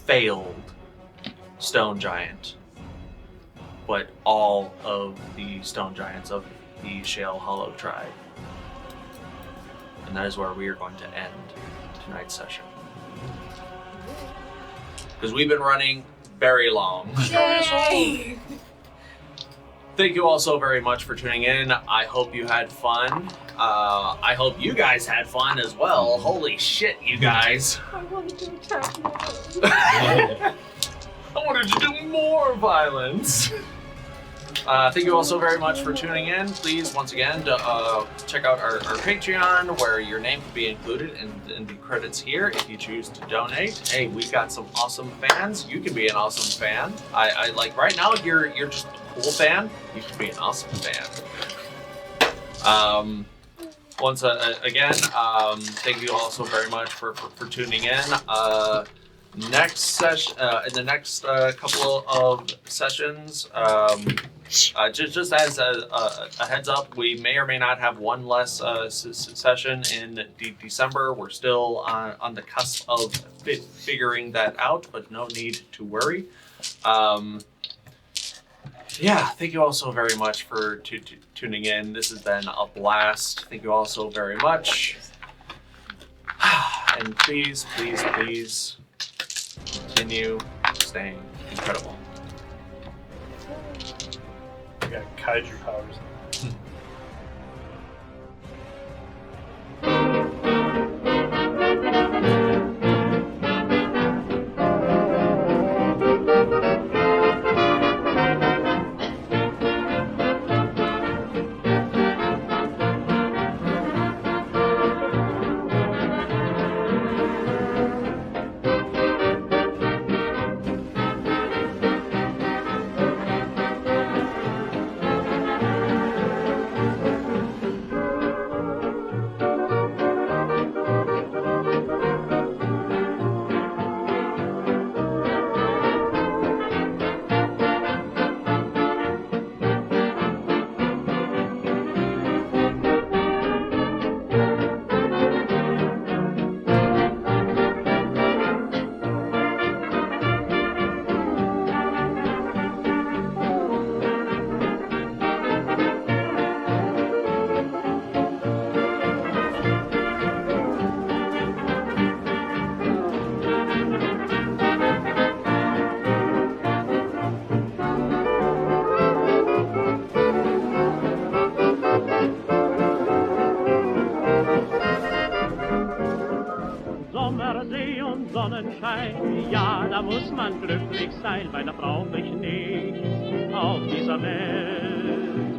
failed stone giant, but all of the stone giants of the Shale Hollow tribe. And that is where we are going to end tonight's session. Because we've been running very long. Yay! Thank you all so very much for tuning in. I hope you had fun. I hope you guys had fun as well. Holy shit, you guys. I wanted to attack more. I wanted to do more violence. Thank you all so very much for tuning in. Please, once again, check out our Patreon, where your name can be included in the credits here if you choose to donate. Hey, we got some awesome fans. You can be an awesome fan. I like right now you're just a cool fan. You can be an awesome fan. Once again, thank you all so very much for tuning in. Next session, in the next couple of sessions, just as a heads up, we may or may not have one less session in December. We're still on the cusp of figuring that out, but no need to worry. Yeah, thank you all so very much for tuning in. This has been a blast. Thank you all so very much. And please, please, please continue staying incredible. You got kaiju powers. Ja, da muss man glücklich sein, weiter brauch ich nichts auf dieser Welt.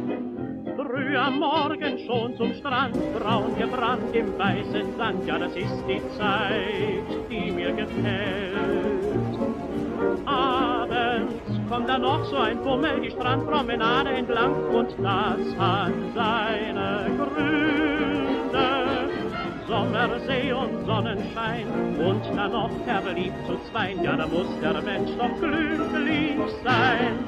Früh am Morgen schon zum Strand, braun gebrannt im weißen Sand, ja, das ist die Zeit, die mir gefällt. Abends kommt dann noch so ein Bummel die Strandpromenade entlang und das hat seine Gründe. Sommersee und Sonnenschein und dann noch verliebt zu zweien, ja, da muss der Mensch doch glücklich sein.